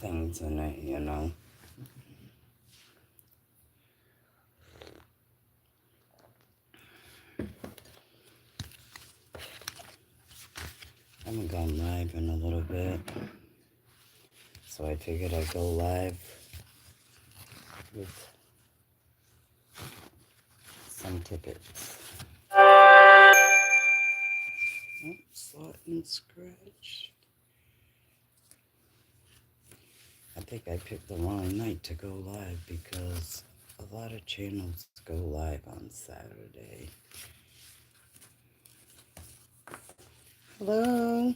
things in it, you know. I haven't gone live in a little bit, so I figured I'd go live with some tickets. Oh, slot and scratch. I think I picked the wrong night to go live because a lot of channels go live on Saturday. Hello.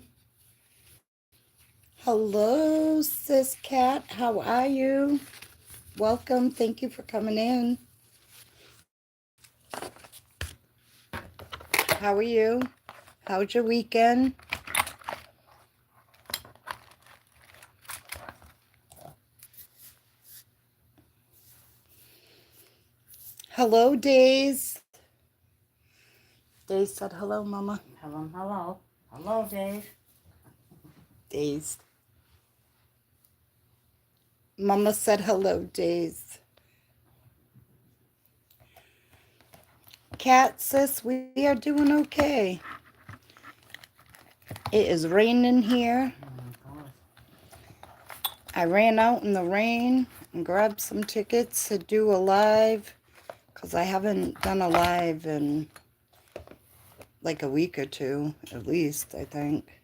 Hello, Sis Cat. How are you? Welcome. Thank you for coming in. How are you? How's your weekend? Hello, Days. Days said hello, Mama. Hello, hello. Hello, Dave. Days. Mama said hello, Days. Cat, sis, we are doing okay. It is raining here. I ran out in the rain and grabbed some tickets to do a live because I haven't done a live in like a week or two, at least, I think.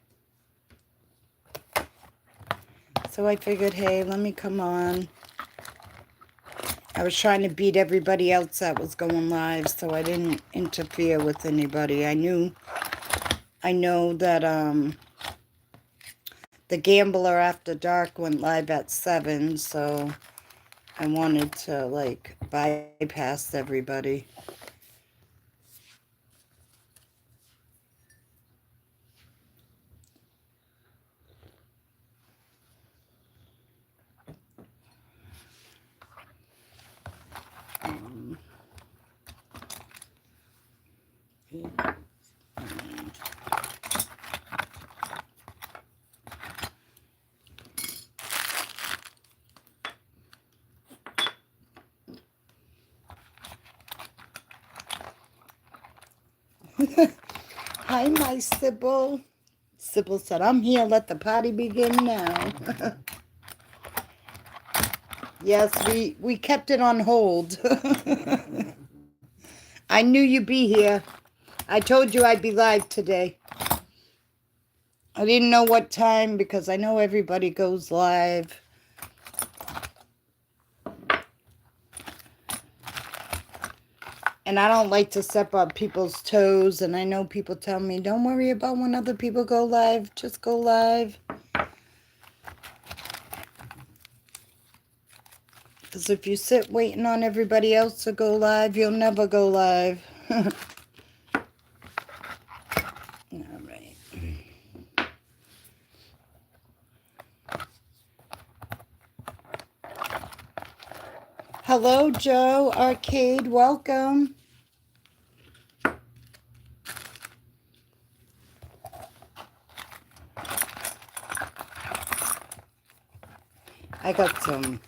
So I figured, hey, let me come on. I was trying to beat everybody else that was going live, so I didn't interfere with anybody. I know that the Gambler After Dark went live at 7, so I wanted to like bypass everybody. Hi, my Sybil. Sybil said, I'm here. Let the party begin now. Yes, we kept it on hold. I knew you'd be here. I told you I'd be live today. I didn't know what time because I know everybody goes live. And I don't like to step on people's toes. And I know people tell me, don't worry about when other people go live. Just go live. Because if you sit waiting on everybody else to go live, you'll never go live. All right. Hello, Joe Arcade. Welcome. I got some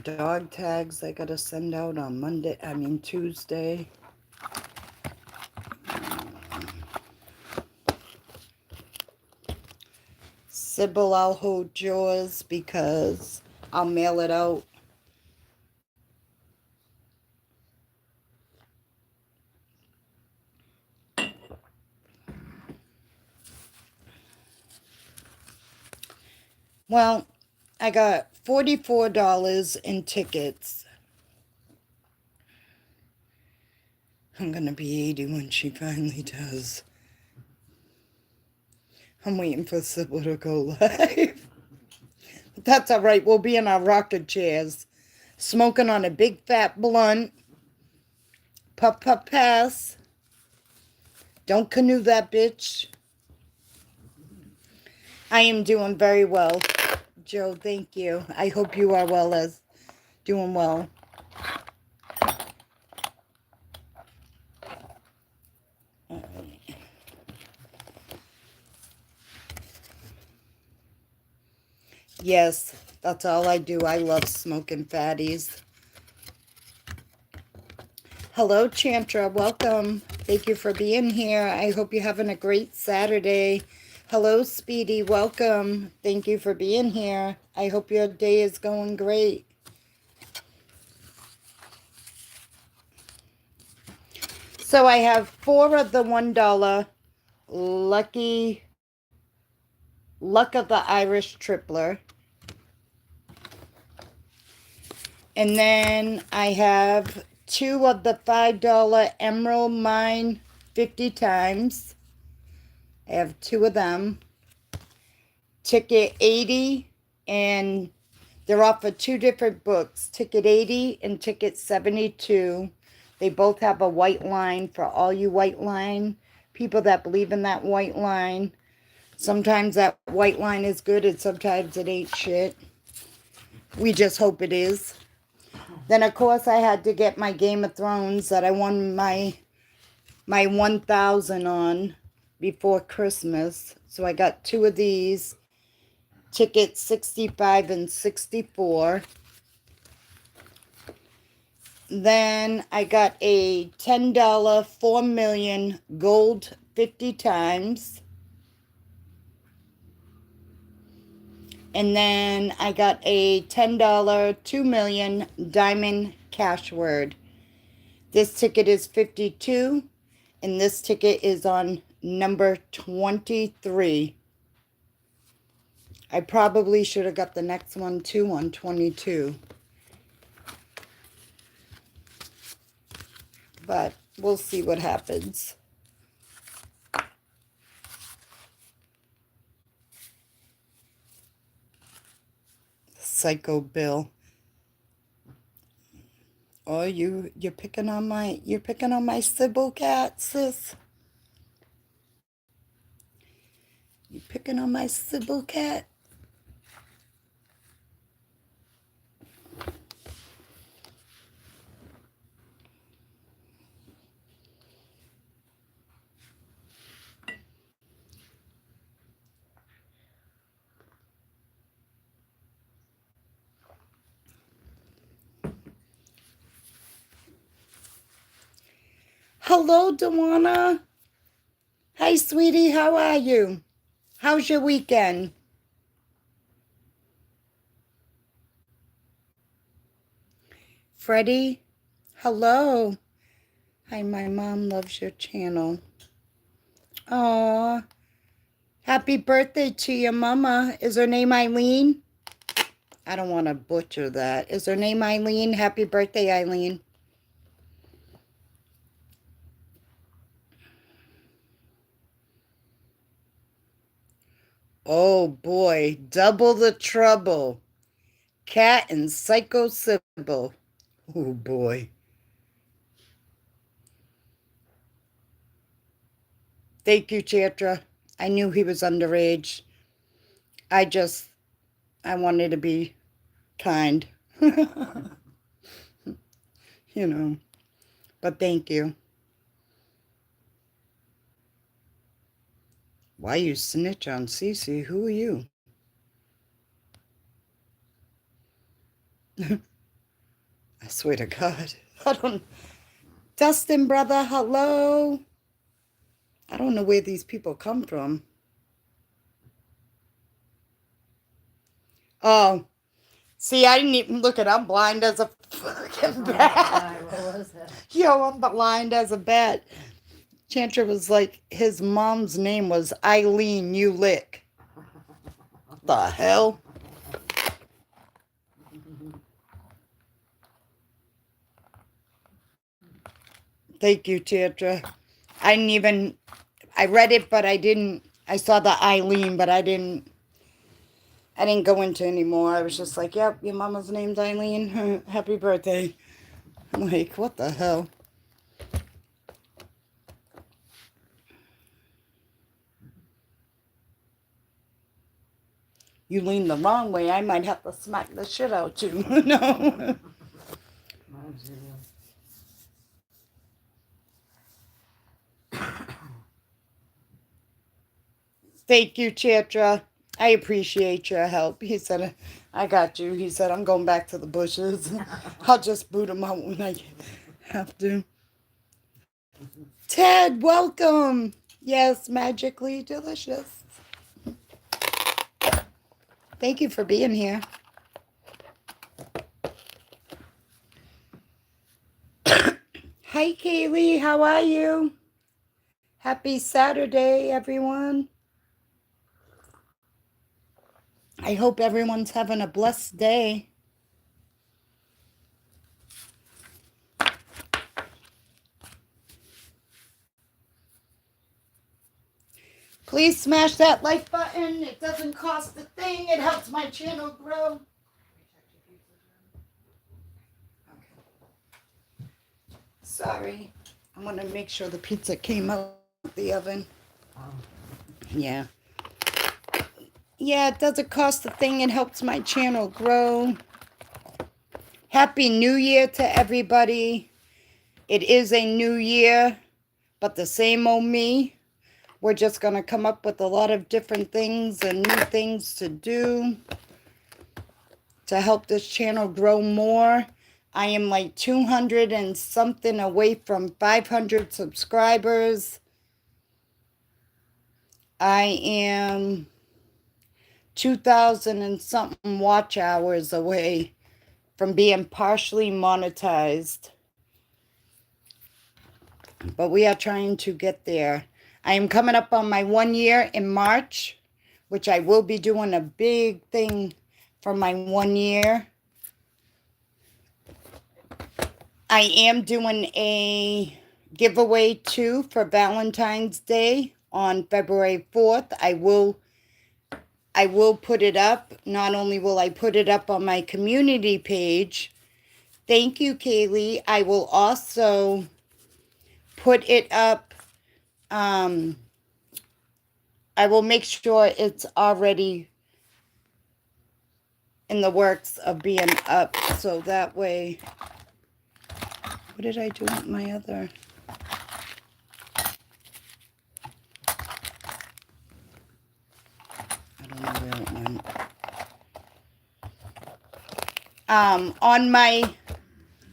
dog tags I gotta send out on Tuesday. Sybil, I'll hold yours because I'll mail it out. Well, I got $44 in tickets. I'm gonna be 80 when she finally does. I'm waiting for Sybil to go live. But that's all right. We'll be in our rocker chairs, smoking on a big fat blunt. Puff, puff, pass. Don't canoe that bitch. I am doing very well. Joe, thank you. I hope you are doing well. Yes, that's all I do. I love smoking fatties. Hello, Chantra. Welcome. Thank you for being here. I hope you're having a great Saturday. Hello, Speedy. Welcome. Thank you for being here. I hope your day is going great. So I have 4 of the $1 Lucky Luck of the Irish Tripler. And then I have 2 of the $5 Emerald Mine 50 times. I have 2 of them. Ticket 80, and they're off of 2 different books, Ticket 80 and Ticket 72. They both have a white line for all you white line people that believe in that white line. Sometimes that white line is good and sometimes it ain't shit. We just hope it is. Then, of course, I had to get my Game of Thrones that I won my 1,000 on before Christmas. So I got 2 of these, ticket 65 and 64. Then I got a $10 4 million gold 50 times. And then I got a $10 2 million diamond cash word. This ticket is 52, and this ticket is on number 23. I probably should have got the next one too on 22. But we'll see what happens. Psycho Bill. Oh, you're picking on my Sybil cat, sis. You picking on my Sybil cat? Hello, Dewana. Hi, sweetie. How are you? How's your weekend? Freddie, hello. Hi, my mom loves your channel. Aw. Happy birthday to your mama. Is her name Eileen? I don't want to butcher that. Is her name Eileen? Happy birthday, Eileen. Oh boy, double the trouble. Cat and Psycho Sybil. Oh boy. Thank you, Chatra. I knew he was underage. I wanted to be kind. You know, but thank you. Why you snitch on Cece? Who are you? I swear to God. I don't... Dustin, brother, hello. I don't know where these people come from. Oh, see, I didn't even look at it. I'm blind as a fucking bat. What was that? Yo, I'm blind as a bat. Chantra was like, his mom's name was Eileen Ulick. The hell? Thank you, Chantra. I read it, but I saw the Eileen, but I didn't go into anymore. I was just like, yep, your mama's name's Eileen. Happy birthday. I'm like, what the hell? You lean the wrong way, I might have to smack the shit out you. No. Thank you, Chatra. I appreciate your help. He said, I got you. He said, I'm going back to the bushes. I'll just boot him out when I have to. Ted, welcome. Yes, magically delicious. Thank you for being here. Hi, Kaylee. How are you? Happy Saturday, everyone. I hope everyone's having a blessed day. Please smash that like button. It doesn't cost a thing. It helps my channel grow. Sorry. I want to make sure the pizza came out of the oven. Yeah. Yeah, it doesn't cost a thing. It helps my channel grow. Happy New Year to everybody. It is a new year, but the same old me. We're just going to come up with a lot of different things and new things to do to help this channel grow more. I am like 200 and something away from 500 subscribers. I am 2,000 and something watch hours away from being partially monetized. But we are trying to get there. I am coming up on my 1 year in March, which I will be doing a big thing for my 1 year. I am doing a giveaway too for Valentine's Day on February 4th. I will put it up. Not only will I put it up on my community page. Thank you, Kaylee. I will also put it up. I will make sure it's already in the works of being up. So that way, what did I do with my other? I don't know where it went.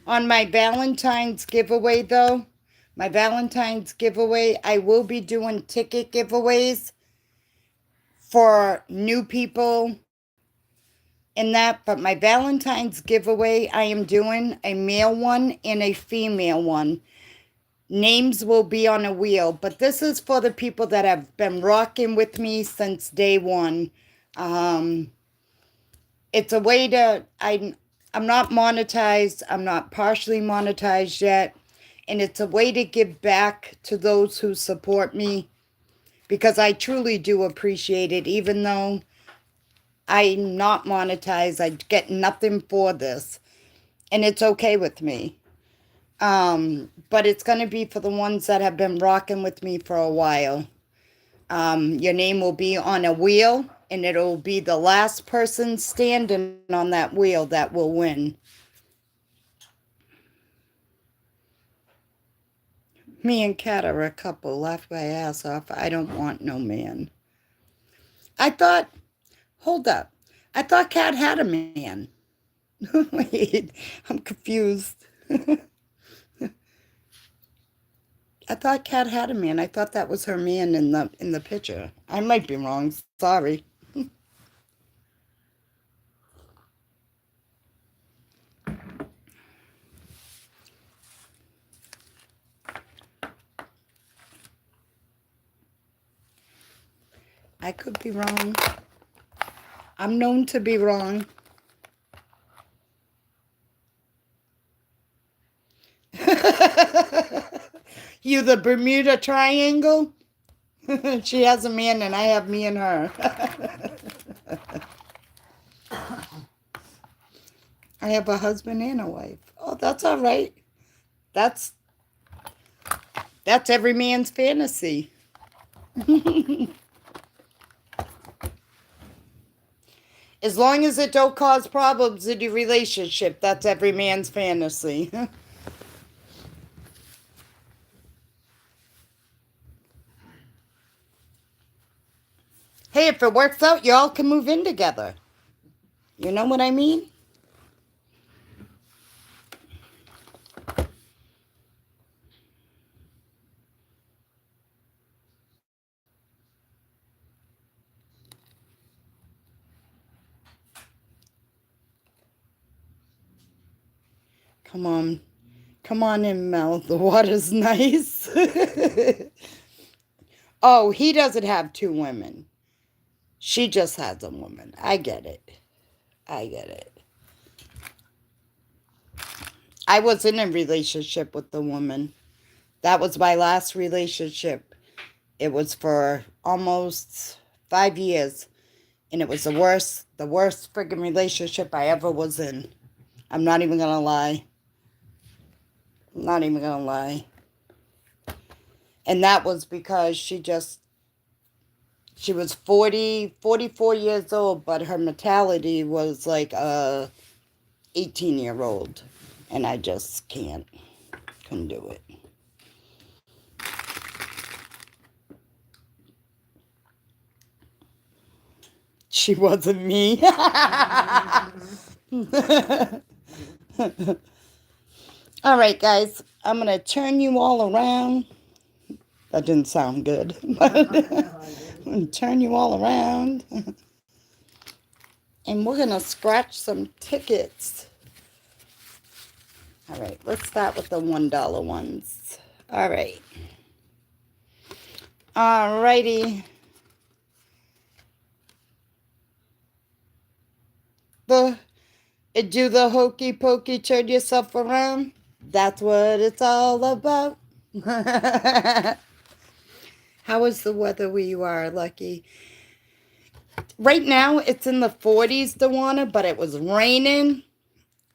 On my Valentine's giveaway though, my Valentine's giveaway, I will be doing ticket giveaways for new people in that, but my Valentine's giveaway, I am doing a male one and a female one. Names will be on a wheel, but this is for the people that have been rocking with me since day one. It's a way to, I'm not monetized. I'm not partially monetized yet. And it's a way to give back to those who support me because I truly do appreciate it. Even though I'm not monetized, I get nothing for this. And it's okay with me. But it's going to be for the ones that have been rocking with me for a while. Your name will be on a wheel, and it'll be the last person standing on that wheel that will win. Me and Kat are a couple. Laugh my ass off. I don't want no man. I thought, hold up. I thought Kat had a man. Wait, I'm confused. I thought Kat had a man. I thought that was her man in the picture. I might be wrong. Sorry. I could be wrong. I'm known to be wrong. You the Bermuda Triangle? She has a man and I have me and her. I have a husband and a wife. Oh, that's all right. That's every man's fantasy. As long as it don't cause problems in your relationship, that's every man's fantasy. Hey, if it works out, y'all can move in together. You know what I mean? Come on. Come on in, Mel. The water's nice. Oh, he doesn't have two women. She just has a woman. I get it. I get it. I was in a relationship with the woman. That was my last relationship. It was for almost 5 years. And it was the worst friggin' relationship I ever was in. I'm not even gonna lie. I'm not even gonna lie. And that was because she was 44 years old, but her mentality was like a 18-year-old. And I just couldn't do it. She wasn't me. All right, guys, I'm going to turn you all around. That didn't sound good. I'm going to turn you all around. And we're going to scratch some tickets. All right, let's start with the $1 ones. All right. All righty. Do the hokey pokey, turn yourself around. That's what it's all about. How is the weather where you are, Lucky? Right now, it's in the 40s, Dewana, but it was raining.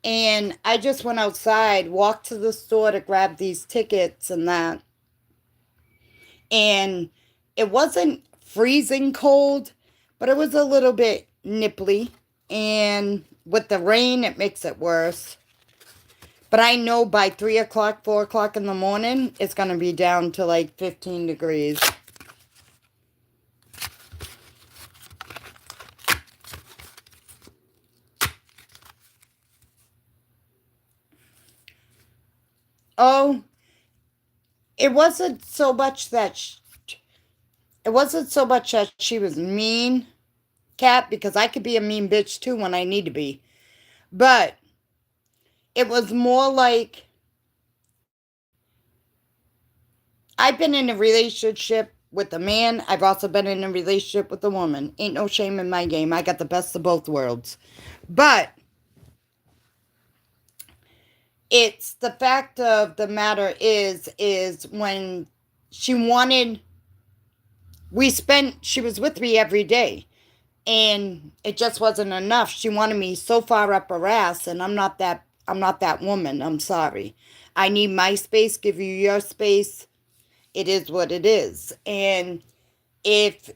And I just went outside, walked to the store to grab these tickets and that. And it wasn't freezing cold, but it was a little bit nipply. And with the rain, it makes it worse. But I know by 3 o'clock, 4 o'clock in the morning, it's going to be down to like 15 degrees. Oh, it wasn't so much that she was mean, Kat, because I could be a mean bitch too when I need to be. But it was more like I've been in a relationship with a man. I've also been in a relationship with a woman. Ain't no shame in my game. I got the best of both worlds. But it's the fact of the matter is when she was with me every day. And it just wasn't enough. She wanted me so far up her ass, and I'm not that woman. I'm sorry. I need my space, give you your space. It is what it is. And if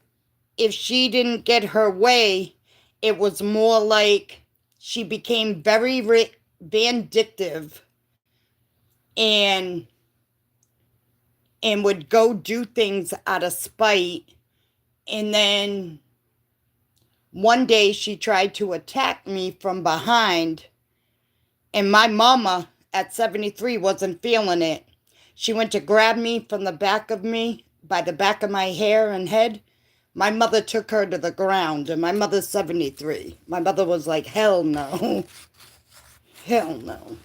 she didn't get her way, it was more like she became very vindictive and would go do things out of spite. And then one day she tried to attack me from behind, and my mama at 73 wasn't feeling it. She went to grab me from the back of me, by the back of my hair and head. My mother took her to the ground, and my mother's 73. My mother was like, hell no. Hell no.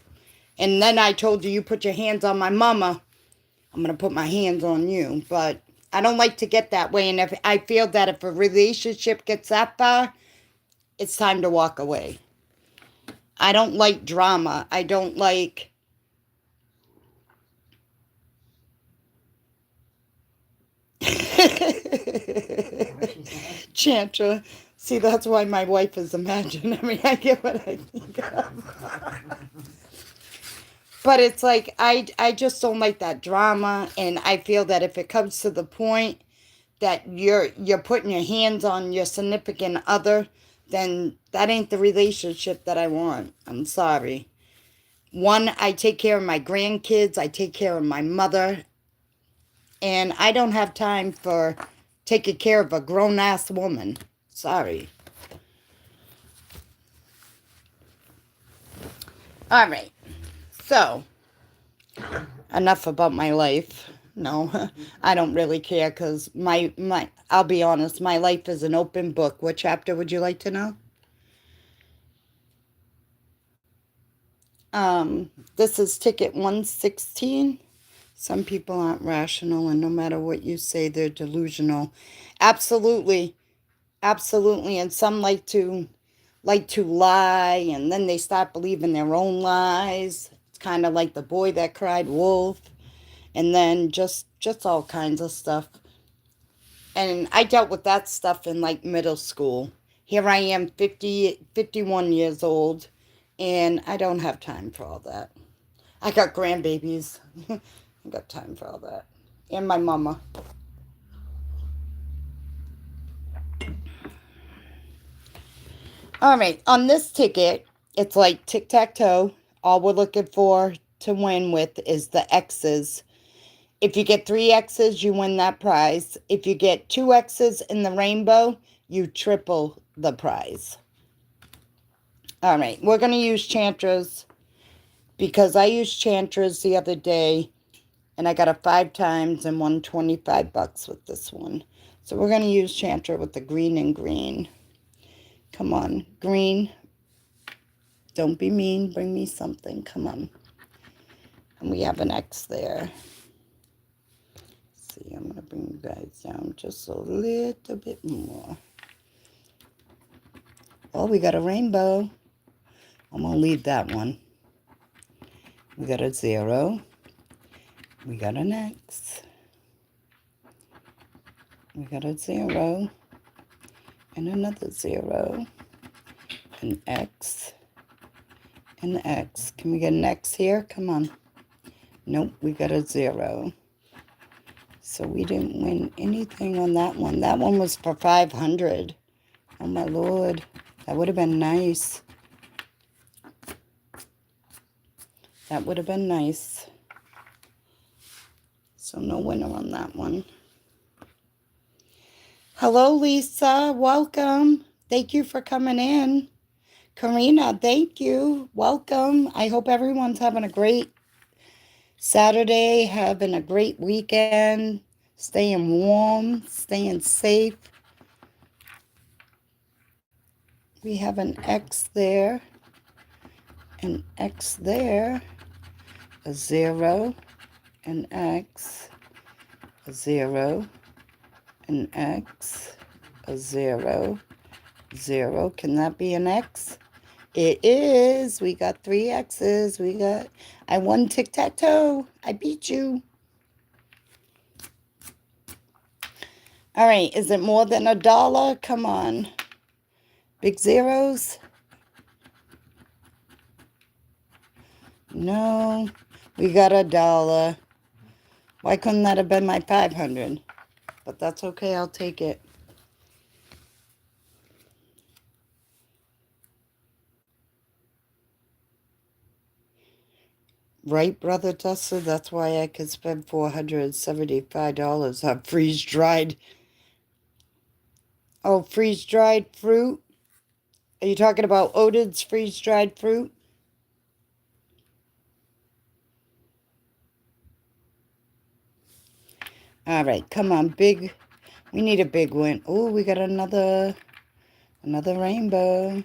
And then I told you put your hands on my mama, I'm going to put my hands on you. But I don't like to get that way. And if I feel that if a relationship gets that far, it's time to walk away. I don't like drama. I don't like... Chantra. See, that's why my wife is imaginary. I get what I think of. But it's like, I just don't like that drama. And I feel that if it comes to the point that you're putting your hands on your significant other, then that ain't the relationship that I want. I'm sorry. One, I take care of my grandkids. I take care of my mother. And I don't have time for taking care of a grown-ass woman. Sorry. All right. So, enough about my life. No, I don't really care because I'll be honest, my life is an open book. What chapter would you like to know? This is ticket 116. Some people aren't rational, and no matter what you say, they're delusional. Absolutely. Absolutely. And some like to lie, and then they start believing their own lies. It's kind of like the boy that cried wolf, and then just all kinds of stuff. And I dealt with that stuff in like middle school. Here I am, 51 years old, and I don't have time for all that. I got grandbabies. I got time for all that. And my mama. All right, on this ticket, it's like tic-tac-toe. All we're looking for to win with is the X's. If you get 3 X's, you win that prize. If you get 2 X's in the rainbow, you triple the prize. All right, we're going to use Chantras because I used Chantras the other day, and I got a 5 times and won $25 with this one. So we're going to use Chantra with the green and green. Come on, green. Don't be mean. Bring me something. Come on. And we have an X there. Let's see, I'm going to bring you guys down just a little bit more. Oh, we got a rainbow. I'm going to leave that one. We got a 0. We got an X. We got a 0. And another 0. An X. And X. Can we get an X here? Come on. Nope, we got a 0. So we didn't win anything on that one. That one was for 500. Oh my Lord. That would have been nice. That would have been nice. So no winner on that one. Hello, Lisa. Welcome. Thank you for coming in. Karina, thank you. Welcome. I hope everyone's having a great Saturday, having a great weekend, staying warm, staying safe. We have an X there, an X there, a 0, an X, a 0, an X, a 0, 0. Can that be an X? It is. We got 3 X's. I won tic-tac-toe. I beat you. All right. Is it more than $1? Come on. Big zeros? No. We got $1. Why couldn't that have been my 500? But that's okay. I'll take it. Right, Brother Dustin? That's why I could spend $475 on freeze-dried. Oh, freeze-dried fruit? Are you talking about Odin's freeze-dried fruit? All right, come on, big. We need a big win. Oh, we got another rainbow.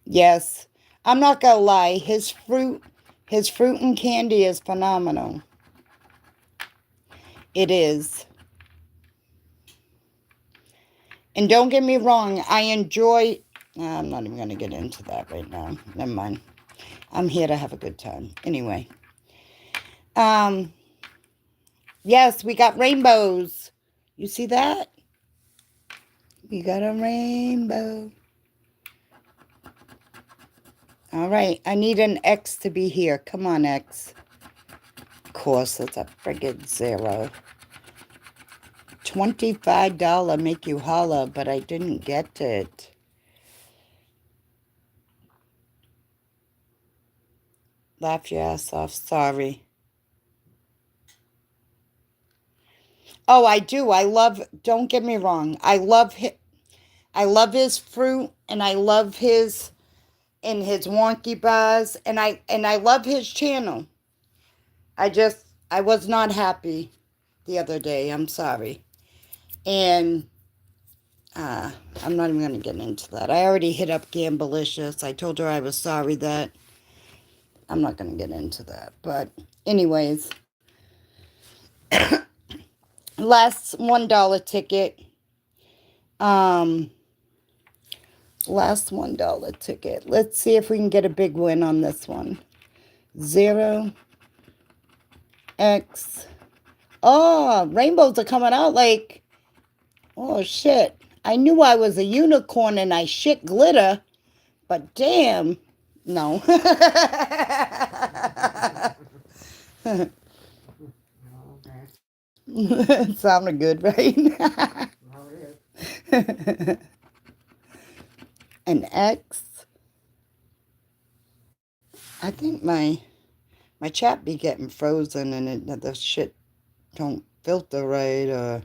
Yes, I'm not gonna lie. His fruit and candy is phenomenal. It is. And don't get me wrong, I enjoy. I'm not even gonna get into that right now. Never mind. I'm here to have a good time. Anyway. Yes, we got rainbows. You see that? We got a rainbow. All right, I need an X to be here. Come on, X. Of course, it's a friggin' 0. $25 make you holla, but I didn't get it. Laugh your ass off. Sorry. Oh, I do. Don't get me wrong. I love his fruit and I love his wonky bars and I love his channel. I was not happy the other day. I'm sorry. And I'm not even going to get into that. I already hit up Gamblicious. I told her I was sorry that I'm not going to get into that. But anyways, last $1 ticket. Last $1 ticket. Let's see if we can get a big win on this one. 0 X. Oh, rainbows are coming out like, oh shit. I knew I was a unicorn and I shit glitter, but damn, no. It sounded good, right? An X. I think my chat be getting frozen and the shit don't filter right or.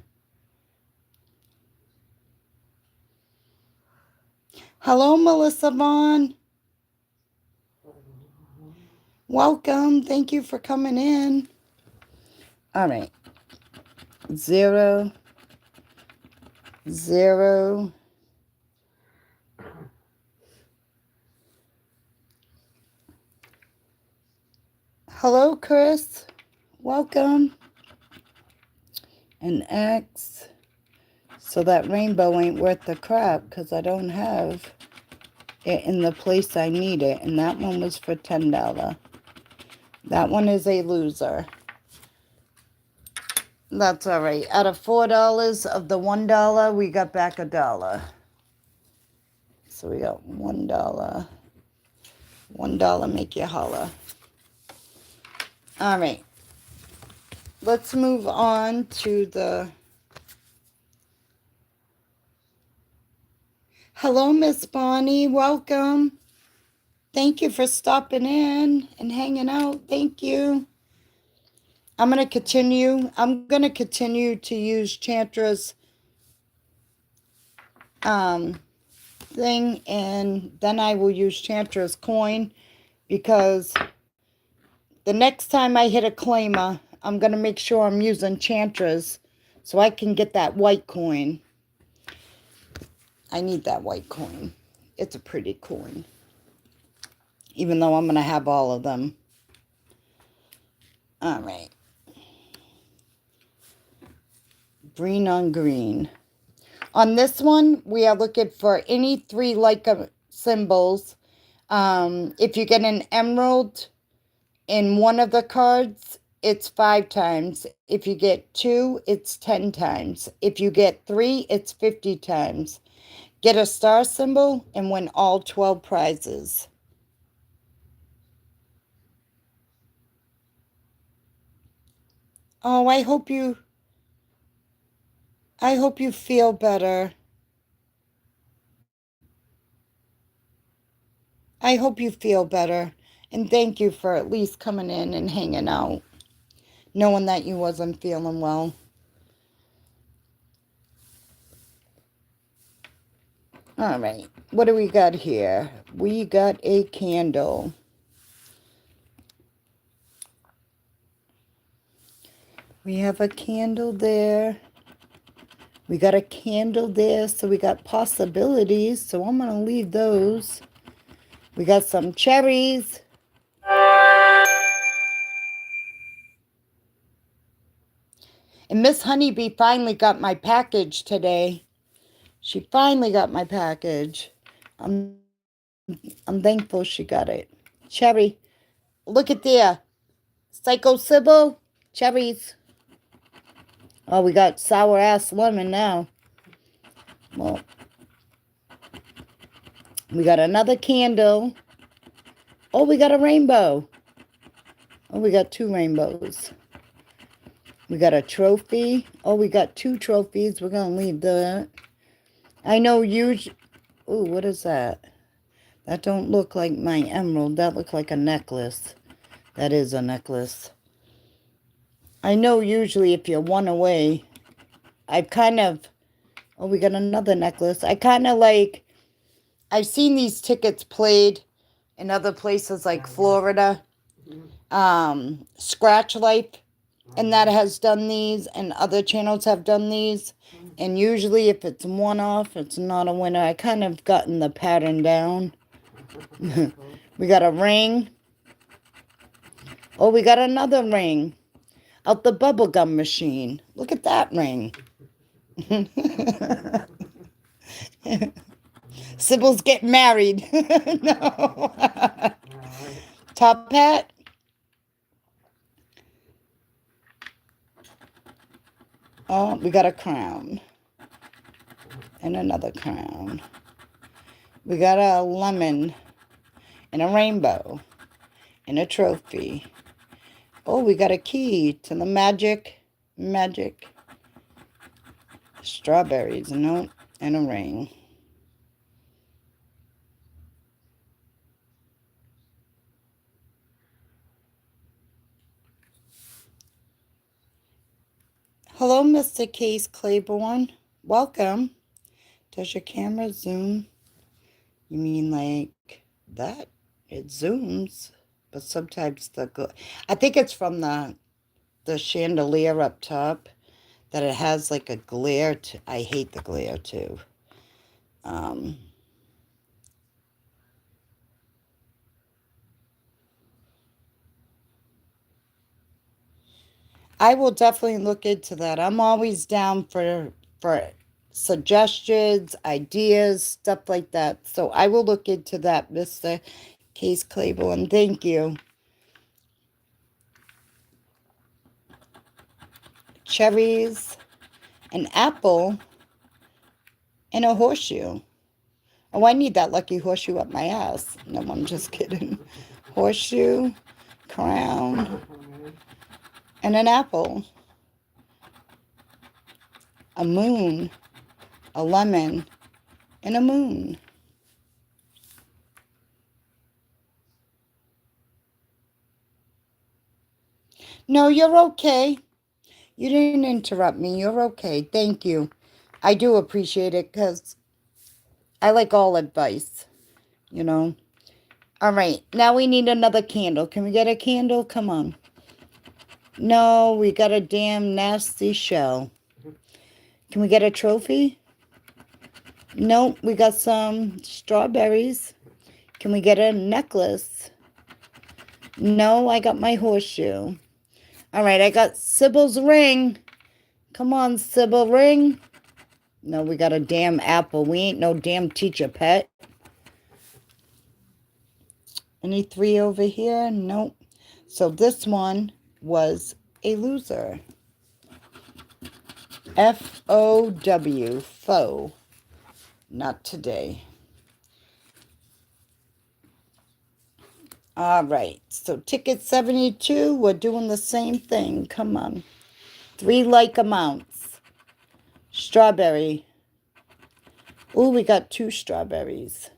Hello, Melissa Vaughn. Welcome. Thank you for coming in. All right. 0 0 Hello, Chris. Welcome. An X. So that rainbow ain't worth the crap because I don't have it in the place I need it. And that one was for $10. That one is a loser. That's all right. Out of $4 of the $1, we got back $1. So we got $1. $1 make you holler. All right. Let's move on to the... Hello, Miss Bonnie. Welcome. Thank you for stopping in and hanging out. Thank you. I'm going to continue. I'm going to continue to use Chantra's thing, and then I will use Chantra's coin because the next time I hit a claimer, I'm going to make sure I'm using Chantra's so I can get that white coin. I need that white coin. It's a pretty coin. Even though I'm going to have all of them. All right. Green on green. On this one, we are looking for any 3 Leica symbols. If you get an emerald in one of the cards, it's 5 times. If you get 2, it's 10 times. If you get 3, it's 50 times. Get a star symbol and win all 12 prizes. Oh, I hope you feel better. I hope you feel better. And thank you for at least coming in and hanging out, knowing that you wasn't feeling well. All right. What do we got here? We got a candle. We have a candle there. We got a candle there, so we got possibilities. So I'm going to leave those. We got some cherries. And Miss Honeybee finally got my package today. She finally got my package. I'm thankful she got it. Cherry. Look at there. Psycho Sybil. Cherries. Oh, we got sour ass lemon now. Well, we got another candle. Oh, we got a rainbow. Oh, we got 2 rainbows. We got a trophy. Oh, we got 2 trophies. We're going to leave that. I know usually... Oh, what is that? That don't look like my emerald. That looks like a necklace. That is a necklace. I know usually if you're 1 away, I've kind of, oh, we got another necklace. I kind of like, I've seen these tickets played in other places like Florida, Scratch Life, and that has done these, and other channels have done these. And usually if it's one off, it's not a winner. I kind of gotten the pattern down. We got a ring. Oh, we got another ring out the bubblegum machine. Look at that ring. Sybil's getting married. No. Top hat. Oh, we got a crown. And another crown. We got a lemon. And a rainbow. And a trophy. Oh, we got a key to the magic strawberries. No, and a ring. Hello, Mr. Case Claiborne. Welcome. Does your camera zoom? You mean like that? It zooms, but sometimes I think it's from the chandelier up top that it has like a glare. I hate the glare too. I will definitely look into that. I'm always down for suggestions, ideas, stuff like that. So I will look into that, Mr. Case Claiborne. Thank you. Cherries, an apple, and a horseshoe. Oh, I need that lucky horseshoe up my ass. No, I'm just kidding. Horseshoe, crown, and an apple. A moon, a lemon, and a moon. No, you're okay. You didn't interrupt me. You're okay. Thank you. I do appreciate it because I like all advice, you know. All right. Now we need another candle. Can we get a candle? Come on. No, we got a damn nasty shell. Can we get a trophy? Nope, we got some strawberries. Can we get a necklace? No, I got my horseshoe. All right, I got Sybil's ring. Come on, Sybil, ring. No, we got a damn apple. We ain't no damn teacher pet. Any three over here? Nope. So this one was a loser. F-O-W, foe. Not today. All right. So ticket 72, we're doing the same thing. Come on. 3 like amounts. Strawberry. Ooh, we got 2 strawberries.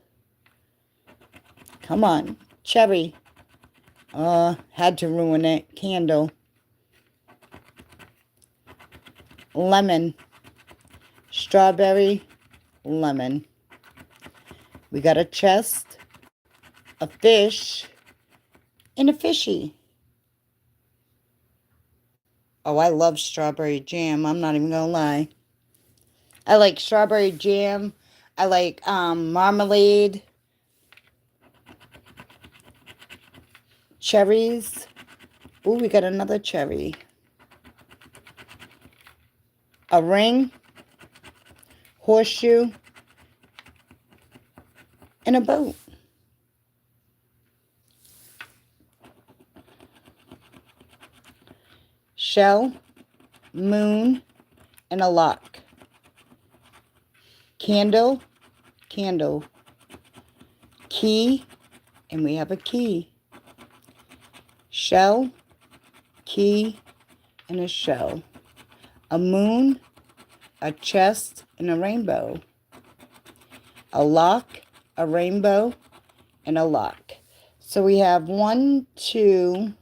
Come on. Cherry. Had to ruin it. Candle. Lemon. Strawberry. Lemon. We got a chest. A fish. And a fishy. Oh, I love strawberry jam. I'm not even gonna lie. I like strawberry jam. I like marmalade. Cherries. Ooh, we got another cherry. A ring. Horseshoe. And a boat. Shell, moon, and a lock. Candle, candle. Key, and we have a key. Shell, key, and a shell. A moon, a chest, and a rainbow. A lock, a rainbow, and a lock. So we have 1, 2,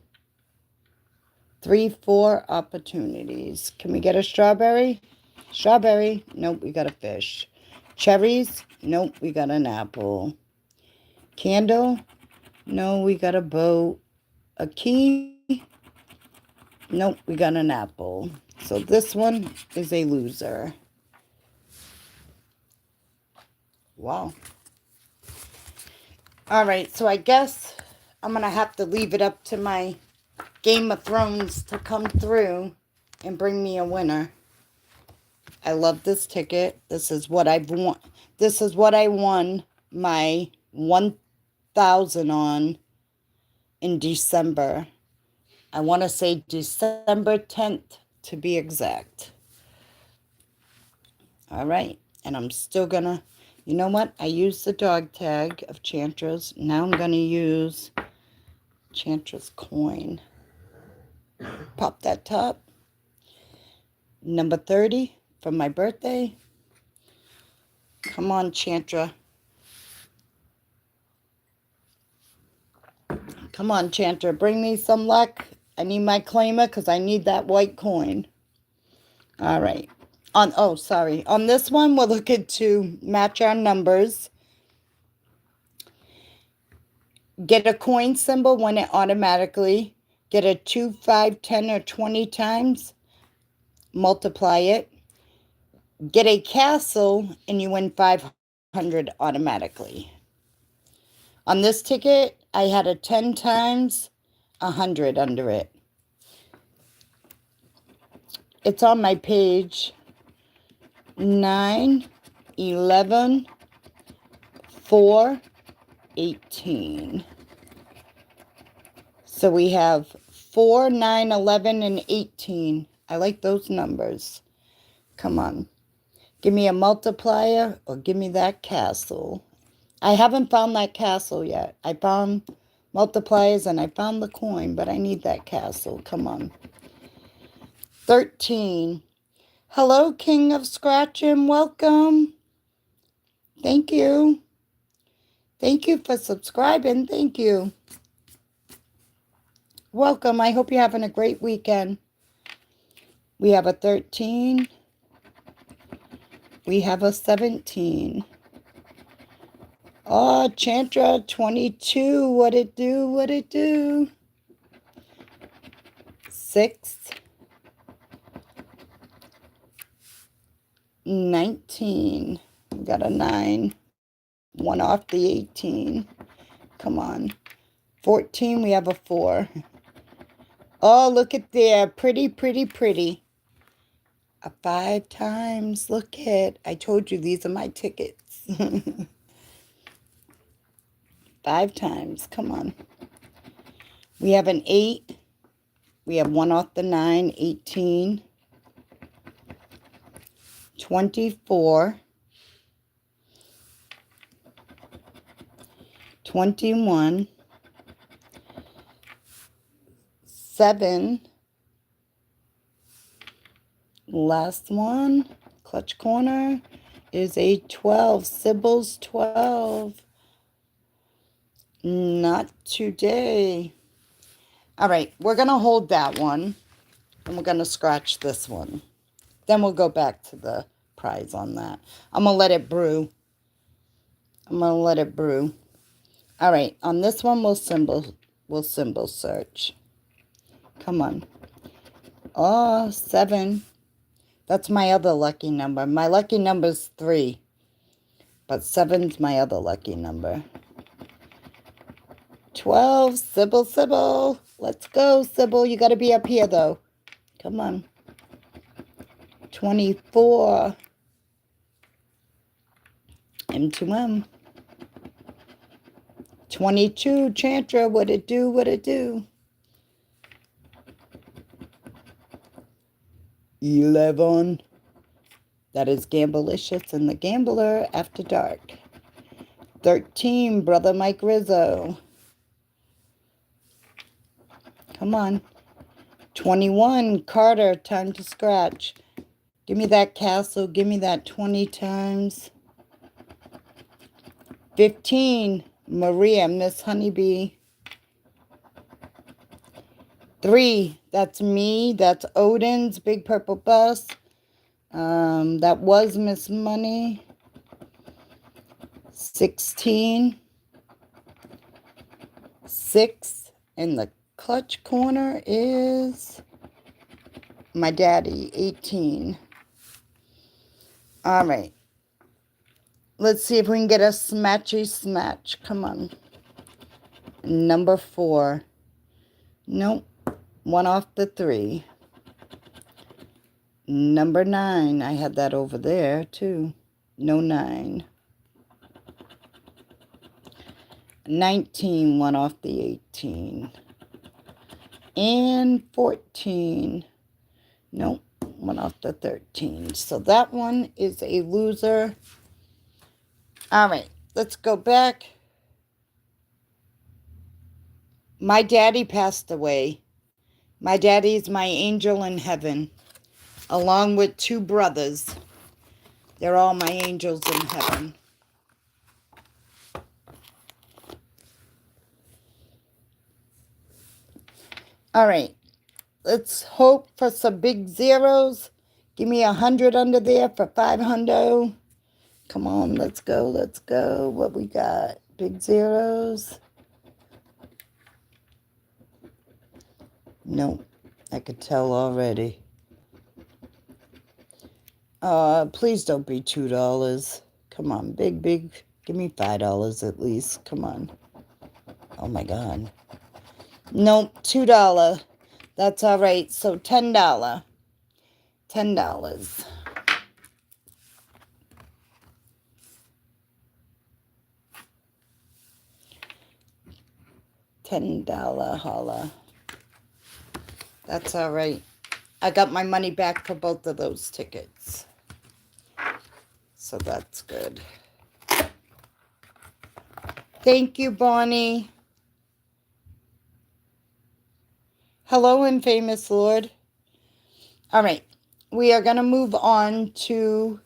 3, 4 opportunities. Can we get a strawberry? Strawberry. Nope, we got a fish. Cherries. Nope, we got an apple. Candle. No, we got a boat. A key. Nope, we got an apple. So this one is a loser. Wow. All right, so I guess I'm going to have to leave it up to my Game of Thrones to come through and bring me a winner. I love this ticket. This is what I've won. This is what I won my 1,000 on in December. I want to say December 10th to be exact. All right, and I'm still going to, you know what? I used the dog tag of Chantra's. Now I'm going to use Chantra's coin. Pop that top. Number 30 for my birthday. Come on, Chantra. Come on, Chantra. Bring me some luck. I need my claimer because I need that white coin. All right. On this one, we're looking to match our numbers. Get a coin symbol, win it automatically. Get a 2, 5, 10, or 20 times. Multiply it. Get a castle, and you win 500 automatically. On this ticket, I had a 10 times, 100 under it. It's on my page 9, 11, 4, 18. So we have 4, 9, 11, and 18. I like those numbers. Come on. Give me a multiplier or give me that castle. I haven't found that castle yet. I found multipliers and I found the coin, but I need that castle. Come on. 13. Hello, King of Scratching. Welcome. Thank you. Thank you for subscribing. Thank you. Welcome. I hope you're having a great weekend. We have a 13. We have a 17. Oh, Chantra, 22. What it do? What it do? 6. 19. We got a 9. 1 off the 18. Come on. 14. We have a 4. Oh, look at there. Pretty, pretty, pretty. A 5 times. Look at. I told you these are my tickets. 5 times. Come on. We have an 8. We have 1 off the 9. 18. 24. 21. 7. Last one, clutch corner, is a 12. Sybil's 12. Not today. All right, we're going to hold that one, and we're going to scratch this one. Then we'll go back to the prize on that. I'm going to let it brew. All right, on this one, we'll symbol search. Come on. Oh, 7. That's my other lucky number. My lucky number is 3. But 7's my other lucky number. 12. Sybil. Let's go, Sybil. You got to be up here, though. Come on. 24. M2M. 22. Chantra. What it do? What it do? 11. That is Gamblicious and the Gambler After Dark. 13. Brother Mike Rizzo. Come on. 21. Carter. Time to scratch. Give me that castle. Give me that 20 times. 15. Maria. Miss Honeybee. 3. That's me. That's Odin's Big Purple Bus. That was Miss Money. 16. 6. And the clutch corner is my daddy, 18. All right. Let's see if we can get a smatchy smatch. Come on. Number 4. Nope. 1 off the 3. Number 9. I had that over there, too. No 9. 19. 1 off the 18. And 14. Nope. 1 off the 13. So that one is a loser. All right. Let's go back. My daddy passed away. My daddy's my angel in heaven, along with 2 brothers. They're all my angels in heaven. All right. Let's hope for some big zeros. Give me 100 under there for 500. Come on, let's go, let's go. What we got? Big zeros. Nope, I could tell already. Please don't be $2. Come on, big. Give me $5 at least. Come on. Oh my God. Nope, $2. That's all right. So $10. $10. $10 holla. That's all right. I got my money back for both of those tickets. So that's good. Thank you, Bonnie. Hello, infamous Lord. All right. We are going to move on to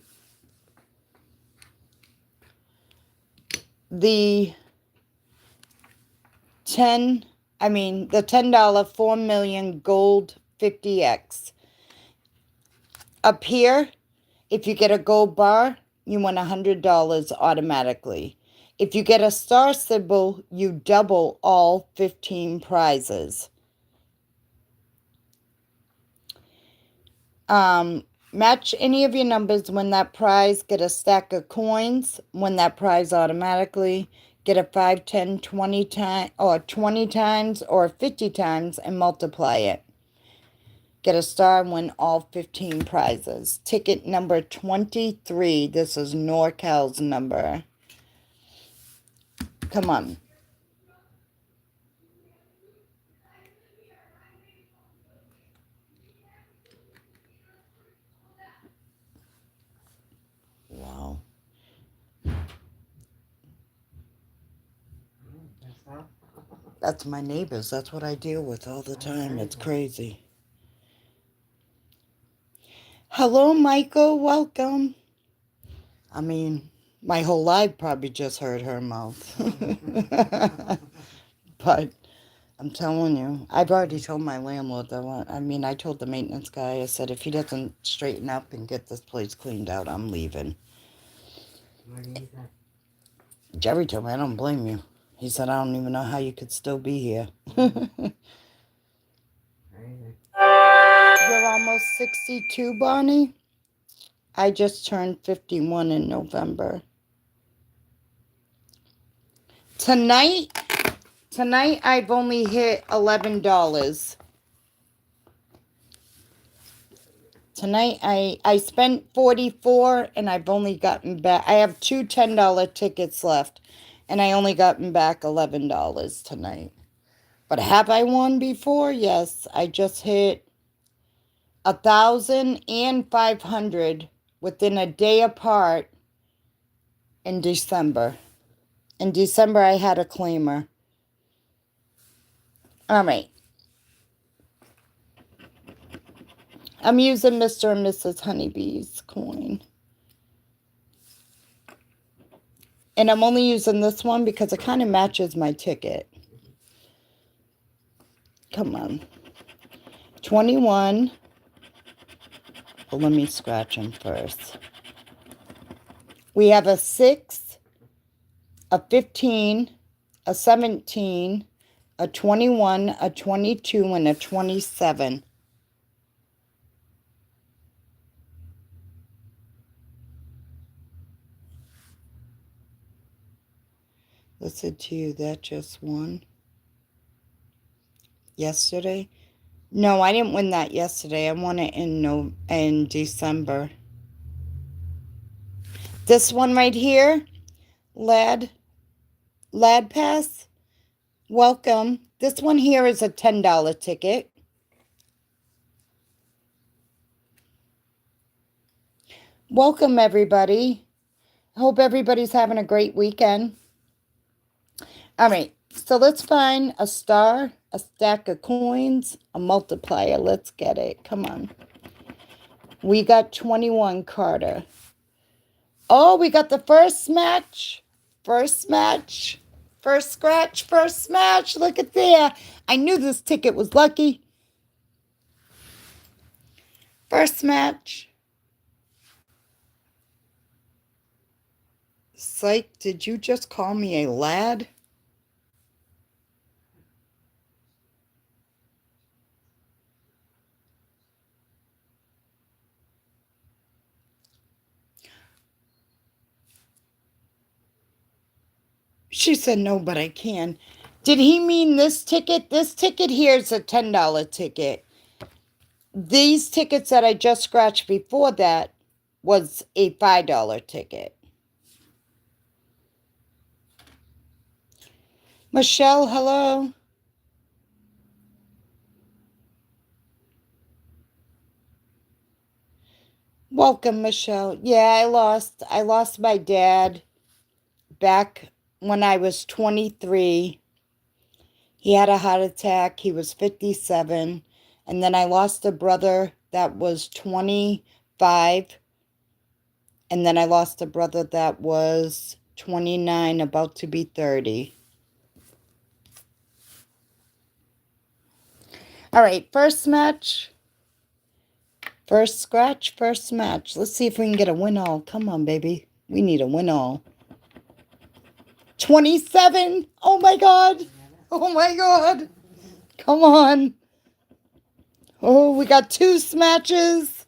the $10 4 million gold 50X. Up here, if you get a gold bar, you win $100 automatically. If you get a star symbol, you double all 15 prizes. Match any of your numbers, win that prize, get a stack of coins, win that prize automatically, get a 5, 10, 20 times, or 20 times, or 50 times, and multiply it. Get a star and win all 15 prizes. Ticket number 23. This is NorCal's number. Come on. Wow. That's my neighbors. That's what I deal with all the time. It's crazy. Hello, Michael. Welcome. I mean, my whole life probably just heard her mouth. But I'm telling you, I've already told my landlord that. I told the maintenance guy, I said, if he doesn't straighten up and get this place cleaned out, I'm leaving. Jerry told me, I don't blame you. He said, I don't even know how you could still be here. You're almost 62, Bonnie? I just turned 51 in November. Tonight I've only hit $11. Tonight I spent $44 and I've only gotten back. I have 2 $10 tickets left and I only gotten back $11 tonight. But have I won before? Yes, I just hit 1,000 and 500 within a day apart in December. In December I had a claimer. All right. I'm using Mr. and Mrs. Honeybee's coin. And I'm only using this one because it kind of matches my ticket. Come on. 21. But let me scratch them first. We have a 6, a 15, a 17, a 21, a 22, and a 27. Listen to you, that just won yesterday. No, I didn't win that yesterday. I won it in December. This one right here, Lad Pass, welcome. This one here is a $10 ticket. Welcome, everybody. I hope everybody's having a great weekend. All right, so let's find a star, a stack of coins, a multiplier. Let's get it. Come on. We got 21, Carter. Oh, we got the first match. First match. First scratch, first match. Look at there. I knew this ticket was lucky. First match. Psych, did you just call me a lad? She said, no, but I can. Did he mean this ticket? This ticket here is a $10 ticket. These tickets that I just scratched before that was a $5 ticket. Michelle, hello. Welcome, Michelle. Yeah, I lost my dad back when I was 23. He had a heart attack. He was 57. And then I lost a brother that was 25. And then I lost a brother that was 29, about to be 30. All right, first match. First scratch, first match. Let's see if we can get a win-all. Come on, baby. We need a win-all. 27. Oh, my God. Oh, my God. Come on. Oh, we got 2 smatches.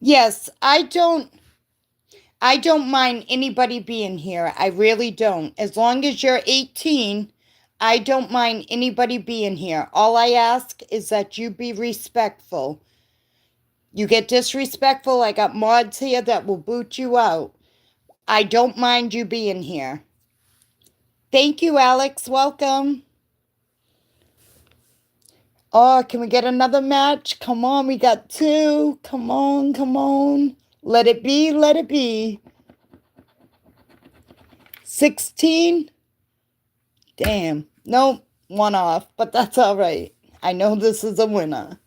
Yes, I don't mind anybody being here. I really don't. As long as you're 18, I don't mind anybody being here. All I ask is that you be respectful. You get disrespectful, I got mods here that will boot you out. I don't mind you being here. Thank you, Alex. Welcome. Oh, can we get another match? Come on, we got 2. Come on, come on. Let it be, let it be. 16. Damn. Nope, 1 off, but that's all right. I know this is a winner.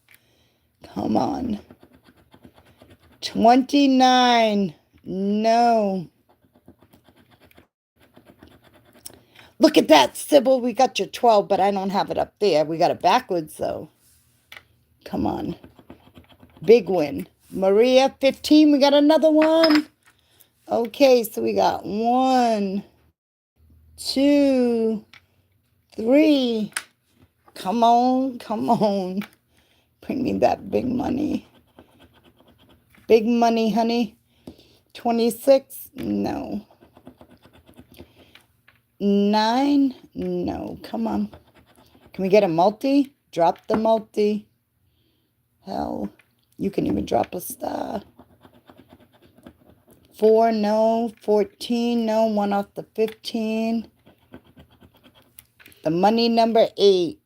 Come on. 29. No. Look at that, Sybil. We got your 12, but I don't have it up there. We got it backwards, though. Come on. Big win. Maria, 15. We got another one. Okay, so we got 1, 2, 3. Come on, come on. Bring me that big money. Big money, honey. 26. No. 9. No. Come on. Can we get a multi? Drop the multi. Hell. You can even drop a star. 4. No. 14. No. 1 off the 15. The money number 8.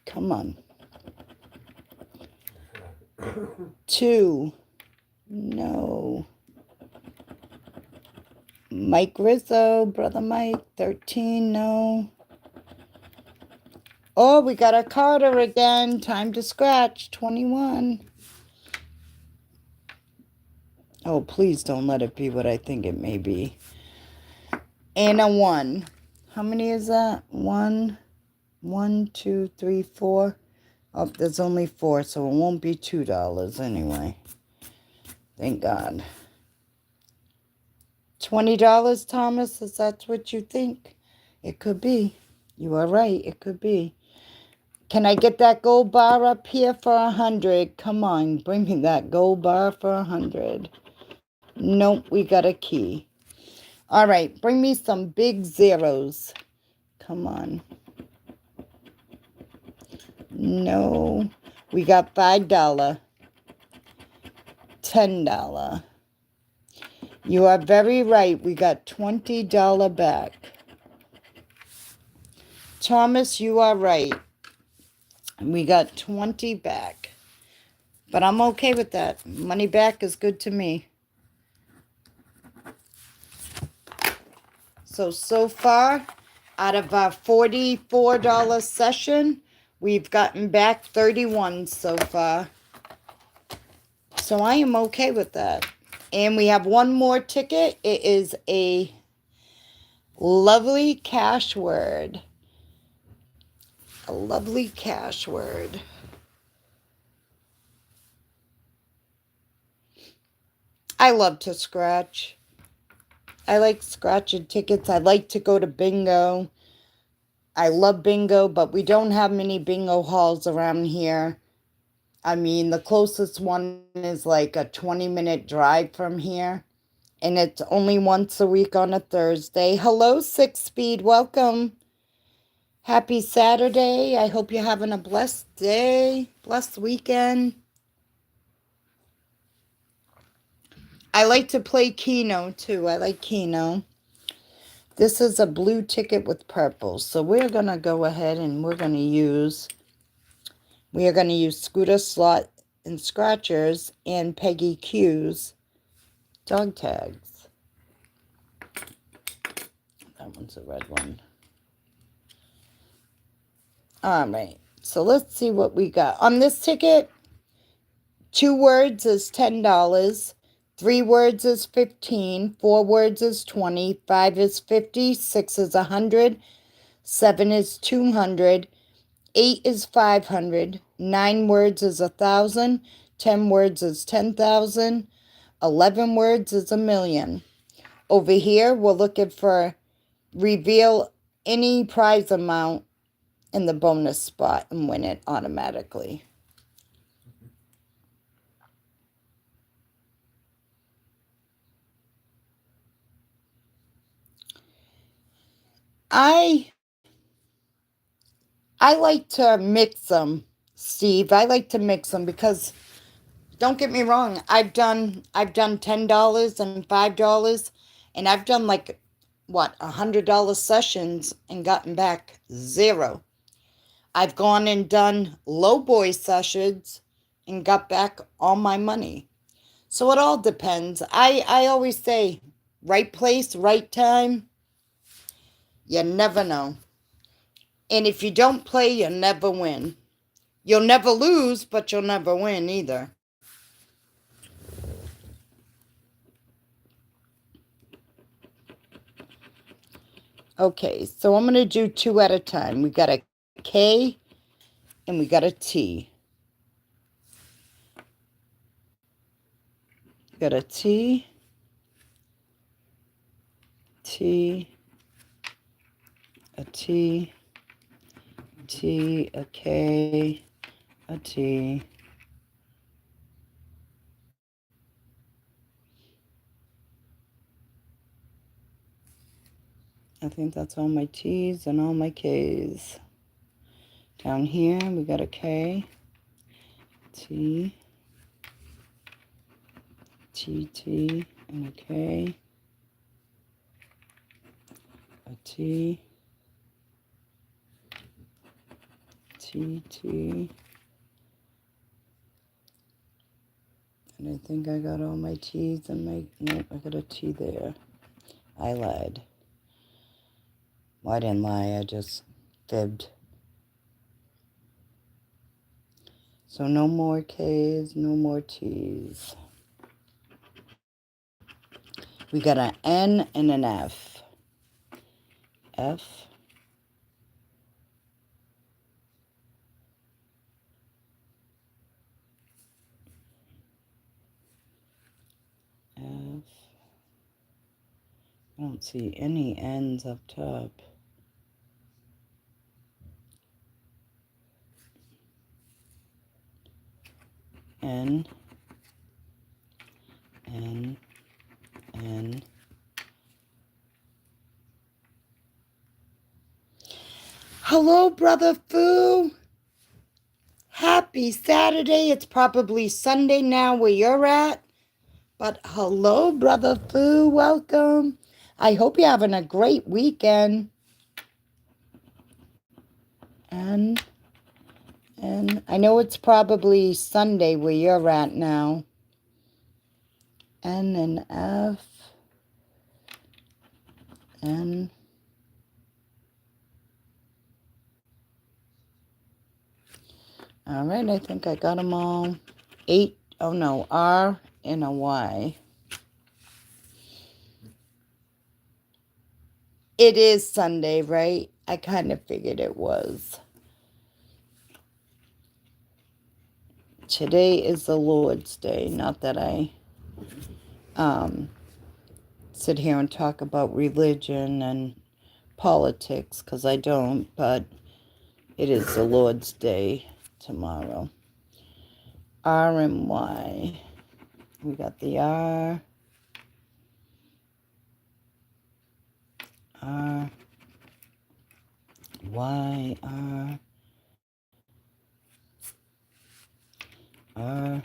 Come on. 2. No. Mike Rizzo, Brother Mike, 13, no. Oh, we got a Carter again. Time to scratch, 21. Oh, please don't let it be what I think it may be. And a 1. How many is that? 1, 1, 2, 3, 4. Oh, there's only 4, so it won't be $2 anyway. Thank God. $20, Thomas? Is that what you think? It could be. You are right. It could be. Can I get that gold bar up here for 100? Come on, bring me that gold bar for 100. Nope, we got a key. All right, bring me some big zeros. Come on. No, we got $5, $10. You are very right. We got $20 back. Thomas, you are right. We got 20 back. But I'm okay with that. Money back is good to me. So far, out of our $44 session, we've gotten back 31 so far. So I am okay with that. And we have one more ticket. It is a lovely cash word. A lovely cash word. I love to scratch. I like scratching tickets. I like to go to bingo. I love bingo, but we don't have many bingo halls around here. I mean, the closest one is like a 20-minute drive from here. And it's only once a week on a Thursday. Hello, Six Speed. Welcome. Happy Saturday. I hope you're having a blessed day, blessed weekend. I like to play Keno, too. I like Keno. This is a blue ticket with purple. So we're going to go ahead and we are going to use Scooter Slot and Scratchers and Peggy Q's dog tags. That one's a red one. All right. So let's see what we got. On this ticket, 2 words is $10. 3 words is $15. 4 words is $20. 5 is $50. 6 is $100. 7 is $200. 8 is $500. 9 words is $1,000. 10 words is $10,000. 11 words is $1,000,000. Over here, we're looking for reveal any prize amount in the bonus spot and win it automatically. I like to mix them, Steve. I like to mix them because don't get me wrong, I've done $10 and $5 and I've done like $100 sessions and gotten back 0. I've gone and done low boy sessions and got back all my money. So it all depends. I always say right place, right time. You never know. And if you don't play, you'll never win. You'll never lose, but you'll never win either. Okay, so I'm going to do 2 at a time. We got a K and we got a T. Got a T, T, a T, T, a K, a T. I think that's all my T's and all my K's. Down here, we got a K, T, T, T, and a K, a T, T, T. And I think I got all my T's and my, nope, I got a T there. I lied. Well, I didn't lie, I just fibbed. So no more K's, no more T's. We got an N and an F. F. I don't see any N's up top. N, N, N. Hello, Brother Fu. Happy Saturday. It's probably Sunday now where you're at. But hello, Brother Fu. Welcome. I hope you're having a great weekend. And I know it's probably Sunday where you're at now. N and F. N. All right, I think I got them all. 8, oh no, R and a Y. It is Sunday, right? I kind of figured it was. Today is the Lord's Day. Not that I sit here and talk about religion and politics, because I don't, but it is the Lord's Day tomorrow. R and Y. We got the R. R. Y. R. R.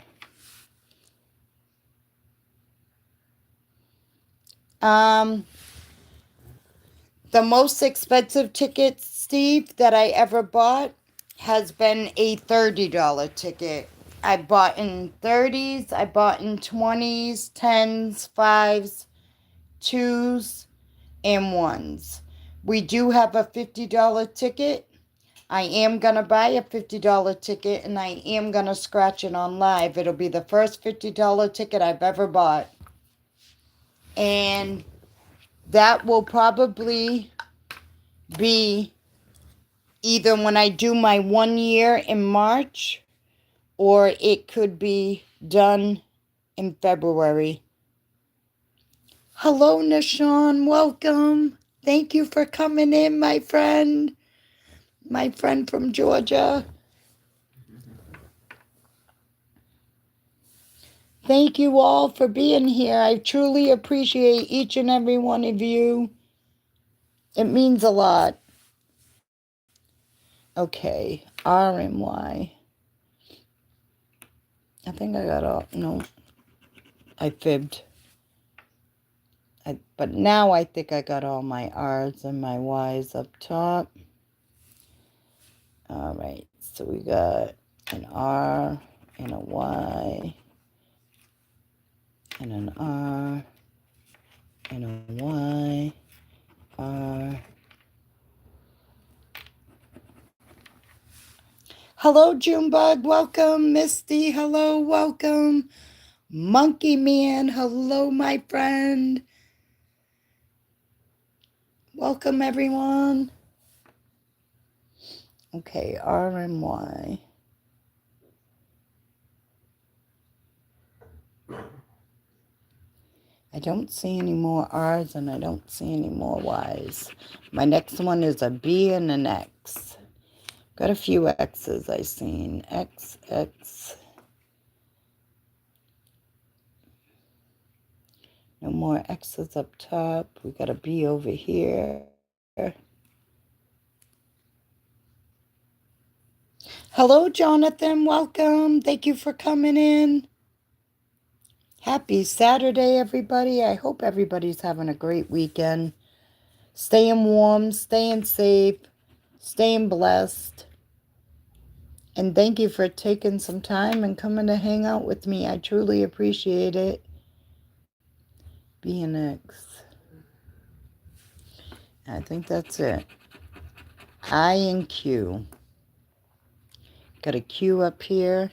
The most expensive ticket, Steve, that I ever bought has been a $30 ticket. I bought in 30s, I bought in 20s, 10s, 5s, 2s, and 1s. We do have a $50 ticket. I am going to buy a $50 ticket, and I am going to scratch it on live. It'll be the first $50 ticket I've ever bought. And that will probably be either when I do my 1 year in March, or it could be done in February. Hello, Nashawn. Welcome. Thank you for coming in, my friend. My friend from Georgia. Thank you all for being here. I truly appreciate each and every one of you. It means a lot. Okay, R and Y. I think I got all, no, I fibbed. But now I think I got all my R's and my Y's up top. All right, so we got an R and a Y and an R and a Y, R. Hello, Junebug. Welcome, Misty. Hello, welcome. Monkey Man. Hello, my friend. Welcome, everyone. Okay, R and Y. I don't see any more R's and I don't see any more Y's. My next one is a B and an X. Got a few X's I seen. X, X. No more X's up top. We got a B over here. Hello, Jonathan. Welcome. Thank you for coming in. Happy Saturday, everybody. I hope everybody's having a great weekend. Staying warm, staying safe, staying blessed. And thank you for taking some time and coming to hang out with me. I truly appreciate it. B and X. I think that's it. I and Q. Got a Q up here.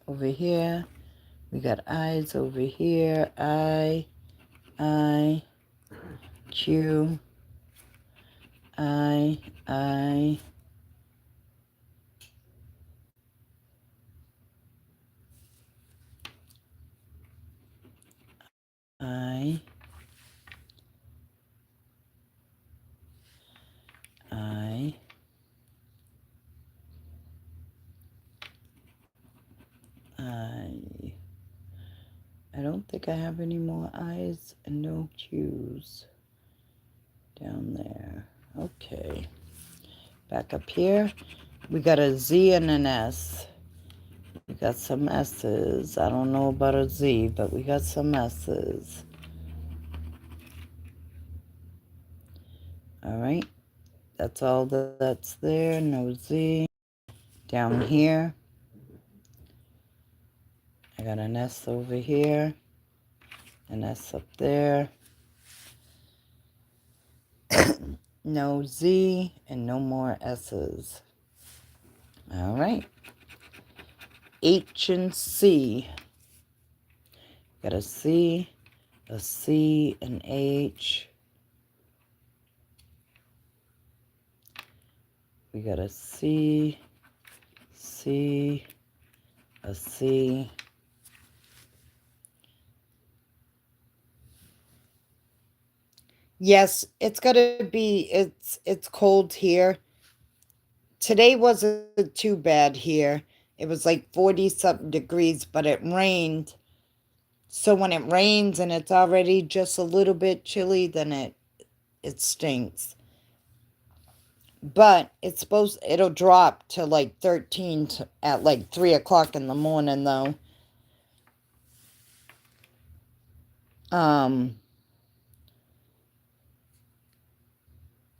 Over here. We got I's over here. I, Q, I, I, think I have any more I's and no Q's down there. Okay. Back up here, we got a Z and an S. We got some S's. I don't know about a Z, but we got some S's. All right. That's all that's there. No Z. Down here, I got an S over here. An S up there. No Z and no more S's. All right. H and C. Got a C, an H. We got a C, a C. Yes, it's gotta be, it's cold here. Today wasn't too bad here. It was like 40-something degrees, but it rained. So when it rains and it's already just a little bit chilly, then it stinks. But it'll drop to like 13 at like 3 o'clock in the morning, though.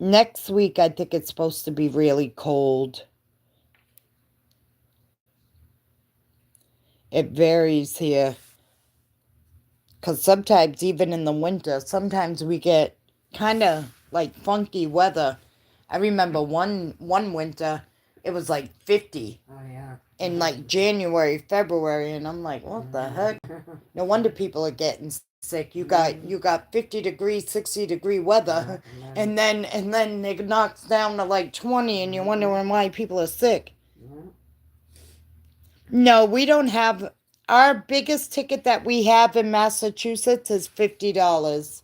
Next week, I think it's supposed to be really cold. It varies here. Because sometimes, even in the winter, sometimes we get kind of like funky weather. I remember one winter, it was like 50. Oh, yeah. In like January, February, and I'm like, what the heck? No wonder people are getting sick. You got 50 degree, 60-degree weather, and then it knocks down to like 20, and you're wondering why people are sick. No, we don't have. Our biggest ticket that we have in Massachusetts is $50.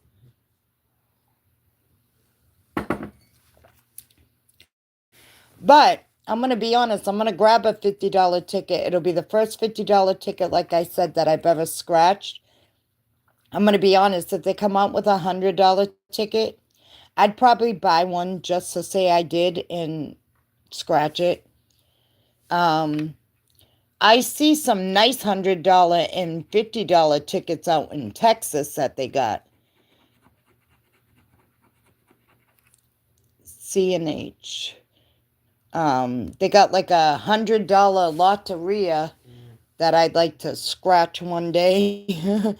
But I'm going to be honest, I'm going to grab a $50 ticket. It'll be the first $50 ticket, like I said, that I've ever scratched. I'm going to be honest, if they come out with a $100 ticket, I'd probably buy one just to say I did and scratch it. I see some nice $100 and $50 tickets out in Texas that they got. C&H. They got like a $100 lotteria that I'd like to scratch one day.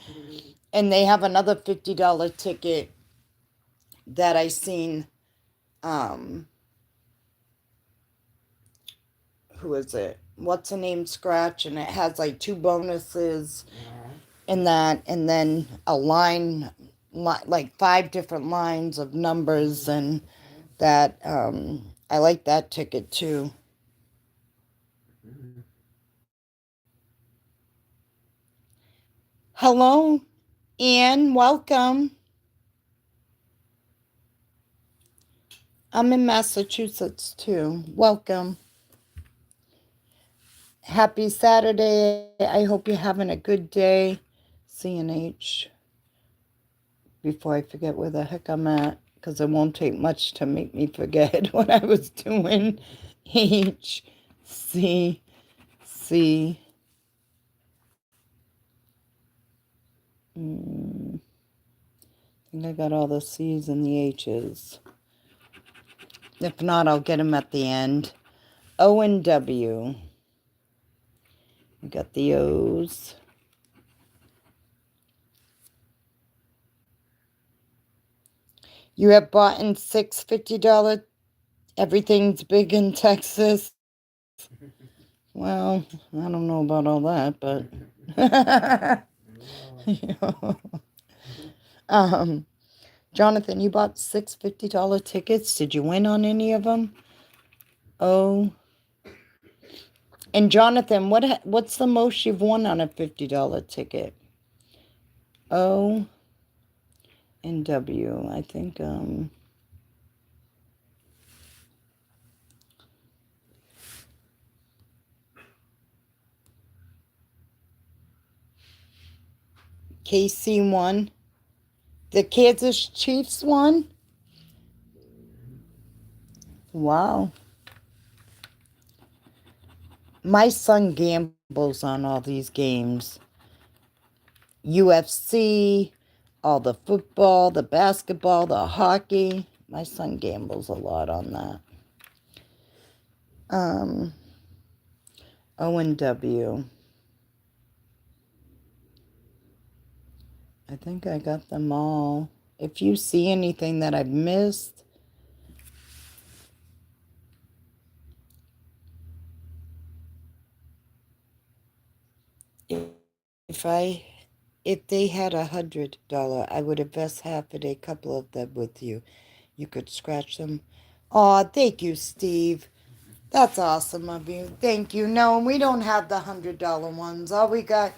And they have another $50 ticket that I seen. Who is it? What's the name scratch? And it has like 2 bonuses in that, and then a line, like 5 different lines of numbers, and that I like that ticket too. Hello, Anne, welcome. I'm in Massachusetts too. Welcome. Happy Saturday. I hope you're having a good day. C&H. Before I forget where the heck I'm at, because it won't take much to make me forget what I was doing. H, C, C. I think I got all the C's and the H's. If not, I'll get them at the end. O and W. We got the O's. You have bought in $6 $50. Everything's big in Texas. Well, I don't know about all that, but you know. Jonathan, you bought $6 $50 tickets. Did you win on any of them? Oh. And Jonathan, what's the most you've won on a $50 ticket? O and W. I think KC won. The Kansas Chiefs won. Wow. My son gambles on all these games. UFC, all the football, the basketball, the hockey. My son gambles a lot on that. O&W. I think I got them all. If you see anything that I've missed, if they had $100, I would invest half of a couple of them with you. You could scratch them. Aw, thank you, Steve. That's awesome of you. Thank you. No, we don't have the $100 ones. All we got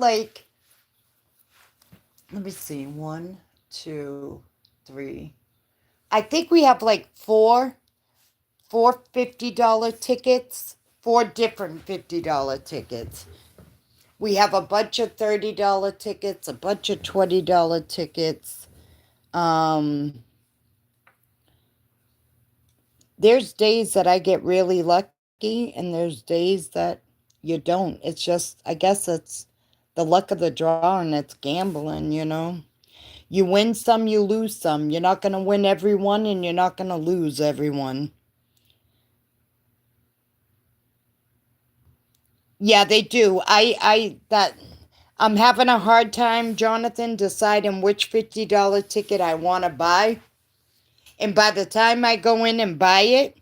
like, let me see, 1, 2, 3. I think we have like four $50 tickets, 4 different $50 tickets. We have a bunch of $30 tickets, a bunch of $20 tickets. There's days that I get really lucky, and there's days that you don't. It's just, I guess it's the luck of the draw, and it's gambling, you know. You win some, you lose some. You're not going to win every one, and you're not going to lose every one. Yeah, they do. I'm having a hard time, Jonathan, deciding which $50 ticket I want to buy. And by the time I go in and buy it,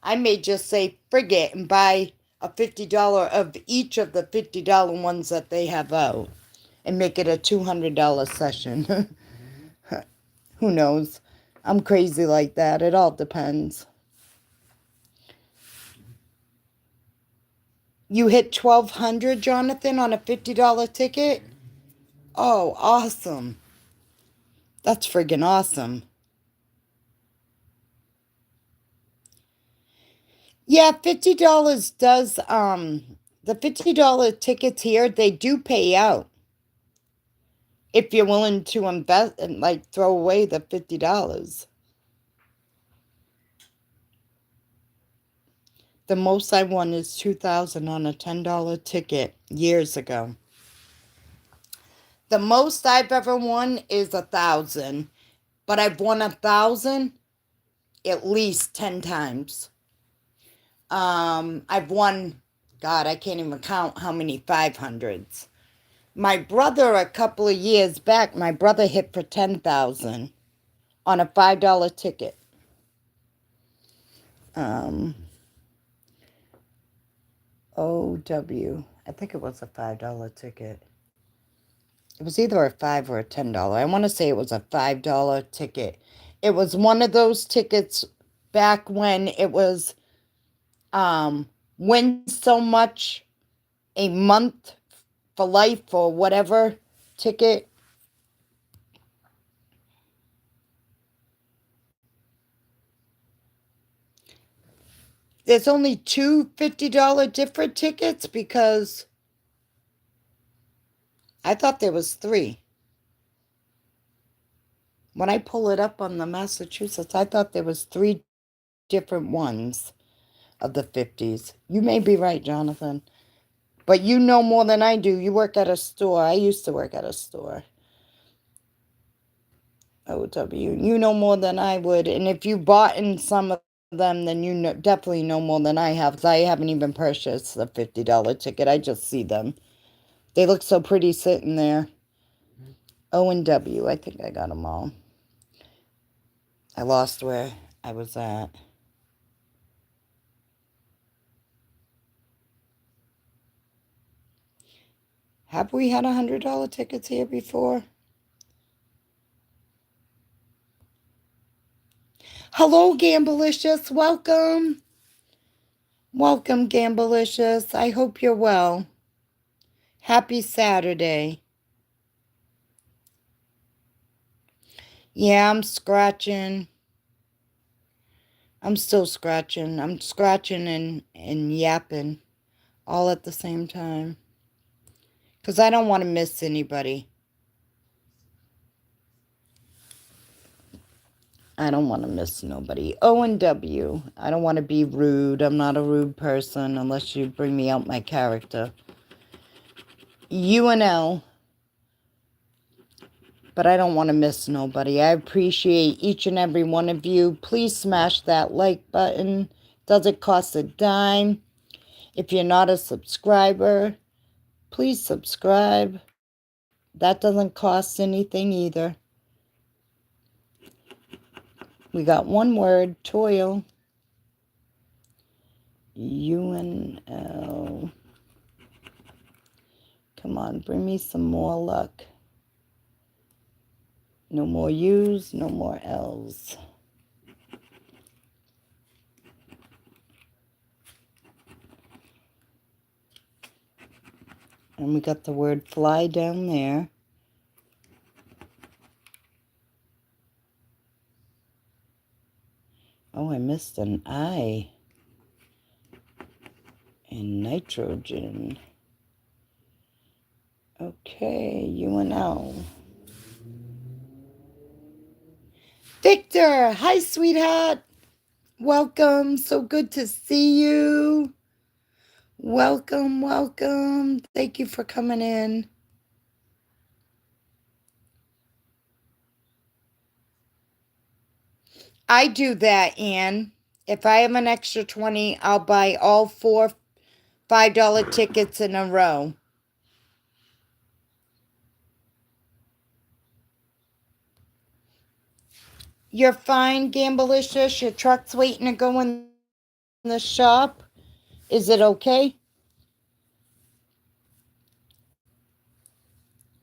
I may just say frig it and buy a $50 of each of the $50 ones that they have out and make it a $200 session. Who knows? I'm crazy like that. It all depends. You hit 1,200, Jonathan, on a $50 ticket? Oh, awesome. That's friggin' awesome. Yeah, $50 does, the $50 tickets here, they do pay out. If you're willing to invest and like throw away the $50. The most I won is $2,000 on a $10 ticket years ago. The most I've ever won is $1,000, but I've won $1,000 at least 10 times. I've won, God, I can't even count how many 500s. My brother, a couple of years back, my brother hit for 10,000 on a $5 ticket. OW. I think it was a $5 ticket. It was either a $5 or a $10. I want to say it was a $5 ticket. It was one of those tickets back when it was win so much a month for life or whatever ticket. There's only two $50 different tickets because I thought there was 3. When I pull it up on the Massachusetts, I thought there was 3 different ones of the 50s. You may be right, Jonathan. But you know more than I do. You work at a store. I used to work at a store. OW. You know more than I would. And if you bought in some of them, then you definitely know more than I have. Because I haven't even purchased the $50 ticket. I just see them. They look so pretty sitting there. O&W. I think I got them all. I lost where I was at. Have we had $100 tickets here before? Hello, Gamblicious. Welcome. Welcome, Gamblicious. I hope you're well. Happy Saturday. Yeah, I'm scratching. I'm still scratching. I'm scratching and yapping all at the same time. Because I don't want to miss anybody. I don't want to miss nobody. O and W. I don't want to be rude. I'm not a rude person unless you bring me out my character. U and L. But I don't want to miss nobody. I appreciate each and every one of you. Please smash that like button. Doesn't cost a dime. If you're not a subscriber, please subscribe. That doesn't cost anything either. We got one word, toil. UNL. Come on, bring me some more luck. No more U's, no more L's. And we got the word fly down there. Oh, I missed an I. And nitrogen. Okay, UNL. Victor, hi, sweetheart. Welcome. So good to see you. Welcome, welcome. Thank you for coming in. I do that, Ann. If I have an extra 20, I'll buy all 4 $5 tickets in a row. You're fine, Gamblicious. Your truck's waiting to go in the shop. Is it okay?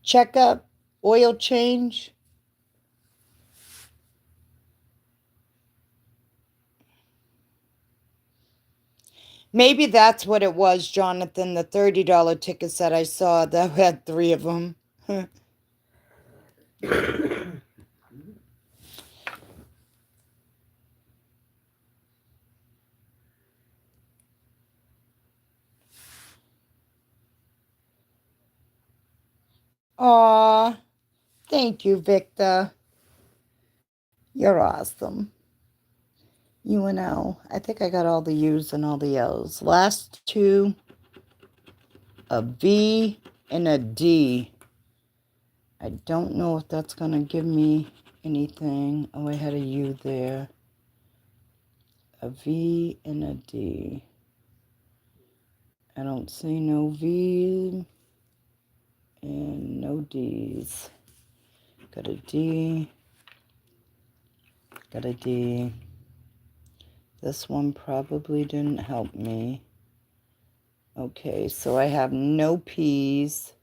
Checkup, oil change. Maybe that's what it was, Jonathan, the $30 tickets that I saw that had 3 of them. Aw, thank you, Victor. You're awesome. UNL. I think I got all the U's and all the L's. Last 2, a V and a D. I don't know if that's going to give me anything. Oh, I had a U there. A V and a D. I don't see no V and no D's. Got a D. Got a D. This one probably didn't help me. Okay, so I have no P's,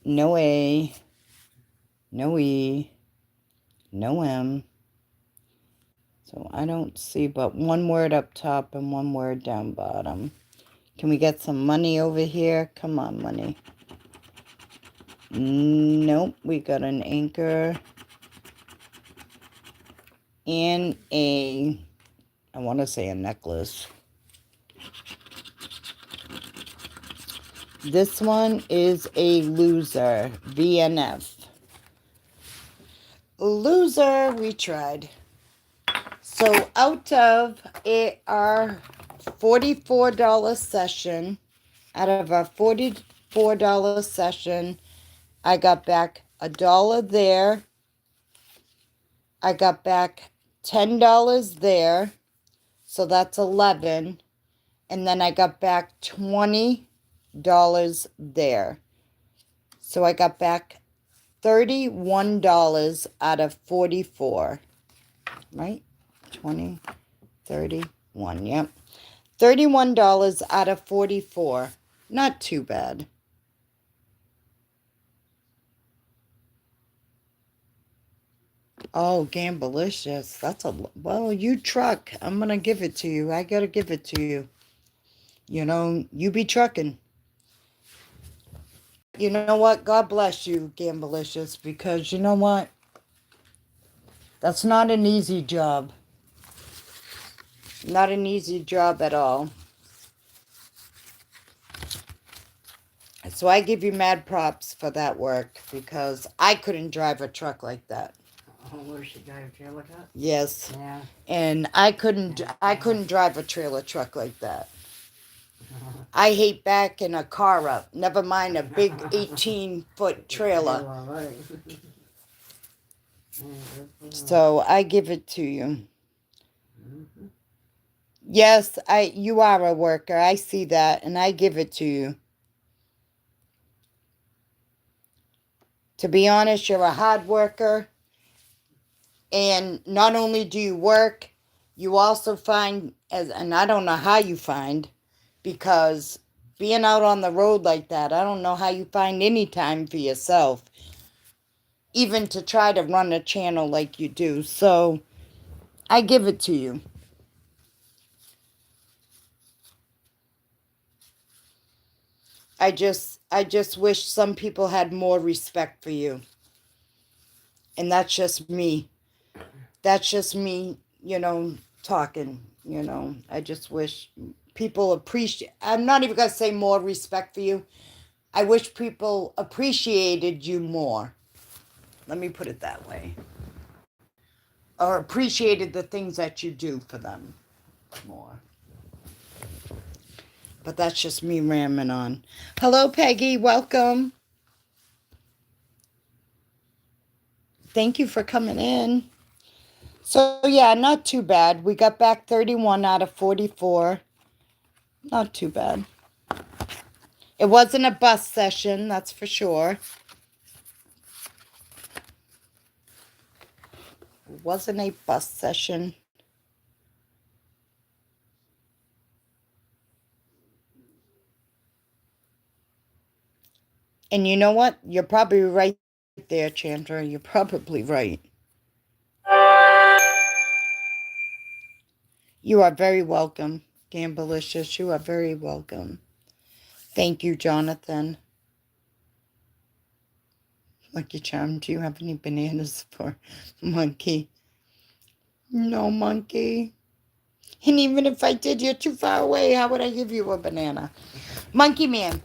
no A, no E, no M. So I don't see but one word up top and one word down bottom. Can we get some money over here? Come on, money. Nope, we got an anchor and I want to say a necklace. This one is a loser, VNF. Loser, we tried. So out of our $44 session, out of our $44 session, I got back $1 there. I got back $10 there. So that's 11. And then I got back $20 there. So I got back $31 out of 44. Right? 20, 31, yep. $31 out of 44. Not too bad. Oh, Gamblicious. That's a, well, you truck. I'm going to give it to you. I got to give it to you. You know, you be trucking. You know what? God bless you, Gamblicious, because you know what? That's not an easy job. Not an easy job at all. So I give you mad props for that work because I couldn't drive a truck like that. Oh, where she drive a trailer truck? Yes. Yeah. And I couldn't drive a trailer truck like that. I hate backing a car up, never mind a big 18-foot trailer. Right. So I give it to you. Mhm. Yes, you are a worker. I see that and I give it to you. To be honest, you're a hard worker. And not only do you work, you also find, and I don't know how you find, because being out on the road like that, I don't know how you find any time for yourself, even to try to run a channel like you do. So I give it to you. I just wish some people had more respect for you. And that's just me. That's just me, talking, I just wish people appreciate, I'm not even going to say more respect for you. I wish people appreciated you more. Let me put it that way. Or appreciated the things that you do for them more. But that's just me ramming on. Hello, Peggy. Welcome. Thank you for coming in. So, yeah, not too bad. We got back 31 out of 44. Not too bad. It wasn't a bus session, that's for sure. It wasn't a bus session. And you know what? You're probably right there, Chandra. You're probably right. You are very welcome, Gambalicious. You are very welcome. Thank you, Jonathan. Lucky Charm, do you have any bananas for Monkey? No, Monkey. And even if I did, you're too far away. How would I give you a banana? Monkey Man,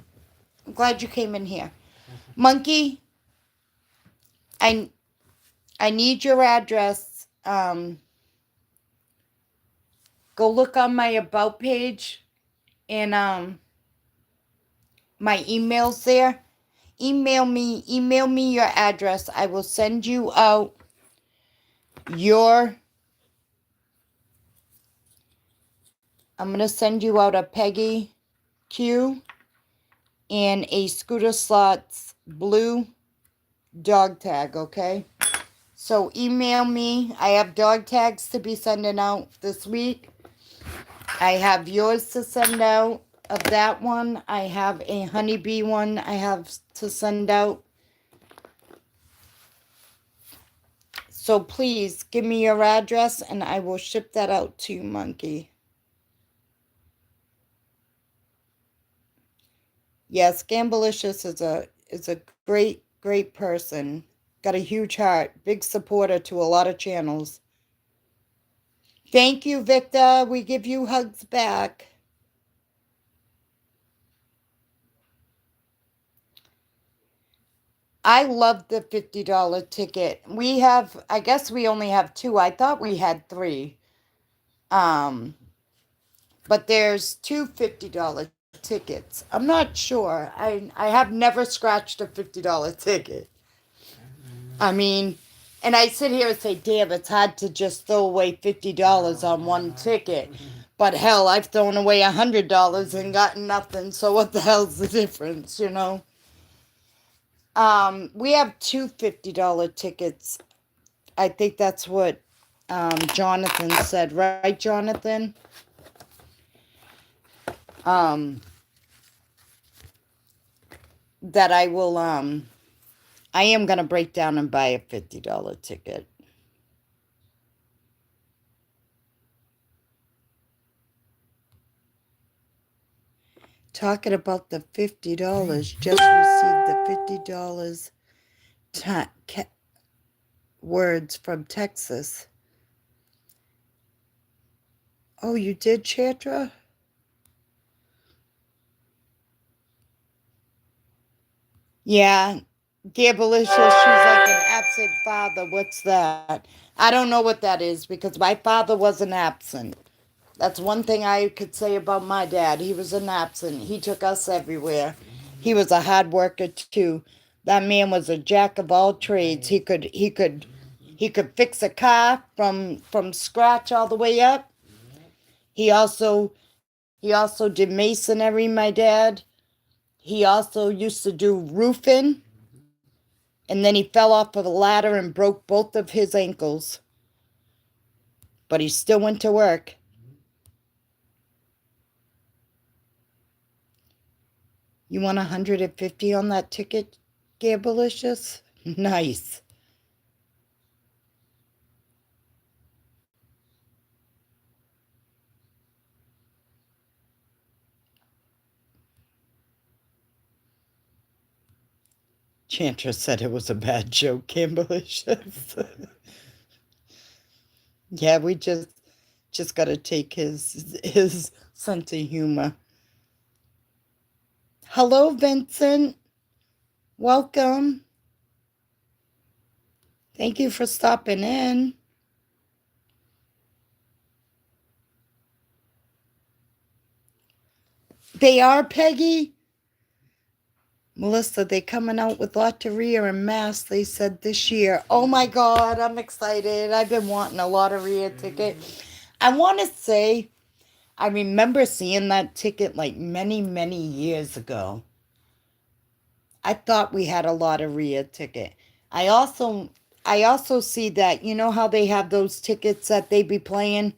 I'm glad you came in here. Monkey, I need your address. Go look on my About page and my email's there. Email me your address. I will send you out I'm going to send you out a Peggy Q and a Scooter Slots blue dog tag, okay? So email me. I have dog tags to be sending out this week. I have yours to send out of that one. I have a honeybee one I have to send out. So please give me your address and I will ship that out to you, Monkey. Yes, Gambalicious is a great person. Got a huge heart, big supporter to a lot of channels. Thank you, Victor. We give you hugs back. I love the $50 ticket. I guess we only have 2. I thought we had 3. But there's 2 $50 tickets. I'm not sure. I have never scratched a $50 ticket. I mean, and I sit here and say, damn, it's hard to just throw away $50 on one ticket. But hell, I've thrown away $100 and gotten nothing. So what the hell's the difference, We have 2 $50 tickets. I think that's what Jonathan said, right, Jonathan? That I will, I am going to break down and buy a $50 ticket. Talking about the $50, just received the $50 words from Texas. Oh, you did, Chandra? Yeah, Gabalicious, she's like an absent father. What's that? I don't know what that is because my father wasn't absent. That's one thing I could say about my dad. He was an absent. He took us everywhere. He was a hard worker too. That man was a jack of all trades. He could fix a car from scratch all the way up. He also did masonry, my dad. He also used to do roofing, and then he fell off of a ladder and broke both of his ankles. But he still went to work. You want 150 on that ticket, Gabalicious? Nice. Chantra said it was a bad joke, Gabalicious. Yeah, we just got to take his sense of humor. Hello, Vincent. Welcome. Thank you for stopping in. They are, Peggy. Melissa, they coming out with Lotteria and Mass, they said this year. Oh my God, I'm excited. I've been wanting a Lotteria ticket. I want to say, I remember seeing that ticket like many, many years ago. I thought we had a Lotteria ticket. I also I also see that, you know how they have those tickets that they be playing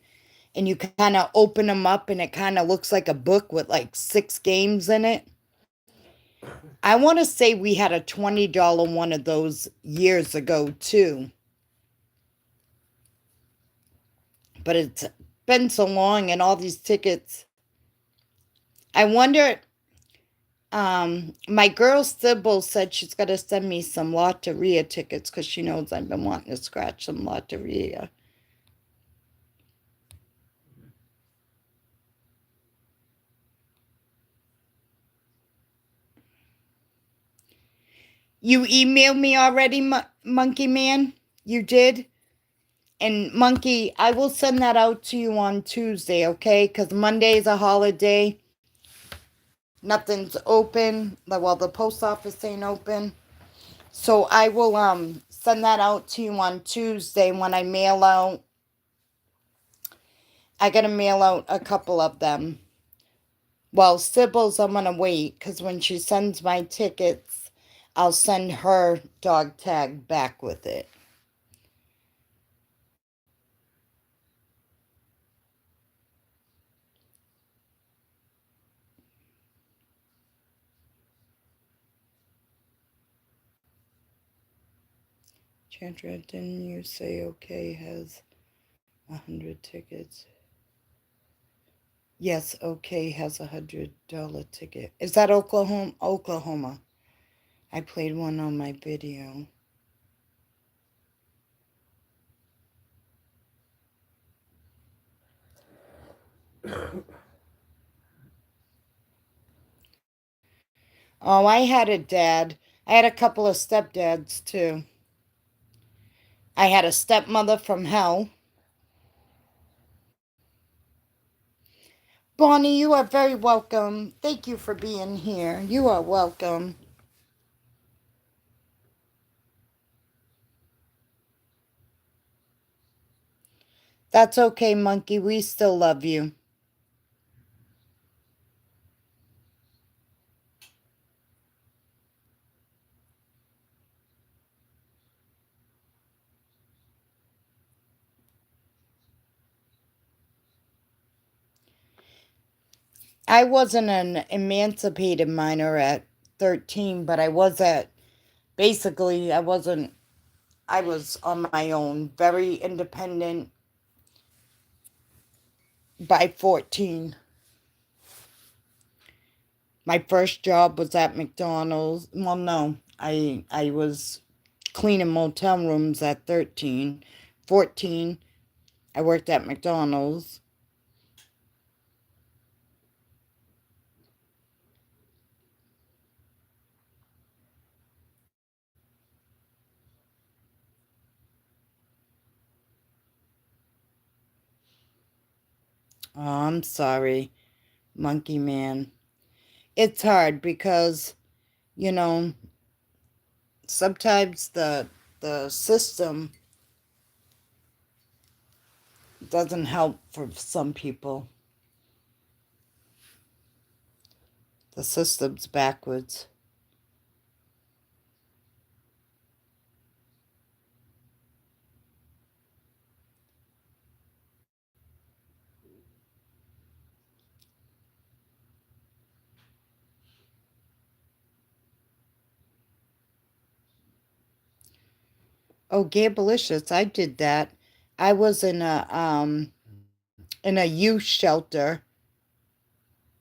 and you kind of open them up and it kind of looks like a book with like 6 games in it? I want to say we had a $20 one of those years ago too. But it's been so long and all these tickets. I wonder, my girl Sybil said she's going to send me some Lotteria tickets because she knows I've been wanting to scratch some Lotteria. You emailed me already, Monkey Man? You did? And Monkey, I will send that out to you on Tuesday, okay? Because Monday is a holiday. Nothing's open. Well, the post office ain't open. So I will send that out to you on Tuesday when I mail out. I gotta mail out a couple of them. Well, Sybil's I'm gonna wait because when she sends my tickets, I'll send her dog tag back with it. Chandra, didn't you say OK has 100 tickets? Yes, OK has $100 ticket. Is that Oklahoma? Oklahoma. I played one on my video. Oh, I had a dad. I had a couple of stepdads too. I had a stepmother from hell. Bonnie, you are very welcome. Thank you for being here. You are welcome. That's okay, Monkey. We still love you. I wasn't an emancipated minor at 13, but I was basically, I wasn't, I was on my own, very independent by 14. My first job was at McDonald's. Well, no, I was cleaning motel rooms at 13. 14, I worked at McDonald's. Oh, I'm sorry, Monkey Man. It's hard because, you know, sometimes the system doesn't help for some people. The system's backwards. Oh, Gabalicious, I did that. I was in a youth shelter,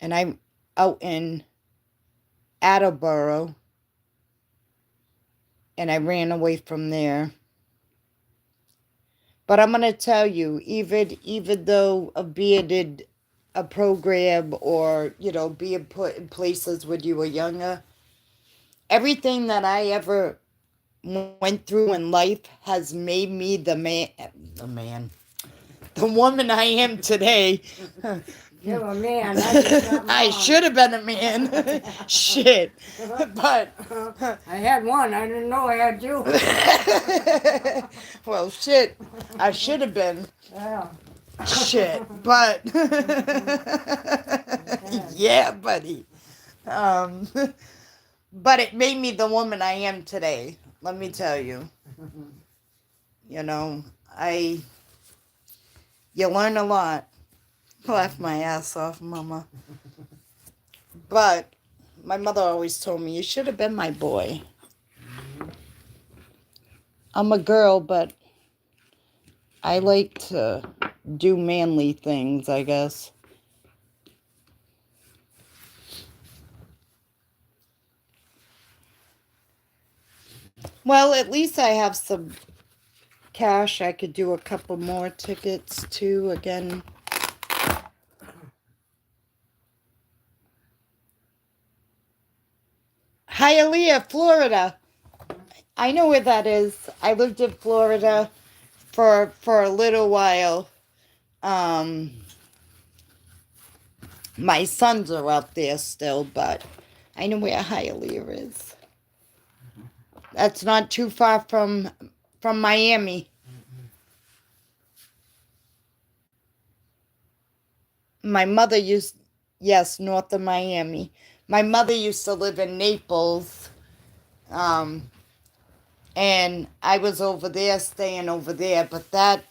and I'm out in Attleboro, and I ran away from there. But I'm gonna tell you, even though being a program, or being put in places when you were younger, everything that I ever went through in life has made me the woman I am today. You're a man. That is something I wrong. should have been a man. Shit. But I had one. I didn't know I had two. well, shit. I should have been. Yeah. Shit. But yeah, buddy. Um, but it made me the woman I am today. Let me tell you. You know, you learn a lot. Laugh my ass off, Mama. But my mother always told me, you should have been my boy. I'm a girl, but I like to do manly things, I guess. Well, at least I have some cash. I could do a couple more tickets too again. Hialeah, Florida. I know where that is. I lived in Florida for a little while. Um, my sons are out there still, but I know where Hialeah is. That's not too far from Miami. My mother yes, north of Miami. My mother used to live in Naples, um, and I was over there, staying over there, but that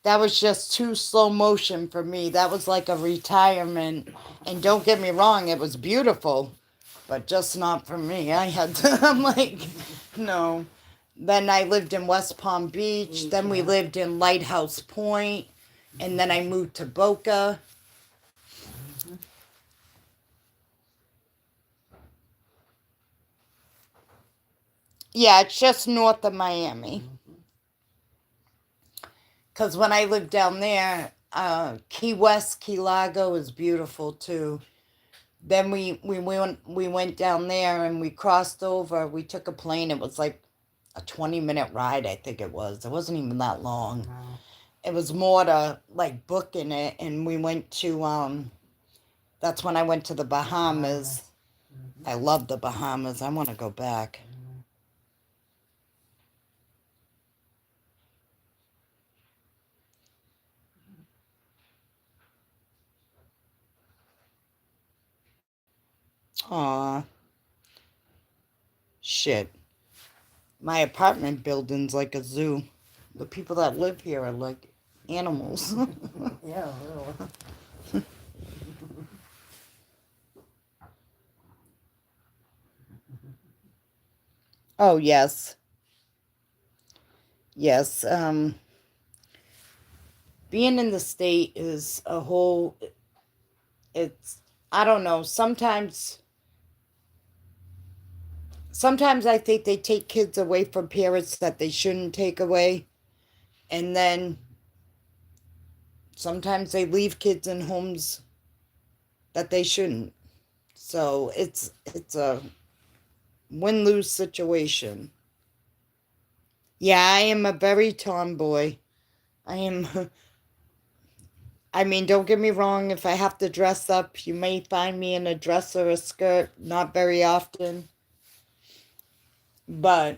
was just too slow motion for me. That was like a retirement. And don't get me wrong, it was beautiful, but just not for me. I'm like, no. Then I lived in West Palm Beach. Then we lived in Lighthouse Point. And then I moved to Boca. Yeah, it's just north of Miami. Because when I lived down there, Key West, Key Largo is beautiful too. Then we went down there and we crossed over. We took a plane. It was like a 20-minute ride, I think it was. It wasn't even that long. Wow. It was more to like booking it, and we went to that's when I went to the Bahamas. I love the Bahamas. I want to go back. Aw, shit. My apartment building's like a zoo. The people that live here are like animals. Yeah, really. Oh, yes. Yes. Being in the state is a whole, it's, I don't know, sometimes I think they take kids away from parents that they shouldn't take away, and then sometimes they leave kids in homes that they shouldn't. So it's a win-lose situation. Yeah, I am a very tomboy. I am I mean, don't get me wrong, if I have to dress up, you may find me in a dress or a skirt, not very often. But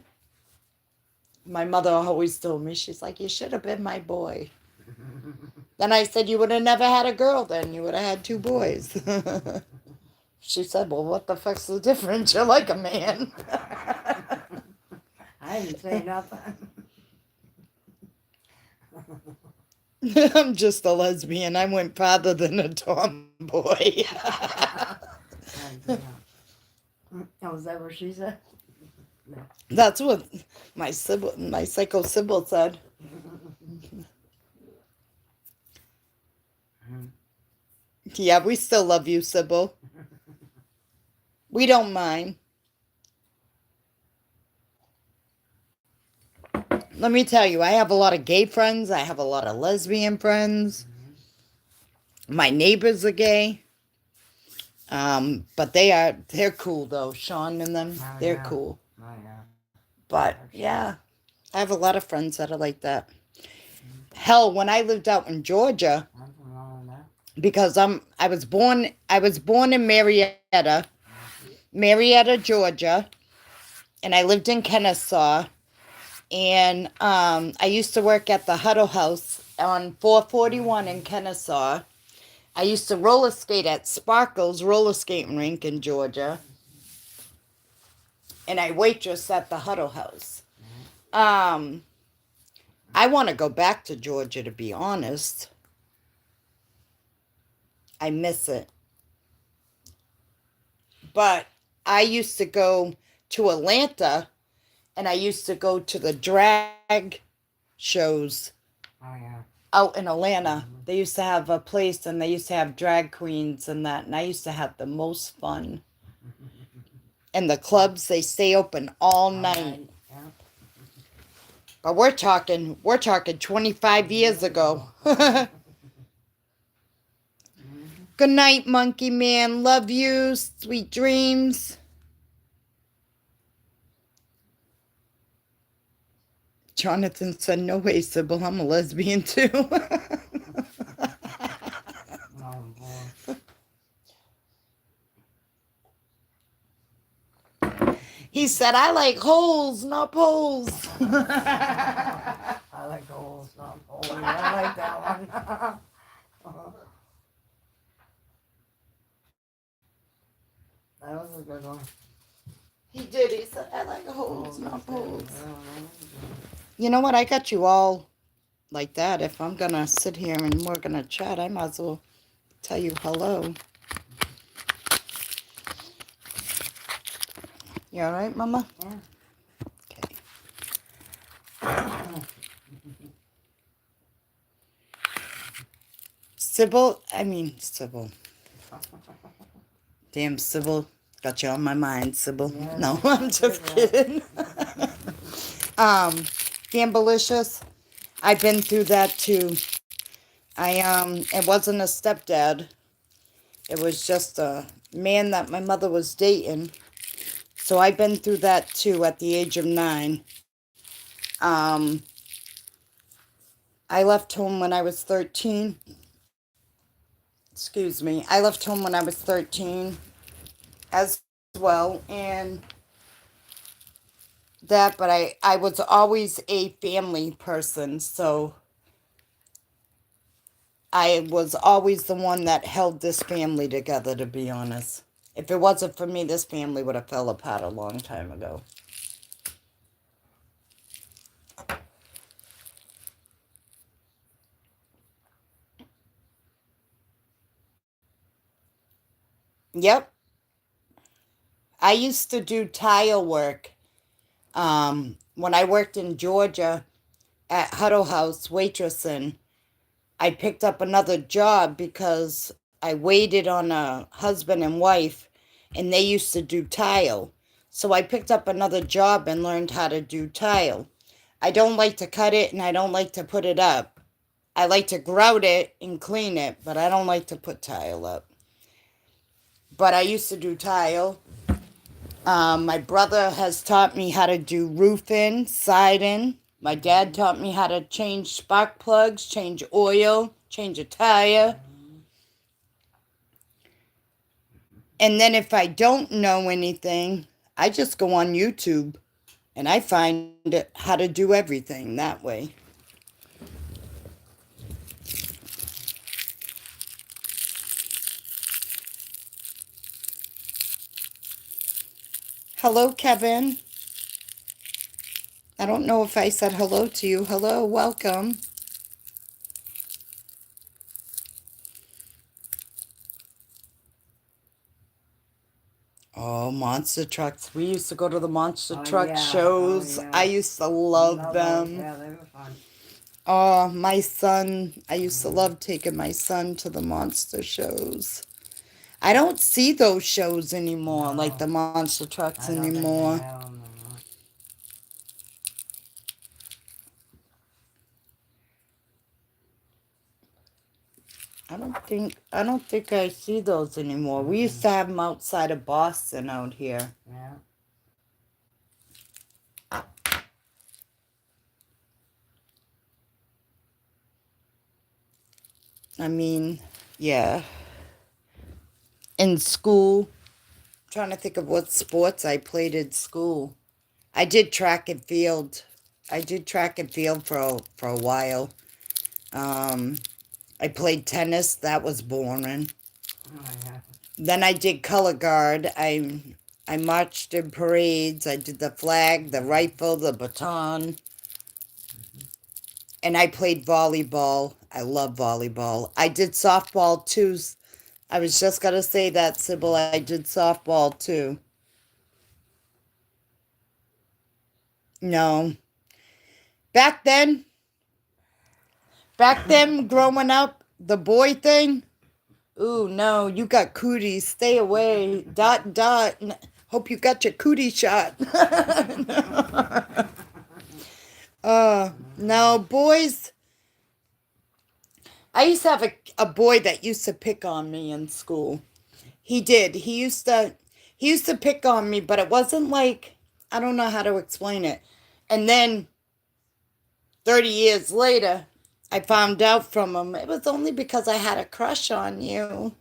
my mother always told me, she's like, you should have been my boy. Then I said, you would have never had a girl then. You would have had two boys. She said, well, what the fuck's the difference? You're like a man. I didn't say nothing. I'm just a lesbian. I went farther than a tomboy. Oh, is that what she said? That's what my psycho Sybil said. Yeah, we still love you, Sybil. We don't mind. Let me tell you, I have a lot of gay friends. I have a lot of lesbian friends. My neighbors are gay. But they're cool though. Sean and them, Oh, they're yeah. cool. Oh, yeah. But yeah, I have a lot of friends that are like that. Hell, when I lived out in Georgia, Nothing wrong with that. because I was born in Marietta, Georgia, and I lived in Kennesaw. And I used to work at the Huddle House on 441 in Kennesaw. I used to roller skate at Sparkles roller skating rink in Georgia. And I waitress at the Huddle House. I want to go back to Georgia, to be honest. I miss it. But I used to go to Atlanta, and I used to go to the drag shows Oh, yeah. out in Atlanta. They used to have a place, and they used to have drag queens and that, and I used to have the most fun. And the clubs, they stay open all night. Yeah. But we're talking 25 years ago. Good night, monkey man. Love you. Sweet dreams. Jonathan said, no way, Sybil. I'm a lesbian too. Oh, boy. He said, I like holes, not poles. I like the whole stuff. Oh, I like that one. That was a good one. He did. He said, I like holes, not poles. Yeah. You know what? I got you all like that. If I'm going to sit here and we're going to chat, I might as well tell you hello. You all right, Mama? Yeah. Okay. Sybil. Damn, Sybil. Got you on my mind, Sybil. Yeah. No, I'm just kidding. Gambalicious. I've been through that too. It wasn't a stepdad. It was just a man that my mother was dating. So I've been through that too at the age of 9. I left home when I was 13. Excuse me. I left home when I was 13 as well. And that, but I was always a family person. So I was always the one that held this family together, to be honest. If it wasn't for me, this family would have fell apart a long time ago. Yep. I used to do tile work. When I worked in Georgia at Huddle House waitressing, I picked up another job because I waited on a husband and wife, and they used to do tile. So I picked up another job and learned how to do tile. I don't like to cut it, and I don't like to put it up. I like to grout it and clean it, but I don't like to put tile up. But I used to do tile. My brother has taught me how to do roofing, siding. My dad taught me how to change spark plugs, change oil, change a tire. And then if I don't know anything, I just go on YouTube and I find how to do everything that way. Hello, Kevin. I don't know if I said hello to you. Hello, welcome. Oh, monster trucks. We used to go to the monster truck shows. I used to love them. Yeah, they were fun. Oh, my son. I used to love taking my son to the monster shows. I don't see those shows anymore, like the monster trucks I don't think they anymore. have 'em no more. I don't think I see those anymore. We used to have them outside of Boston out here. Yeah. I mean, yeah. In school, trying to think of what sports I played in school. I did track and field. I did track and field for a while. I played tennis. That was boring. Oh, yeah. Then I did color guard. I marched in parades. I did the flag, the rifle, the baton. And I played volleyball. I love volleyball. I did softball too. I was just going to say that, Sybil. I did softball too. No. Back then, growing up, the boy thing. Ooh, no, you got cooties. Stay away. Dot, dot. Hope you got your cootie shot. No, boys. I used to have a boy that used to pick on me in school. He did. He used to pick on me, but it wasn't like, I don't know how to explain it. And then 30 years later, I found out from him it was only because I had a crush on you.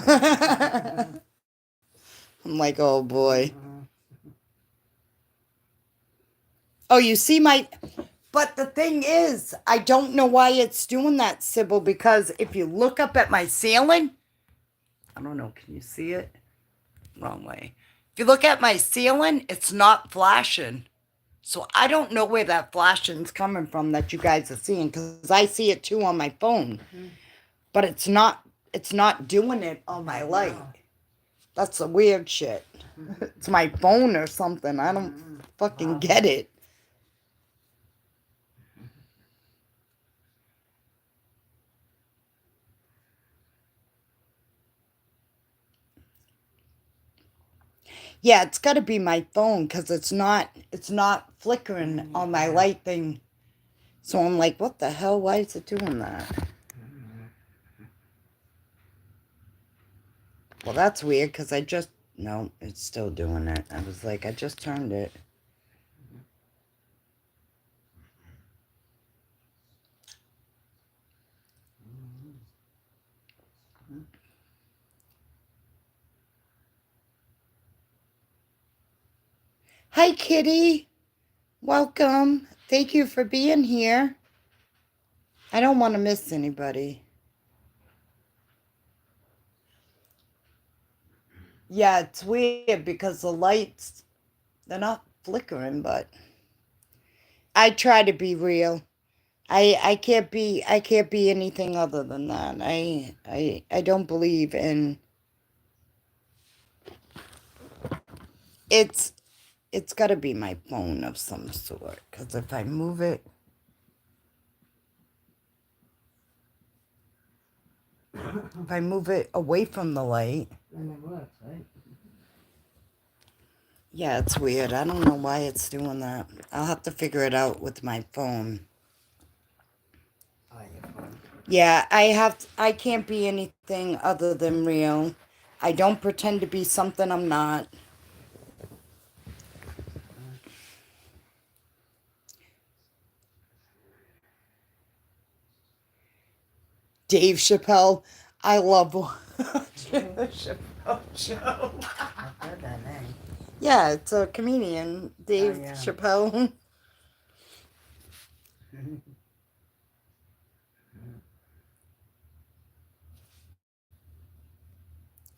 I'm like, oh boy. Oh, you see my. But the thing is, I don't know why it's doing that, Sybil, because if you look up at my ceiling, I don't know, can you see it? Wrong way. If you look at my ceiling, it's not flashing. So I don't know where that flashing's coming from that you guys are seeing, because I see it too on my phone. But it's not doing it on my light. That's the weird shit. It's my phone or something. I don't fucking get it. Yeah, it's got to be my phone because it's not flickering on my light thing. So I'm like, what the hell? Why is it doing that? Well, that's weird because no, it's still doing it. I was like, I just turned it. Hi, Kitty. Welcome. Thank you for being here. I don't want to miss anybody. Yeah, it's weird because the lights, they're not flickering, but I try to be real. I can't be anything other than that. I don't believe in it's got to be my phone of some sort cuz if I move it away from the light, Then it works, right? yeah, it's weird. I don't know why it's doing that. I'll have to figure it out with my phone. Oh, your phone. Yeah, I can't be anything other than real. I don't pretend to be something I'm not. Dave Chappelle. I love watching the Chappelle show. I've heard that name. Yeah, it's a comedian, Dave yeah. Chappelle.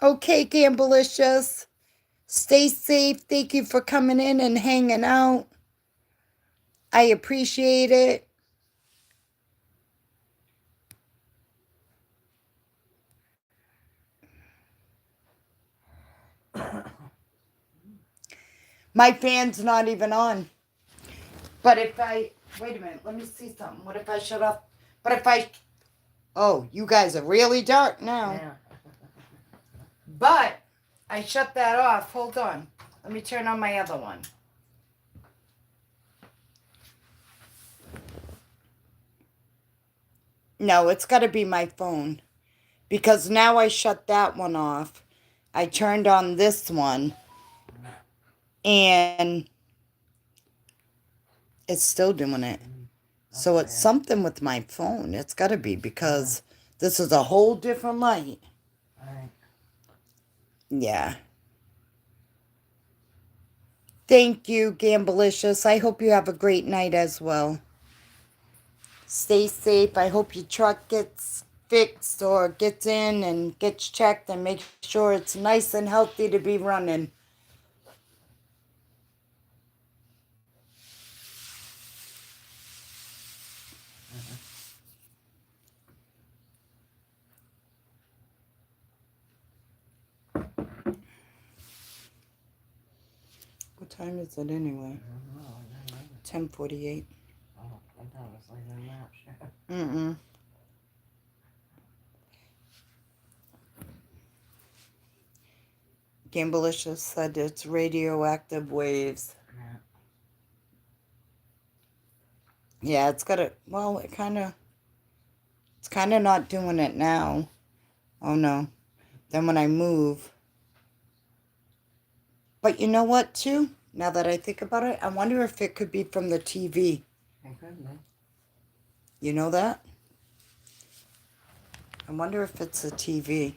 Okay, Gamblicious. Stay safe. Thank you for coming in and hanging out. I appreciate it. My fan's not even on. But if I... Wait a minute. Let me see something. What if I shut off... But if I... Oh, you guys are really dark now. Yeah. But I shut that off. Hold on. Let me turn on my other one. No, it's got to be my phone. Because now I shut that one off. I turned on this one. And it's still doing it. So it's something with my phone. It's got to be because this is a whole different light. Right. Yeah. Thank you, Gamblicious. I hope you have a great night as well. Stay safe. I hope your truck gets fixed or gets in and gets checked and make sure it's nice and healthy to be running. What time is it anyway? 10:48. Oh, I thought it was leaving that shit. Mm-mm. Gamblicious said it's radioactive waves. Yeah, it's got it. Well, it's kind of not doing it now. Oh no. Then when I move. But you know what, too? Now that I think about it, I wonder if it could be from the TV. It could be. You know that? I wonder if it's the TV.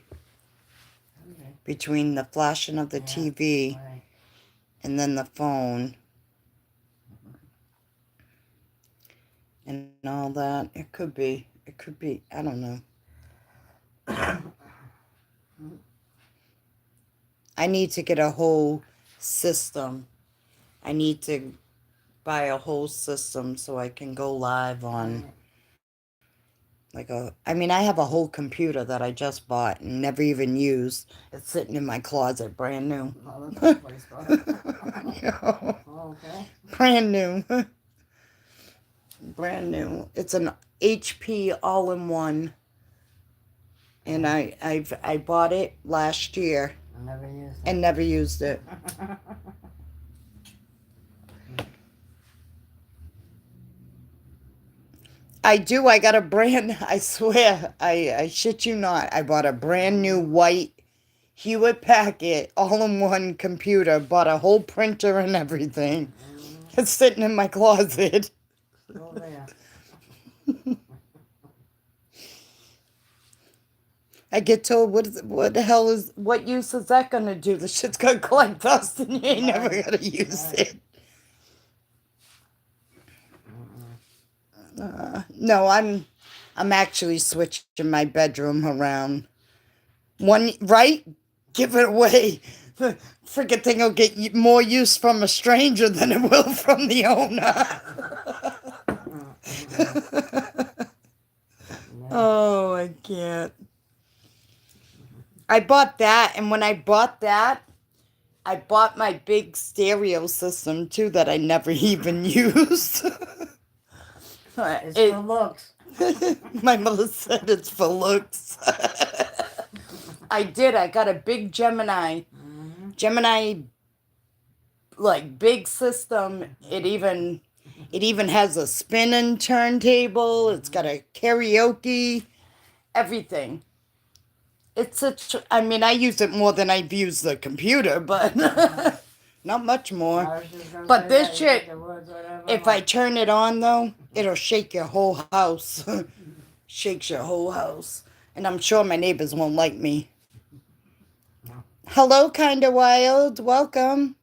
Okay. Between the flashing of the Yeah, TV right. and then the phone. And all that. It could be. It could be. I don't know. I need to get a whole system. I need to buy a whole system so I can go live on I mean, I have a whole computer that I just bought and never even used. It's sitting in my closet, brand new. Oh, that's a place for it. Yeah. Okay. Brand new. Brand new. It's an HP all-in-one. And I bought it last year I never used it. and never used it. I do. I got a brand, I swear, I shit you not. I bought a brand new white Hewlett Packard all-in-one computer. Bought a whole printer and everything. It's sitting in my closet. Go there. I get told, what the hell is, what use is that going to do? The shit's going to collect dust and you ain't never going to use it. No, I'm actually switching my bedroom around. One, right? Give it away. The freaking thing will get more use from a stranger than it will from the owner. Oh, I can't. I bought that, and when I bought that, I bought my big stereo system too that I never even used. It's for looks. My mother said it's for looks. I did. I got a big Gemini. Gemini, like, big system. It even has a spinning turntable. It's got a karaoke, everything. It's I mean, I use it more than I've used the computer, but not much more. But this shit, if I turn it on, though, it'll shake your whole house. Shakes your whole house. And I'm sure my neighbors won't like me. Hello, Kinda Wild. Welcome.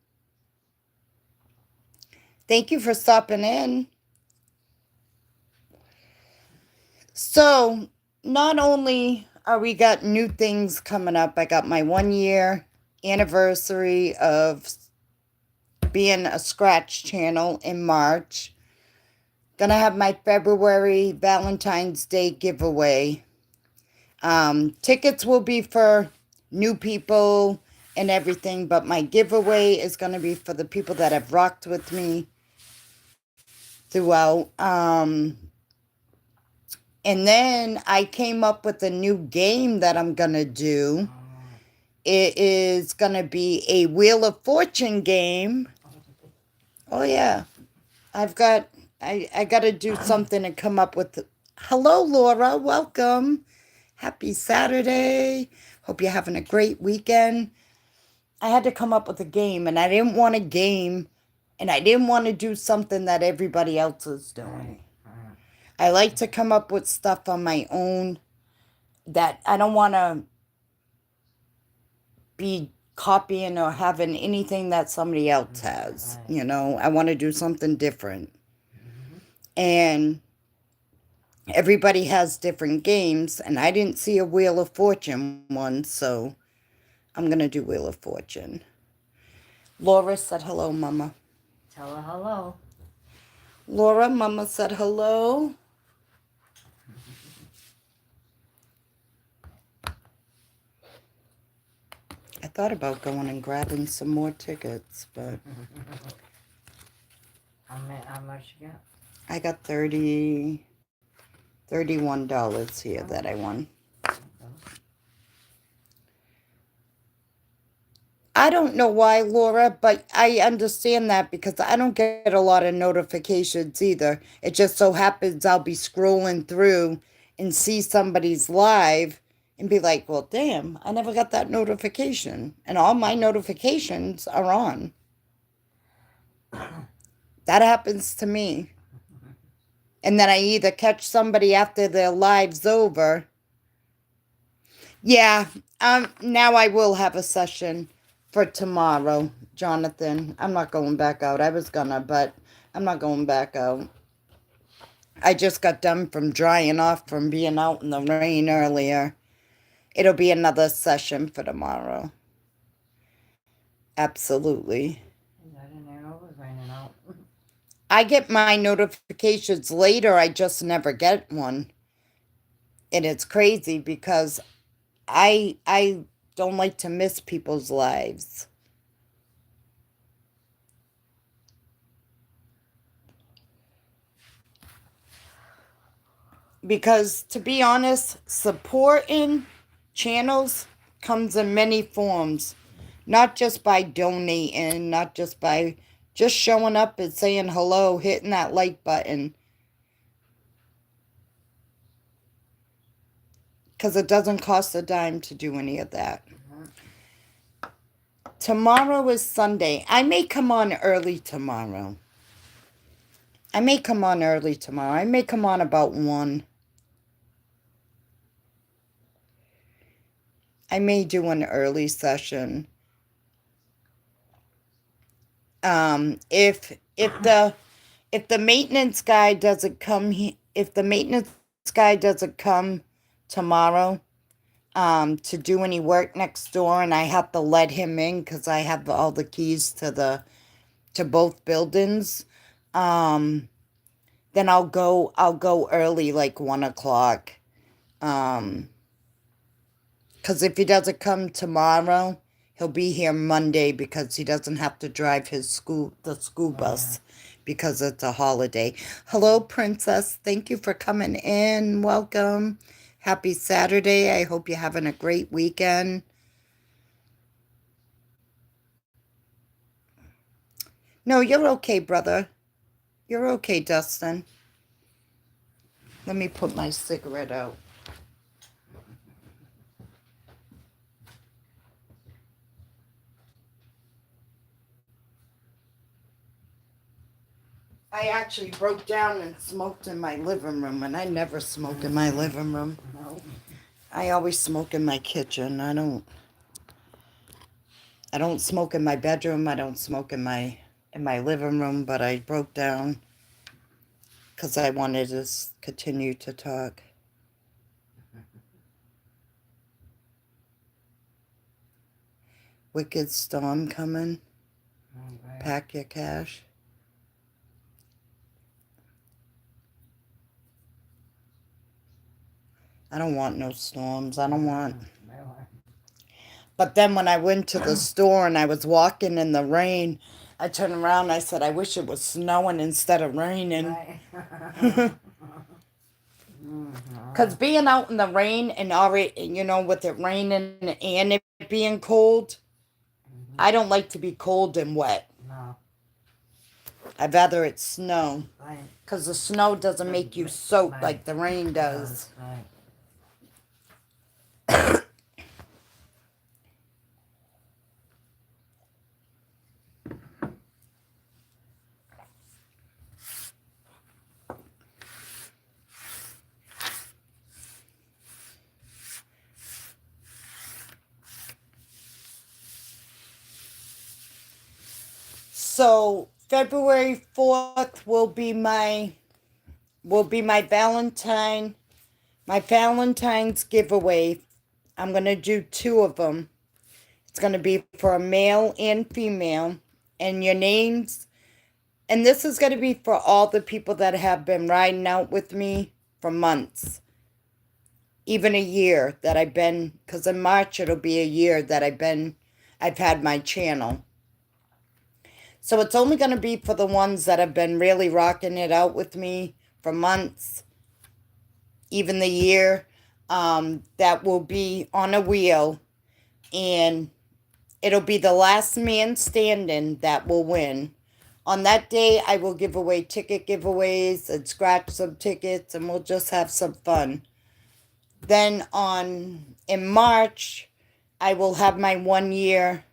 Thank you for stopping in. So, not only are we got new things coming up, I got my 1 year anniversary of being a Scratch channel in March. Gonna have my February Valentine's Day giveaway. Tickets will be for new people and everything, but my giveaway is gonna be for the people that have rocked with me throughout. And then I came up with a new game that I'm gonna do. It is gonna be a Wheel of Fortune game. Oh yeah, I gotta do something and come up with. Hello, Laura. Welcome. Happy Saturday. Hope you're having a great weekend. I had to come up with a game, and I didn't want a game, and I didn't want to do something that everybody else is doing. I like to come up with stuff on my own that I don't want to be copying or having anything that somebody else has. You know, I want to do something different. And everybody has different games, and I didn't see a Wheel of Fortune one, so I'm going to do Wheel of Fortune. Laura said hello, Mama. Tell her hello. Laura, Mama said hello. I thought about going and grabbing some more tickets, but How much you got? I got $31 here that I won. I don't know why, Laura, but I understand that because I don't get a lot of notifications either. It just so happens I'll be scrolling through and see somebody's live and be like, well, damn, I never got that notification. And all my notifications are on. That happens to me. And then I either catch somebody after their live's over. Yeah, now I will have a session for tomorrow, Jonathan. I'm not going back out. I was gonna, but I'm not going back out. I just got done from drying off from being out in the rain earlier. It'll be another session for tomorrow. Absolutely. I didn't know it was raining out. I get my notifications later. I just never get one. And it's crazy because I don't like to miss people's lives. Because to be honest, supporting channels comes in many forms. Not just by donating, not just by just showing up and saying hello, hitting that like button. Because it doesn't cost a dime to do any of that. Tomorrow is Sunday. I may come on early tomorrow. I may come on about 1. I may do an early session. If the maintenance guy doesn't come, tomorrow, to do any work next door, and I have to let him in because I have all the keys to both buildings, then I'll go early, like 1 o'clock. Because if he doesn't come tomorrow, he'll be here Monday because he doesn't have to drive the school bus because it's a holiday. Hello, Princess. Thank you for coming in. Welcome. Happy Saturday. I hope you're having a great weekend. No, you're okay, brother. You're okay, Dustin. Let me put my cigarette out. I actually broke down and smoked in my living room, and I never smoke in my living room. No. I always smoke in my kitchen. I don't smoke in my bedroom. I don't smoke in my living room, but I broke down because I wanted to continue to talk. Wicked storm coming. Okay. Pack your cash. I don't want no storms. I don't want. Really? But then when I went to the store and I was walking in the rain, I turned around and I said, I wish it was snowing instead of raining. Right. Because being out in the rain and already, with it raining and it being cold, I don't like to be cold and wet. No. I'd rather it snow. Right. Because the snow doesn't make you soak like the rain does. Right. So February 4th will be my Valentine's giveaway. I'm going to do 2 of them. It's going to be for a male and female, and your names, and this is going to be for all the people that have been riding out with me for months, even a year that I've been, because in March it'll be a year that I've had my channel. So it's only going to be for the ones that have been really rocking it out with me for months, even the year. That will be on a wheel, and it'll be the last man standing that will win. On that day, I will give away ticket giveaways and scratch some tickets, and we'll just have some fun. Then in March, I will have my 1-year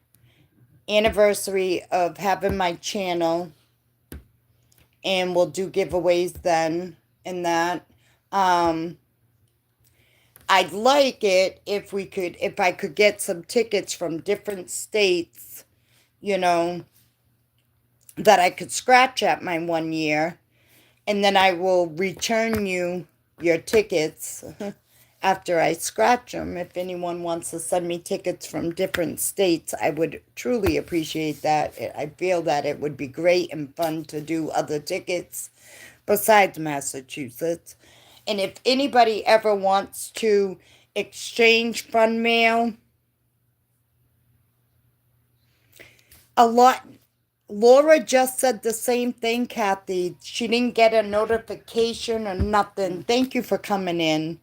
anniversary of having my channel, and we'll do giveaways then in that. I'd like it if I could get some tickets from different states, that I could scratch at my 1 year, and then I will return you your tickets after I scratch them. If anyone wants to send me tickets from different states, I would truly appreciate that. I feel that it would be great and fun to do other tickets besides Massachusetts. And if anybody ever wants to exchange fun mail, Laura just said the same thing, Kathy. She didn't get a notification or nothing. Thank you for coming in.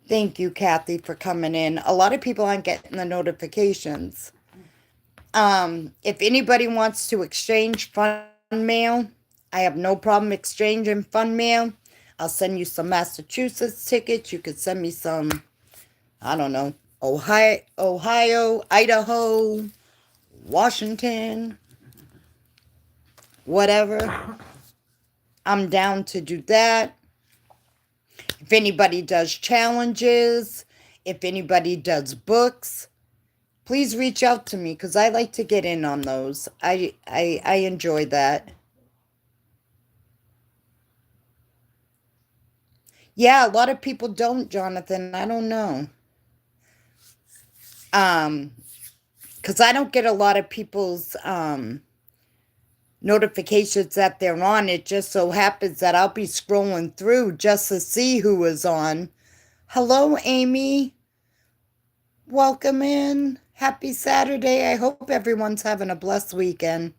Thank you, Kathy, for coming in. A lot of people aren't getting the notifications. If anybody wants to exchange fun mail, I have no problem exchanging fun mail. I'll send you some Massachusetts tickets. You could send me some, I don't know, Ohio, Idaho, Washington, whatever. I'm down to do that. If anybody does challenges, if anybody does books, please reach out to me because I like to get in on those. I enjoy that. Yeah, a lot of people don't, Jonathan. I don't know. Because I don't get a lot of people's notifications that they're on. It just so happens that I'll be scrolling through just to see who is on. Hello, Amy. Welcome in. Happy Saturday. I hope everyone's having a blessed weekend.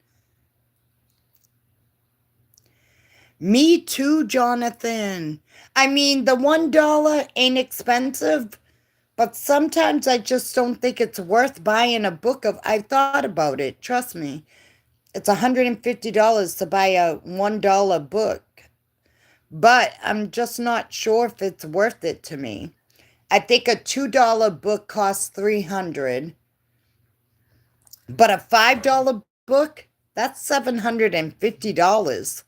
Me too, Jonathan. I mean, the $1 ain't expensive, but sometimes I just don't think it's worth buying a book of. I've thought about it. Trust me. It's $150 to buy a $1 book. But I'm just not sure if it's worth it to me. I think a $2 book costs $300. But a $5 book, that's $750.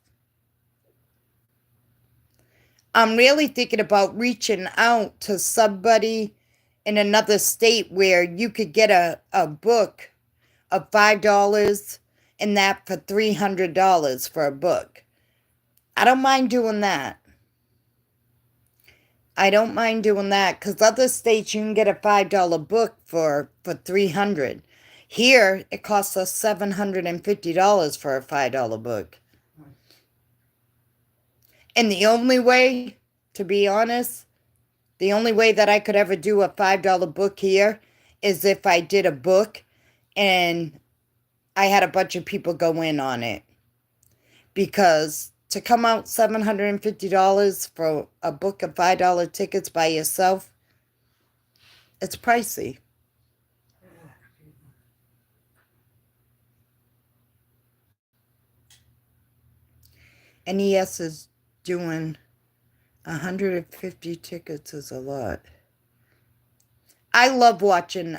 I'm really thinking about reaching out to somebody in another state where you could get a book of $5 and that for $300 for a book. I don't mind doing that. I don't mind doing that because other states you can get a $5 book for $300. Here it costs us $750 for a $5 book. And the only way, to be honest, the only way that I could ever do a $5 book here is if I did a book and I had a bunch of people go in on it. Because to come out $750 for a book of $5 tickets by yourself, it's pricey. NES is doing 150 tickets is a lot. I love watching.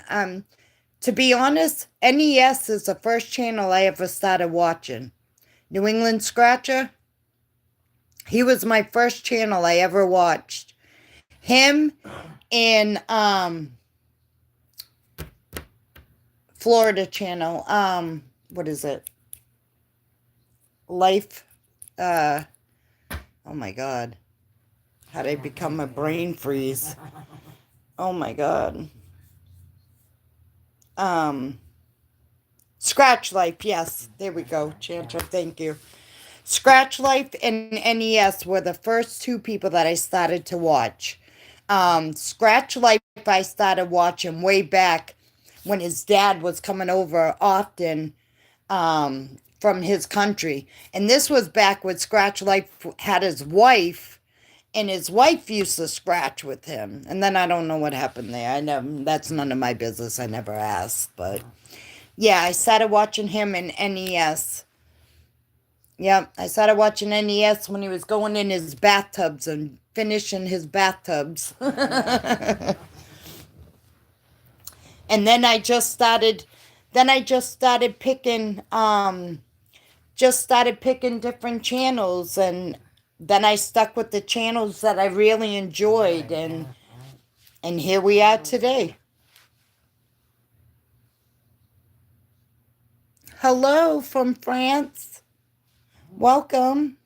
To be honest, NES is the first channel I ever started watching. New England Scratcher. He was my first channel I ever watched. Him and Florida channel. What is it? Life. Oh my God. How did I become a brain freeze? Oh my God. Scratch Life. Yes, there we go. Chanter, thank you. Scratch Life and NES were the first two people that I started to watch. Scratch Life I started watching way back when his dad was coming over often from his country. And this was back when Scratch Life had his wife, and his wife used to scratch with him. And then I don't know what happened there. That's none of my business. I never asked. But yeah, I started watching him in NES. Yep, I started watching NES when he was going in his bathtubs and finishing his bathtubs. And then I just started picking different channels, and then I stuck with the channels that I really enjoyed, and here we are today. Hello from France. Welcome.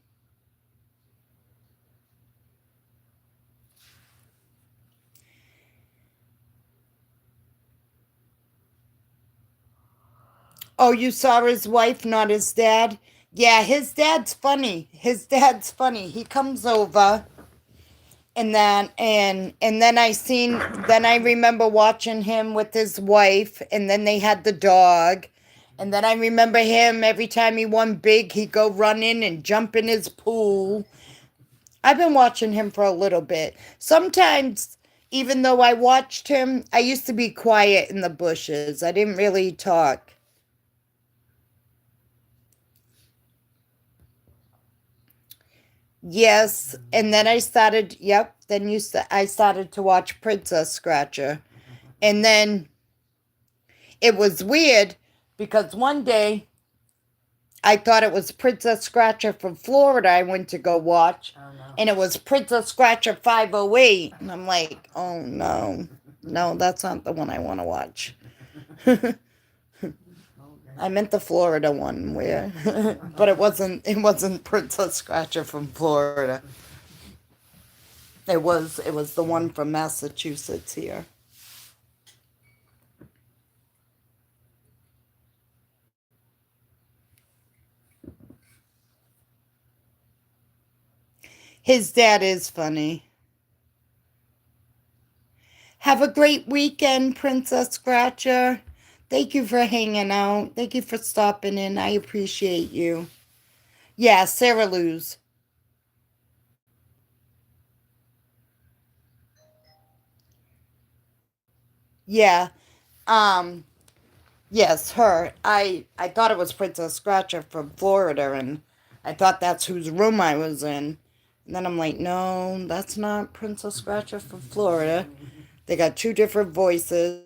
Oh, you saw his wife, not his dad? Yeah, his dad's funny. He comes over and then I remember watching him with his wife, and then they had the dog. And then I remember him every time he won big, he'd go run in and jump in his pool. I've been watching him for a little bit. Sometimes, even though I watched him, I used to be quiet in the bushes. I didn't really talk. Yes, and then I started, I started to watch Princess Scratcher. And then it was weird because one day I thought it was Princess Scratcher from Florida I went to go watch. Oh, no. And it was Princess Scratcher 508. And I'm like, oh no. No, that's not the one I want to watch. I meant the Florida one where but it wasn't Princess Scratcher from Florida. It was the one from Massachusetts here. His dad is funny. Have a great weekend, Princess Scratcher. Thank you for hanging out. Thank you for stopping in. I appreciate you. Yeah, Sarah Lou's. Yeah. Yes, her. I thought it was Princess Scratcher from Florida, and I thought that's whose room I was in. And then I'm like, no, that's not Princess Scratcher from Florida. They got two different voices.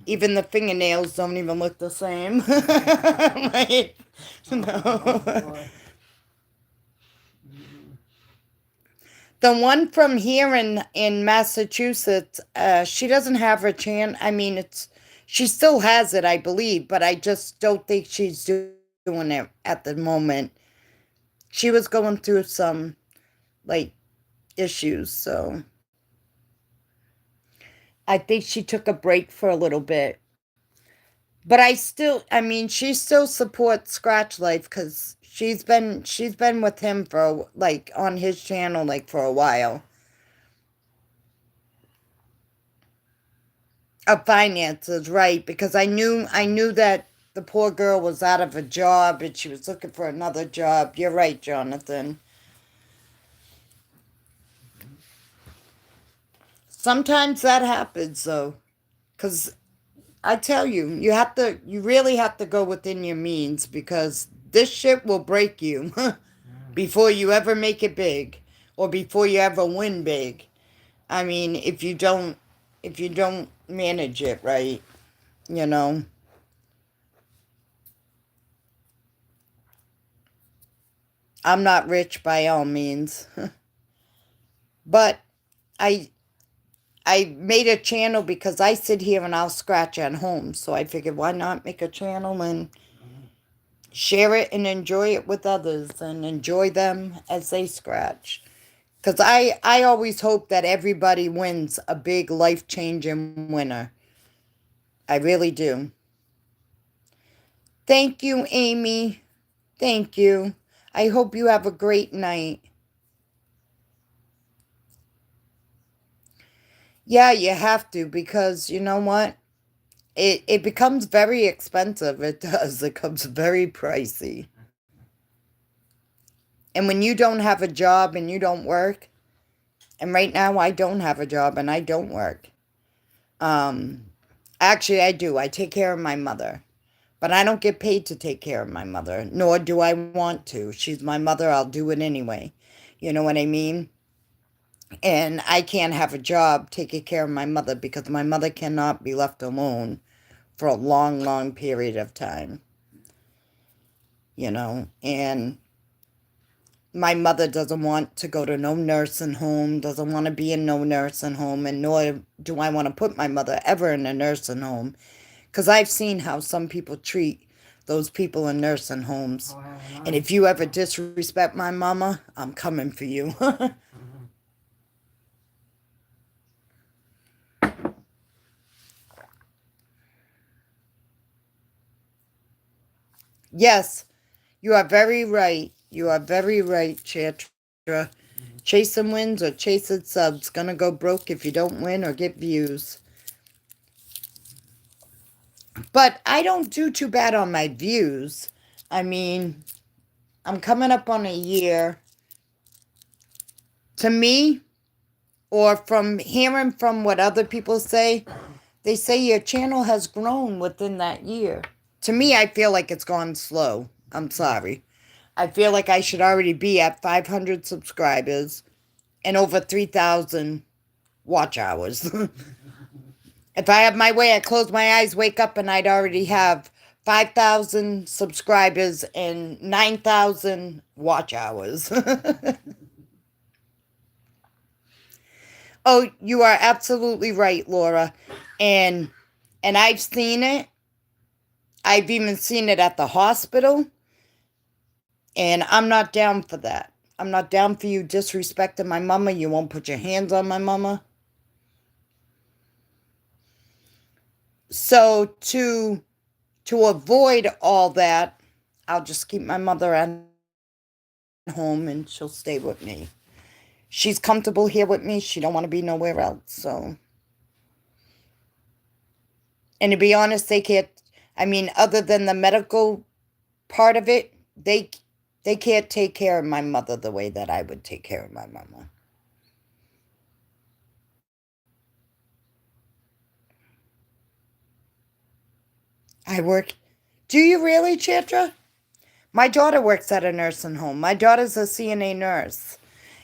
Even the fingernails don't even look the same. Like, no. The one from here in Massachusetts, she doesn't have her channel. I mean, she still has it, I believe, but I just don't think she's doing it at the moment. She was going through some like issues, so I think she took a break for a little bit. But I mean, she still supports Scratch Life because she's been with him for like on his channel like for a while. Of finances, right? Because I knew that the poor girl was out of a job and she was looking for another job. You're right, Jonathan. Sometimes that happens though, because I tell you, you really have to go within your means because this shit will break you before you ever make it big or before you ever win big. I mean, if you don't manage it right, you know. I'm not rich by all means, but I I made a channel because I sit here and I'll scratch at home. So I figured why not make a channel and share it and enjoy it with others and enjoy them as they scratch. Because I always hope that everybody wins a big life changing winner. I really do. Thank you, Amy. Thank you. I hope you have a great night. Yeah, you have to because you know what? It becomes very expensive. It does. It becomes very pricey. And when you don't have a job and you don't work, and right now I don't have a job and I don't work. Um, actually, I do. I take care of my mother, but I don't get paid to take care of my mother, nor do I want to. She's my mother. I'll do it anyway. You know what I mean? And I can't have a job taking care of my mother because my mother cannot be left alone for a long, long period of time. You know, and my mother doesn't want to go to no nursing home, doesn't want to be in no nursing home, and nor do I want to put my mother ever in a nursing home. Because I've seen how some people treat those people in nursing homes. Oh, have And I? if you ever disrespect my mama, I'm coming for you. Yes, you are very right. You are very right, Chatra. Chasing wins or chasing subs. Gonna go broke if you don't win or get views. But I don't do too bad on my views. I mean, I'm coming up on a year. To me, or from hearing from what other people say, they say your channel has grown within that year. To me, I feel like it's gone slow. I'm sorry. I feel like I should already be at 500 subscribers and over 3,000 watch hours. If I had my way, I'd close my eyes, wake up, and I'd already have 5,000 subscribers and 9,000 watch hours. Oh, you are absolutely right, Laura. And I've seen it. I've even seen it at the hospital. And I'm not down for that. I'm not down for you disrespecting my mama. You won't put your hands on my mama. So to avoid all that, I'll just keep my mother at home and she'll stay with me. She's comfortable here with me. She don't want to be nowhere else. So, and to be honest, they can't. I mean, other than the medical part of it, they can't take care of my mother the way that I would take care of my mama. I work. Do you really, Chitra? My daughter works at a nursing home. My daughter's a CNA nurse,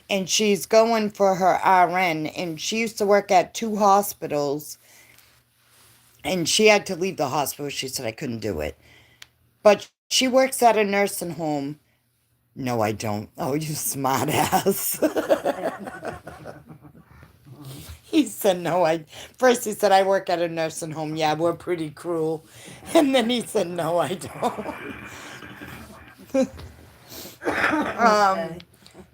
and she's going for her RN. And she used to work at 2 hospitals, and she had to leave the hospital. She said I couldn't do it. But she works at a nursing home No, I don't. Oh, you smart ass. He said, no, first he said, I work at a nursing home. Yeah, we're pretty cruel. And then he said, no, I don't. Okay.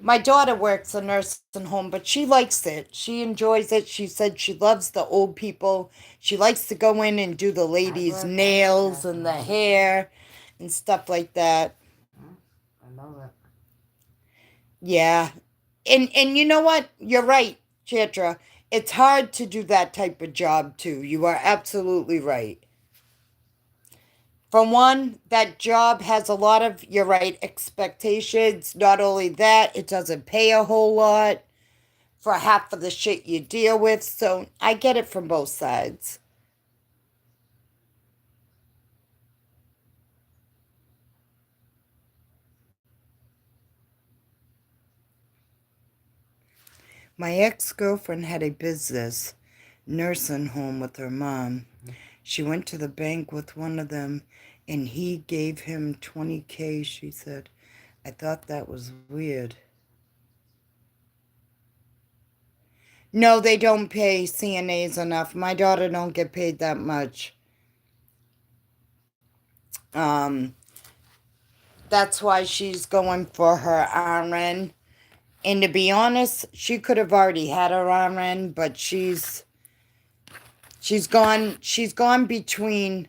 My daughter works a nursing home, but she likes it. She enjoys it. She said she loves the old people. She likes to go in and do the ladies' work at a nails nursing and the home. hair and stuff like that. I love it. Yeah. And you know what? You're right, Chitra. It's hard to do that type of job too. You are absolutely right. For one, that job has a lot of, you're right, expectations. Not only that, it doesn't pay a whole lot for half of the shit you deal with. So I get it from both sides. My ex-girlfriend had a business nursing home with her mom. She went to the bank with one of them and he gave him 20K, she said. I thought that was weird. No, they don't pay CNAs enough. My daughter don't get paid that much. Um, that's why she's going for her RN. And to be honest, she could have already had her RN, but she's gone between,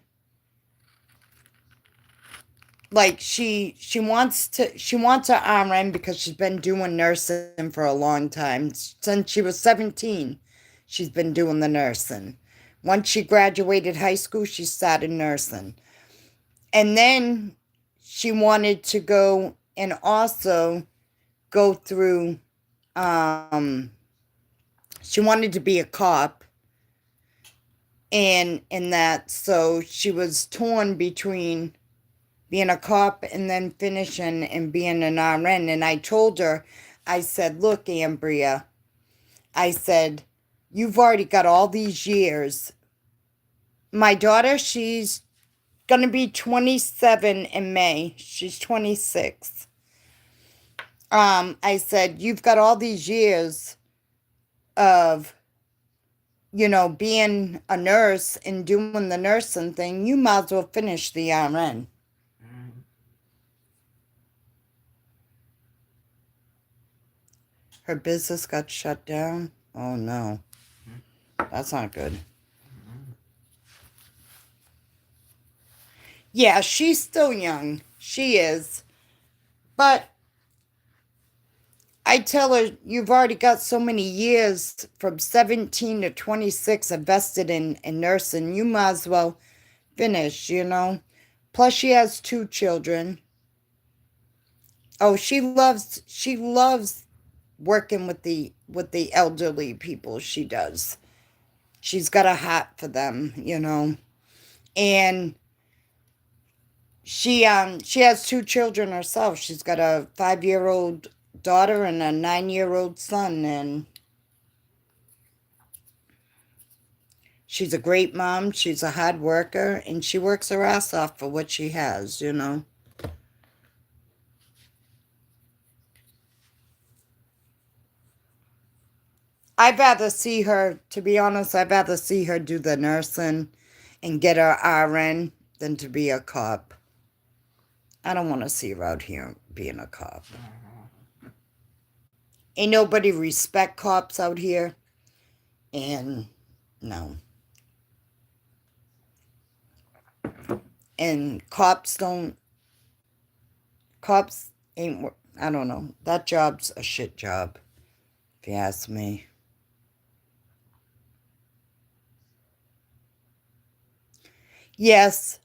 like, she wants her RN because she's been doing nursing for a long time. Since she was 17, she's been doing the nursing. Once she graduated high school, she started nursing. And then she wanted to go and also go through, she wanted to be a cop and that, so she was torn between being a cop and then finishing and being an RN. And I told her, I said, look, Ambria, I said, you've already got all these years. My daughter, she's going to be 27 in May. She's 26. I said, you've got all these years of, being a nurse and doing the nursing thing. You might as well finish the RN. Her business got shut down. Oh no. That's not good. Yeah, she's still young. She is. But I tell her, you've already got so many years from 17 to 26 invested in nursing. You might as well finish. Plus, she has 2 children. Oh, she loves working with the elderly people. She does. She's got a heart for them. And she has 2 children herself. She's got a 5-year-old daughter and a 9-year-old son, and she's a great mom. She's a hard worker, and she works her ass off for what she has. To be honest, I'd rather see her do the nursing and get her RN than to be a cop. I don't want to see her out here being a cop. Ain't nobody respect cops out here. And no. And cops ain't, I don't know. That job's a shit job, if you ask me. Yes,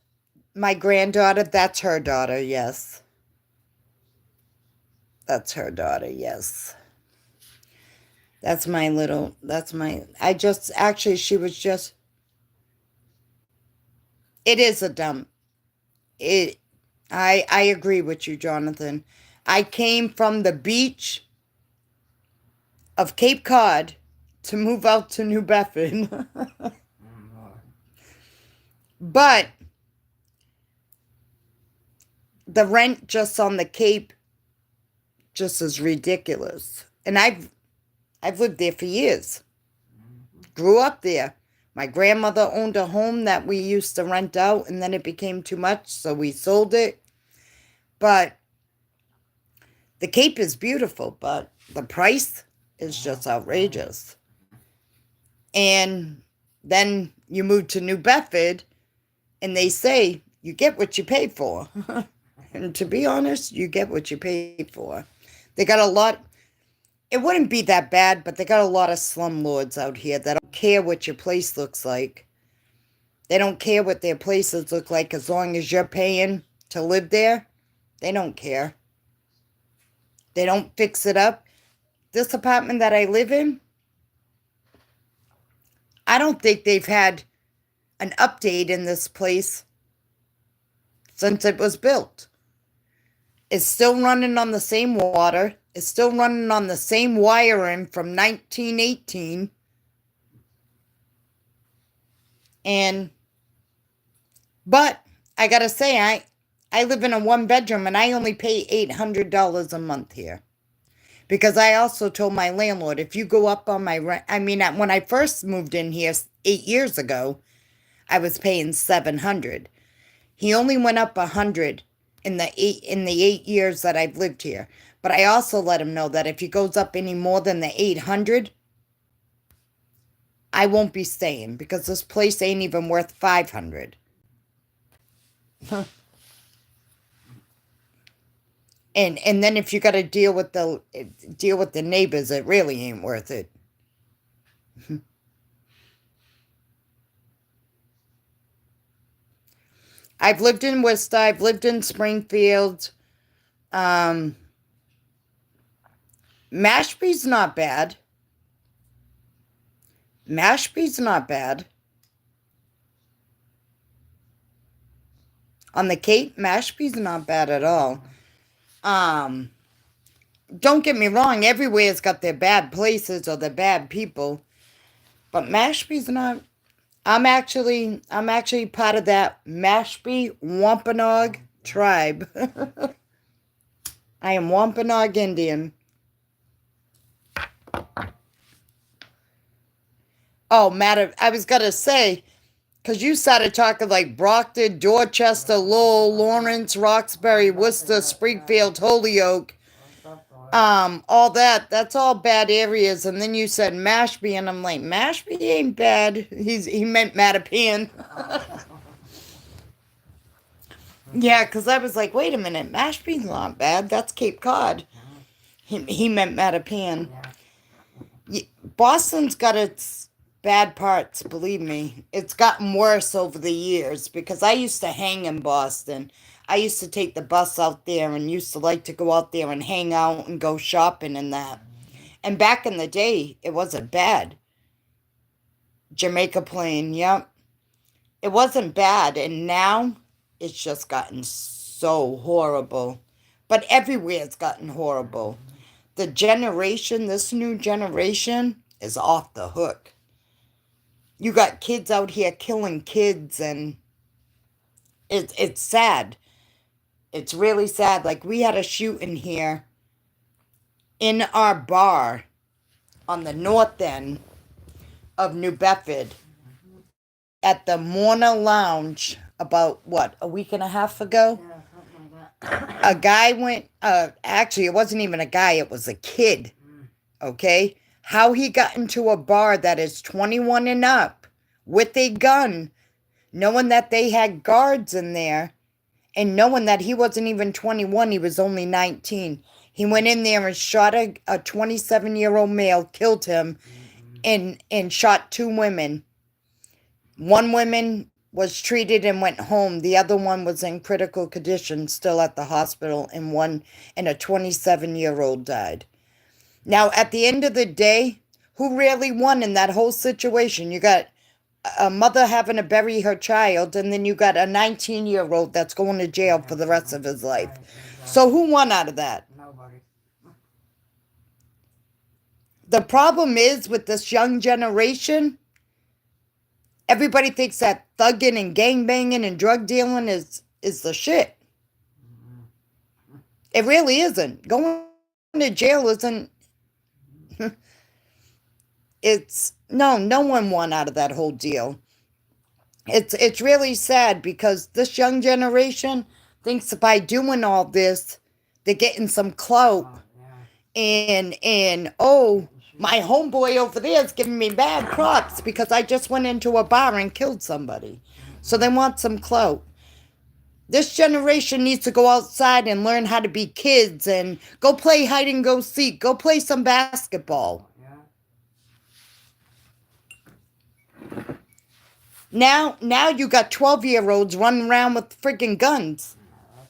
my granddaughter, that's her daughter, yes. That's her daughter, yes. That's she was just, it is a dump. I agree with you, Jonathan. I came from the beach of Cape Cod to move out to New Bedford. But the rent just on the Cape just is ridiculous. And I've lived there for years. Grew up there. My grandmother owned a home that we used to rent out, and then it became too much, so we sold it. But the Cape is beautiful, but the price is just outrageous. And then you move to New Bedford, and they say you get what you pay for. And to be honest, you get what you pay for. They got a lot. It wouldn't be that bad, but they got a lot of slumlords out here that don't care what your place looks like. They don't care what their places look like as long as you're paying to live there. They don't care. They don't fix it up. This apartment that I live in, I don't think they've had an update in this place since it was built. It's still running on the same water. It's still running on the same wiring from 1918. But I gotta say, I live in a 1-bedroom and I only pay $800 a month here. Because I also told my landlord, if you go up on my rent, when I first moved in here 8 years ago, I was paying $700. He only went up $100 in the 8 years that I've lived here. But I also let him know that if he goes up any more than the $800, I won't be staying because this place ain't even worth $500. And then if you got to deal with the neighbors, it really ain't worth it. I've lived in Worcester. I've lived in Springfield. Mashpee's not bad. Mashpee's not bad. On the Cape, Mashpee's not bad at all. Don't get me wrong, everywhere's got their bad places or their bad people. But Mashpee's not. I'm actually part of that Mashpee Wampanoag tribe. I am Wampanoag Indian. Oh, Matt, I was going to say, because you started talking like Brockton, Dorchester, Lowell, Lawrence, Roxbury, Worcester, Springfield, Holyoke, all that's all bad areas. And then you said Mashpee, and I'm like, Mashpee ain't bad. He meant Mattapan. Yeah, because I was like, wait a minute, Mashpee's not bad. That's Cape Cod. He meant Mattapan. Boston's got its bad parts, believe me. It's gotten worse over the years because I used to hang in Boston. I used to take the bus out there and used to like to go out there and hang out and go shopping and that. And back in the day, it wasn't bad. Jamaica Plain, yep. It wasn't bad. And now it's just gotten so horrible. But everywhere it's gotten horrible. This new generation is off the hook. You got kids out here killing kids, and it's sad. It's really sad. Like, we had a shooting here in our bar on the north end of New Bedford at the Morna Lounge about, a week and a half ago? Yeah, something like that. A guy went, actually, it wasn't even a guy, it was a kid, okay? How he got into a bar that is 21 and up with a gun, knowing that they had guards in there, and knowing that he wasn't even 21, he was only 19. He went in there and shot a 27-year-old male, killed him, and shot 2 women. One woman was treated and went home. The other one was in critical condition, still at the hospital, and a 27-year-old died. Now, at the end of the day, who really won in that whole situation? You got a mother having to bury her child, and then you got a 19-year-old that's going to jail for the rest of his life. So who won out of that? Nobody. The problem is with this young generation, everybody thinks that thugging and gangbanging and drug dealing is the shit. It really isn't. Go to jail isn't. It's no one won out of that whole deal. It's really sad because this young generation thinks that by doing all this, they're getting some clout. Oh, yeah. And oh, my homeboy over there is giving me bad props because I just went into a bar and killed somebody. So they want some clout. This generation needs to go outside and learn how to be kids and go play hide and go seek. Go play some basketball. Yeah. Now you got 12-year-olds running around with freaking guns.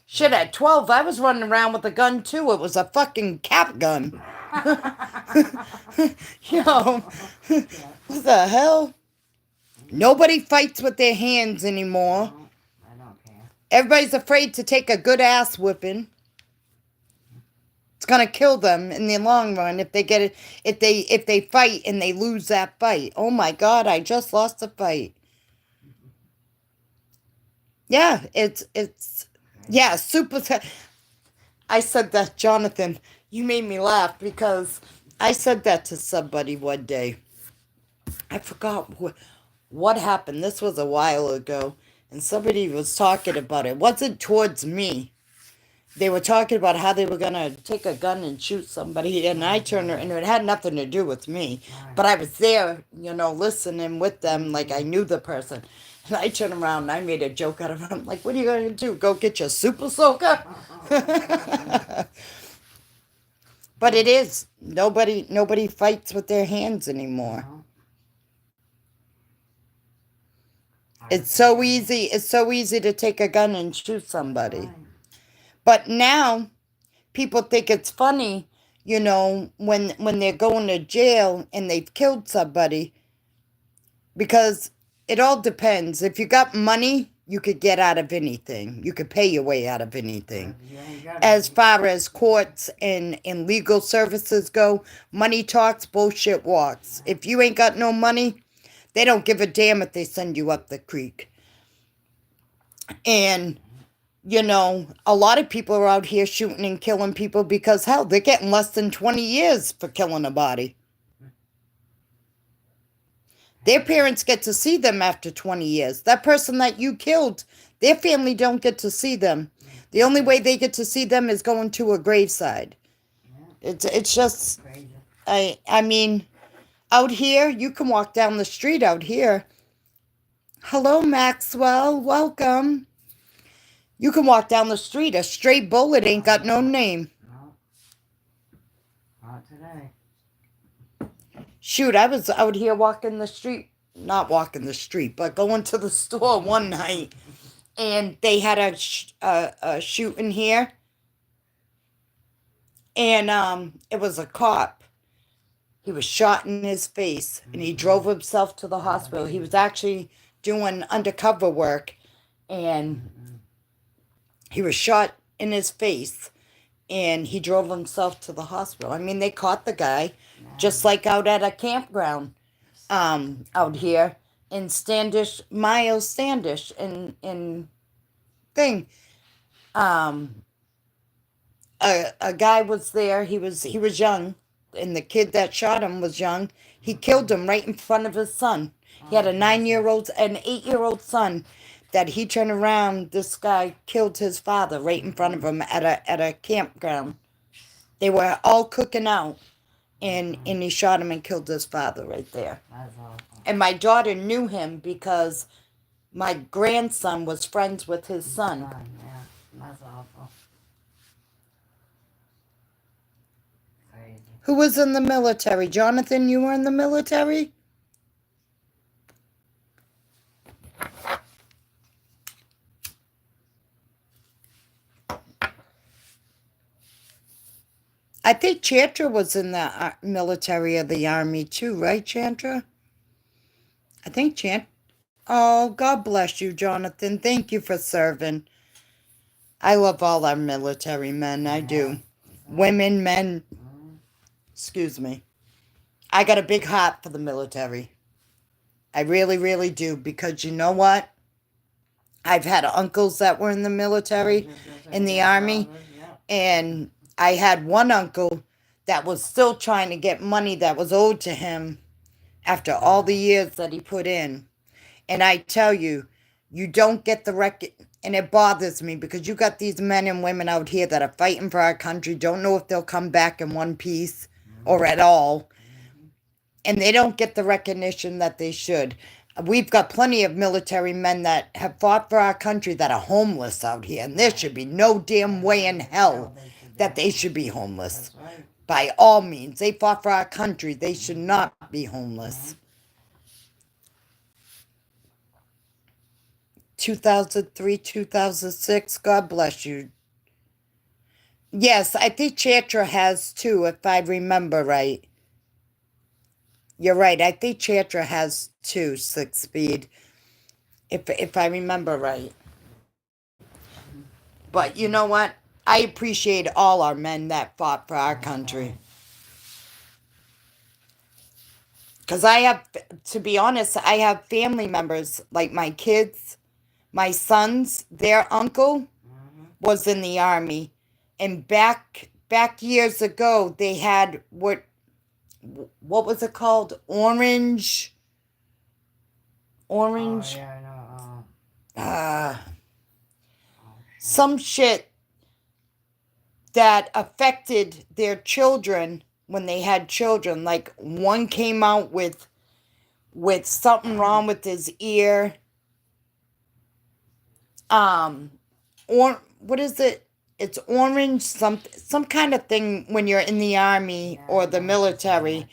Shit, at 12, I was running around with a gun too. It was a fucking cap gun. Yo, what the hell? Nobody fights with their hands anymore. No, I don't care. Everybody's afraid to take a good ass whipping. It's gonna kill them in the long run if they get it. If they fight and they lose that fight. Oh my God! I just lost a fight. Yeah, it's yeah, super. I said that, Jonathan. You made me laugh because I said that to somebody one day. I forgot what happened. This was a while ago, and somebody was talking about it. It wasn't towards me. They were talking about how they were gonna take a gun and shoot somebody, and I turned around, and it had nothing to do with me. But I was there, listening with them like I knew the person. And I turned around and I made a joke out of it. I'm like, what are you gonna do? Go get your super soaker? But it is. Nobody fights with their hands anymore. No. It's so easy to take a gun and shoot somebody. Right. But now people think it's funny, when they're going to jail and they've killed somebody, because it all depends. If you got money, you could get out of anything. You could pay your way out of anything. You ain't got As far as courts and legal services go, money talks, bullshit walks. If you ain't got no money, they don't give a damn if they send you up the creek. And, a lot of people are out here shooting and killing people because, hell, they're getting less than 20 years for killing a body. Their parents get to see them after 20 years. That person that you killed, their family don't get to see them. The only way they get to see them is going to a graveside. It's just, crazy. I mean, out here, you can walk down the street out here. Hello, Maxwell. Welcome. You can walk down the street. A stray bullet ain't got no name. No. Not today. Shoot, I was out here walking the street. Not walking the street, but going to the store one night. And they had a shooting here. And it was a cop. He was shot in his face, and he drove himself to the hospital. He was actually doing undercover work, and he was shot in his face, and he drove himself to the hospital. I mean, they caught the guy, just like out at a campground out here in Standish, Miles Standish, in thing. A guy was there. He was young, and the kid that shot him was young. He killed him right in front of his son. He had a 9-year-old and 8-year-old son that he turned around. This guy killed his father right in front of him at a campground. They were all cooking out, and he shot him and killed his father right there. That's awful. And my daughter knew him because my grandson was friends with his son. Yeah, that's awful. Crazy. Who was in the military? Jonathan, you were in the military? I think Chantra was in the military or the army too, right, Chantra? I think Oh, God bless you, Jonathan. Thank you for serving. I love all our military men. I do. Women, men. Excuse me. I got a big heart for the military. I really, really do. Because you know what? I've had uncles that were in the military, in the army. Yeah. And I had one uncle that was still trying to get money that was owed to him after all the years that he put in. And I tell you, you don't get the record, and it bothers me because you got these men and women out here that are fighting for our country, don't know if they'll come back in one piece or at all, and they don't get the recognition that they should. We've got plenty of military men that have fought for our country that are homeless out here, and there should be no damn way in hell that they should be homeless. That's right. By all means, they fought for our country. They should not be homeless. 2003, 2006, God bless you. Yes, I think Chantra has too, if I remember right. You're right, I think Chantra has too, 6-speed, if I remember right. But you know what? I appreciate all our men that fought for our country. Because I have, to be honest, I have family members, like my kids, my sons, their uncle was in the army. And back years ago, they had what was it called? Orange. Oh, yeah, I know. Some shit that affected their children when they had children. Like one came out with something wrong with his ear. Or what is it? It's orange, some kind of thing when you're in the army or the military.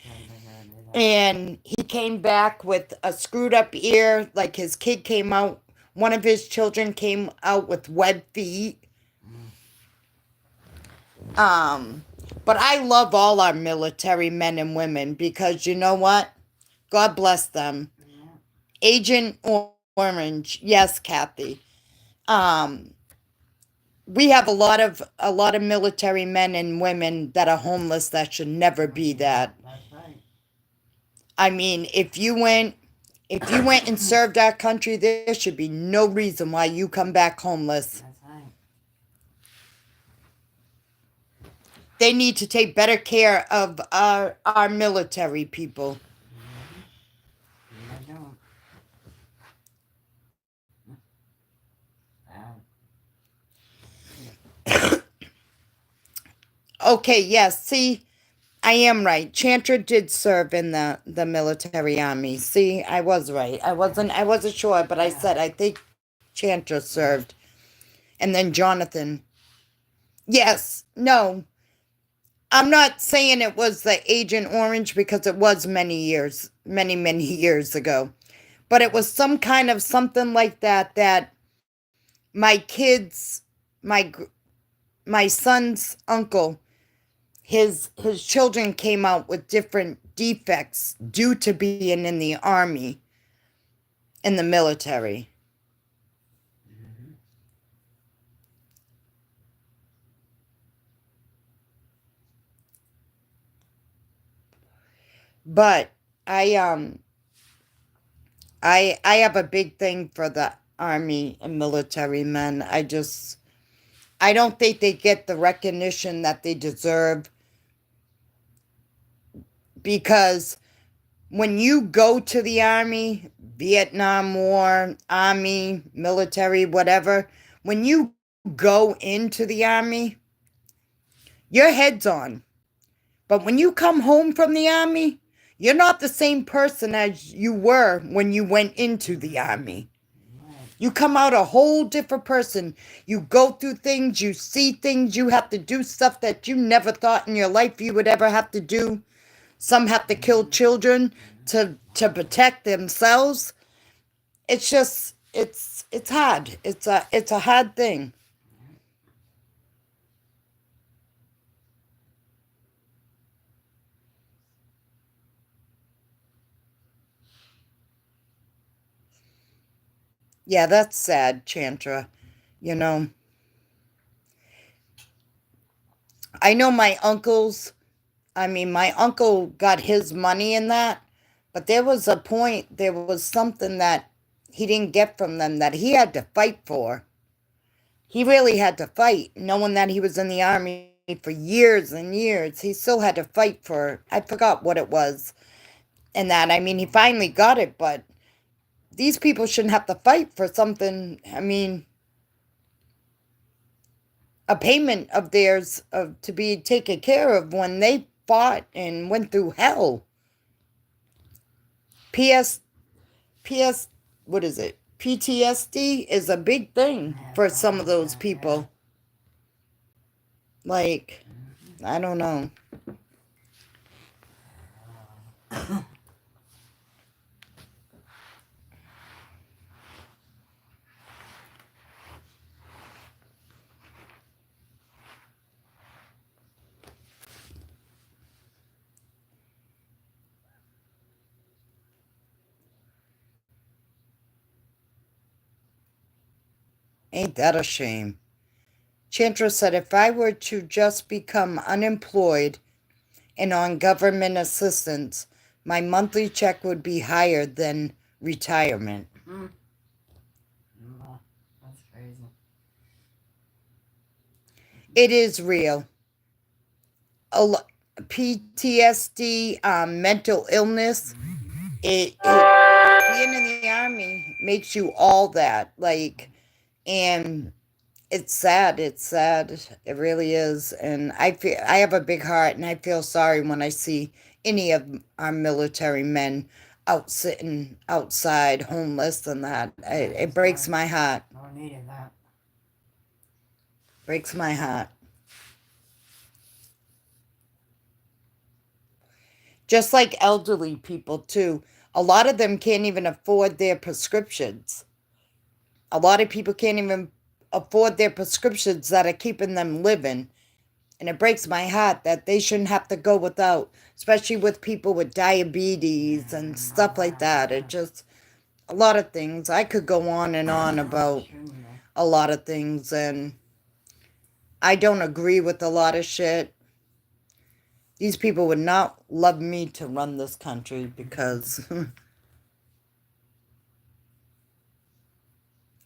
And he came back with a screwed up ear, like his kid came out, one of his children came out with web feet. But I love all our military men and women because you know what? God bless them. Agent Orange, yes, Kathy. We have a lot of military men and women that are homeless that should never be that. That's right. I mean, if you went and served our country, there should be no reason why you come back homeless. That's right. They need to take better care of our military people. They don't. Okay, yes, see, I am right. Chantra did serve in the military army. See, I was right. I wasn't sure, but I said I think Chantra served. And then Jonathan. Yes, no. I'm not saying it was the Agent Orange because it was many years ago. But it was some kind of something like that my kids, my son's uncle, his children came out with different defects due to being in the army, in the military. But I have a big thing for the army and military men. I don't think they get the recognition that they deserve because when you go to the army, Vietnam War, army, military, whatever, when you go into the army, your head's on. But when you come home from the army, you're not the same person as you were when you went into the army. You come out a whole different person. You go through things, you see things, you have to do stuff that you never thought in your life you would ever have to do. Some have to kill children to protect themselves. It's just, it's hard. It's a hard thing. Yeah, that's sad, Chantra. You know, I know my uncle got his money in that, but there was a point, there was something that he didn't get from them that he had to fight for. He really had to fight, knowing that he was in the army for years and years. He still had to fight for, I forgot what it was. And that, I mean, he finally got it, but these people shouldn't have to fight for something. I mean, a payment of theirs to be taken care of when they fought and went through hell. What is it? PTSD is a big thing for some of those people. Like, I don't know. Ain't that a shame? Chandra said, if I were to just become unemployed and on government assistance, my monthly check would be higher than retirement. Mm. Oh, that's crazy. It is real. PTSD, mental illness, being in the army makes you all that. Like, and it's sad. It's sad. It really is. And I have a big heart, and I feel sorry when I see any of our military men out sitting outside homeless and that. It breaks my heart. No needed that. Breaks my heart. Just like elderly people, too. A lot of them can't even afford their prescriptions. A lot of people can't even afford their prescriptions that are keeping them living. And it breaks my heart that they shouldn't have to go without, especially with people with diabetes and stuff like that. It just, a lot of things. I could go on and on about a lot of things, and I don't agree with a lot of shit. These people would not love me to run this country because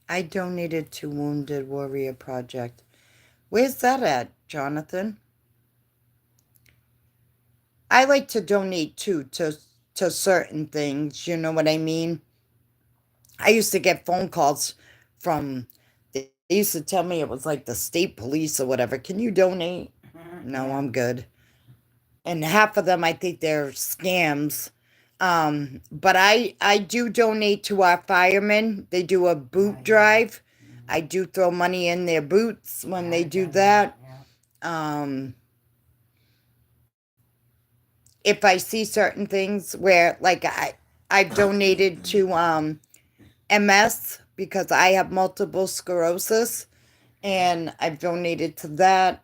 I donated to Wounded Warrior Project. Where's that at, Jonathan? I like to donate too to certain things, you know what I mean? I used to get phone calls from, they used to tell me it was like the state police or whatever. Can you donate? No, I'm good. And half of them, I think they're scams. But I do donate to our firemen. They do a boot drive. I do throw money in their boots when they do that. If I see certain things where, like, I've donated to MS because I have multiple sclerosis, and I've donated to that.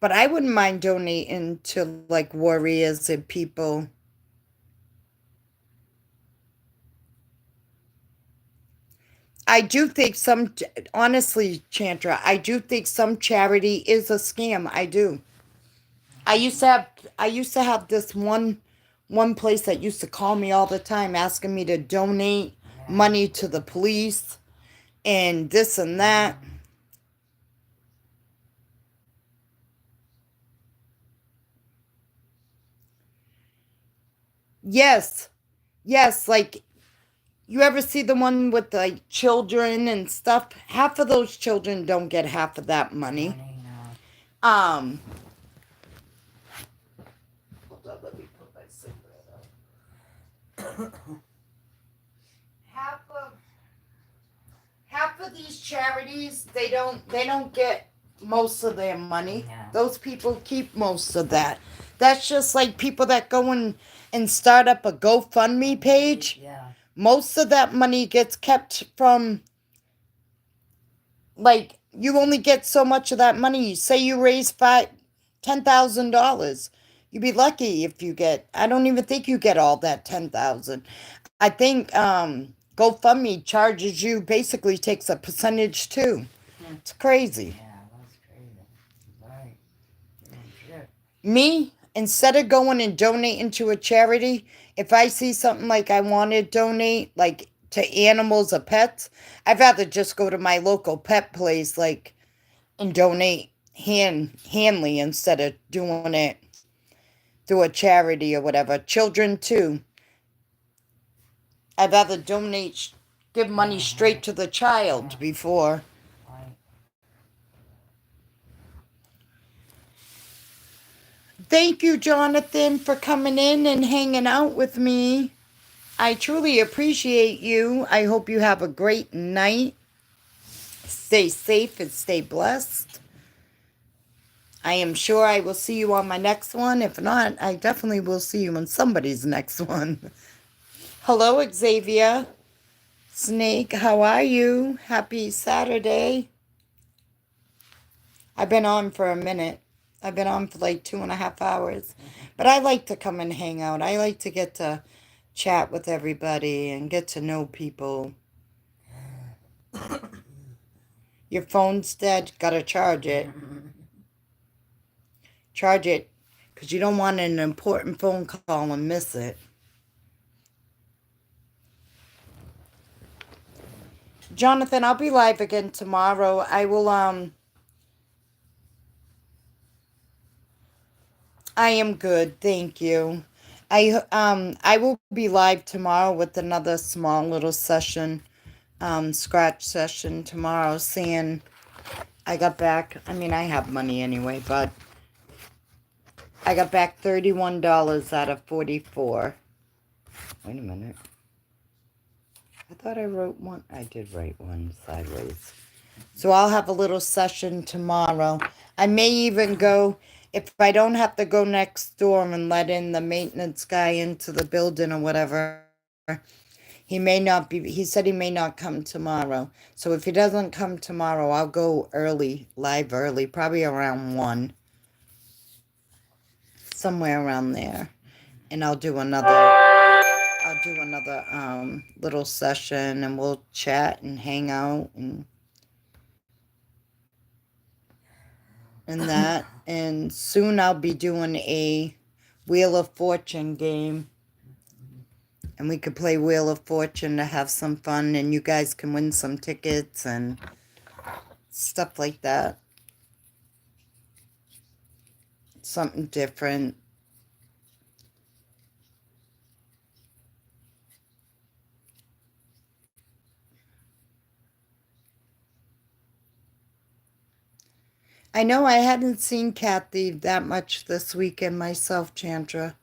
But I wouldn't mind donating to, like, warriors and people. I do think honestly, Chandra, I do think some charity is a scam. I do. I used to have this one place that used to call me all the time asking me to donate money to the police and this and that. Yes. Yes, like, you ever see the one with the children and stuff? Half of those children don't get half of that money. Hold on, let me put my cigarette out. half of these charities, they don't get most of their money. Yeah. Those people keep most of that. That's just like people that go and start up a GoFundMe page. Yeah. Most of that money gets kept from, like, you only get so much of that money. Say you raise $10,000. You'd be lucky if you get, I don't even think you get all that 10,000. I think GoFundMe charges you, basically takes a percentage too. It's crazy. Yeah, that's crazy. Right. Shit. Me, instead of going and donating to a charity, if I see something like I want to donate, like to animals or pets, I'd rather just go to my local pet place, like, and donate handly instead of doing it through a charity or whatever. Children too. I'd rather donate, give money straight to the child before. Right. Thank you, Jonathan, for coming in and hanging out with me. I truly appreciate you. I hope you have a great night. Stay safe and stay blessed. I am sure I will see you on my next one. If not, I definitely will see you on somebody's next one. Hello, Xavier. Snake, how are you? Happy Saturday. I've been on for a minute. I've been on for like 2.5 hours. But I like to come and hang out. I like to get to chat with everybody and get to know people. Your phone's dead. Gotta charge it. Charge it. Because you don't want an important phone call and miss it. Jonathan, I'll be live again tomorrow. I am good, thank you. I will be live tomorrow with another small little session, scratch session tomorrow, seeing I got back. I mean, I have money anyway, but I got back $31 out of 44. Wait a minute. I thought I wrote one. I did write one sideways. So I'll have a little session tomorrow. I may even go, if I don't have to go next door and let in the maintenance guy into the building or whatever, he may not be, he said he may not come tomorrow. So if he doesn't come tomorrow, I'll go early, live early, probably around 1. Somewhere around there. And I'll do another little session, and we'll chat and hang out and that. And soon I'll be doing a Wheel of Fortune game, and we could play Wheel of Fortune to have some fun, and you guys can win some tickets and stuff like that. Something different. I know I hadn't seen Kathy that much this weekend myself, Chandra.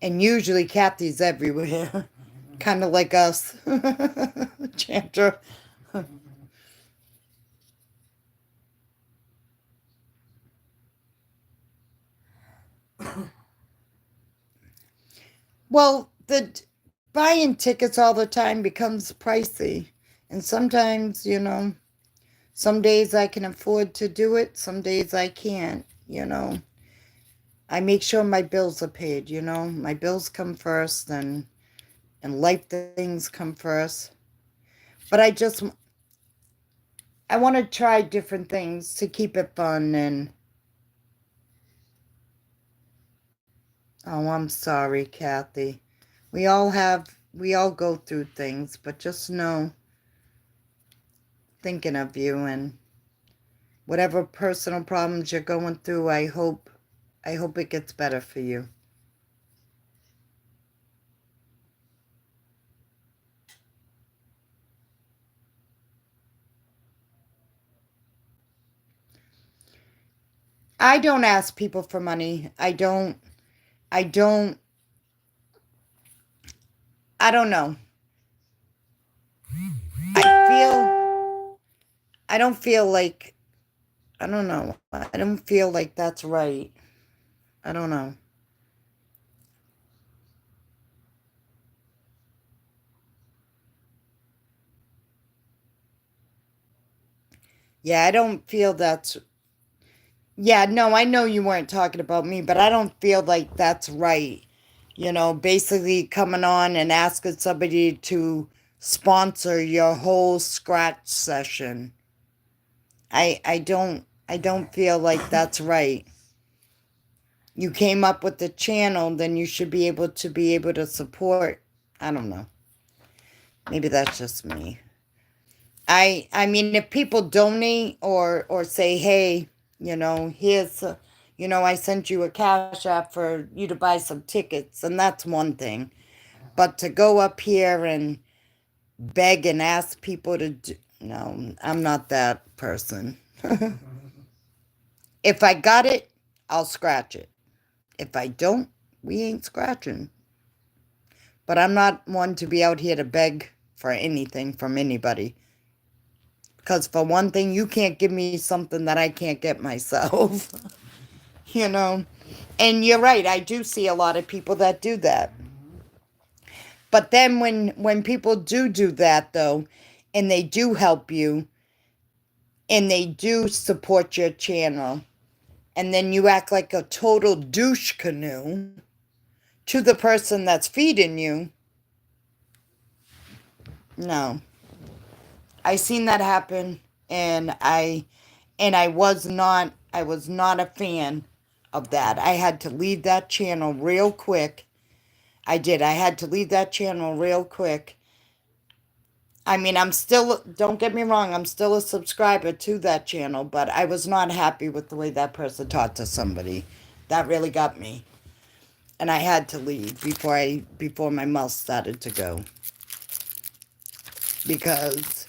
And usually Kathy's everywhere. Kind of like us. Chandra. Well, buying tickets all the time becomes pricey. And sometimes, some days I can afford to do it, some days I can't, I make sure my bills are paid, my bills come first, and life things come first. But I want to try different things to keep it fun. And oh, I'm sorry, Kathy. We all go through things, but just know, thinking of you, and whatever personal problems you're going through, I hope it gets better for you. I don't ask people for money. I don't know. I don't feel like, I don't know. I don't feel like that's right. I don't know. Yeah, I don't feel that's, yeah, no, I know you weren't talking about me, but I don't feel like that's right. Basically coming on and asking somebody to sponsor your whole scratch session. I don't feel like that's right. you came up with the channel, then you should be able to support. I don't know. Maybe that's just me. I mean, if people donate or say, hey, here's, I sent you a cash app for you to buy some tickets, and that's one thing. But to go up here and beg and ask people to do, no, I'm not that person. If I got it, I'll scratch it. If I don't, we ain't scratching. But I'm not one to be out here to beg for anything from anybody. Because for one thing, you can't give me something that I can't get myself. And you're right, I do see a lot of people that do that. But then when people do that, though, and they do help you, and they do support your channel, and then you act like a total douche canoe to the person that's feeding you, no. I seen that happen, and I was not a fan of that. I had to leave that channel real quick. I did. I had to leave that channel real quick. I mean, don't get me wrong, I'm still a subscriber to that channel, but I was not happy with the way that person talked to somebody. That really got me. And I had to leave before my mouth started to go. Because,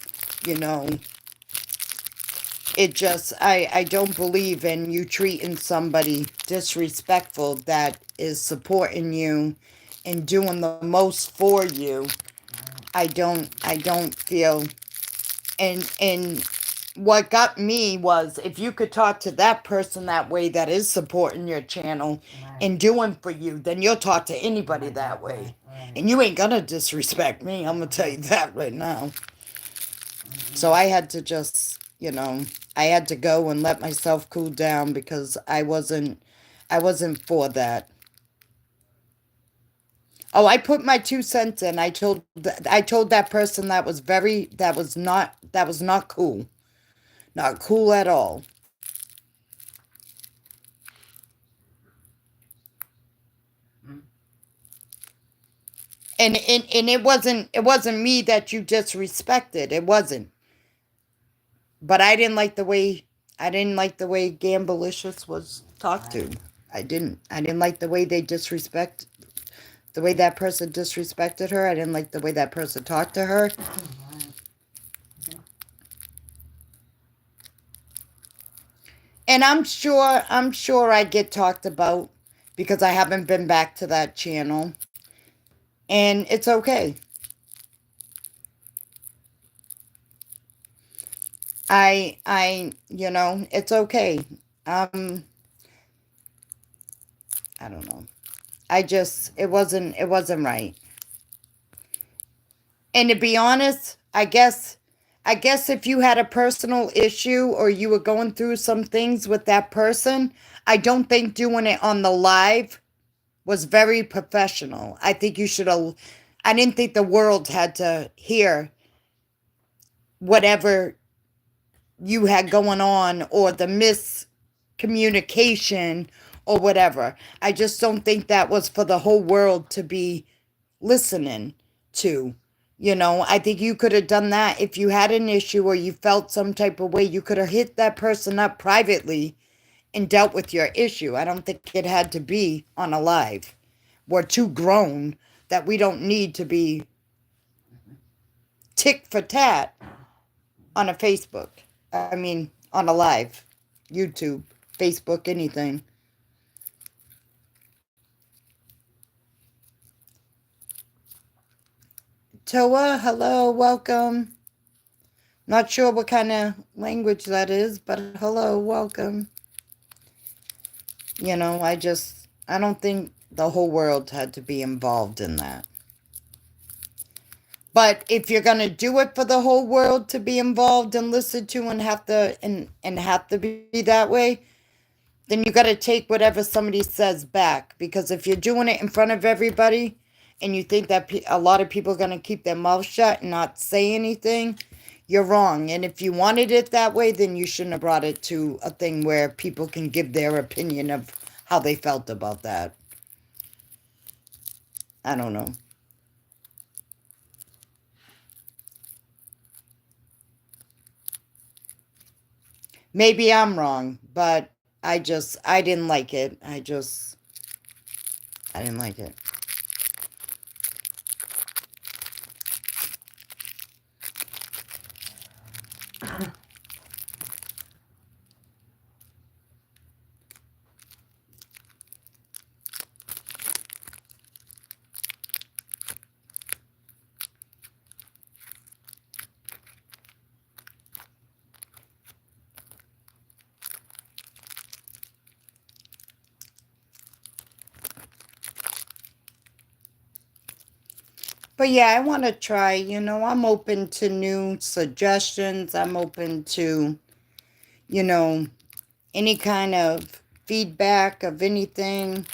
it just, I don't believe in you treating somebody disrespectful that is supporting you and doing the most for you. I don't feel, and what got me was, if you could talk to that person that way that is supporting your channel and doing for you, then you'll talk to anybody that way. And you ain't gonna disrespect me, I'm gonna tell you that right now. So I had to just, I had to go and let myself cool down because I wasn't for that. Oh, I put my 2 cents in. I told that person that was not cool. Not cool at all. And it wasn't me that you disrespected. It wasn't. But I didn't like the way Gamblicious was talked to. I didn't like the way the way that person disrespected her. I didn't like the way that person talked to her. And I'm sure I get talked about because I haven't been back to that channel. And it's okay. It's okay. I don't know. It wasn't right. And to be honest, I guess if you had a personal issue or you were going through some things with that person, I don't think doing it on the live was very professional. I think you should have, I didn't think the world had to hear whatever you had going on or the miscommunication or whatever. I just don't think that was for the whole world to be listening to. I think you could have done that if you had an issue or you felt some type of way. You could have hit that person up privately and dealt with your issue. I don't think it had to be on a live. We're too grown that we don't need to be tick for tat on a Facebook. I mean, on a live. YouTube, Facebook, anything. Toa, hello, welcome. Not sure what kind of language that is, but hello, welcome. I don't think the whole world had to be involved in that. But if you're going to do it for the whole world to be involved and listened to and have to be that way, then you got to take whatever somebody says back. Because if you're doing it in front of everybody and you think that a lot of people are going to keep their mouth shut and not say anything, you're wrong. And if you wanted it that way, then you shouldn't have brought it to a thing where people can give their opinion of how they felt about that. I don't know. Maybe I'm wrong, but I didn't like it. I didn't like it. But yeah, I want to try, I'm open to new suggestions. I'm open to, you know, any kind of feedback of anything.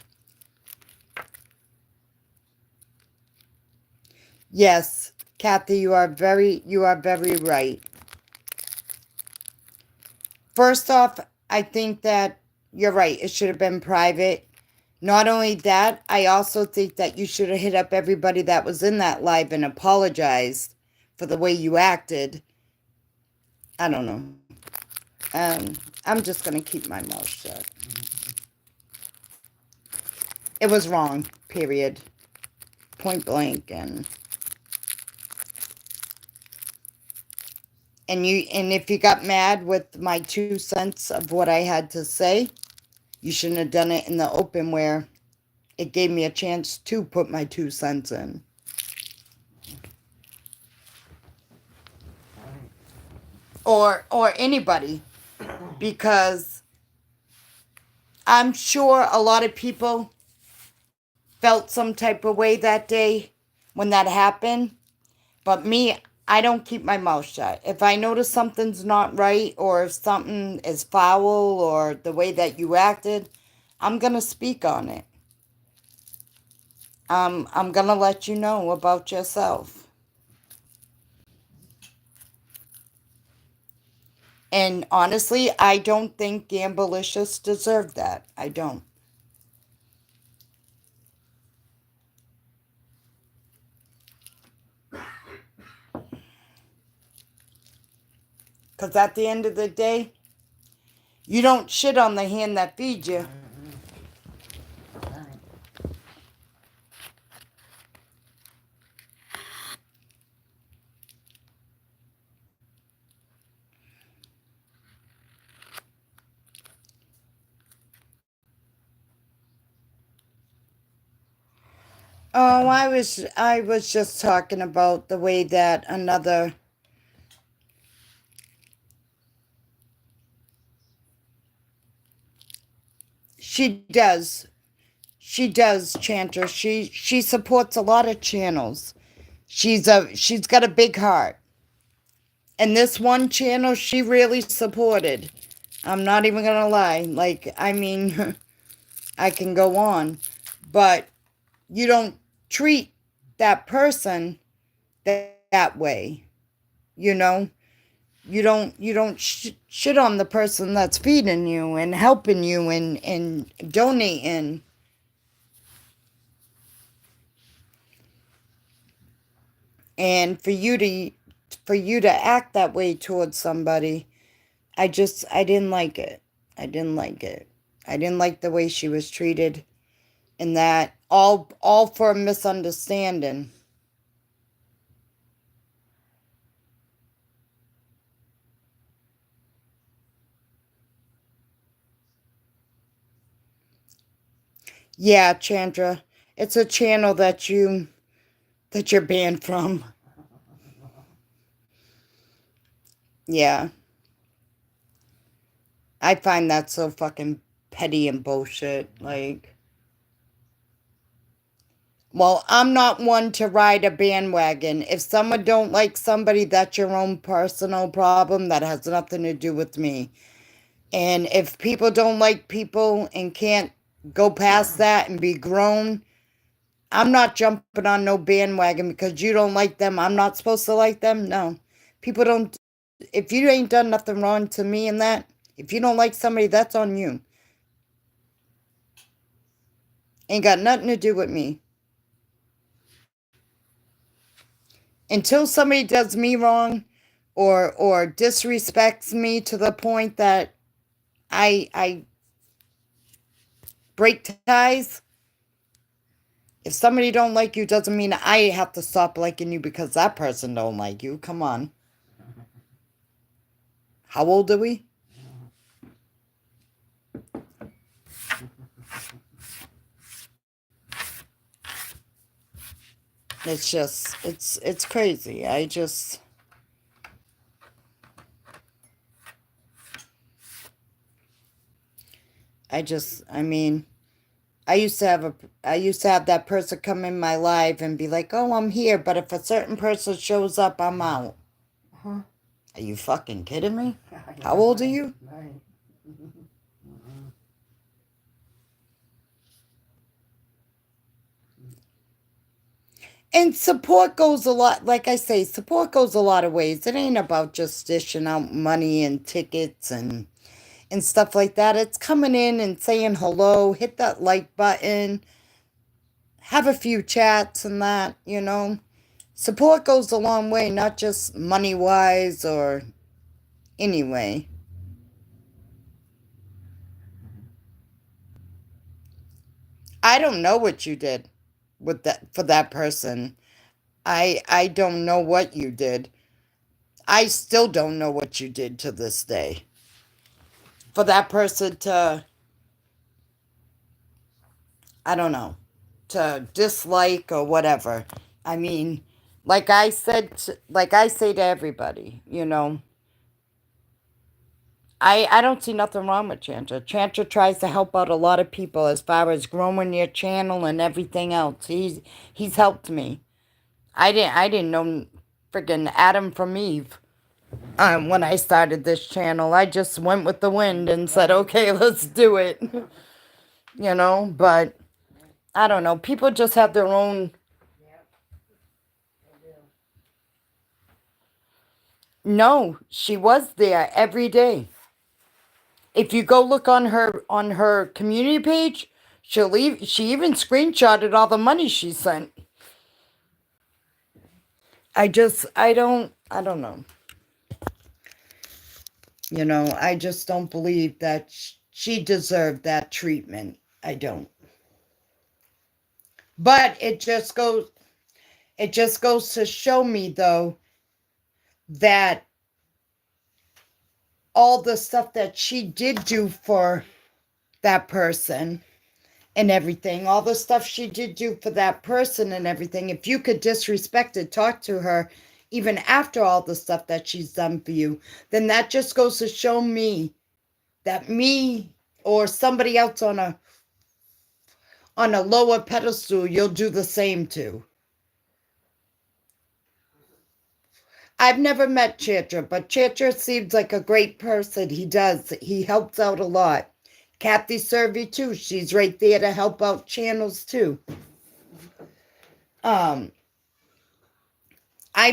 Yes, Kathy, you are very right. First off, I think that you're right. It should have been private. Not only that, I also think that you should have hit up everybody that was in that live and apologized for the way you acted. I don't know. I'm just going to keep my mouth shut. It was wrong, period. Point blank. And if you got mad with my 2 cents of what I had to say, you shouldn't have done it in the open where it gave me a chance to put my 2 cents in. Or anybody, because I'm sure a lot of people felt some type of way that day when that happened. But me, I don't keep my mouth shut. If I notice something's not right or if something is foul or the way that you acted, I'm going to speak on it. I'm going to let you know about yourself. And honestly, I don't think Gamblicious deserved that. I don't. Because at the end of the day, you don't shit on the hand that feeds you. Oh, I was just talking about the way that another she does. She does, Chanter. She supports a lot of channels. She's got a big heart. And this one channel she really supported. I'm not even gonna lie. Like, I mean, I can go on, but you don't treat that person that way. You know, you don't shit on the person that's feeding you and helping you and donating. And for you to act that way towards somebody, I didn't like it. I didn't like it. I didn't like the way she was treated, and that all for a misunderstanding. Yeah, Chandra, it's a channel that you're banned from. Yeah, I find that so fucking petty and bullshit. Like, well, I'm not one to ride a bandwagon. If someone don't like somebody, that's your own personal problem. That has nothing to do with me. And if people don't like people and can't go past that and be grown, I'm not jumping on no bandwagon because you don't like them. I'm not supposed to like them. No. People don't, if you ain't done nothing wrong to me in that, if you don't like somebody, that's on you. Ain't got nothing to do with me. Until somebody does me wrong or disrespects me to the point that I break ties. If somebody don't like you, doesn't mean I have to stop liking you because that person don't like you. Come on. How old are we? It's just, it's crazy. I mean, I used to have that person come in my life and be like, "Oh, I'm here," but if a certain person shows up, I'm out. Huh? Are you fucking kidding me? How old are you? Right. And support goes a lot, like I say, support goes a lot of ways. It ain't about just dishing out money and tickets and stuff like that. It's coming in and saying hello, hit that like button, have a few chats and that, you know. Support goes a long way, not just money wise or anyway. I don't know what you did with that for that person. I don't know what you did. I still don't know what you did to this day. For that person to, I don't know, to dislike or whatever. I mean, like I say to everybody, you know, I don't see nothing wrong with Chantra. Chantra tries to help out a lot of people as far as growing your channel and everything else. He's helped me. I didn't know friggin' Adam from Eve when I started this channel. I just went with the wind and said, okay, let's do it. You know, but I don't know. People just have their own. No, she was there every day. If you go look on her community page, she even screenshotted all the money she sent. I don't know. You know, I just don't believe that she deserved that treatment. I don't. But it just goes to show me though that all the stuff that she did do for that person and everything, all the stuff she did do for that person and everything, if you could disrespect it, talk to her even after all the stuff that she's done for you, then that just goes to show me that me or somebody else on a lower pedestal, you'll do the same to. I've never met Chitra, but Chitra seems like a great person. He does. He helps out a lot. Kathy Servey too. She's right there to help out channels too. I've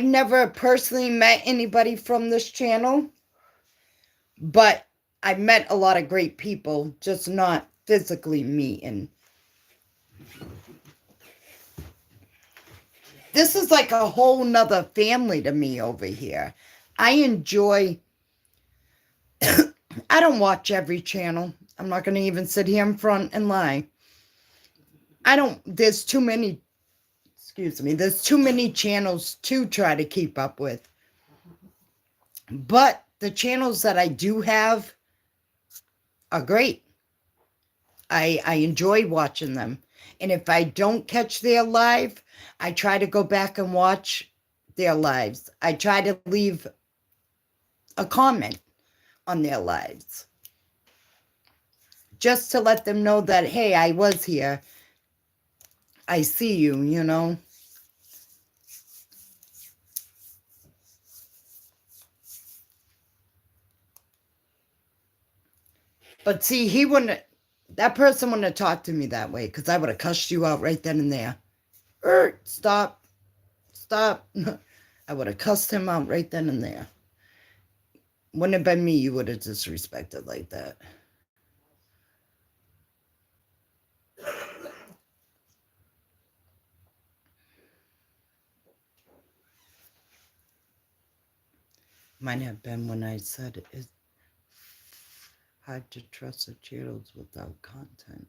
never personally met anybody from this channel, but I've met a lot of great people, just not physically meeting. This is like a whole nother family to me over here. I enjoy, I don't watch every channel. I'm not going to even sit here in front and lie. There's too many, excuse me, there's too many channels to try to keep up with. But the channels that I do have are great. I enjoy watching them. And if I don't catch their live, I try to go back and watch their lives. I try to leave a comment on their lives. Just to let them know that, hey, I was here. I see you, you know. But see, that person wouldn't have talked to me that way because I would have cussed you out right then and there. Stop. I would have cussed him out right then and there. Wouldn't have been me you would have disrespected like that. Might have been when I said it's hard to trust the channels without content.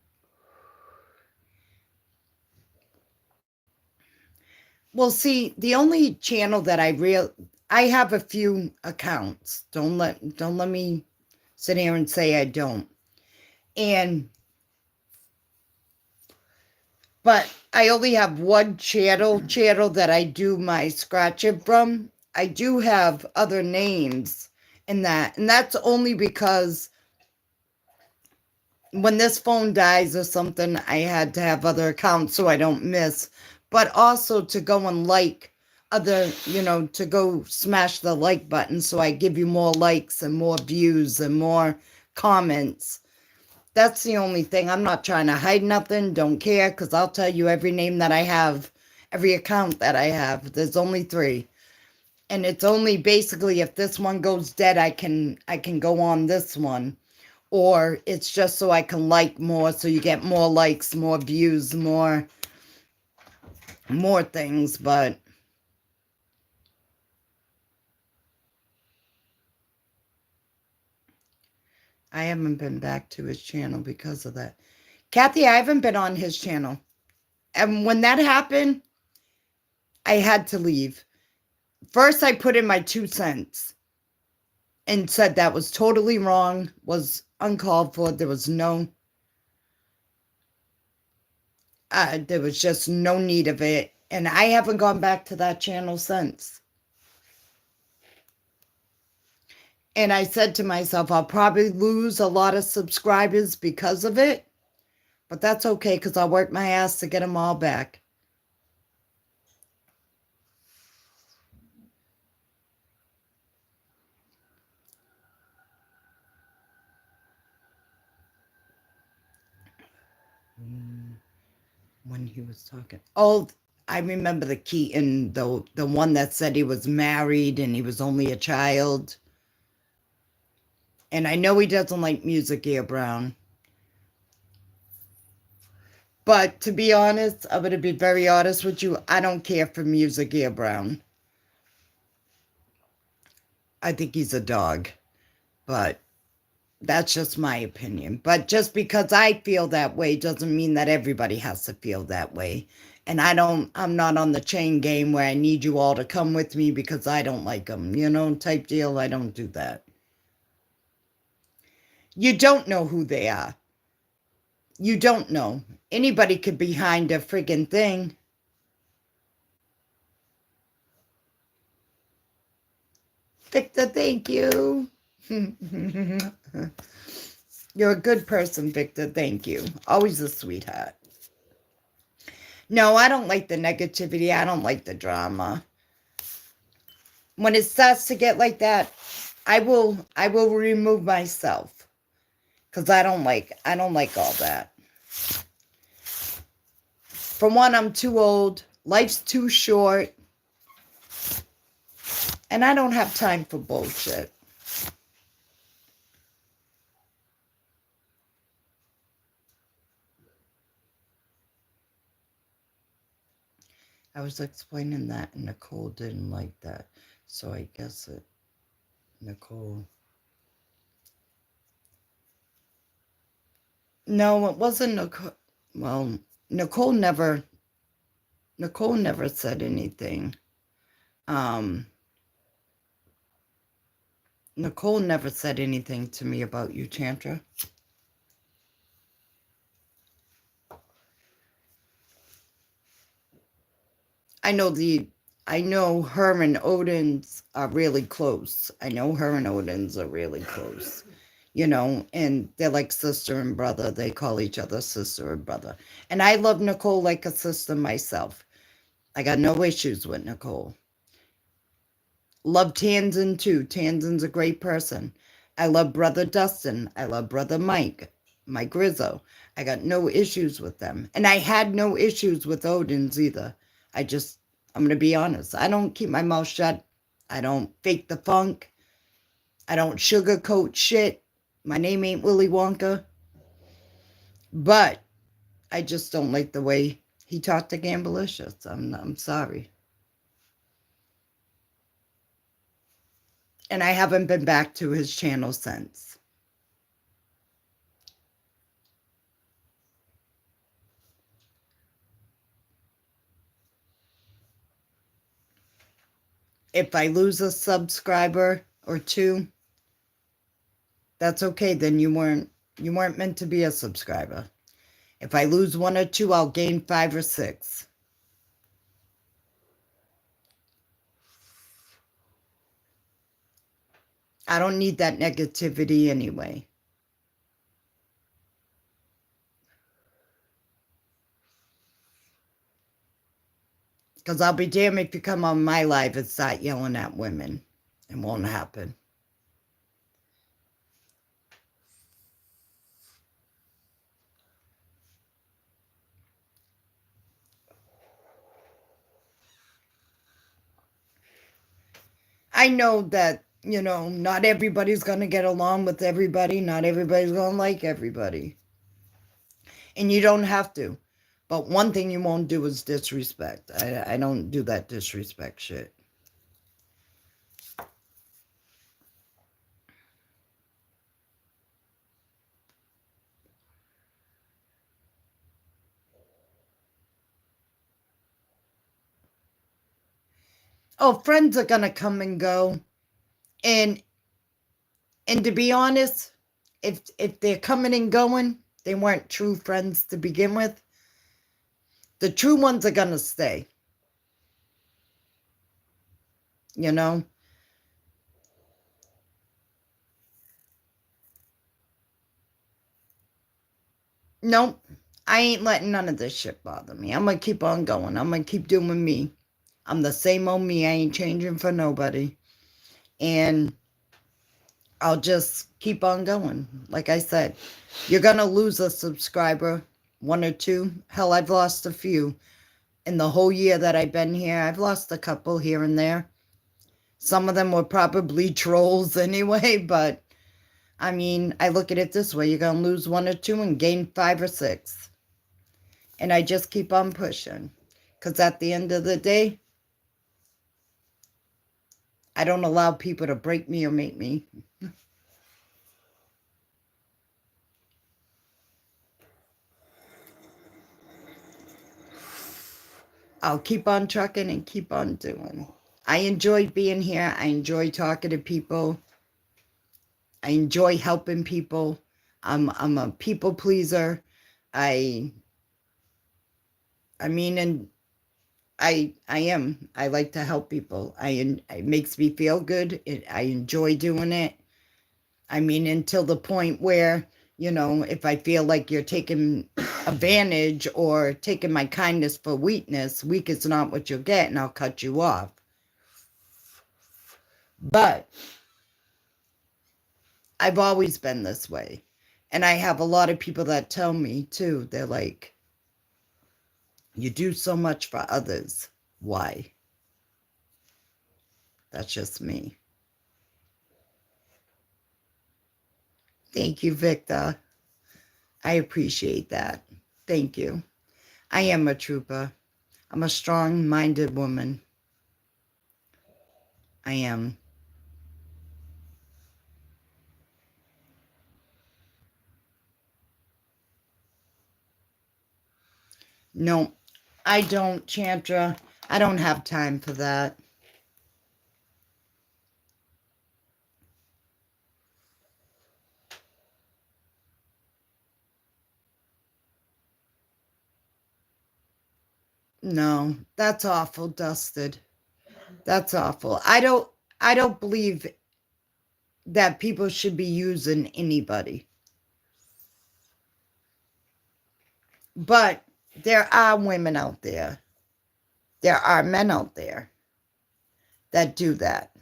Well, see, the only channel that I have a few accounts. Don't let me sit here and say I don't. But I only have one channel that I do my scratching from. I do have other names in that, and that's only because when this phone dies or something, I had to have other accounts so I don't miss, but also to go and like other, to go smash the like button so I give you more likes and more views and more comments. That's the only thing. I'm not trying to hide nothing. Don't care, because I'll tell you every name that I have, every account that I have. There's only 3. And it's only basically if this one goes dead, I can go on this one. Or it's just so I can like more, so you get more likes, more views, more things. But I haven't been back to his channel because of that. Kathy, I haven't been on his channel. And when that happened, I had to leave. First, I put in my 2 cents and said that was totally wrong, was uncalled for. There was there was just no need of it. And I haven't gone back to that channel since. And I said to myself, I'll probably lose a lot of subscribers because of it. But that's okay, because I'll work my ass to get them all back. When he was talking. Oh, I remember the Keaton, the one that said he was married and he was only a child. And I know he doesn't like Music Ear Brown. But to be honest, I'm going to be very honest with you. I don't care for Music Ear Brown. I think he's a dog. But that's just my opinion. But just because I feel that way doesn't mean that everybody has to feel that way. And I'm not on the chain game where I need you all to come with me because I don't like them, type deal. I don't do that. You don't know who they are. You don't know. Anybody could be behind a friggin' thing. Victor, thank you. You're a good person, Victor. Thank you. Always a sweetheart. No, I don't like the negativity. I don't like the drama. When it starts to get like that, I will remove myself. Because I don't like all that. For one, I'm too old. Life's too short. And I don't have time for bullshit. I was explaining that, and Nicole didn't like that. So I guess Nicole... No, it wasn't Nicole. Well, Nicole never said anything. Nicole never said anything to me about you, Chantra. I know her and Odin's are really close. I know her and Odin's are really close. And they're like sister and brother. They call each other sister and brother. And I love Nicole like a sister myself. I got no issues with Nicole. Love Tanzan too. Tanzan's a great person. I love Brother Dustin. I love Brother Mike Rizzo. I got no issues with them. And I had no issues with Odin's either. I'm going to be honest. I don't keep my mouth shut. I don't fake the funk. I don't sugarcoat shit. My name ain't Willy Wonka. But I just don't like the way he talked to Gamblicious. I'm sorry. And I haven't been back to his channel since. If I lose a subscriber or two, that's okay. Then you weren't meant to be a subscriber. If I lose one or two, I'll gain 5 or 6. I don't need that negativity anyway. Because I'll be damned if you come on my live and start yelling at women. It won't happen. I know that, not everybody's going to get along with everybody. Not everybody's going to like everybody. And you don't have to. But one thing you won't do is disrespect. I don't do that disrespect shit. Oh, friends are going to come and go. And to be honest, if they're coming and going, they weren't true friends to begin with. The true ones are going to stay. No, I ain't letting none of this shit bother me. I'm going to keep on going. I'm going to keep doing me. I'm the same old me. I ain't changing for nobody. And I'll just keep on going. Like I said, you're going to lose a subscriber, 1 or 2. Hell, I've lost a few. In the whole year that I've been here, I've lost a couple here and there. Some of them were probably trolls anyway, but I mean, I look at it this way. You're going to lose 1 or 2 and gain 5 or 6. And I just keep on pushing. Because at the end of the day, I don't allow people to break me or make me. I'll keep on trucking and keep on doing. I enjoy being here. I enjoy talking to people. I enjoy helping people. I'm a people pleaser. I am. I like to help people. It makes me feel good. I enjoy doing it. I mean, until the point where, if I feel like you're taking advantage or taking my kindness for weakness, weak is not what you'll get, and I'll cut you off. But I've always been this way. And I have a lot of people that tell me, too. They're like, you do so much for others. Why? That's just me. Thank you, Victor. I appreciate that. Thank you. I am a trooper. I'm a strong-minded woman. I am. No, I don't, Chantra. I don't have time for that. No, that's awful, Dusted. That's awful. I don't believe that people should be using anybody. But there are women out there. There are men out there that do that.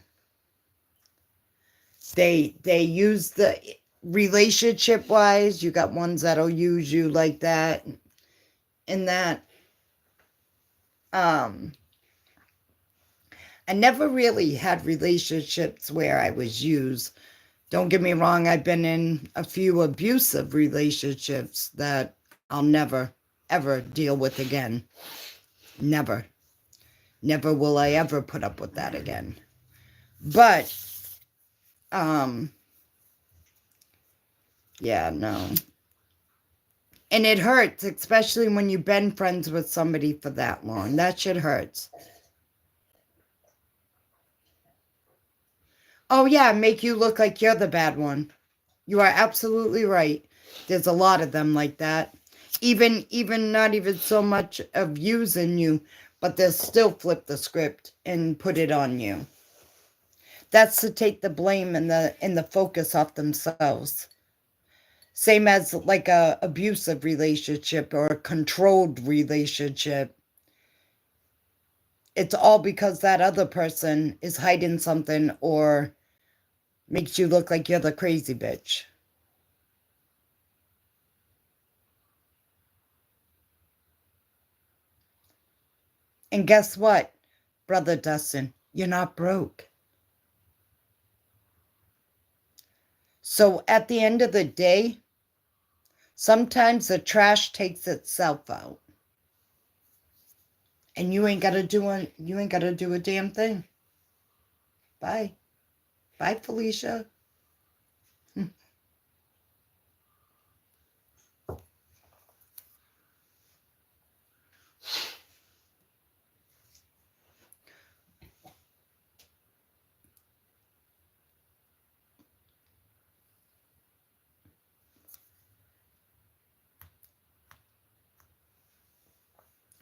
They use the relationship wise. You got ones that'll use you like that. And that I never really had relationships where I was used. Don't get me wrong, I've been in a few abusive relationships that I'll never, ever deal with again. Never. Never will I ever put up with that again. But Yeah, no. And it hurts, especially when you've been friends with somebody for that long. That shit hurts. Oh, yeah, make you look like you're the bad one. You are absolutely right. There's a lot of them like that. Even not even so much of using you, but they'll still flip the script and put it on you. That's to take the blame and the focus off themselves. Same as like a abusive relationship or a controlled relationship. It's all because that other person is hiding something or makes you look like you're the crazy bitch. And guess what, Brother Dustin? You're not broke. So at the end of the day, sometimes the trash takes itself out. And you ain't gotta do a damn thing. Bye. Bye, Felicia.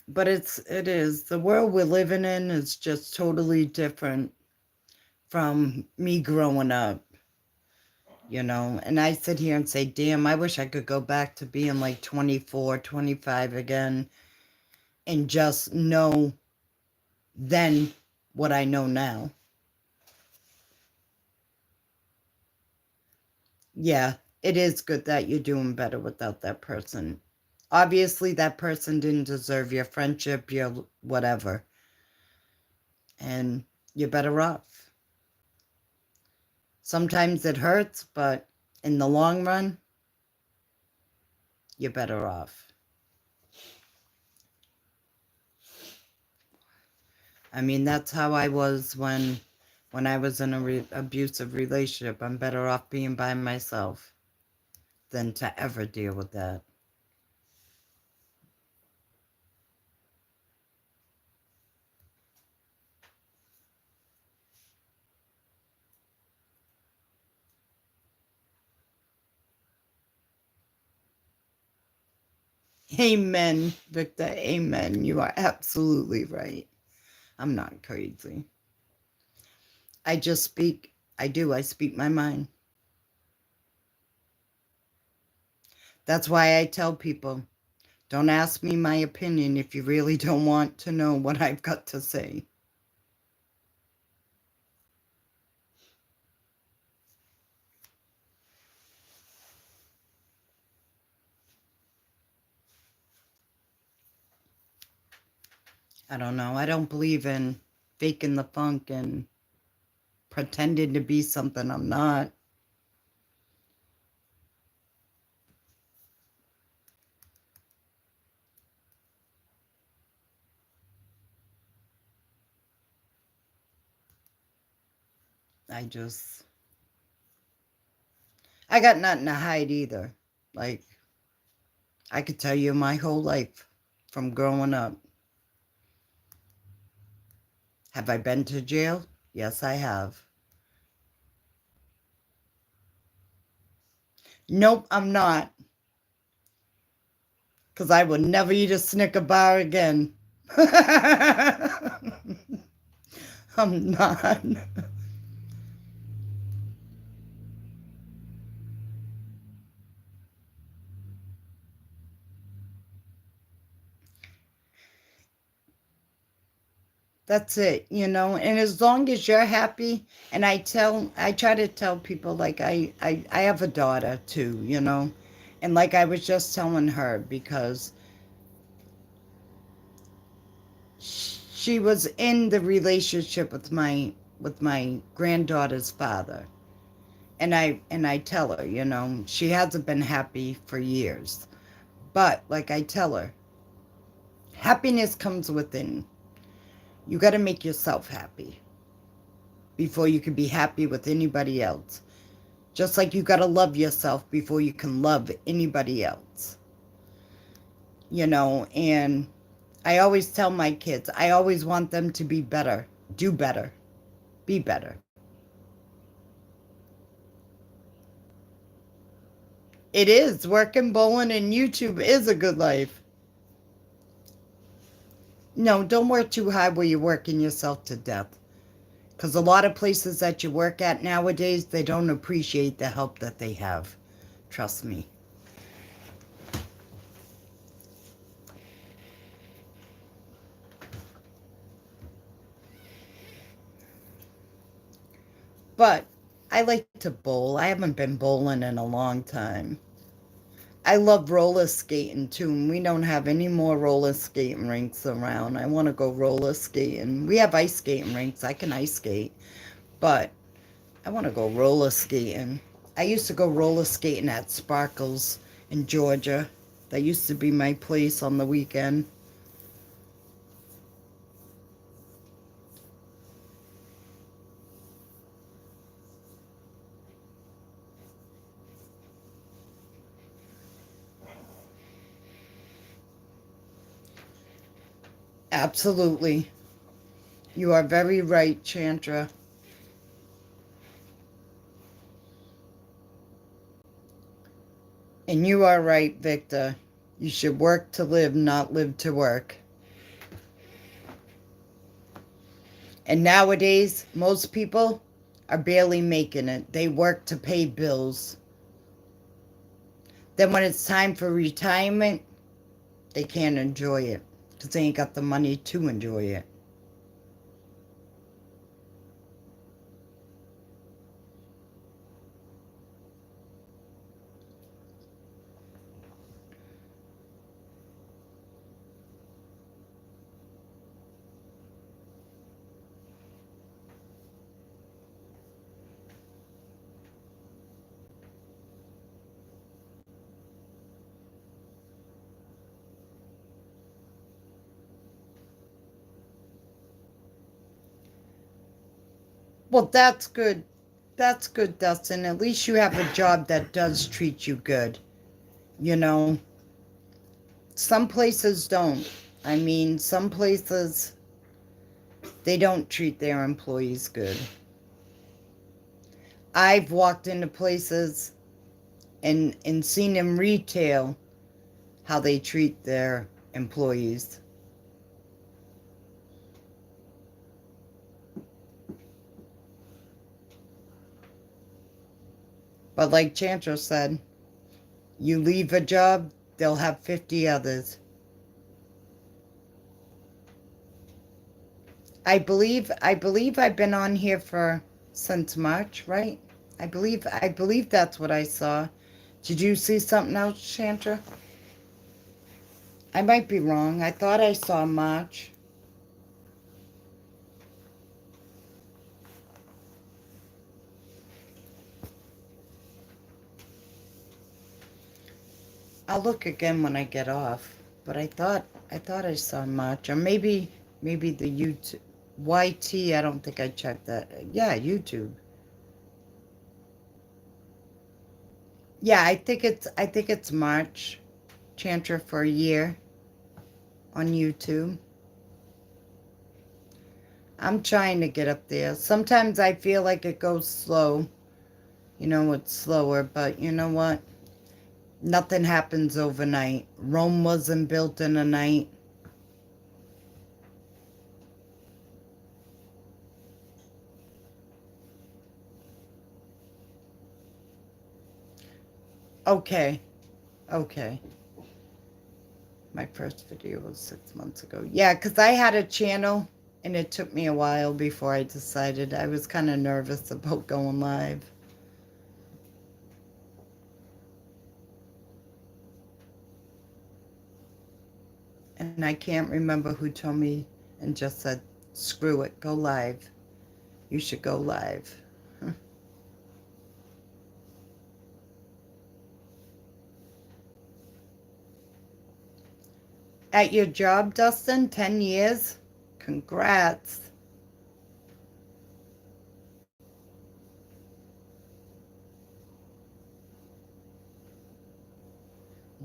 But it is. The world we're living in is just totally different from me growing up, And I sit here and say, damn, I wish I could go back to being like 24, 25 again and just know then what I know now. Yeah, it is good that you're doing better without that person. Obviously, that person didn't deserve your friendship, your whatever. And you're better off. Sometimes it hurts, but in the long run, you're better off. I mean, that's how I was when I was in a abusive relationship. I'm better off being by myself than to ever deal with that. Amen, Victor. Amen. You are absolutely right. I'm not crazy. I just speak. I speak my mind. That's why I tell people, don't ask me my opinion if you really don't want to know what I've got to say. I don't know. I don't believe in faking the funk and pretending to be something I'm not. I got nothing to hide either. Like, I could tell you my whole life from growing up. Have I been to jail? Yes, I have. Nope, I'm not. Because I will never eat a Snicker bar again. I'm not. That's it, and as long as you're happy, and I try to tell people, like, I have a daughter too, and like I was just telling her, because she was in the relationship with my granddaughter's father, and I tell her, she hasn't been happy for years, but like I tell her, happiness comes within. You got to make yourself happy. before you can be happy with anybody else. Just like you got to love yourself before you can love anybody else. You know, and I always tell my kids, I always want them to be better, do better, be better. It is. Working, bowling, and YouTube is a good life. No, don't work too hard where you're working yourself to death. Because a lot of places that you work at nowadays, they don't appreciate the help that they have. Trust me. But I like to bowl. I haven't been bowling in a long time. I love roller skating too, and we don't have any more roller skating rinks around. I want to go roller skating. We have ice skating rinks. I can ice skate, but I want to go roller skating. I used to go roller skating at Sparkles in Georgia. That used to be my place on the weekend. Absolutely. You are very right, Chandra. And you are right, Victor. You should work to live, not live to work. And nowadays, most people are barely making it. They work to pay bills. Then when it's time for retirement, they can't enjoy it because they ain't got the money to enjoy it. Well, that's good. That's good, Dustin. At least you have a job that does treat you good. You know, some places don't. I mean, some places, they don't treat their employees good. I've walked into places and seen in retail how they treat their employees. But like Chandra said, you leave a job, they'll have 50 others. I believe I've been on here for since March, right? I believe that's what I saw. Did you see something else, Chandra? I might be wrong. I thought I saw March. I'll look again when I get off. But I thought I saw March. Or maybe the YouTube YT, I don't think I checked that. Yeah, YouTube. Yeah, I think it's March, Chandra, for a year on YouTube. I'm trying to get up there. Sometimes I feel like it goes slow. You know, it's slower, but you know what? Nothing happens overnight. Rome wasn't built in a night. Okay, okay. My first video was 6 months ago. Yeah, because I had a channel and it took me a while before I decided. I was kind of nervous about going live. And I can't remember who told me and just said, screw it, go live. You should go live. At your job, Dustin, 10 years? Congrats.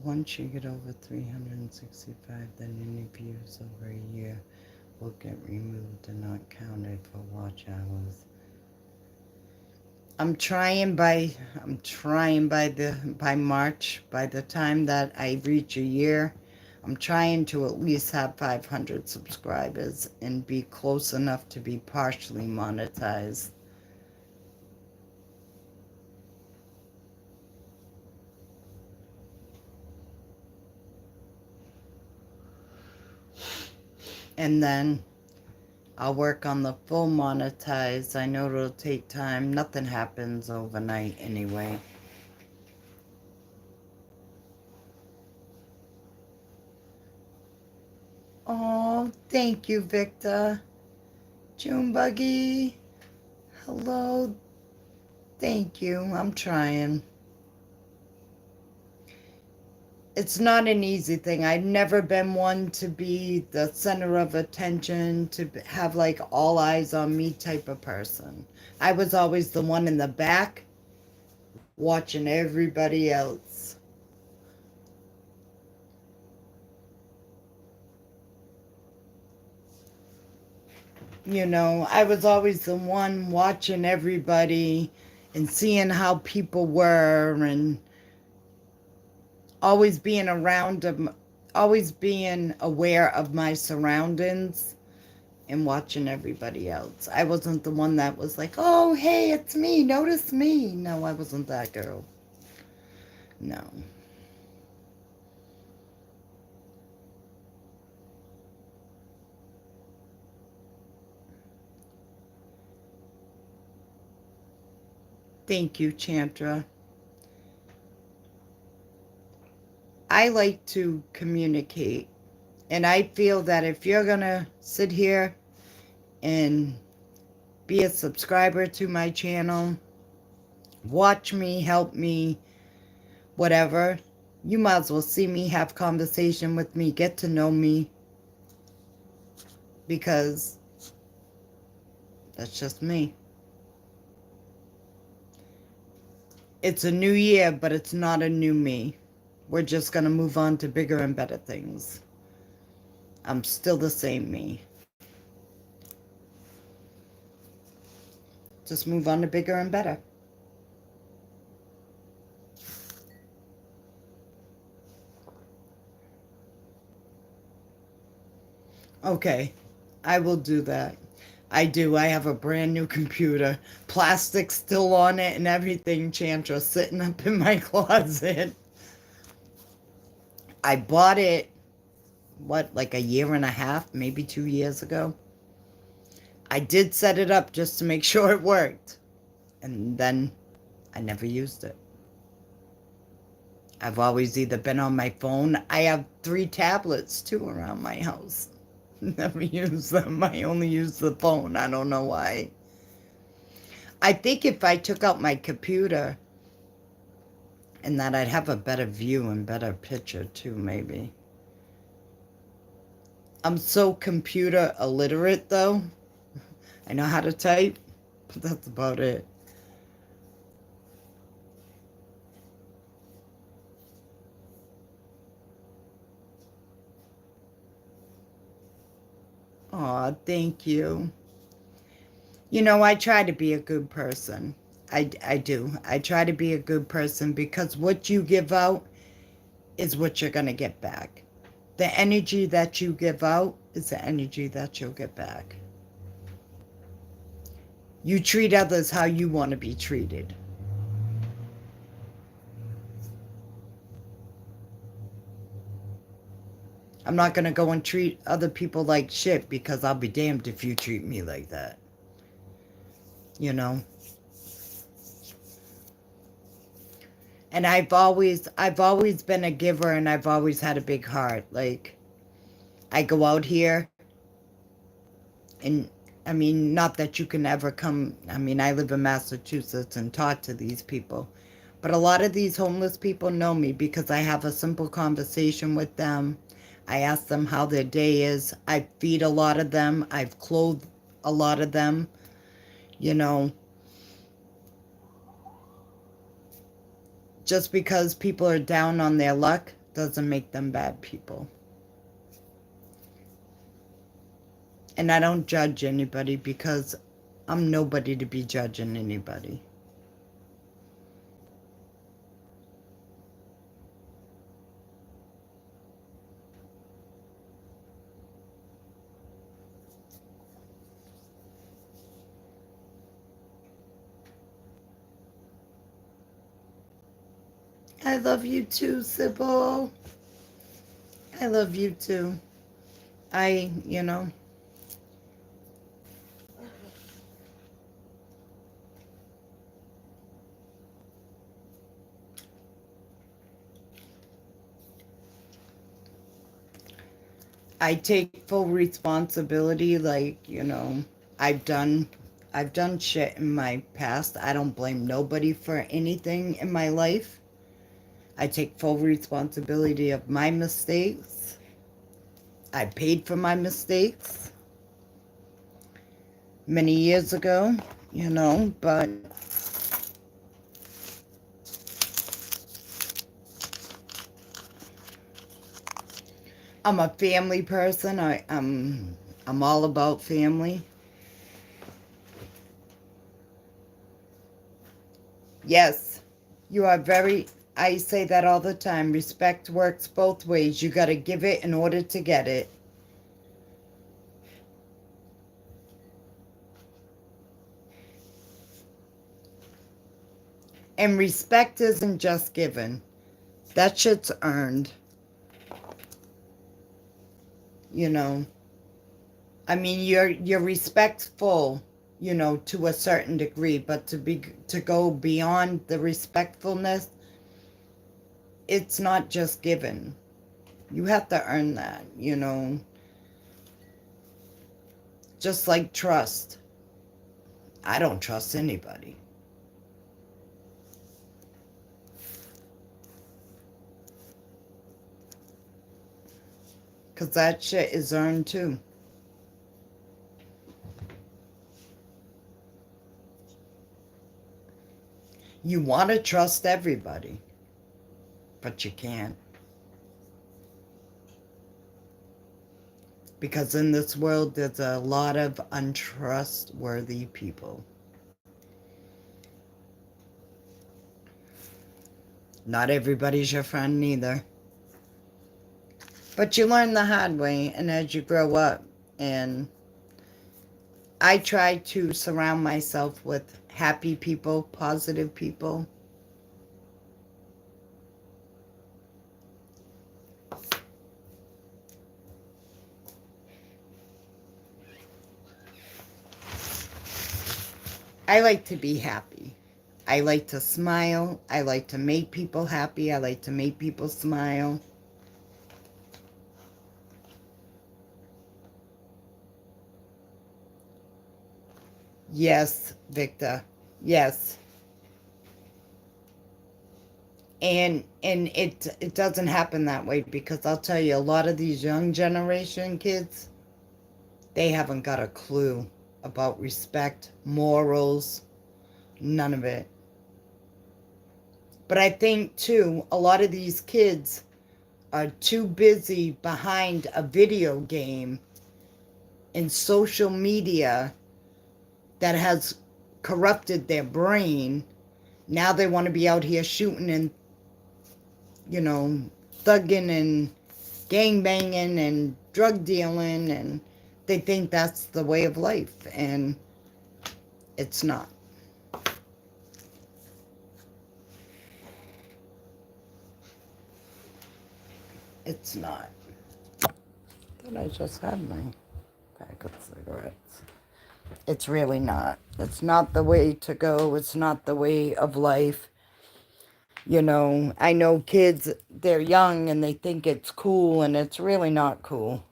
Once you get over 365, then any views over a year will get removed and not counted for watch hours. I'm trying by March, by the time that I reach a year, I'm trying to at least have 500 subscribers and be close enough to be partially monetized. And then I'll work on the full monetize. I know it'll take time. Nothing happens overnight anyway. Oh, thank you, Victor. June Buggy. Hello. Thank you. I'm trying. It's not an easy thing. I've never been one to be the center of attention, to have like all eyes on me type of person. I was always the one in the back watching everybody else. You know, I was always the one watching everybody and seeing how people were, and always being around them, always being aware of my surroundings and watching everybody else. I wasn't the one that was like, oh, hey, it's me, notice me. No, I wasn't that girl. No. Thank you, Chantra. I like to communicate, and I feel that if you're gonna sit here and be a subscriber to my channel, watch me, help me, whatever, you might as well see me, have conversation with me, get to know me, because that's just me. It's a new year, but it's not a new me. We're just going to move on to bigger and better things. I'm still the same me. Just move on to bigger and better. Okay, I will do that. I do. I have a brand new computer. Plastic still on it and everything, Chantra, sitting up in my closet. I bought it, like a year and a half, maybe 2 years ago. I did set it up just to make sure it worked. And then I never used it. I've always either been on my phone. I have 3 tablets, too, around my house. Never use them. I only use the phone. I don't know why. I think if I took out my computer, and that I'd have a better view and better picture too, maybe. I'm so computer illiterate, though. I know how to type, but that's about it. Aw, thank you. You know, I try to be a good person. I do. I try to be a good person, because what you give out is what you're going to get back. The energy that you give out is the energy that you'll get back. You treat others how you want to be treated. I'm not going to go and treat other people like shit, because I'll be damned if you treat me like that. You know? And I've always been a giver, and I've always had a big heart. Like, I go out here, and I mean, not that you can ever come. I mean, I live in Massachusetts and talk to these people. But a lot of these homeless people know me because I have a simple conversation with them. I ask them how their day is. I feed a lot of them. I've clothed a lot of them. You know, just because people are down on their luck doesn't make them bad people. And I don't judge anybody because I'm nobody to be judging anybody. I love you too, Sybil. I love you too. I take full responsibility. Like, I've done shit in my past. I don't blame nobody for anything in my life. I take full responsibility of my mistakes. I paid for my mistakes many years ago, but I'm a family person. I'm all about family. Yes, you are very, I say that all the time. Respect works both ways. You got to give it in order to get it. And respect isn't just given. That shit's earned. I mean, you're respectful, to a certain degree, but to go beyond the respectfulness, it's not just given. You have to earn that, Just like trust. I don't trust anybody. Because that shit is earned too. You want to trust everybody, but you can't. Because in this world, there's a lot of untrustworthy people. Not everybody's your friend neither. But you learn the hard way, and as you grow up, and I try to surround myself with happy people, positive people. I like to be happy. I like to smile. I like to make people happy. I like to make people smile. Yes, Victor. Yes. And it doesn't happen that way, because I'll tell you, a lot of these young generation kids, they haven't got a clue about respect, morals, none of it. But I think too, a lot of these kids are too busy behind a video game and social media that has corrupted their brain. Now they want to be out here shooting and, thugging and gangbanging and drug dealing, and they think that's the way of life, and it's not. It's not. But I just had my pack of cigarettes. It's really not. It's not the way to go. It's not the way of life. I know kids, they're young and they think it's cool, and it's really not cool.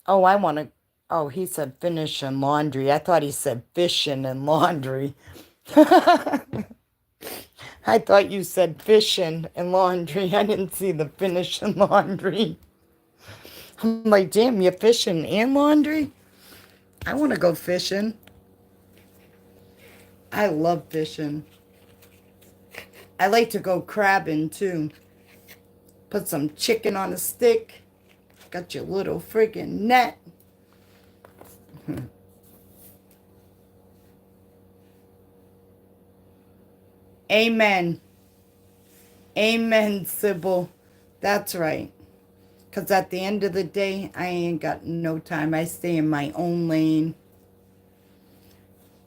Oh, he said finish and laundry. I thought he said fishing and laundry. I thought you said fishing and laundry. I didn't see the finish and laundry. I'm like, damn, you're fishing and laundry? I want to go fishing. I love fishing. I like to go crabbing too. Put some chicken on a stick. Got your little friggin' net. Amen. Amen, Sybil. That's right. Because at the end of the day, I ain't got no time. I stay in my own lane.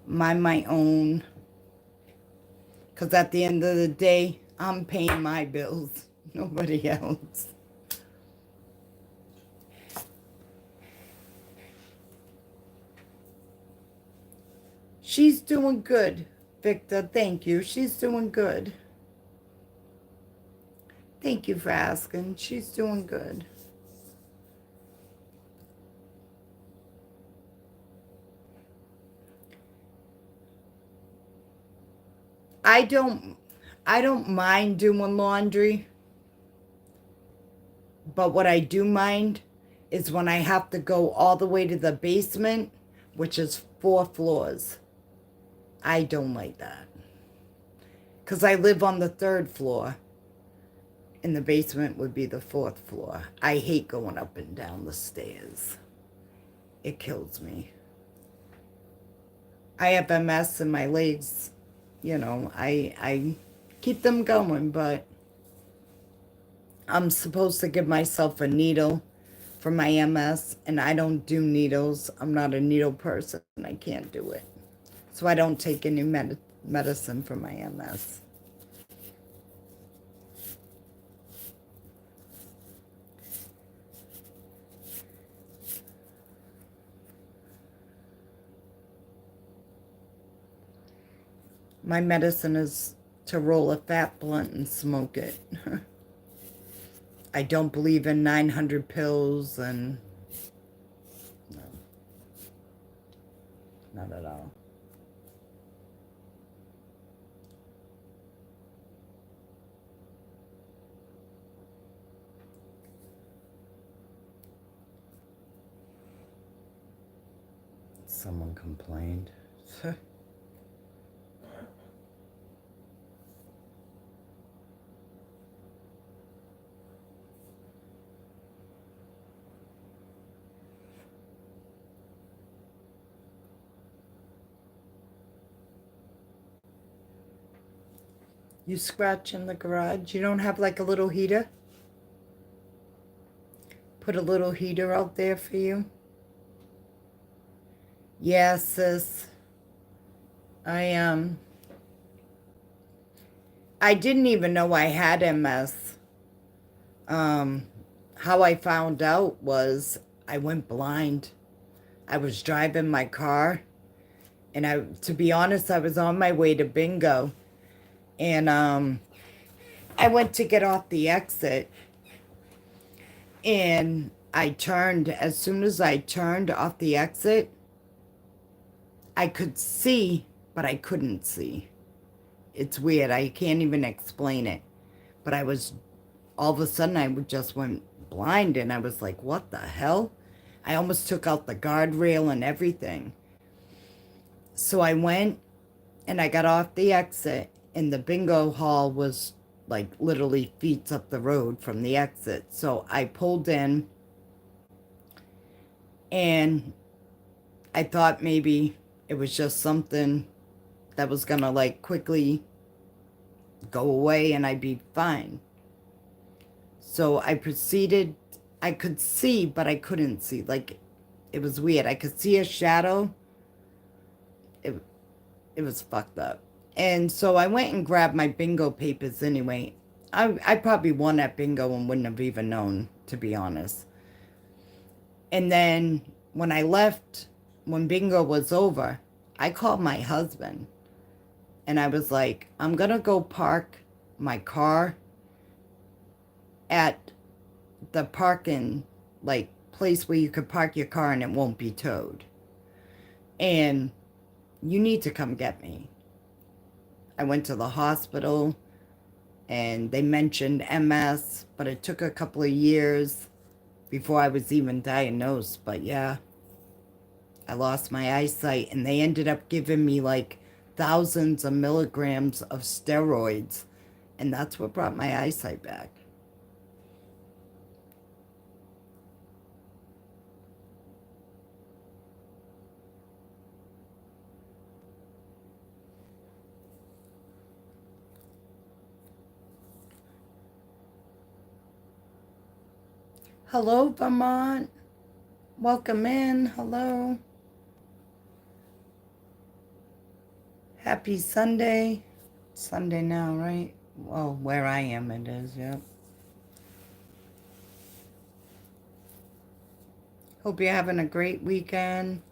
My own. Because at the end of the day, I'm paying my bills. Nobody else. She's doing good, Victor. Thank you. She's doing good. Thank you for asking. She's doing good. I don't mind doing laundry. But what I do mind is when I have to go all the way to the basement, which is 4 floors. I don't like that. Because I live on the 3rd floor. And the basement would be the 4th floor. I hate going up and down the stairs. It kills me. I have MS in my legs. You know, I keep them going, but I'm supposed to give myself a needle for my MS, and I don't do needles. I'm not a needle person. I can't do it. So I don't take any medicine for my MS. My medicine is to roll a fat blunt and smoke it. I don't believe in 900 pills and... No. Not at all. Someone complained. You scratch in the garage? You don't have like a little heater? Put a little heater out there for you? Yeah, sis. I didn't even know I had MS. How I found out was I went blind. I was driving my car, and to be honest, I was on my way to bingo. And I went to get off the exit, and as soon as I turned off the exit, I could see, but I couldn't see. It's weird. I can't even explain it. But all of a sudden, I just went blind, and I was like, what the hell? I almost took out the guardrail and everything. So I went, and I got off the exit, and the bingo hall was like literally feet up the road from the exit. So I pulled in, and I thought maybe it was just something that was gonna like quickly go away and I'd be fine. So I proceeded. I could see, but I couldn't see. Like, it was weird. I could see a shadow. It was fucked up. And so I went and grabbed my bingo papers anyway. I probably won at bingo and wouldn't have even known, to be honest. And then when I left, when bingo was over, I called my husband. And I was like, I'm going to go park my car at the parking, like, place where you could park your car and it won't be towed. And you need to come get me. I went to the hospital, and they mentioned MS, but it took a couple of years before I was even diagnosed. But yeah, I lost my eyesight, and they ended up giving me like thousands of milligrams of steroids, and that's what brought my eyesight back. Hello, Vermont. Welcome in. Hello. Happy Sunday. Sunday now, right? Well, where I am it is, yep. Hope you're having a great weekend.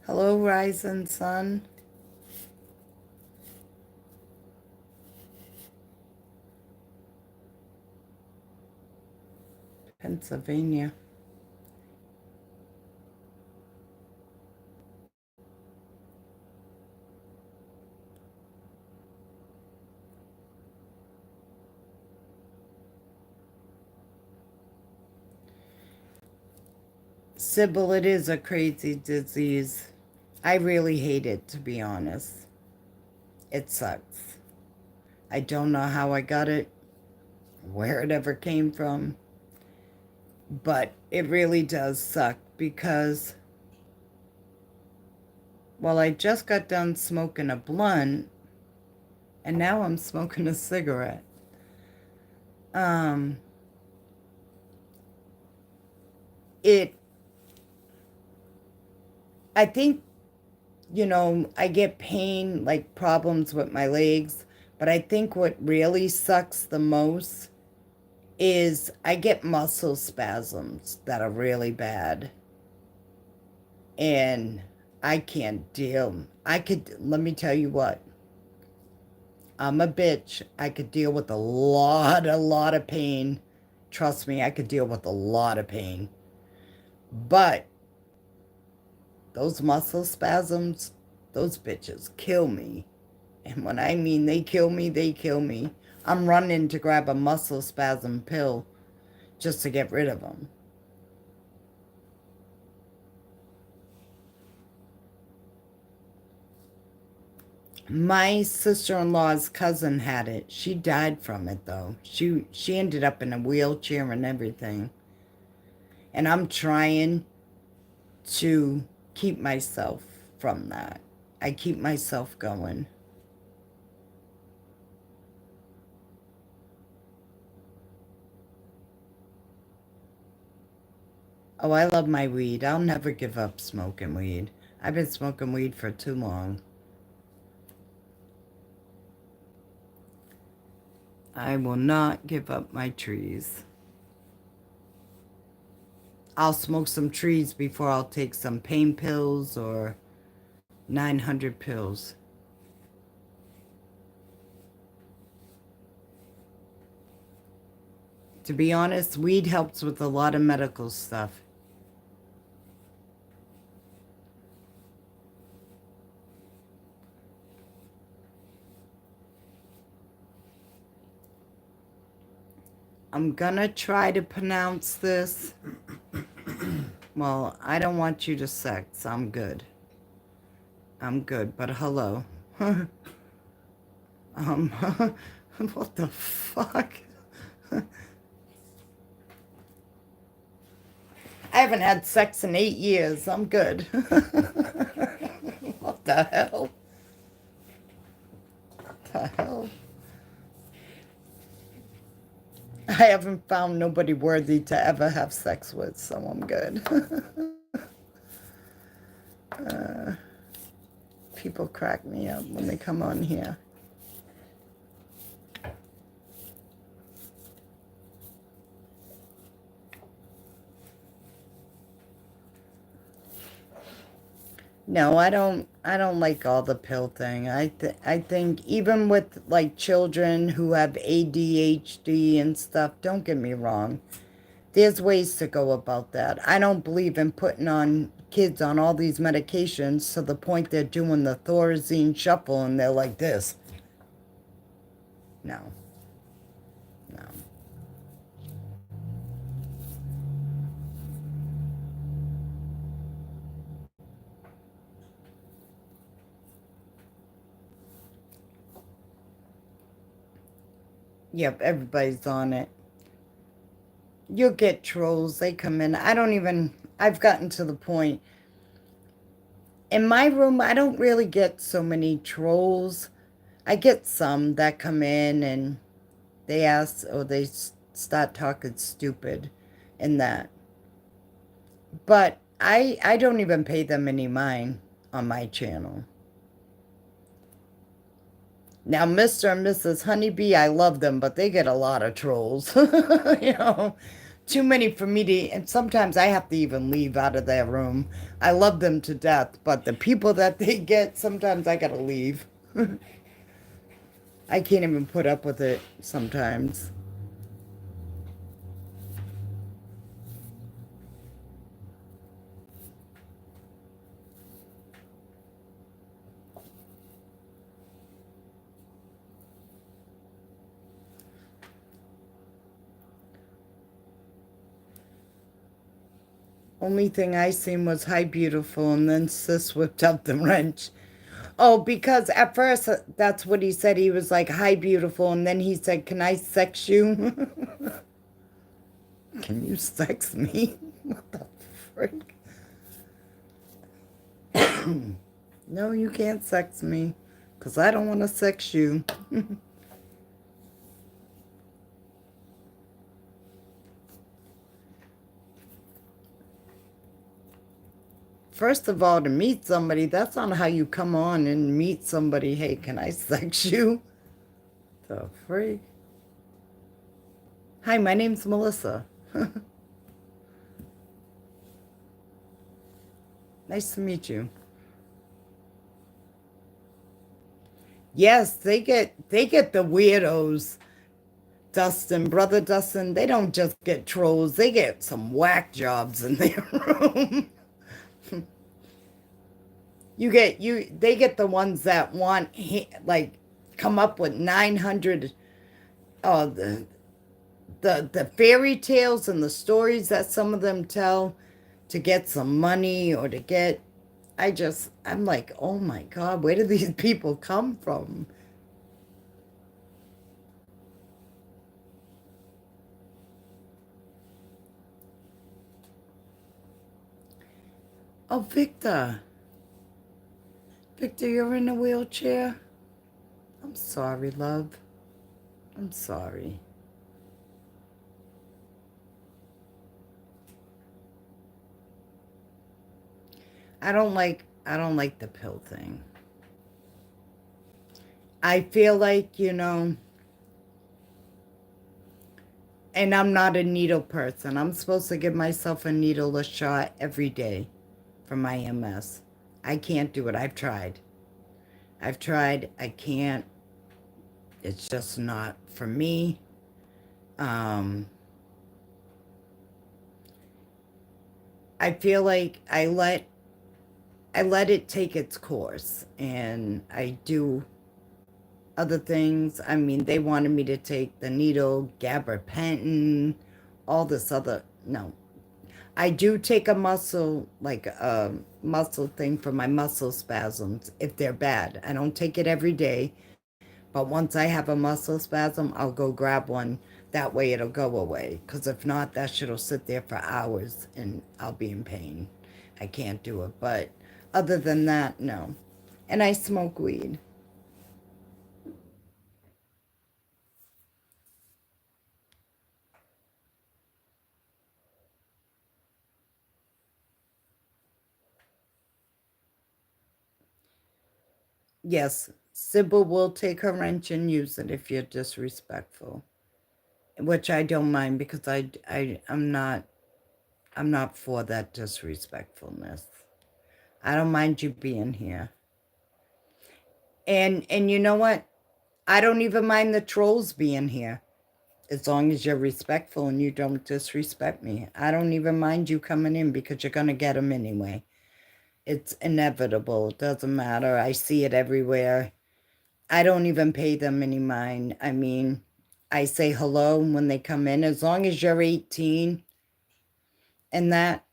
Hello, Rising Sun. Pennsylvania. Sybil, it is a crazy disease. I really hate it, to be honest. It sucks. I don't know how I got it, where it ever came from, but it really does suck because, well, I just got done smoking a blunt, and now I'm smoking a cigarette. I think, I get pain, like problems with my legs, but I think what really sucks the most is I get muscle spasms that are really bad. And I can't deal. Let me tell you what, I'm a bitch. I could deal with a lot of pain. Trust me, I could deal with a lot of pain. But those muscle spasms, those bitches kill me. And when I mean they kill me, they kill me. I'm running to grab a muscle spasm pill just to get rid of them. My sister-in-law's cousin had it. She died from it, though. She ended up in a wheelchair and everything. And I'm trying to keep myself from that. I keep myself going. Oh, I love my weed. I'll never give up smoking weed. I've been smoking weed for too long. I will not give up my trees. I'll smoke some trees before I'll take some pain pills or 900 pills. To be honest, weed helps with a lot of medical stuff. I'm gonna try to pronounce this. Well, I don't want you to sex. I'm good. I'm good, but hello. What the fuck? I haven't had sex in 8 years. I'm good. What the hell? What the hell? I haven't found nobody worthy to ever have sex with, so I'm good. People crack me up when they come on here. No, I don't like all the pill thing. I think even with like children who have ADHD and stuff, don't get me wrong. There's ways to go about that. I don't believe in putting on kids on all these medications to the point they're doing the Thorazine shuffle and they're like this. No. No. Yep, everybody's on it. You'll get trolls. They come in. I've gotten to the point. In my room, I don't really get so many trolls, I get some that come in and they ask or they start talking stupid in that. But I don't even pay them any mind on my channel. Now, Mr. and Mrs. Honeybee, I love them, but they get a lot of trolls. You know, too many for me to, and sometimes I have to even leave out of their room. I love them to death, but the people that they get, sometimes I gotta leave. I can't even put up with it sometimes. Only thing I seen was hi beautiful, and then sis whipped out the wrench. Oh, because at first that's what he said. He was like, hi beautiful, and then he said, can I sex you? Can you sex me? What the frick? No, you can't sex me, because I don't want to sex you. First of all, to meet somebody, that's not how you come on and meet somebody. Hey, can I sex you? The freak? Hi, my name's Melissa. Nice to meet you. Yes, they get the weirdos. Dustin, brother Dustin, they don't just get trolls, they get some whack jobs in their room. They get the ones that want, like, come up with 900, the fairy tales and the stories that some of them tell to get some money or to get, I'm like, oh my God, where do these people come from? Oh, Victor. Victor, you're in a wheelchair? I'm sorry, love. I'm sorry. I don't like the pill thing. I feel like, and I'm not a needle person. I'm supposed to give myself a needle a shot every day for my MS. I can't do it. I've tried. I can't. It's just not for me. I feel like I let it take its course, and I do other things. I mean, they wanted me to take the needle, gabapentin, all this other, no. I do take a muscle, like a muscle thing for my muscle spasms if they're bad. I don't take it every day, but once I have a muscle spasm, I'll go grab one. That way it'll go away. Because if not, that shit'll sit there for hours and I'll be in pain. I can't do it. But other than that, no. And I smoke weed. Yes, Sybil will take her wrench and use it if you're disrespectful. Which I don't mind because I'm not for that disrespectfulness. I don't mind you being here. And you know what? I don't even mind the trolls being here. As long as you're respectful and you don't disrespect me. I don't even mind you coming in because you're going to get them anyway. It's inevitable. It doesn't matter. I see it everywhere. I don't even pay them any mind. I mean, I say hello when they come in. As long as you're 18 and that,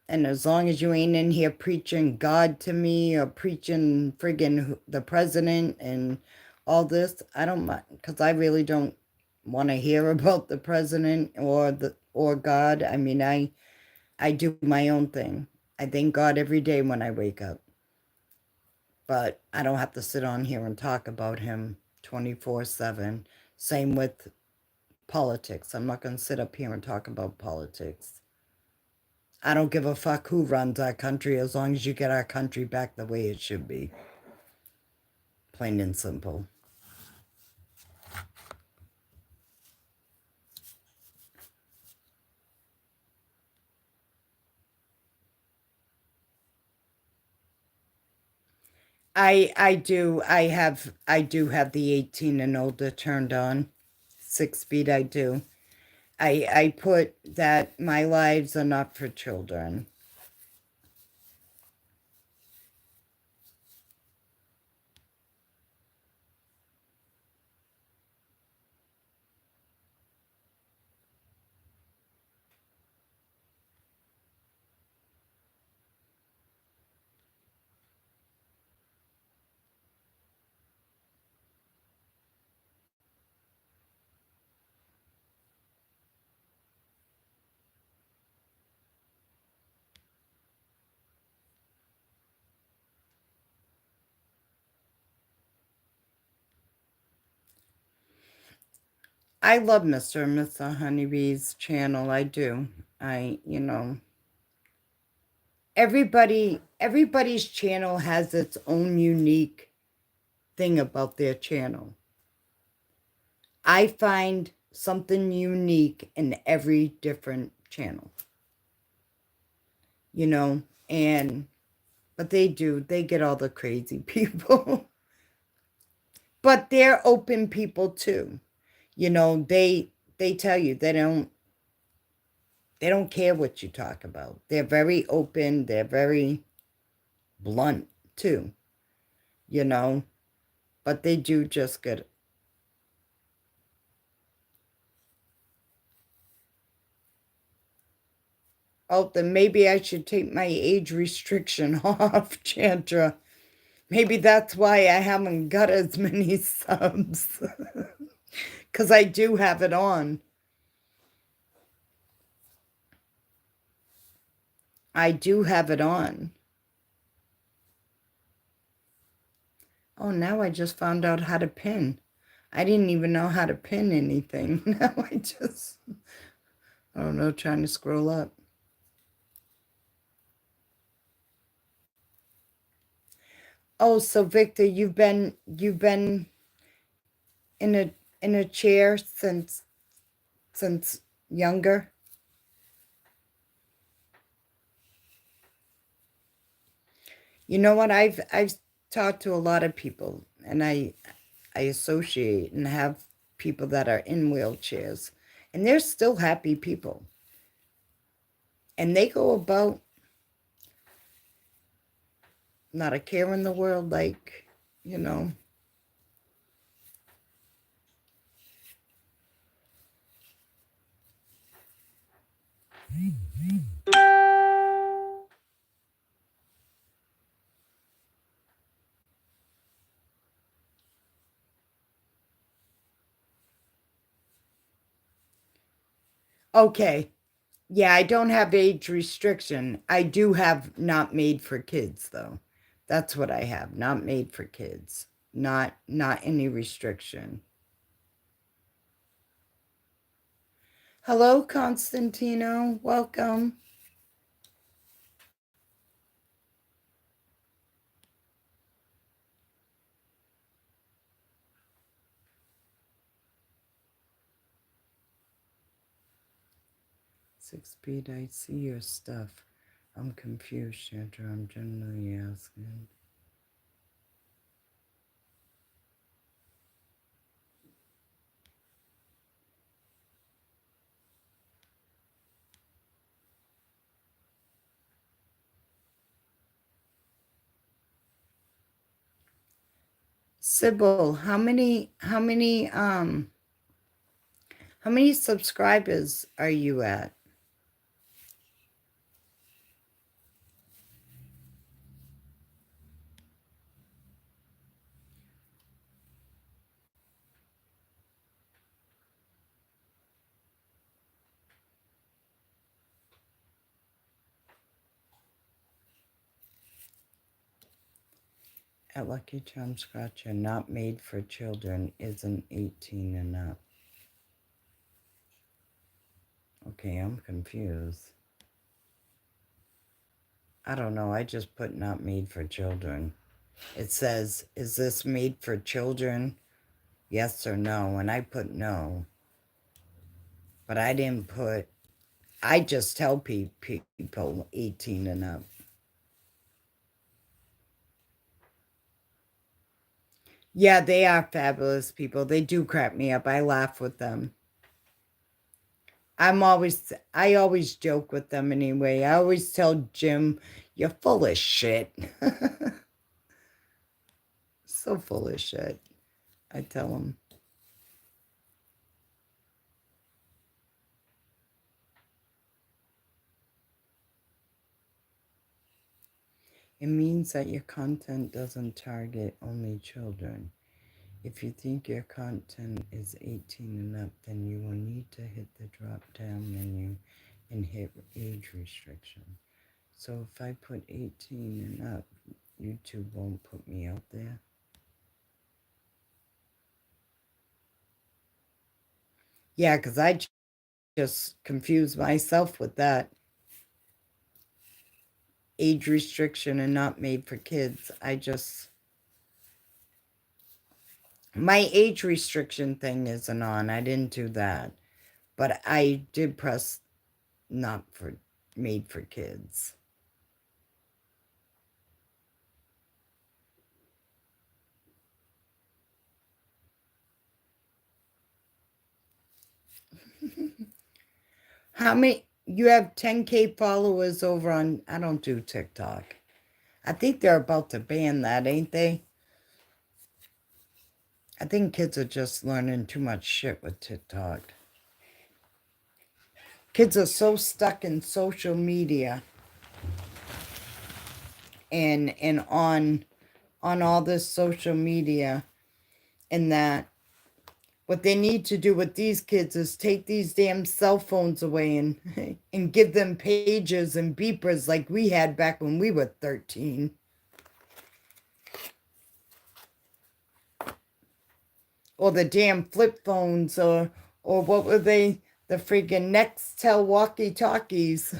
and as long as you ain't in here preaching God to me or preaching friggin' the president and all this, I don't mind. Because I really don't want to hear about the president or God. I mean, I do my own thing. I thank God every day when I wake up. but I don't have to sit on here and talk about him 24/7. Same with politics. I'm not going to sit up here and talk about politics. I don't give a fuck who runs our country as long as you get our country back the way it should be. Plain and simple. I do have the 18 and older turned on. 6 speed I do. I put that my lives are not for children. I love Mr. and Mr. Honeybee's channel. I do. Everybody's channel has its own unique thing about their channel. I find something unique in every different channel. But they get all the crazy people. But they're open people too. They tell you they don't care what you talk about. They're very open, they're very blunt too. But they do just get. Oh, then maybe I should take my age restriction off, Chandra. Maybe that's why I haven't got as many subs. Because I do have it on. I do have it on. Oh, now I just found out how to pin. I didn't even know how to pin anything. Now I don't know, trying to scroll up. Oh, so Victor, you've been in a chair since younger? You know what? I've talked to a lot of people, and I associate and have people that are in wheelchairs, and they're still happy people. And they go about not a care in the world, like, Okay. Yeah, I don't have age restriction. I do have not made for kids, though. That's what I have. Not made for kids. Not any restriction. Hello, Constantino. Welcome. Six speed, I see your stuff. I'm confused, Chandra. I'm generally asking. Sybil, how many subscribers are you at? at Lucky Charm Scratcher, not made for children, isn't 18 and up. Okay, I'm confused. I don't know, I just put not made for children. It says, is this made for children? Yes or no? And I put no. But I didn't put, I just tell people 18 and up. Yeah, they are fabulous people. They do crack me up. I laugh with them. I always joke with them anyway. I always tell Jim, you're full of shit. So full of shit. I tell him. It means that your content doesn't target only children. If you think your content is 18 and up, then you will need to hit the drop down menu and hit age restriction. So if I put 18 and up, YouTube won't put me out there. Yeah, because I just confused myself with that. Age restriction and not made for kids. My age restriction thing isn't on. I didn't do that. But I did press not for made for kids. How many? You have 10K followers over on, I don't do TikTok. I think they're about to ban that, ain't they? I think kids are just learning too much shit with TikTok. Kids are so stuck in social media and on all this social media, and that what they need to do with these kids is take these damn cell phones away and and give them pagers and beepers like we had back when we were 13. Or the damn flip phones, or what were they? The freaking Nextel walkie-talkies.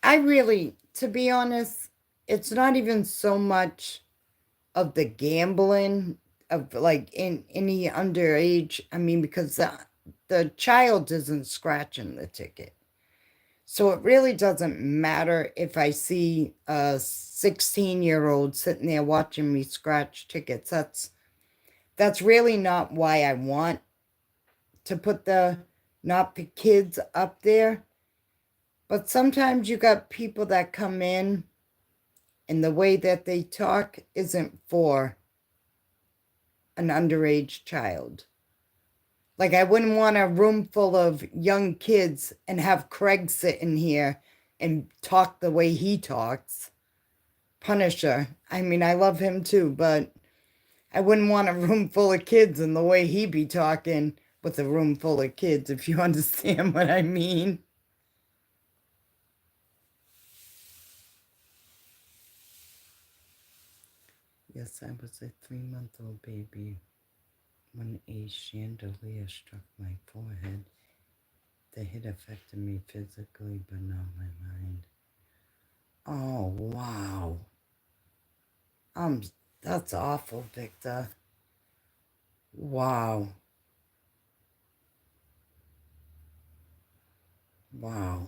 I really, to be honest, it's not even so much of the gambling of like in any underage. I mean, because the child isn't scratching the ticket. So it really doesn't matter if I see a 16-year-old sitting there watching me scratch tickets. That's really not why I want to put the not for kids up there. But sometimes you got people that come in and the way that they talk isn't for an underage child. Like, I wouldn't want a room full of young kids and have Craig sit in here and talk the way he talks. Punisher. I mean, I love him too, but I wouldn't want a room full of kids and the way he be talking with a room full of kids, if you understand what I mean. Yes, I was a 3-month-old baby when a chandelier struck my forehead. The hit affected me physically, but not my mind. Oh, wow. That's awful, Victor. Wow. Wow.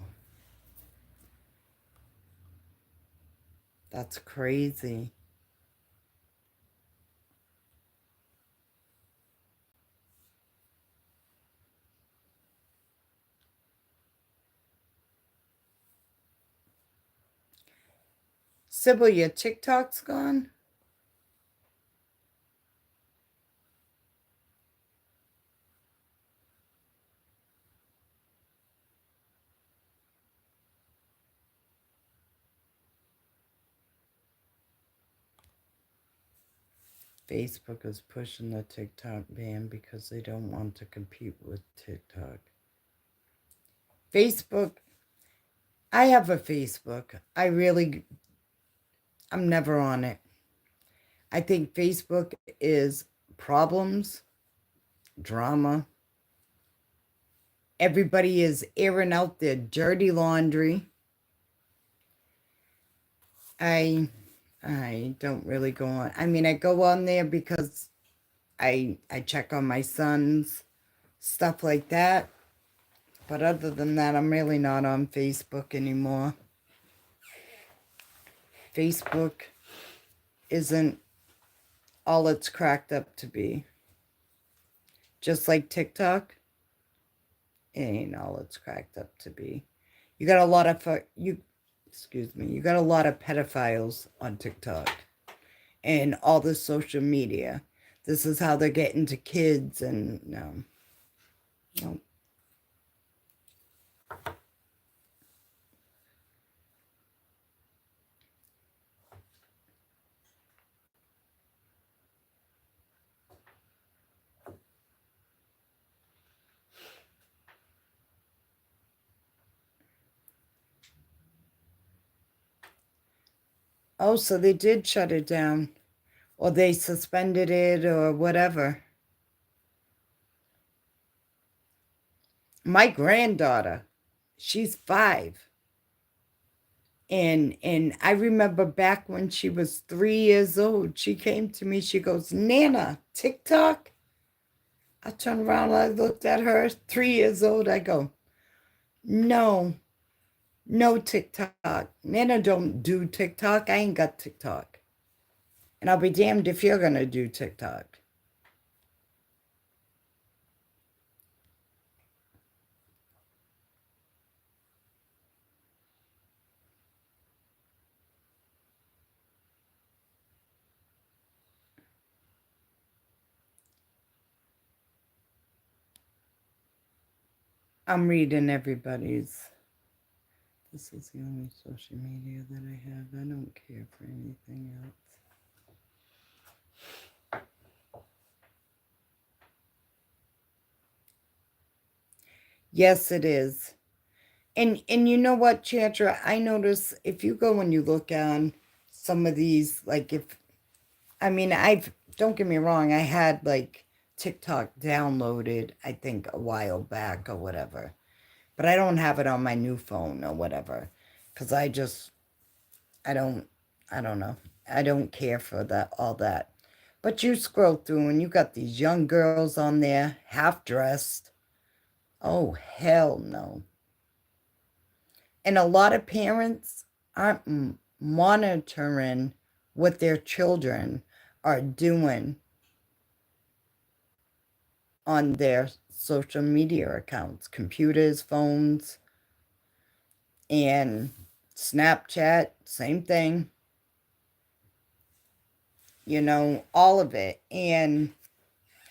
That's crazy. Sybil, your TikTok's gone? Facebook is pushing the TikTok ban because they don't want to compete with TikTok. Facebook, I have a Facebook. I'm never on it. I think Facebook is problems, drama. Everybody is airing out their dirty laundry. I don't really go on. I mean, I go on there because I check on my sons, stuff like that. But other than that, I'm really not on Facebook anymore. Facebook isn't all it's cracked up to be. Just like TikTok, it ain't all it's cracked up to be. You got a lot of you got a lot of pedophiles on TikTok and all the social media. This is how they're getting to kids, and no. Oh, so they did shut it down, or they suspended it, or whatever. My granddaughter, she's 5. And I remember back when she was 3 years old, she came to me, she goes, Nana, TikTok? I turned around, I looked at her, 3 years old, I go, no TikTok. Nana don't do TikTok. I ain't got TikTok. And I'll be damned if you're going to do TikTok. I'm reading everybody's. This is the only social media that I have. I don't care for anything else. Yes, it is. And you know what, Chantra? I notice if you go and you look on some of these, like don't get me wrong, I had like TikTok downloaded, I think a while back or whatever. But I don't have it on my new phone or whatever. Because I don't know. I don't care for all that. But you scroll through and you got these young girls on there, half dressed. Oh, hell no. And a lot of parents aren't monitoring what their children are doing on their social media accounts, computers, phones, and Snapchat, same thing. You know, all of it. And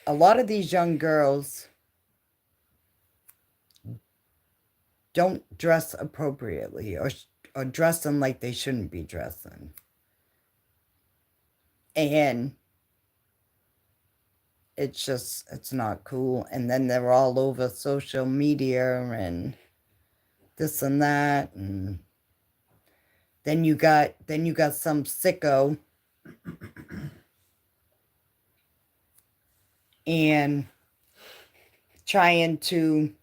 a lot of these young girls don't dress appropriately or dressing like they shouldn't be dressing. And it's not cool. And then they're all over social media and this and that. And then you got some sicko and trying to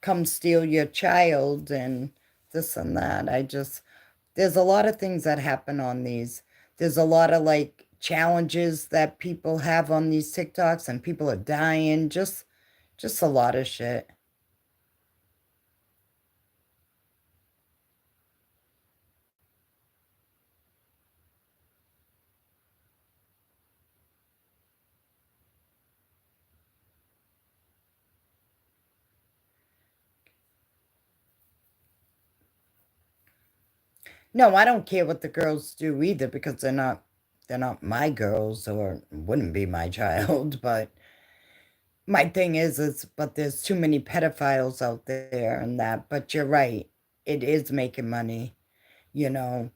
come steal your child and this and that. There's a lot of things that happen on these. There's a lot of like challenges that people have on these TikToks and people are dying. Just a lot of shit. No, I don't care what the girls do either because they're not my girls or wouldn't be my child, but my thing is but there's too many pedophiles out there and that. But you're right. It is making money, you know.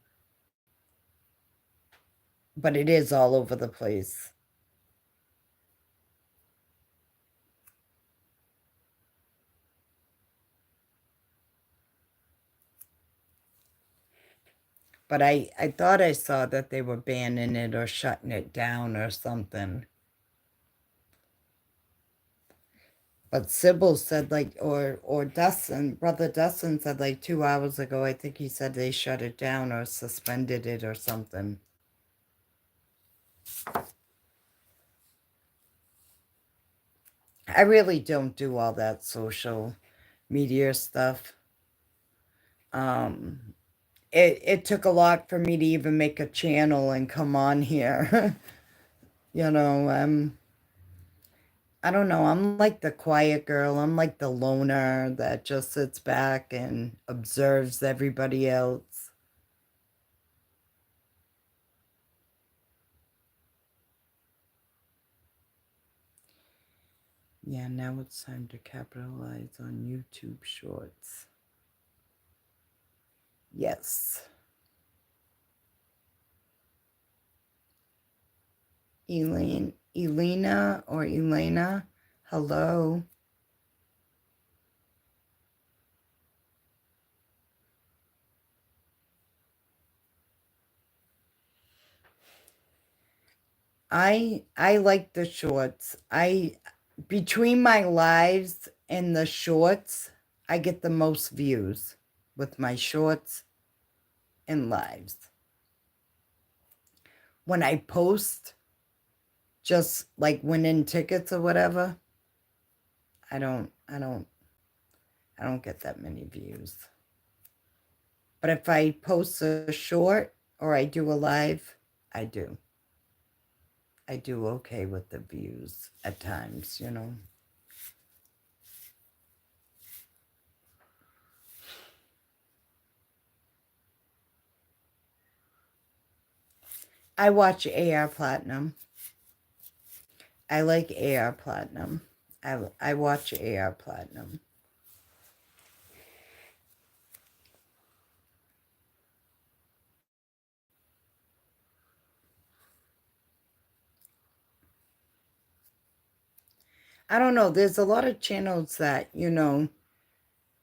but it is all over the place. But I thought I saw that they were banning it or shutting it down or something. But Sybil said like, or Dustin, Brother Dustin said like 2 hours ago, I think he said they shut it down or suspended it or something. I really don't do all that social media stuff. It took a lot for me to even make a channel and come on here. You know, I don't know. I'm like the quiet girl. I'm like the loner that just sits back and observes everybody else. Yeah, now it's time to capitalize on YouTube Shorts. Yes. Elena or Elena, hello. I like the shorts. Between my lives and the shorts, I get the most views with my shorts and lives. When I post just like winning tickets or whatever, I don't get that many views. But if I post a short or I do a live, I do. I do okay with the views at times, you know. I watch AR Platinum. I like AR Platinum. I watch AR Platinum. I don't know. There's a lot of channels that, you know,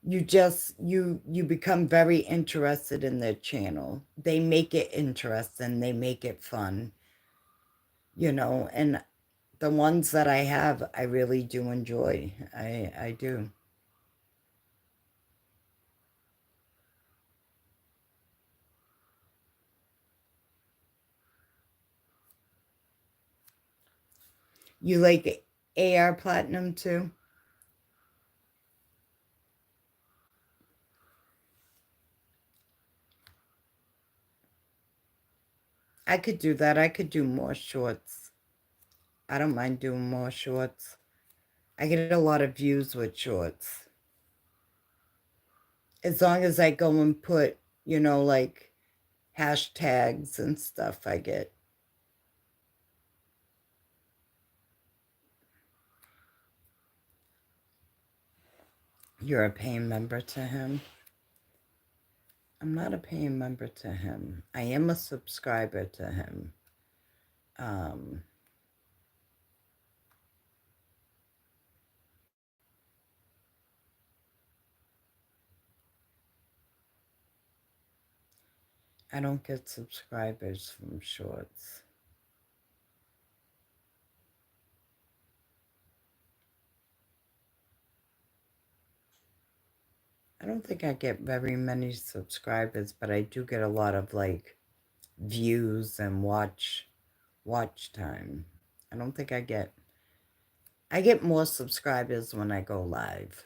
you become very interested in their channel. They make it interesting. They make it fun, you know, and the ones that I have, I really do enjoy. I do. You like AR Platinum too? I could do that. I could do more shorts. I don't mind doing more shorts. I get a lot of views with shorts. As long as I go and put, you know, like hashtags and stuff, I get. You're a paying member to him? I'm not a paying member to him. I am a subscriber to him. I don't get subscribers from shorts. I don't think I get very many subscribers, but I do get a lot of like views and watch time. I don't think I get more subscribers when I go live.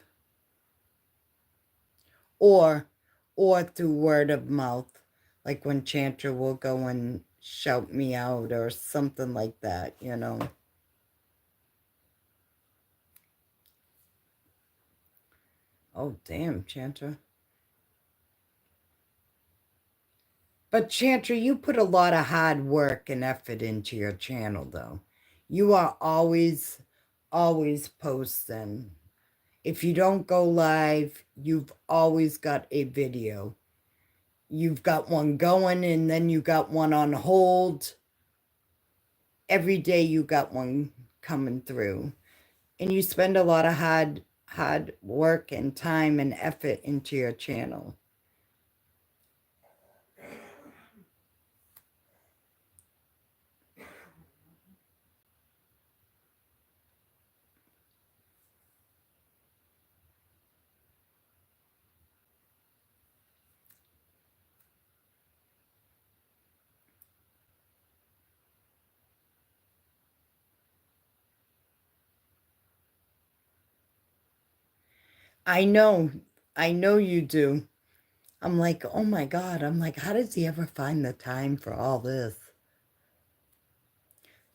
Or through word of mouth, like when Chantra will go and shout me out or something like that, you know. Oh, damn, Chantra. But Chantra, you put a lot of hard work and effort into your channel, though. You are always posting. If you don't go live, you've always got a video. You've got one going and then you got one on hold. every day you got one coming through. And you spend a lot of hard work and time and effort into your channel. I know, I know you do. I'm like, oh my God. I'm like, how does he ever find the time for all this?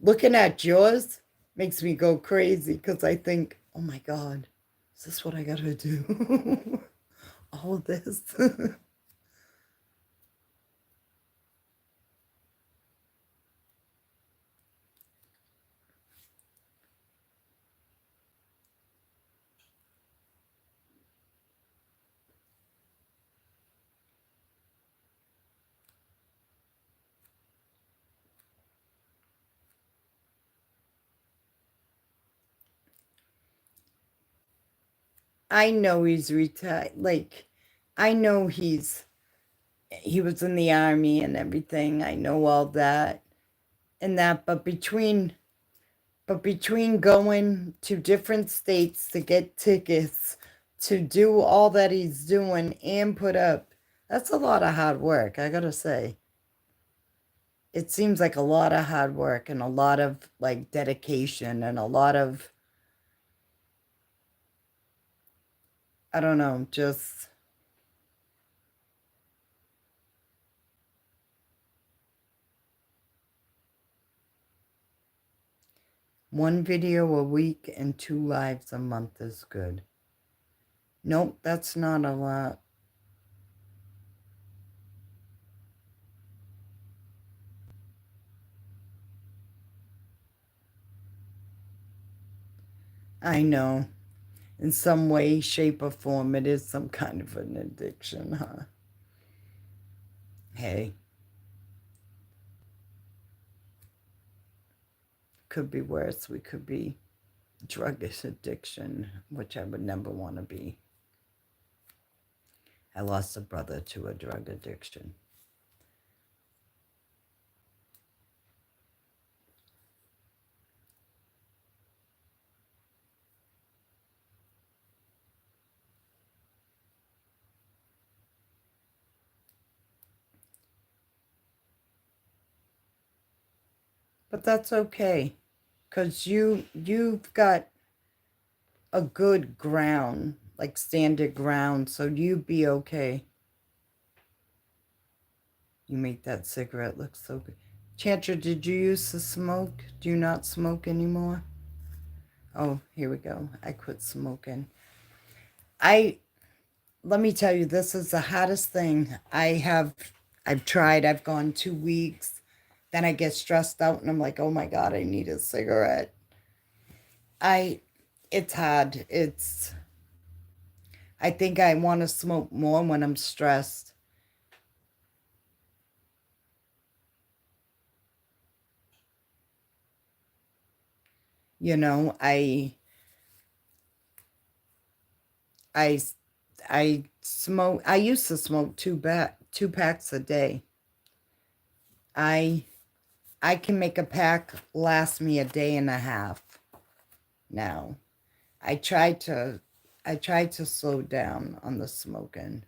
Looking at yours makes me go crazy because I think, oh my God, is this what I gotta do? All of this. I know he's retired. Like, I know he was in the army and everything. I know all that and that, but between going to different states to get tickets, to do all that he's doing and put up, that's a lot of hard work, I gotta say. It seems like a lot of hard work and a lot of like dedication and a lot of, I don't know, just one video a week and 2 lives a month is good. Nope, that's not a lot. I know. In some way, shape, or form, it is some kind of an addiction, huh? Hey, could be worse. We could be drug addiction, which I would never want to be. I lost a brother to a drug addiction. But that's okay, because you've got a good ground, like standard ground, so you be okay. You make that cigarette look so good. Chantra, did you used to smoke? Do you not smoke anymore? Oh, here we go. I quit smoking. Let me tell you, this is the hottest thing I've tried. I've gone 2 weeks. Then I get stressed out and I'm like, oh my God, I need a cigarette. It's hard. I think I want to smoke more when I'm stressed. You know, I, I smoke, I used to smoke 2 packs a day. I can make a pack last me a day and a half now. I tried to slow down on the smoking.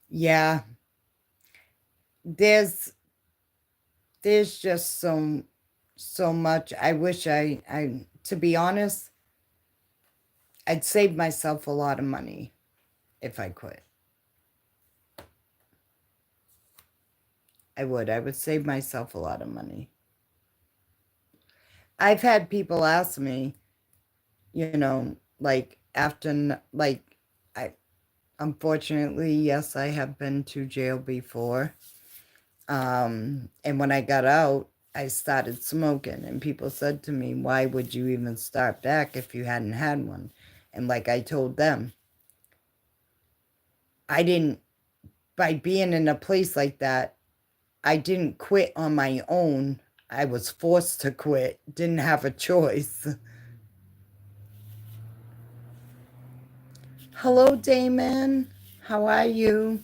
Yeah, there's just so much. I wish I to be honest, I'd save myself a lot of money if I quit. I would save myself a lot of money. I've had people ask me, like like I unfortunately, yes, I have been to jail before. And when I got out, I started smoking, and people said to me, why would you even start back if you hadn't had one? And like I told them, I didn't, by being in a place like that, I didn't quit on my own. I was forced to quit. Didn't have a choice. Hello, Damon. How are you?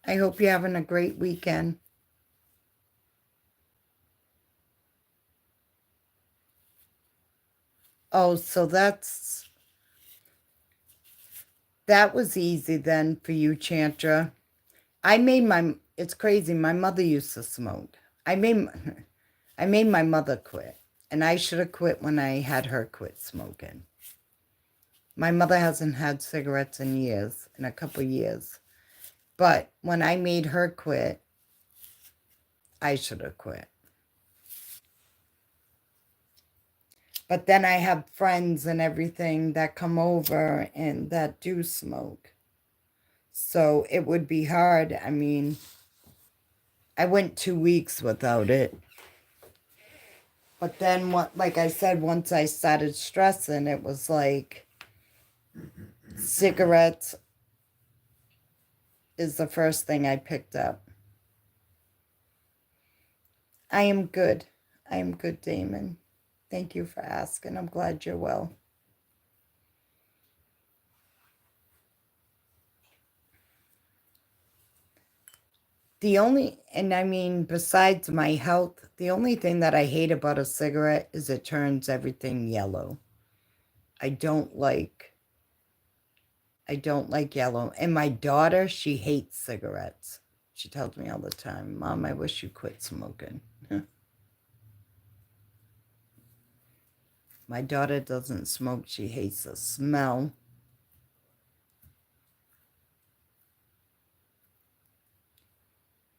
I hope you're having a great weekend. Oh, so that was easy then for you, Chantra. It's crazy. My mother used to smoke. I made my mother quit, and I should have quit when I had her quit smoking. My mother hasn't had cigarettes in a couple years. But when I made her quit, I should have quit. But then I have friends and everything that come over and that do smoke. So it would be hard. I mean, I went 2 weeks without it. But then, like I said, once I started stressing, it was like cigarettes is the first thing I picked up. I am good. I am good, Damon. Thank you for asking. I'm glad you're well. Besides my health, the only thing that I hate about a cigarette is it turns everything yellow. I don't like yellow. And my daughter, she hates cigarettes. She tells me all the time, Mom, I wish you quit smoking. My daughter doesn't smoke. She hates the smell.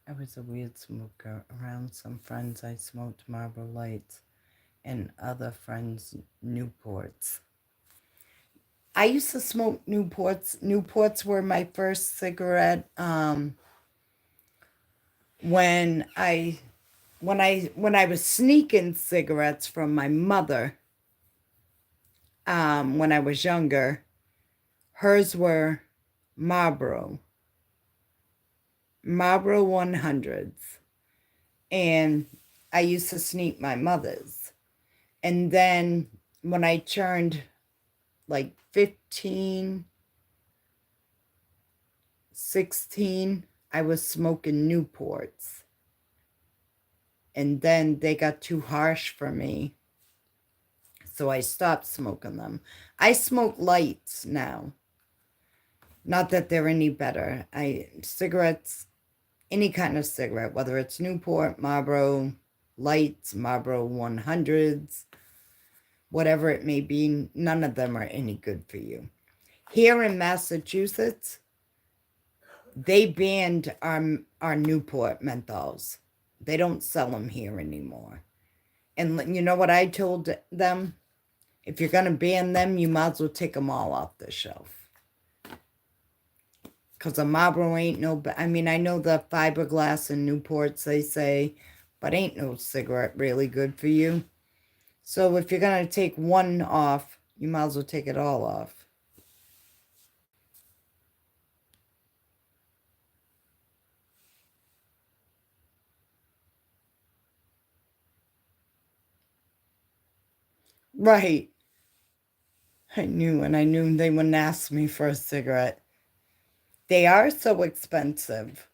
I was a weird smoker. Around some friends, I smoked Marlboro Lights and other friends, Newports. I used to smoke Newports. Newports were my first cigarette. When I was sneaking cigarettes from my mother, when I was younger, hers were Marlboro 100s, and I used to sneak my mother's. And then when I turned like 15, 16, I was smoking Newports. And then they got too harsh for me. So I stopped smoking them. I smoke lights now. Not that they're any better. Cigarettes, any kind of cigarette, whether it's Newport, Marlboro Lights, Marlboro 100s, whatever it may be, none of them are any good for you. Here in Massachusetts, they banned our Newport menthols. They don't sell them here anymore. And you know what I told them? If you're going to ban them, you might as well take them all off the shelf. Because a Marlboro ain't no... I know the fiberglass and Newports, they say, but ain't no cigarette really good for you. So if you're going to take one off, you might as well take it all off. Right. I knew they wouldn't ask me for a cigarette. They are so expensive.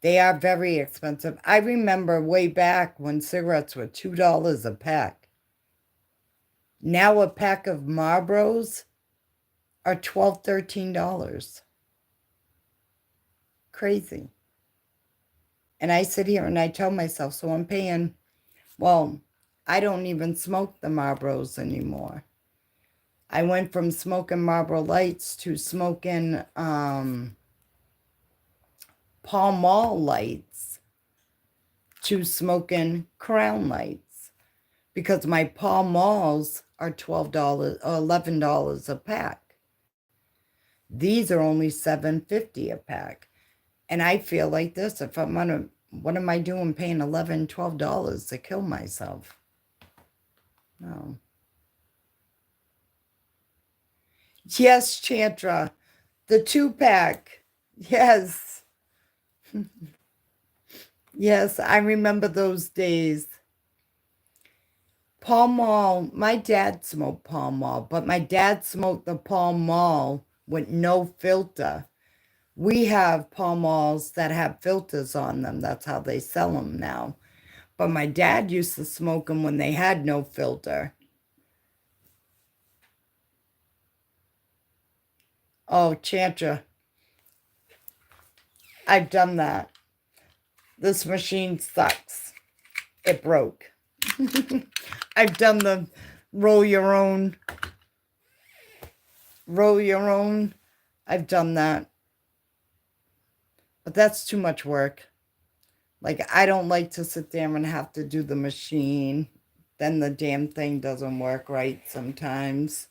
They are very expensive. I remember way back when cigarettes were $2 a pack. Now a pack of Marlboros are $12, $13. Crazy. And I sit here and I tell myself, so I'm paying, well, I don't even smoke the Marlboros anymore. I went from smoking Marlboro Lights to smoking Pall Mall Lights to smoking Crown Lights, because my Pall Malls are $12 or $11 a pack. These are only $7.50 a pack. And I feel like this, if I'm gonna, what am I doing paying $11, $12 to kill myself? No. Yes, Chantra. The 2-pack. Yes. Yes, I remember those days. Pall Mall. My dad smoked Pall Mall, but my dad smoked the Pall Mall with no filter. We have Pall Malls that have filters on them. That's how they sell them now. But my dad used to smoke them when they had no filter. Oh, Chantra. I've done that. This machine sucks. It broke. I've done the roll your own. Roll your own. I've done that. But that's too much work. Like, I don't like to sit there and have to do the machine. Then the damn thing doesn't work right sometimes.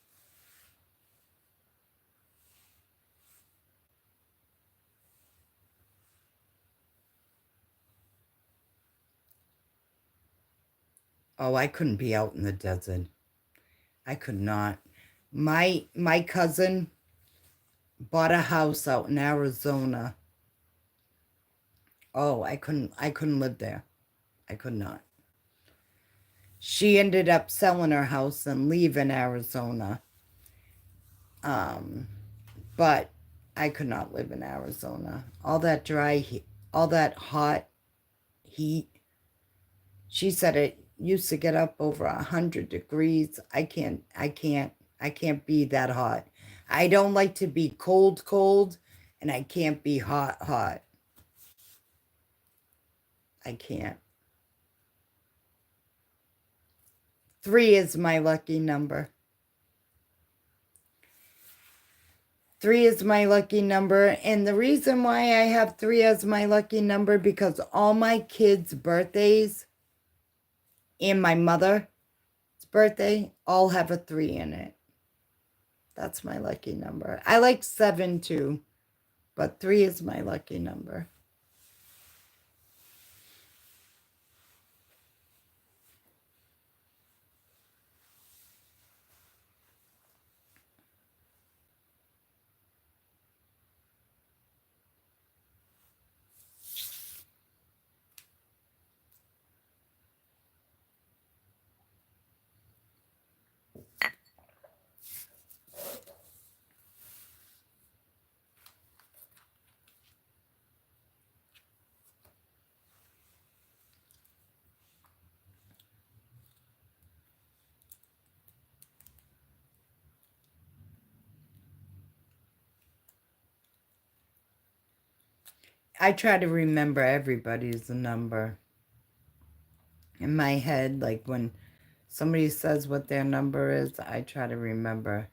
Oh, I couldn't be out in the desert. I could not. My cousin bought a house out in Arizona. Oh, I couldn't live there. I could not. She ended up selling her house and leaving Arizona. But I could not live in Arizona. All that dry heat, all that hot heat. She said it used to get up over 100 degrees. I can't be that hot. I don't like to be cold, and I can't be hot. I can't. 3 is my lucky number. 3 is my lucky number. And the reason why I have 3 as my lucky number, because all my kids' birthdays and my mother's birthday all have a 3 in it. That's my lucky number. I like 7 too, but 3 is my lucky number. I try to remember everybody's number in my head. Like when somebody says what their number is, I try to remember.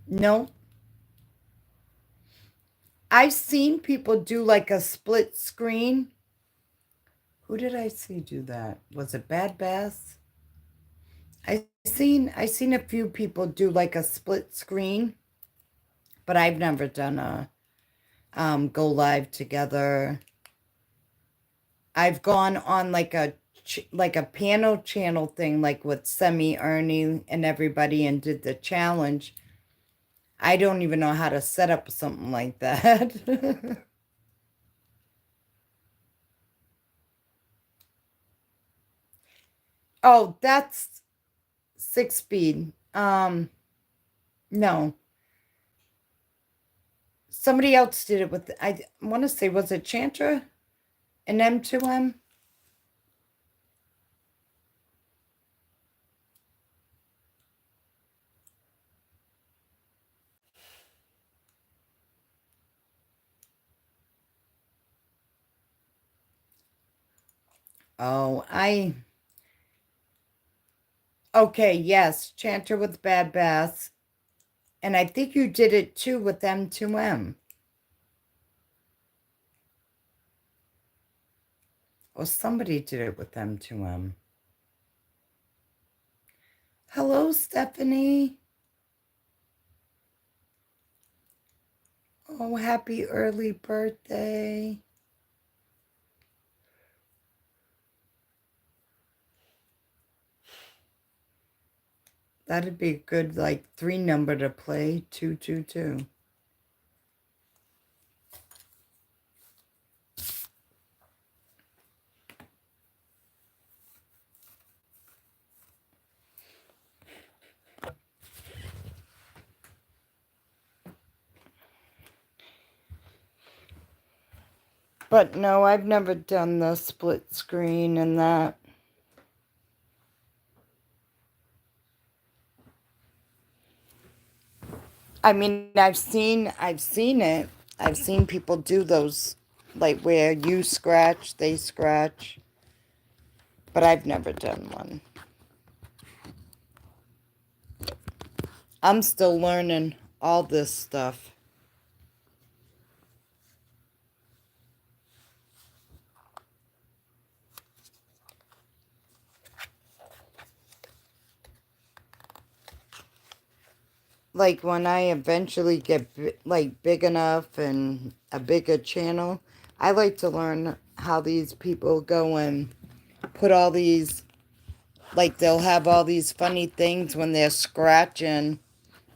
No. I've seen people do like a split screen. Who did I see do that? Was it Bad Bass? I seen a few people do like a split screen, but I've never done a go live together. I've gone on like a panel channel thing, like with Semi, Ernie, and everybody, and did the challenge. I don't even know how to set up something like that. Oh, that's 6 speed. No. Somebody else did it with, I want to say, was it Chantra? An M2M? Oh, okay, yes, Chanter with Bad Bass. And I think you did it too with M2M. Or somebody did it with M2M. Hello, Stephanie. Oh, happy early birthday. That'd be a good, like, 3 number to play, 222. But no, I've never done the split screen and that. I mean, I've seen it. I've seen people do those, like where you scratch, they scratch. But I've never done one. I'm still learning all this stuff. Like when I eventually get like big enough and a bigger channel, I like to learn how these people go and put all these, like they'll have all these funny things when they're scratching,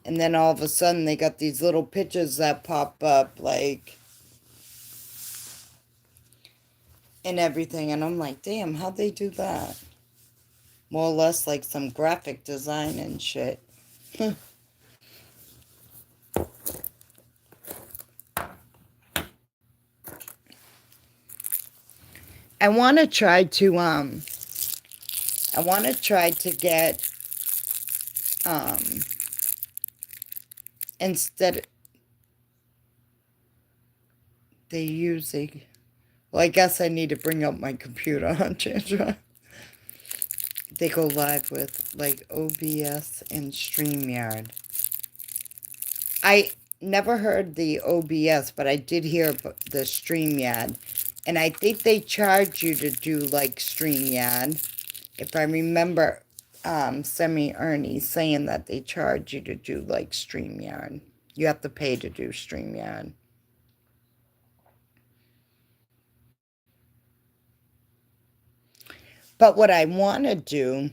and then all of a sudden they got these little pictures that pop up, like, and everything, and I'm like, damn, how'd they do that? More or less like some graphic design and shit. I want to try to get instead they use a, well, I guess I need to bring up my computer, huh, Chandra? They go live with like OBS and StreamYard. I never heard the OBS, but I did hear the StreamYard. And I think they charge you to do like StreamYard. If I remember Semi Ernie saying that they charge you to do like StreamYard. You have to pay to do StreamYard. But what I want to do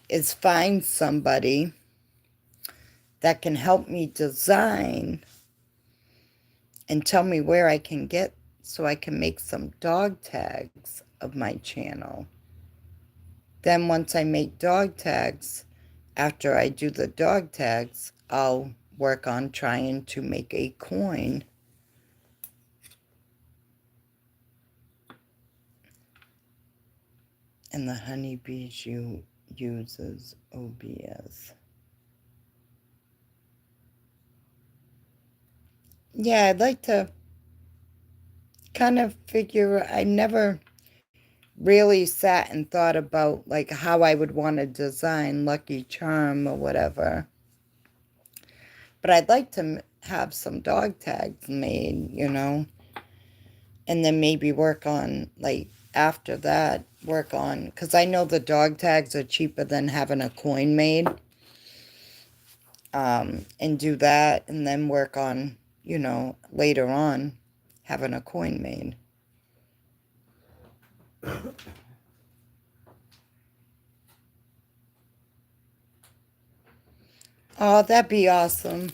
is find somebody that can help me design and tell me where I can get so I can make some dog tags of my channel. Then once I make dog tags, after I do the dog tags, I'll work on trying to make a coin. And the honeybees uses OBS. Yeah, I'd like to kind of figure, I never really sat and thought about like how I would want to design Lucky Charm or whatever. But I'd like to have some dog tags made, you know, and then maybe work on, like, after that, work on, because I know the dog tags are cheaper than having a coin made. And do that, and then work on, you know, later on, having a coin made. Oh, that'd be awesome.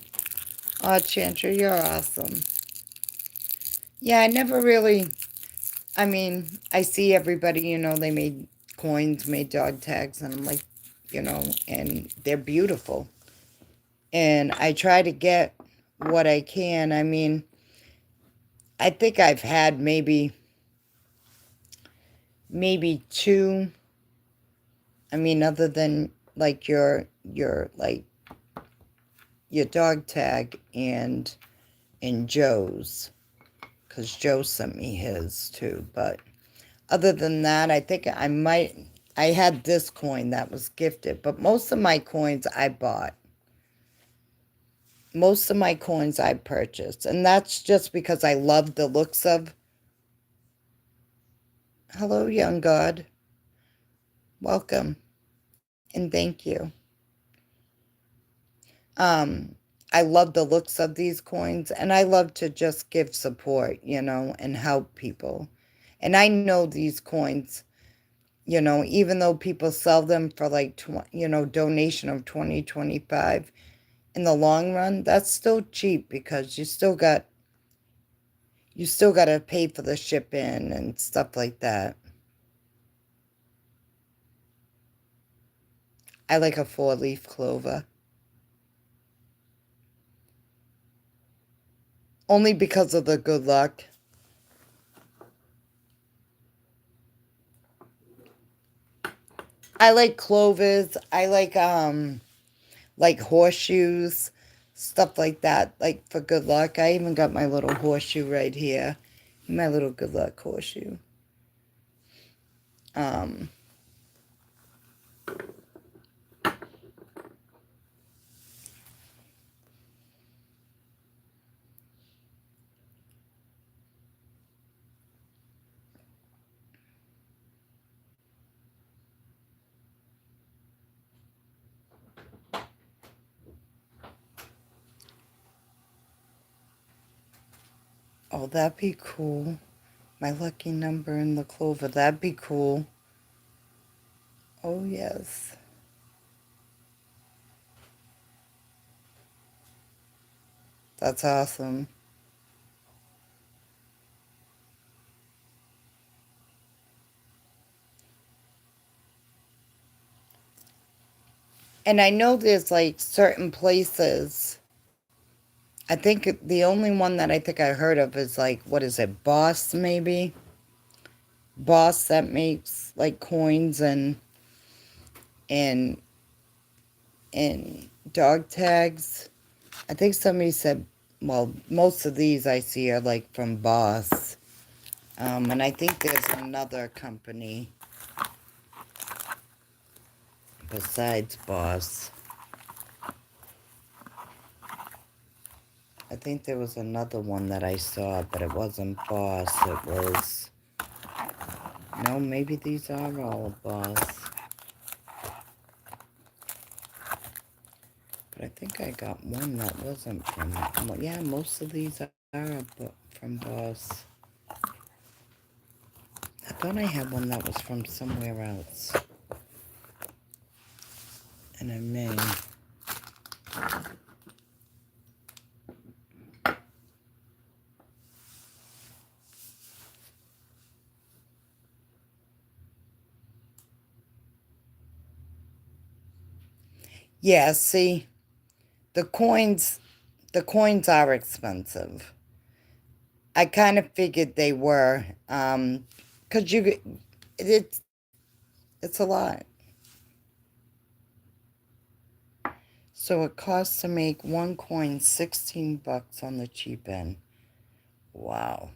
Oh, Chandra, you're awesome. Yeah, I never really, I mean, I see everybody, you know, they made coins, made dog tags, and I'm like, you know, and they're beautiful. And I try to get what I can. I mean, I think I've had maybe two, I mean, other than like your like your dog tag and Joe's, because Joe sent me his too. But other than that, I think I had this coin that was gifted, but most of my coins I bought. Most of my coins I purchased, and that's just because I love the looks of. Hello, young God. Welcome, and thank you. I love the looks of these coins, and I love to just give support, you know, and help people. And I know these coins, You know, even though people sell them for like, donation of 20, 25, in the long run, that's still cheap because you still got to pay for the shipping and stuff like that. I like a 4-leaf clover. Only because of the good luck. I like clovers. I like horseshoes, stuff like that, like for good luck. I even got my little horseshoe right here. My little good luck horseshoe. Um oh, that'd be cool. My lucky number in the clover. That'd be cool. Oh, yes. That's awesome. And I know there's like certain places. I think the only one that I think I heard of is like, what is it, Boss maybe? Boss that makes like coins and and dog tags. I think somebody said, well, most of these I see are like from Boss. And I think there's another company besides Boss. I think there was another one that I saw, but it wasn't Boss. It was... No, maybe these are all Boss. But I think I got one that wasn't from... Well, yeah, most of these are from Boss. I thought I had one that was from somewhere else. And I may... Yeah, see, the coins are expensive. I kind of figured they were, 'cause it's a lot. So it costs to make one coin $16 on the cheap end. Wow.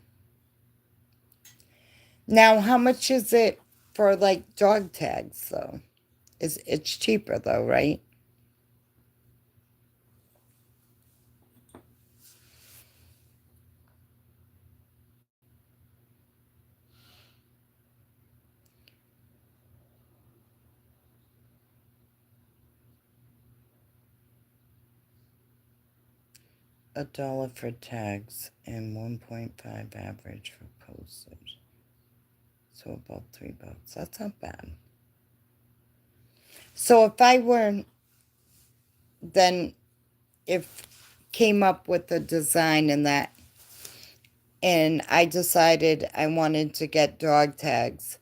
Now, how much is it for like dog tags though? It's cheaper though, right? $1 for tags and 1.5 average for postage. So about $3. That's not bad. So if I were then if came up with the design and that and I decided I wanted to get dog tags,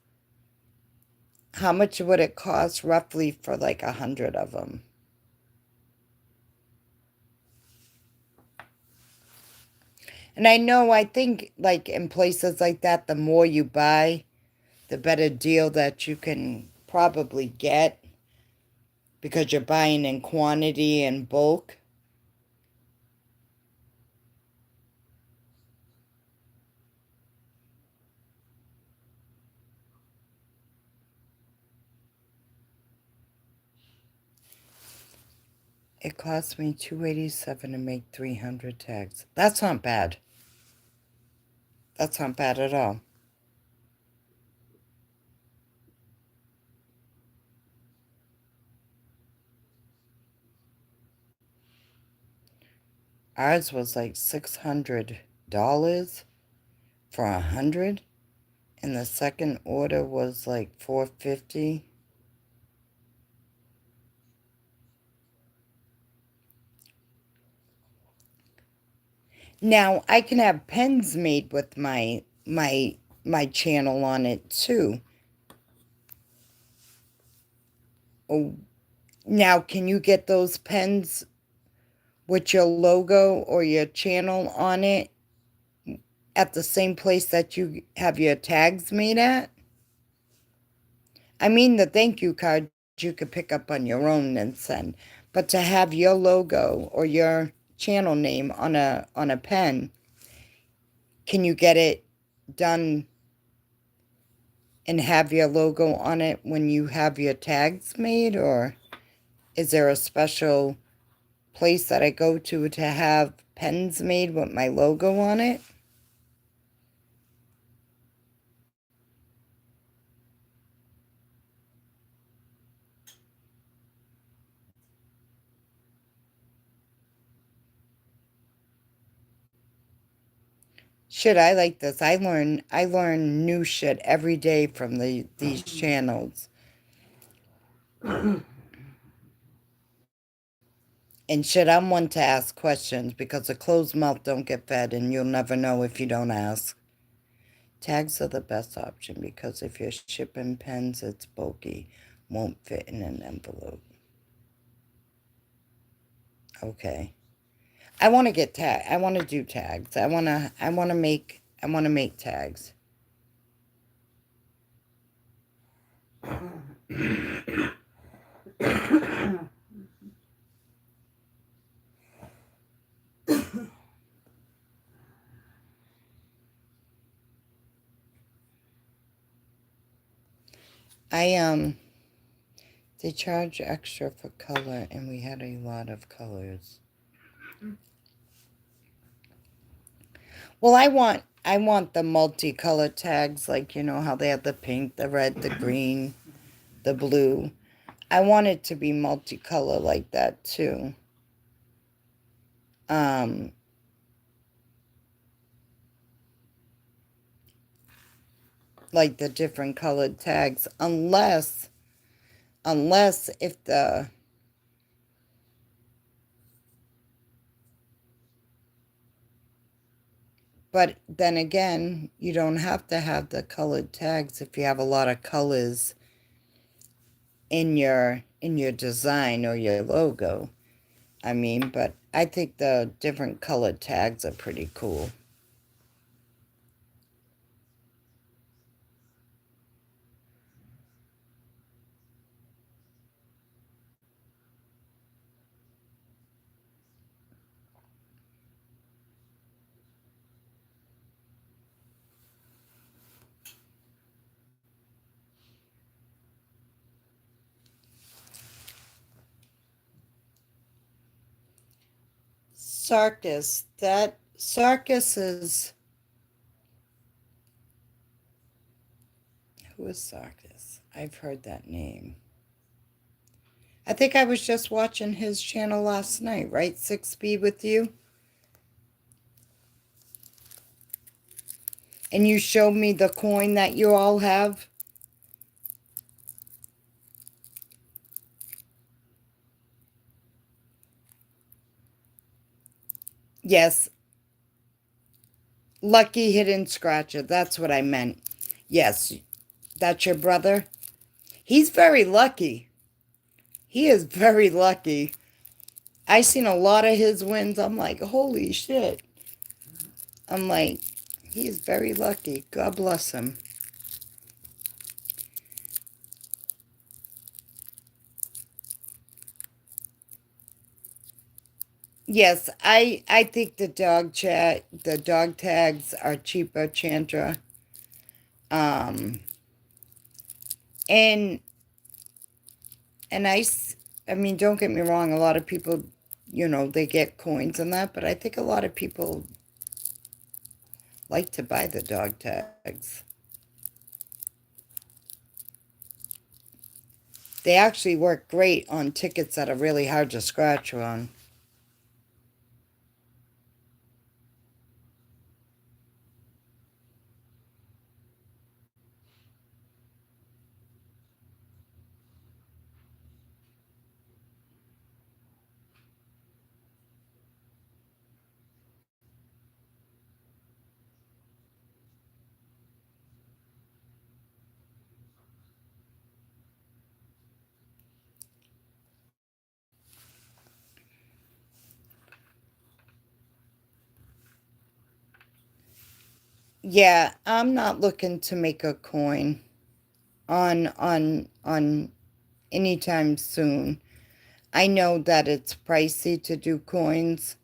how much would it cost roughly for like 100 of them? And I think like in places like that, the more you buy, the better deal that you can probably get because you're buying in quantity and bulk. It cost me $287 to make 300 tags. That's not bad. That's not bad at all. Ours was like $600 for 100, And the second order was like $4.50. Now I can have pens made with my channel on it too. Oh, now can you get those pens with your logo or your channel on it at the same place that you have your tags made at? I mean, the thank you card you could pick up on your own and send, but to have your logo or your channel name on a pen, can you get it done and have your logo on it when you have your tags made, or is there a special place that I go to have pens made with my logo on it? Shit, I like this. I learn new shit every day from these channels. And shit, I'm one to ask questions because a closed mouth don't get fed, and you'll never know if you don't ask. Tags are the best option because if you're shipping pens, it's bulky, won't fit in an envelope. Okay. I want to get tag. I want to do tags. I want to make tags. They charge extra for color, and we had a lot of colors. Well, I want the multicolored tags, like you know how they have the pink, the red, the green, the blue. I want it to be multicolor like that too. Like the different colored tags, unless if the but then again, you don't have to have the colored tags if you have a lot of colors in your design or your logo. I mean, but I think the different colored tags are pretty cool. Sarkis, that Sarkis is, who is Sarkis? I've heard that name. I think I was just watching his channel last night, right? 6B with you. And you showed me the coin that you all have. Yes, Lucky Hidden Scratcher. That's what I meant. Yes, that's your brother. He's very lucky. He is very lucky. I seen a lot of his wins. I'm like, holy shit. I'm like, he is very lucky. God bless him. Yes, I think the dog tags are cheaper, Chandra. Um, and I mean, don't get me wrong, a lot of people, you know, they get coins and that, but I think a lot of people like to buy the dog tags. They actually work great on tickets that are really hard to scratch on. Yeah, I'm not looking to make a coin on anytime soon. I know that it's pricey to do coins,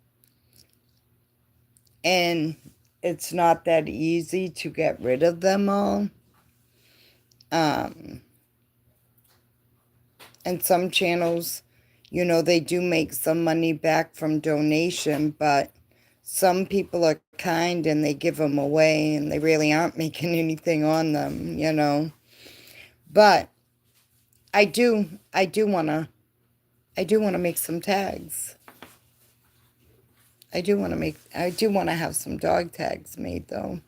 and it's not that easy to get rid of them all. Um, and some channels, they do make some money back from donation, but some people are kind and they give them away and they really aren't making anything on them. But I do want to make some tags. I do want to have some dog tags made though.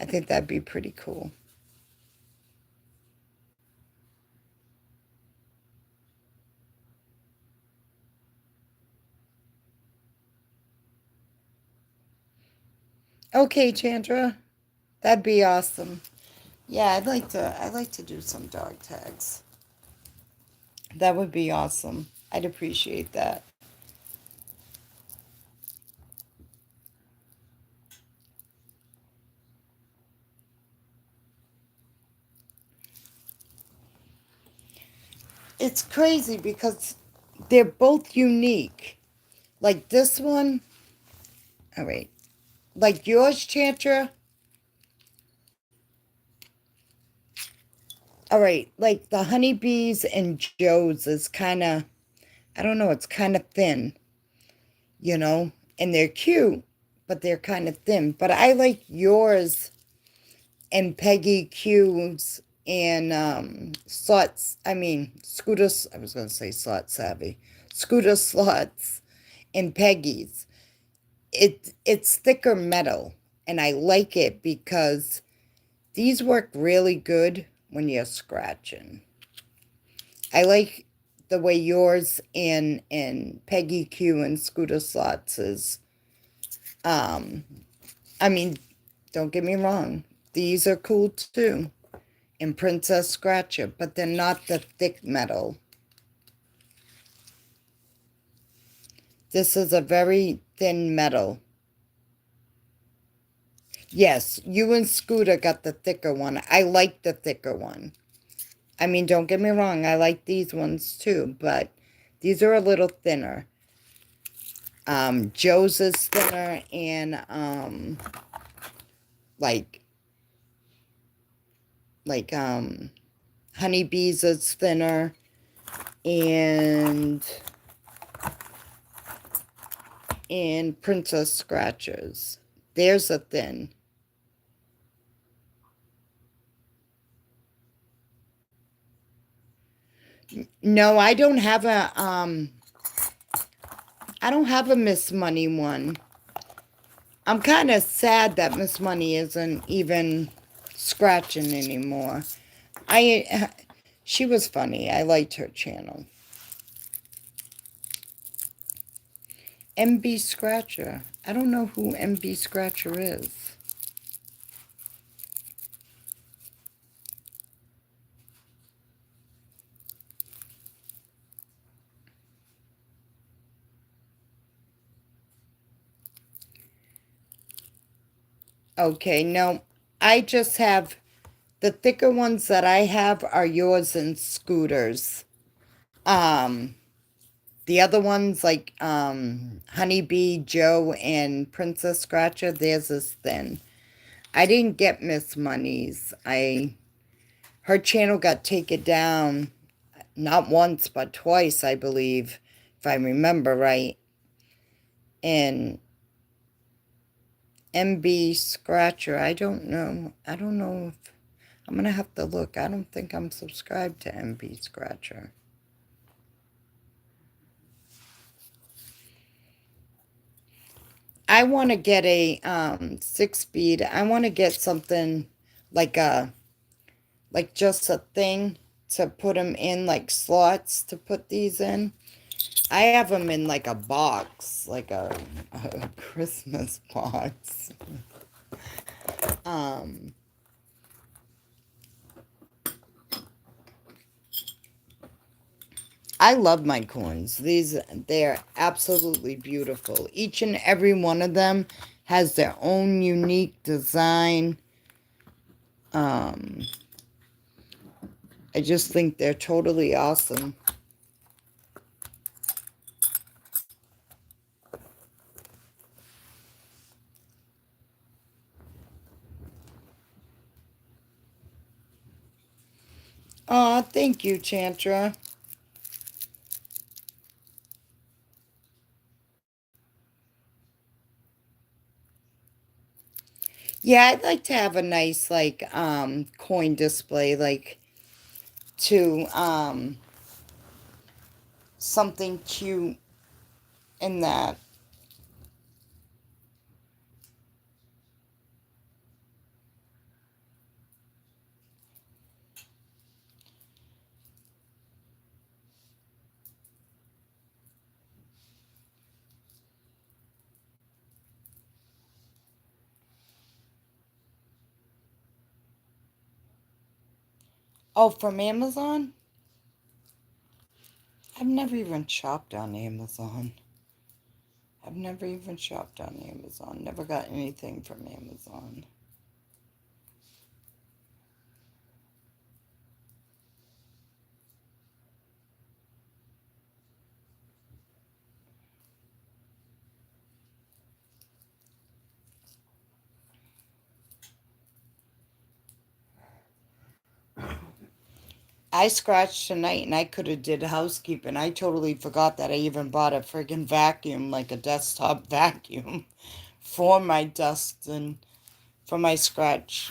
I think that'd be pretty cool. Okay, Chandra, that'd be awesome. Yeah, I'd like to do some dog tags. That would be awesome. I'd appreciate that. It's crazy because they're both unique. Like this one, all right. Like yours, Chantra. All right. Like the honeybees and Joe's is kind of, I don't know, it's kind of thin, you know, and they're cute, but they're kind of thin. But I like yours and Peggy Q's and Scooters. I was going to say Slot Savvy. Scooter Slots and Peggy's. It's thicker metal, and I like it because these work really good when you're scratching. I like the way yours and Peggy Q and Scooter Slots is. Um, I mean, don't get me wrong, these are cool too, and Princess Scratcher, but they're not the thick metal. This is a very thin metal. Yes, you and Scooter got the thicker one. I like the thicker one. I mean, don't get me wrong, I like these ones too, but these are a little thinner. Joe's is thinner, and like Honeybees is thinner, and Princess Scratchers. There's a thin. No, I don't have a Miss Money one. I'm kind of sad that Miss Money isn't even scratching anymore. She was funny. I liked her channel. MB Scratcher. I don't know who MB Scratcher is. Okay, no, I just have the thicker ones that I have are yours and Scooters. Um, the other ones like Honeybee, Joe, and Princess Scratcher, theirs is thin. I didn't get Miss Money's. Her channel got taken down not once but twice, I believe, if I remember right. And MB Scratcher, I don't know. I don't know if I'm gonna have to look. I don't think I'm subscribed to MB Scratcher. I want to get a 6-speed. I want to get something like just a thing to put them in, like slots to put these in. I have them in like a box, like a Christmas box. Um, I love my coins. They're absolutely beautiful. Each and every one of them has their own unique design. I just think they're totally awesome. Aw, thank you, Chantra. Yeah, I'd like to have a nice, like, coin display, like, to, something cute in that. Oh, from Amazon? I've never even shopped on Amazon. I've never even shopped on Amazon. Never got anything from Amazon. I scratched tonight and I could have did housekeeping. I totally forgot that I even bought a friggin' vacuum, like a desktop vacuum, for my dust and for my scratch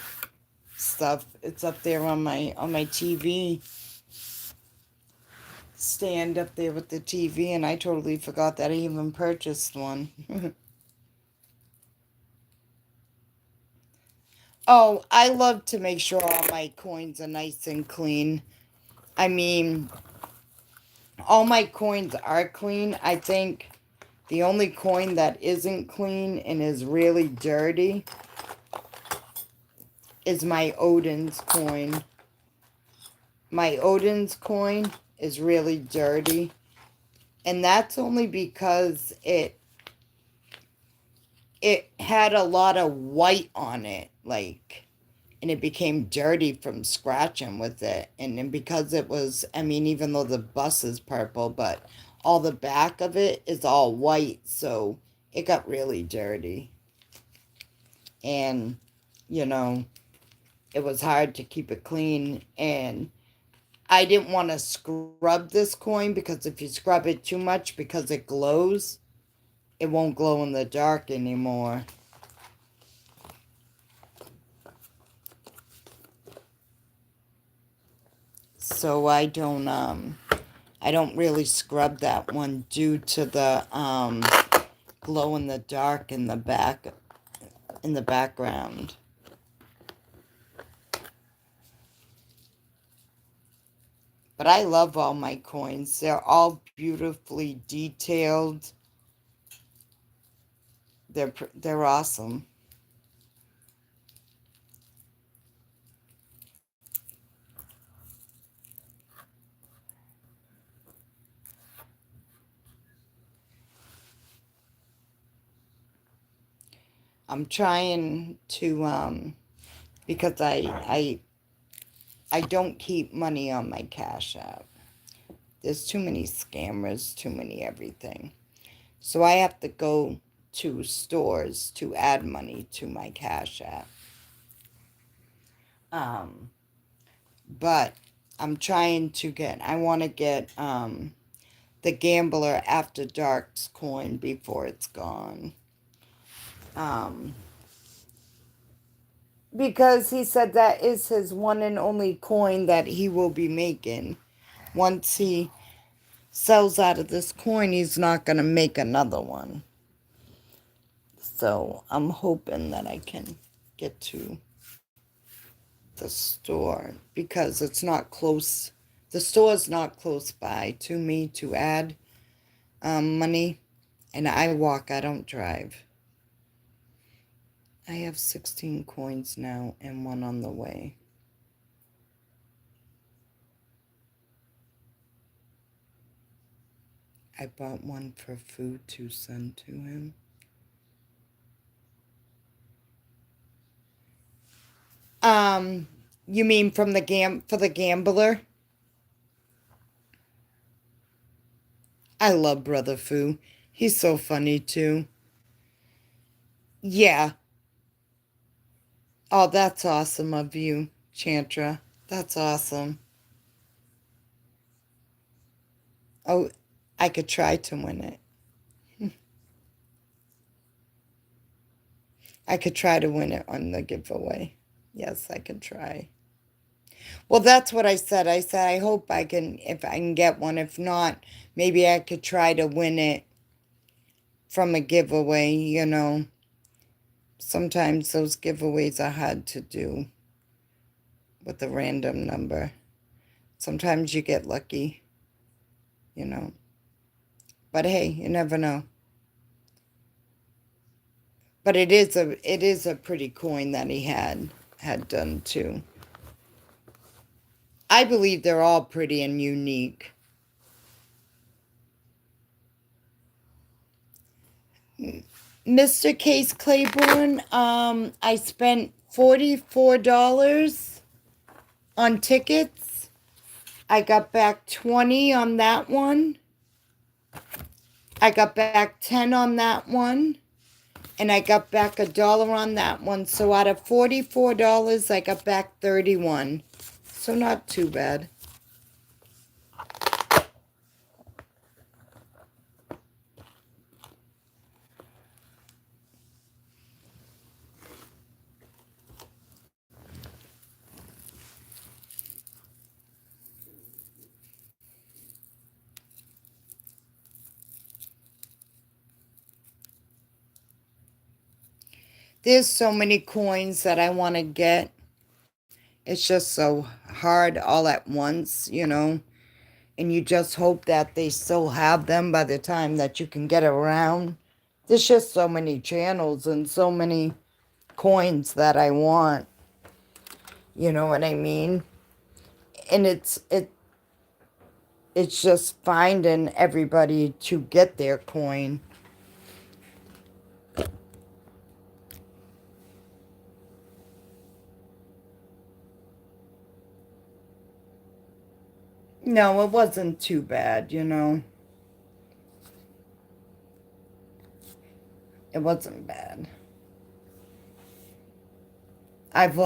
stuff. It's up there on my TV stand up there with the TV, and I totally forgot that I even purchased one. Oh, I love to make sure all my coins are nice and clean. I mean, all my coins are clean. I think the only coin that isn't clean and is really dirty is my Odin's coin. My Odin's coin is really dirty. And that's only because it had a lot of white on it, like, and it became dirty from scratching with it. And then because it was, I mean, even though the bus is purple, but all the back of it is all white, so it got really dirty. And, you know, it was hard to keep it clean. And I didn't want to scrub this coin because if you scrub it too much, because it glows, it won't glow in the dark anymore. So I don't really scrub that one due to the glow in the dark in the background. But I love all my coins. They're all beautifully detailed. They're awesome. I'm trying to because I don't keep money on my Cash App. There's too many scammers, too many everything. So I have to go to stores to add money to my Cash App. Um, but I'm trying to I want to get the Gambler After Dark's coin before it's gone. Because he said that is his one and only coin that he will be making. Once he sells out of this coin, he's not going to make another one. So I'm hoping that I can get to the store because it's not close. The store is not close by to me to add money. And I walk, I don't drive. I have 16 coins now and one on the way. I bought one for food to send to him. You mean from for the gambler? I love Brother Fu. He's so funny too. Yeah. Oh, that's awesome of you, Chantra. That's awesome. Oh, I could try to win it. I could try to win it on the giveaway. Yes, I could try. Well, that's what I said. I said I hope I can, if I can get one. If not, maybe I could try to win it from a giveaway, you know. Sometimes those giveaways are hard to do with a random number. Sometimes you get lucky, you know. But hey, you never know. But it is a pretty coin that he had done too. I believe they're all pretty and unique. Mr. Case Claiborne, I spent $44 on tickets. I got back 20 on that one. I got back 10 on that one. And I got back $1 on that one. So out of $44, I got back 31. So not too bad. There's so many coins that I want to get. It's just so hard all at once, you know. And you just hope that they still have them by the time that you can get around. There's just so many channels and so many coins that I want. You know what I mean? And it's just finding everybody to get their coin. No, it wasn't too bad, you know. It wasn't bad. I've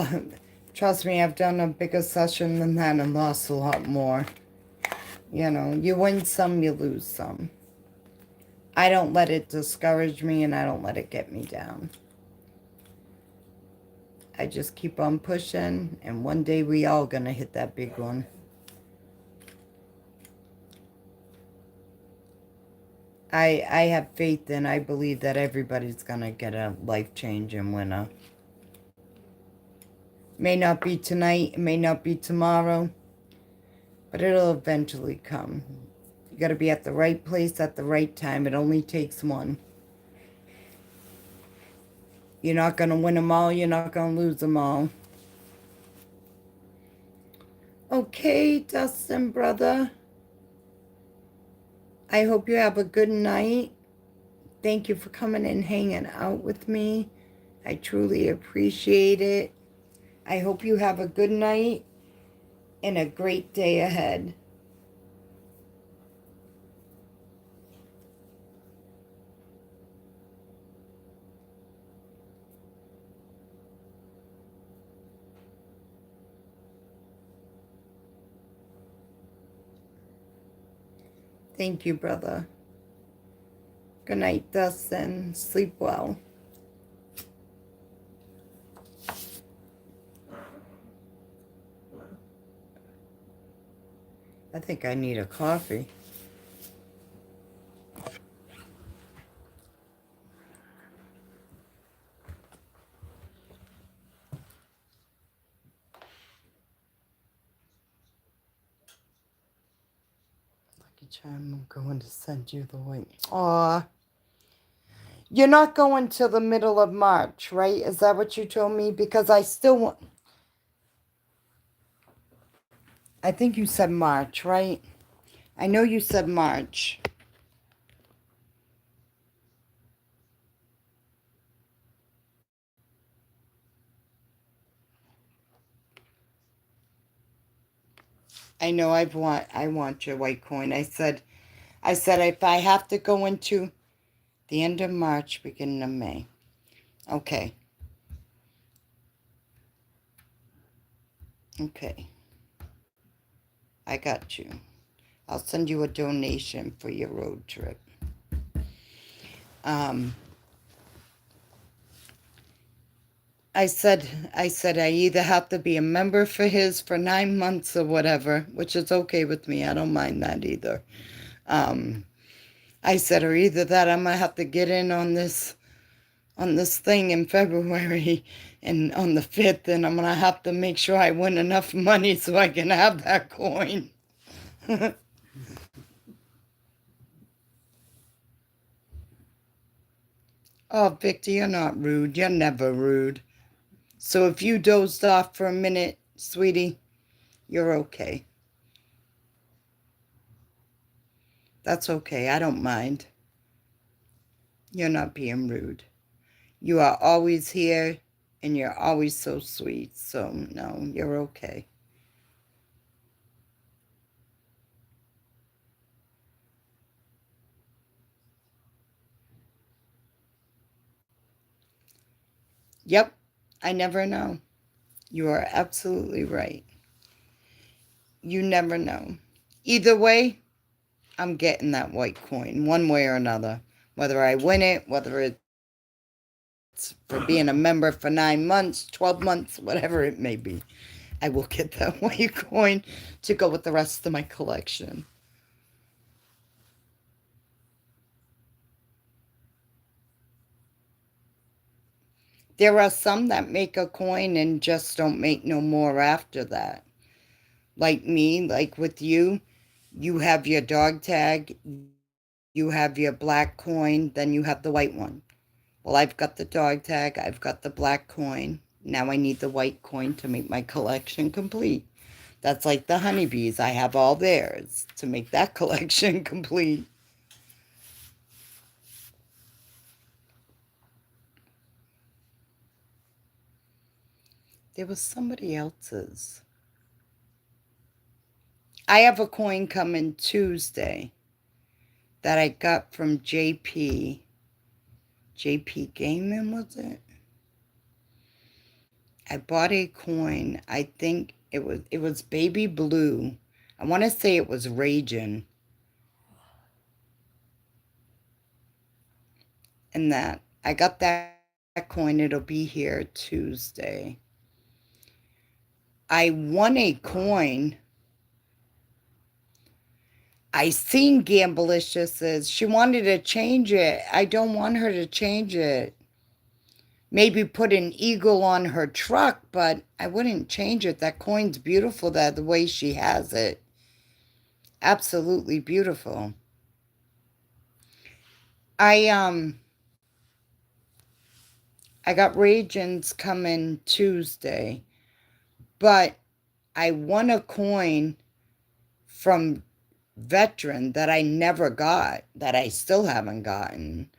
trust me, I've done a bigger session than that and lost a lot more. You know, you win some, you lose some. I don't let it discourage me and I don't let it get me down. I just keep on pushing and one day we all gonna hit that big one. I have faith and I believe that everybody's gonna get a life-changing winner. May not be tonight, it may not be tomorrow, but it'll eventually come. You gotta be at the right place at the right time. It only takes one. You're not gonna win them all, you're not gonna lose them all. Okay, Dustin, brother. I hope you have a good night. Thank you for coming and hanging out with me. I truly appreciate it. I hope you have a good night and a great day ahead. Thank you, brother. Good night, Dustin. Sleep well. I think I need a coffee. Lucky Charm, I'm going to send you the link. Aw. You're not going till the middle of March, right? Is that what you told me? Because I still want... I think you said March, right? I know you said March. I know I want your white coin. I said if I have to go into the end of March, beginning of May. Okay. Okay. I got you. I'll send you a donation for your road trip. I said I either have to be a member for his for 9 months or whatever, which is okay with me. I don't mind that either. I said, or either that I'm gonna have to get in on this thing in February and on the 5th, and I'm gonna have to make sure I win enough money so I can have that coin. Oh, Victor, you're not rude. You're never rude. So if you dozed off for a minute, sweetie, you're okay. That's okay. I don't mind. You're not being rude. You are always here and you're always so sweet. So, no, you're okay. Yep, I never know. You are absolutely right. You never know. Either way, I'm getting that white coin one way or another. Whether I win it, whether it's for being a member for 9 months, 12 months, whatever it may be, I will get that white coin to go with the rest of my collection. There are some that make a coin and just don't make no more after that. Like me, like with you, you have your dog tag, you have your black coin, then you have the white one. Well, I've got the dog tag, I've got the black coin. Now I need the white coin to make my collection complete. That's like the honeybees. I have all theirs to make that collection complete. There was somebody else's. I have a coin coming Tuesday that I got from JP. JP Gaming, was it? I bought a coin. I think it was baby blue. I want to say it was Raging. And that I got that coin. It'll be here Tuesday. I won a coin. I seen Gamblicious. She wanted to change it. I don't want her to change it. Maybe put an eagle on her truck, but I wouldn't change it. That coin's beautiful, that the way she has it. Absolutely beautiful. I got Ragins coming Tuesday, but I won a coin from Veteran that I never got, that I still haven't gotten.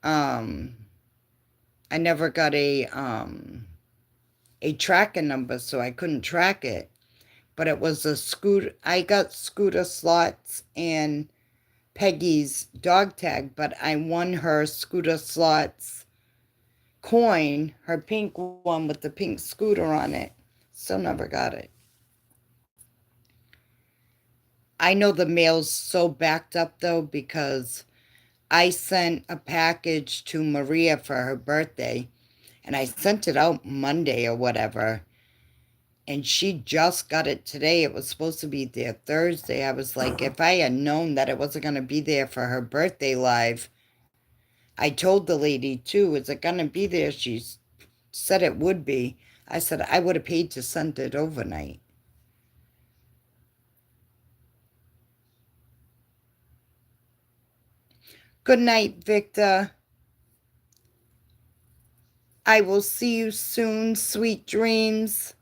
I never got a tracking number, so I couldn't track it. But it was a Scooter. I got Scooter Slots and Peggy's dog tag, but I won her Scooter Slots coin, her pink one with the pink scooter on it. Still never got it. I know the mail's so backed up though, because I sent a package to Maria for her birthday, and I sent it out Monday or whatever, and she just got it today. It was supposed to be there Thursday. I was like, if I had known that it wasn't going to be there for her birthday live, I told the lady too, is it going to be there? She said it would be. I said I would have paid to send it overnight. Good night, Victor. I will see you soon. Sweet dreams.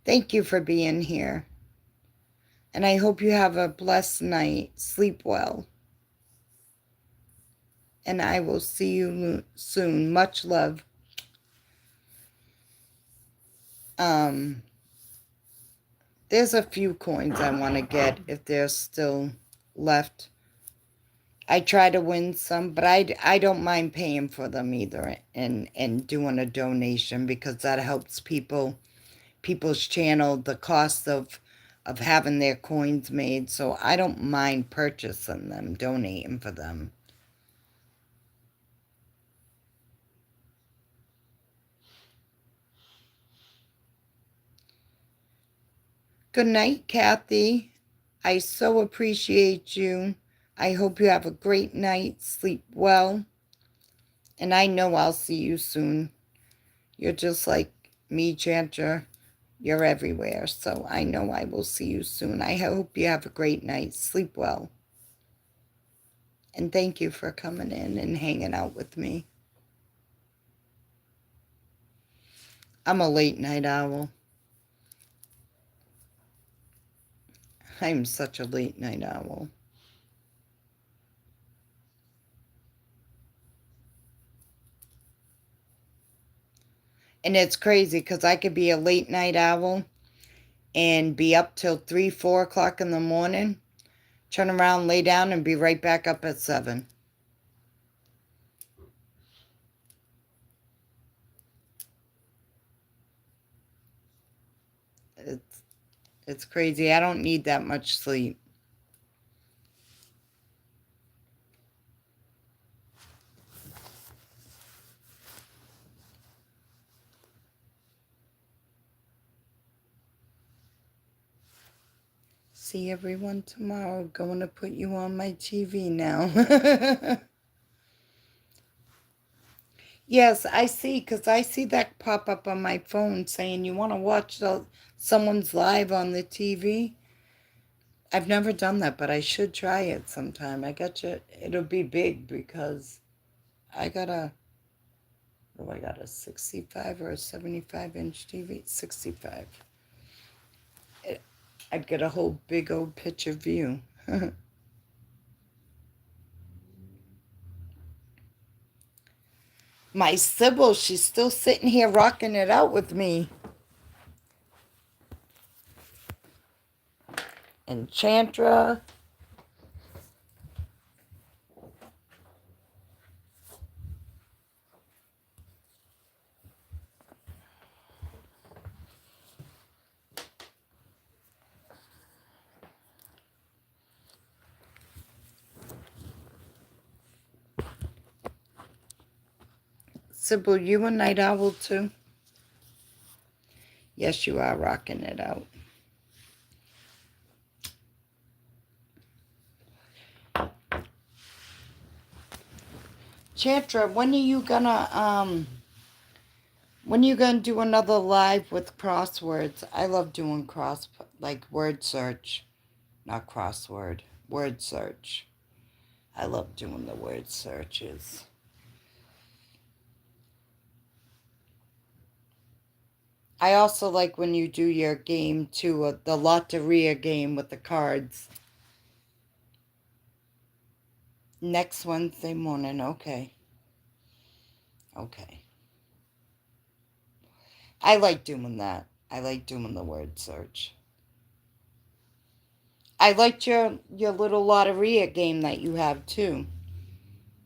Thank you for being here. And I hope you have a blessed night. Sleep well. And I will see you soon. Much love. There's a few coins I want to get if there's still left. I try to win some, but I don't mind paying for them either and doing a donation because that helps people's channel, the cost of having their coins made. So I don't mind purchasing them, donating for them. Good night, Kathy. I so appreciate you. I hope you have a great night. Sleep well. And I know I'll see you soon. You're just like me, Chanter. You're everywhere. So I know I will see you soon. I hope you have a great night. Sleep well. And thank you for coming in and hanging out with me. I'm a late night owl. I'm such a late night owl. And it's crazy because I could be a late night owl and be up till 3, 4 o'clock in the morning, turn around, lay down, and be right back up at 7. It's crazy. I don't need that much sleep. See everyone tomorrow. Going to put you on my TV now. Yes, I see, because I see that pop up on my phone saying you want to watch someone's live on the TV. I've never done that, but I should try it sometime. I got you. It'll be big because I got I got a 65 or a 75-inch TV? 65. I'd get a whole big old picture view. My Sybil, she's still sitting here rocking it out with me. Enchantra. Sybil, you a night owl too? Yes, you are rocking it out. Chantra, when are you gonna do another live with crosswords? I love doing like word search, not crossword, word search. I love doing the word searches. I also like when you do your game too, the Lotteria game with the cards. Next Wednesday morning, okay. Okay. I like doing that. I like doing the word search. I liked your little Lotteria game that you have too.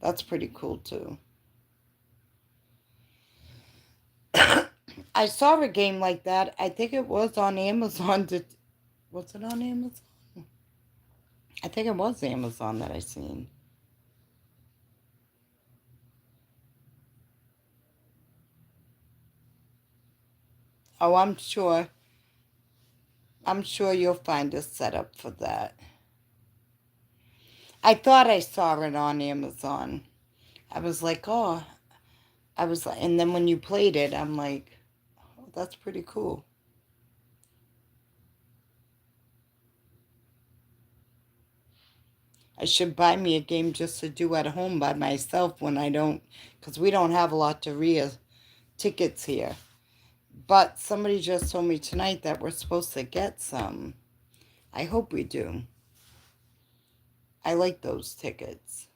That's pretty cool too. I saw a game like that. I think it was on Amazon. Was it on Amazon? I think it was Amazon that I seen. Oh, I'm sure. I'm sure you'll find a setup for that. I thought I saw it on Amazon. I was like, oh, and then when you played it, I'm like, oh, that's pretty cool. I should buy me a game just to do at home by myself when I don't, because we don't have a Lotteria tickets here. But somebody just told me tonight that we're supposed to get some. I hope we do. I like those tickets.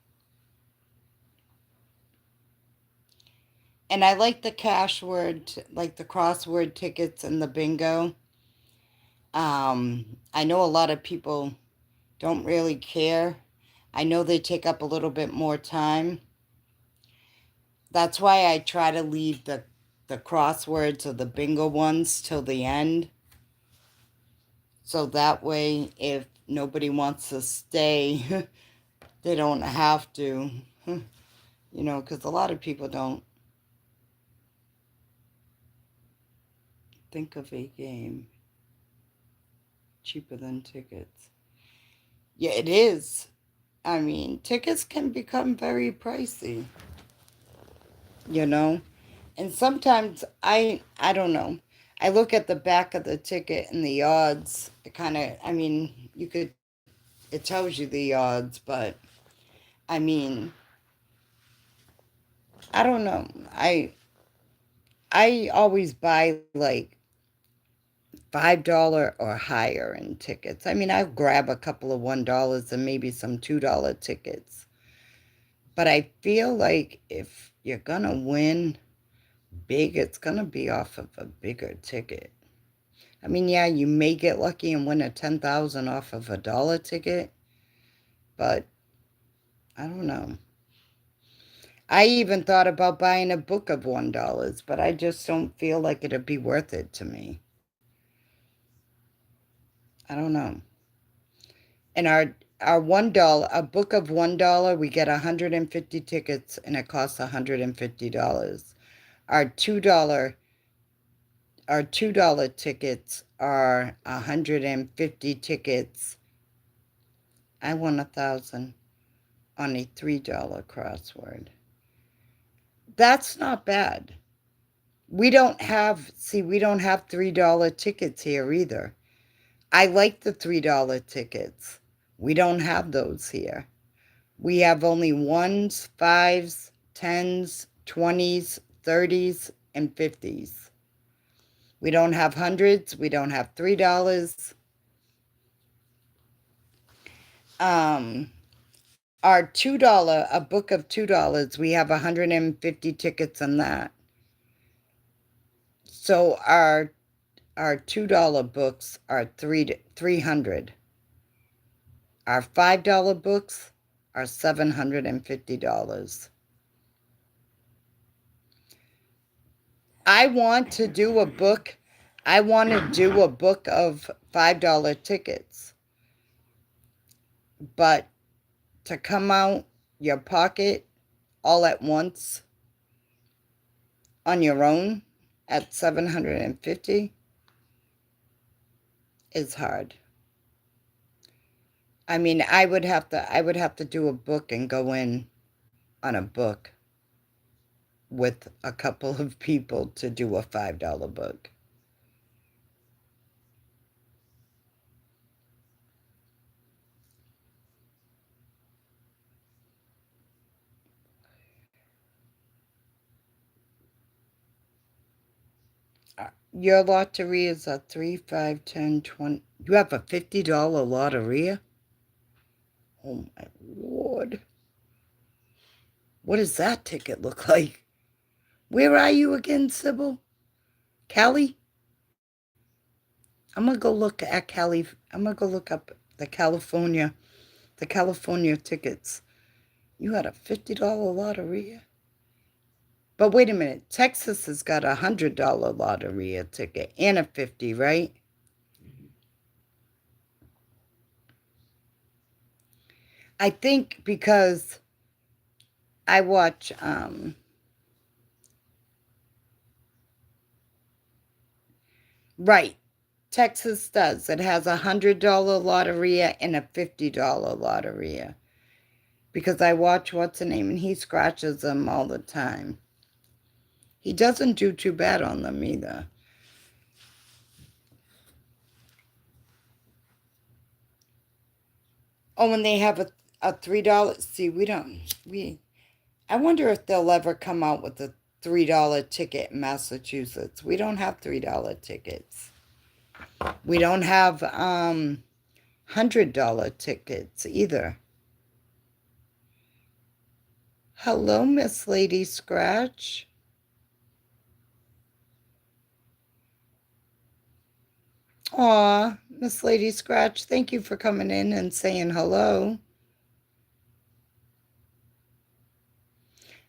And I like the cash word, like the crossword tickets and the bingo. I know a lot of people don't really care. I know they take up a little bit more time. That's why I try to leave the crosswords or the bingo ones till the end. So that way, if nobody wants to stay, they don't have to. You know, because a lot of people don't think of a game cheaper than tickets. Yeah, it is. I mean, tickets can become very pricey, you know? And sometimes I don't know. I look at the back of the ticket and the odds. It kind of, I mean, it tells you the odds, but I mean, I don't know. I always buy like $5 or higher in tickets. I mean, I'll grab a couple of $1 and maybe some $2 tickets. But I feel like if you're gonna win big, it's gonna be off of a bigger ticket. I mean, yeah, you may get lucky and win a 10,000 off of a dollar ticket, but I don't know. I even thought about buying a book of $1, but I just don't feel like it'd be worth it to me. I don't know. And our $1, a book of $1, we get 150 tickets and it costs $150. Our $2 tickets are 150 tickets. I won 1,000 on a $3 crossword. That's not bad. We don't have $3 tickets here either. I like the $3 tickets. We don't have those here. We have only ones, fives, tens, 20s, 30s, and 50s. We don't have hundreds. We don't have $3. Our $2, a book of $2, we have 150 tickets on that. So our $2 books are 300. Our $5 books are $750. I want to do a book. I want to do a book of $5 tickets. But to come out your pocket all at once on your own at $750 is hard. I mean, I would have to do a book and go in on a book with a couple of people to do a $5 book. Your lottery is a 3, 5, 10, 20. You have a $50 lottery? Oh my Lord. What does that ticket look like? Where are you again, Sybil? Cali? I'm gonna go look at Cali. I'm gonna go look up the California tickets. You had a $50 lottery? But wait a minute, Texas has got a $100 lottery ticket and a 50, right? I think because I watch right. Texas does. It has a $100 lotteria and a $50 lotteria. Because I watch what's the name and he scratches them all the time. He doesn't do too bad on them either. Oh, and they have a $3. See, I wonder if they'll ever come out with a $3 ticket in Massachusetts. We don't have $3 tickets. We don't have $100 tickets either. Hello, Miss Lady Scratch. Aw, Miss Lady Scratch, thank you for coming in and saying hello.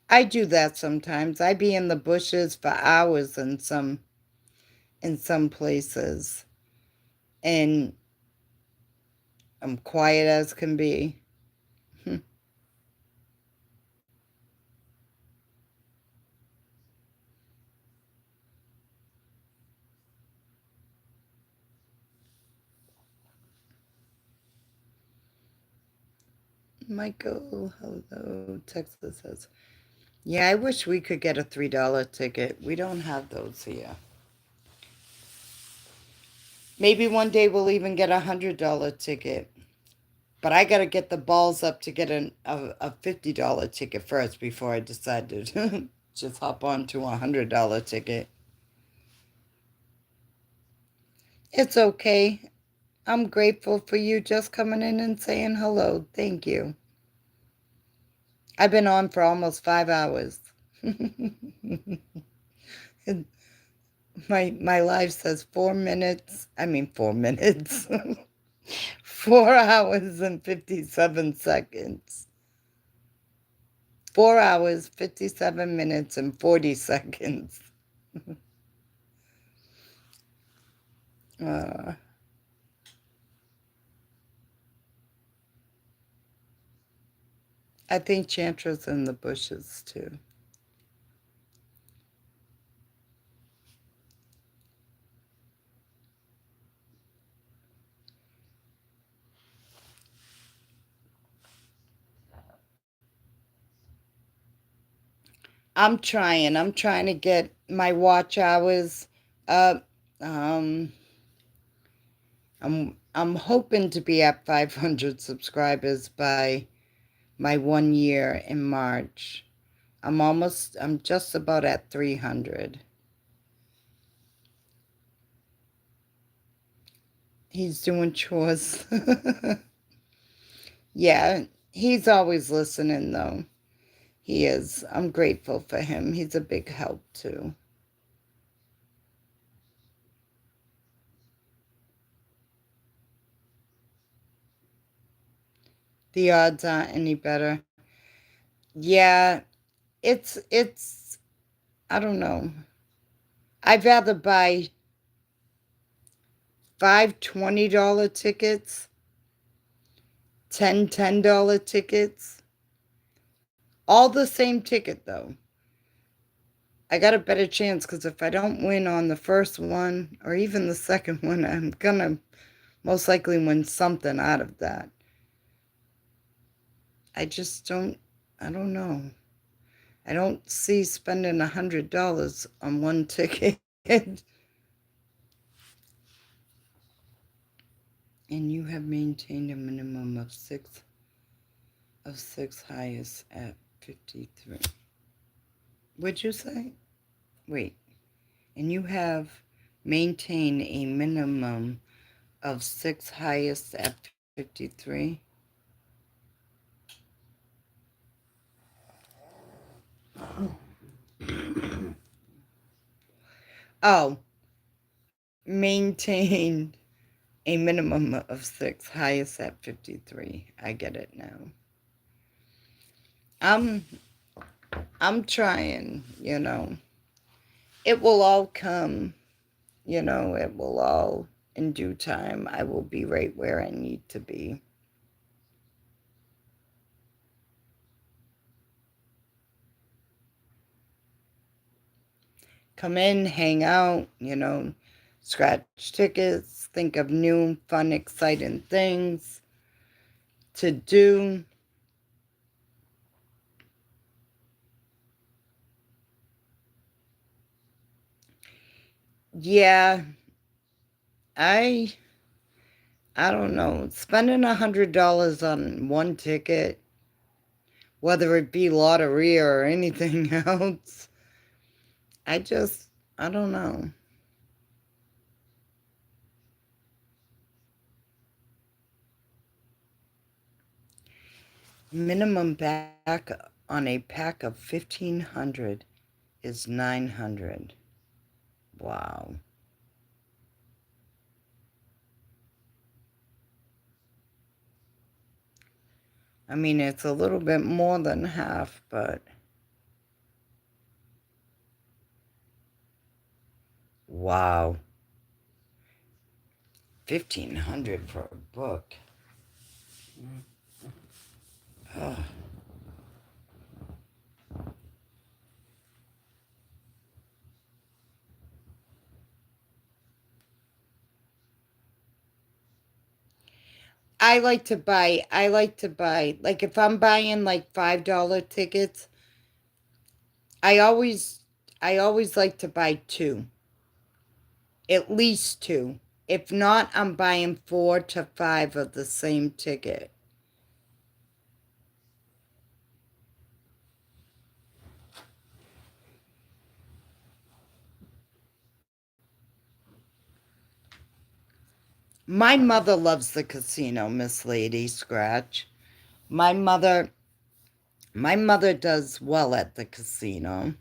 I do that sometimes. I be in the bushes for hours in some places, and I'm quiet as can be. Michael, hello. Texas says, yeah, I wish we could get a $3 ticket. We don't have those here. Maybe one day we'll even get $100 ticket. But I got to get the balls up to get a $50 ticket first before I decide to just hop on to a $100 ticket. It's okay. I'm grateful for you just coming in and saying hello. Thank you. I've been on for almost 5 hours. My life says 4 minutes. I mean 4 minutes. 4 hours and 57 seconds. 4 hours, 57 minutes, and 40 seconds. Uh, I think Chantra's in the bushes too. I'm trying. I'm trying to get my watch hours up. Um, I'm hoping to be at 500 subscribers by my 1 year in March. I'm just about at 300. He's doing chores. Yeah, he's always listening though. He is. I'm grateful for him. He's a big help too. The odds aren't any better. Yeah, it's I don't know. I'd rather buy five $20 tickets, 10 $10 tickets, all the same ticket though. I got a better chance because if I don't win on the first one or even the second one, I'm gonna most likely win something out of that. I just I don't know. I don't see spending $100 on one ticket. And you have maintained a minimum of six highest at 53. What'd you say? Wait. And you have maintained a minimum of 6 highest at 53. Oh, maintained a minimum of 6 highest at 53. I get it now. I'm trying, you know. It will all come, you know, it will all in due time. I will be right where I need to be. Come in, hang out, you know, scratch tickets, think of new, fun, exciting things to do. Yeah, I don't know. Spending $100 on one ticket, whether it be lottery or anything else, I don't know. Minimum back on a pack of 1,500 is 900. Wow. I mean, it's a little bit more than half, but wow. 1,500 for a book. Ugh. Like if I'm buying like $5 tickets, I always like to buy two. At least two. If not, I'm buying 4 to 5 of the same ticket. My mother loves the casino, Miss Lady Scratch. My mother does well at the casino.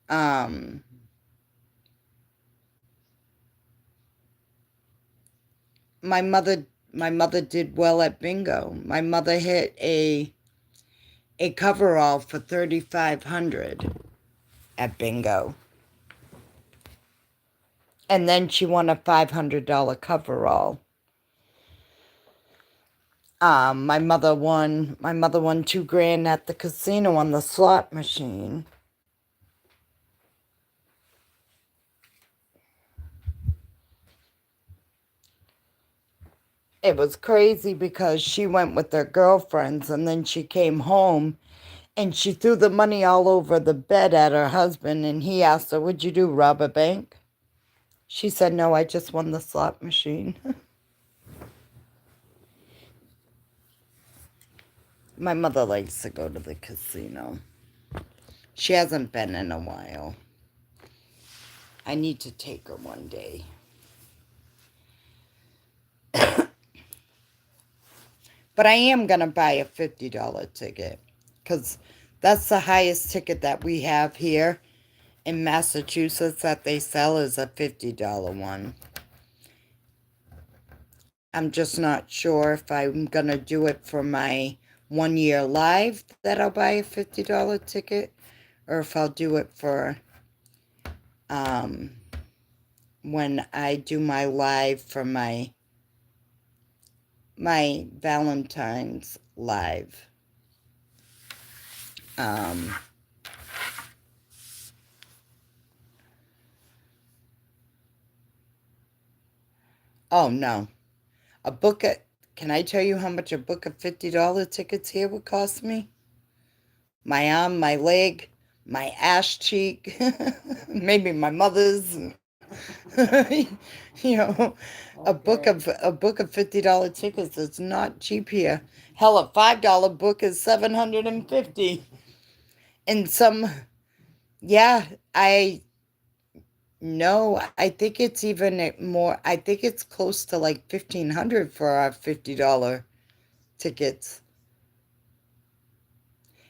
Um my mother did well at bingo. My mother hit a coverall for 3,500 at bingo. And then she won a $500 coverall. My mother won $2,000 at the casino on the slot machine. It was crazy because she went with her girlfriends and then she came home and she threw the money all over the bed at her husband and he asked her, "What'd you do, rob a bank?" She said, "No, I just won the slot machine." My mother likes to go to the casino. She hasn't been in a while. I need to take her one day. But I am going to buy a $50 ticket because that's the highest ticket that we have here in Massachusetts that they sell is a $50 one. I'm just not sure if I'm going to do it for my 1 year live that I'll buy a $50 ticket or if I'll do it for when I do my live for my Valentine's live. Oh no. Can I tell you how much a book of $50 tickets here would cost me? My arm, my leg, my ass cheek, maybe my mother's. You know, a book of $50 tickets is not cheap here. Hell, a $5 book is $750. And yeah, no, I think it's even more. I think it's close to like 1,500 for our $50 tickets.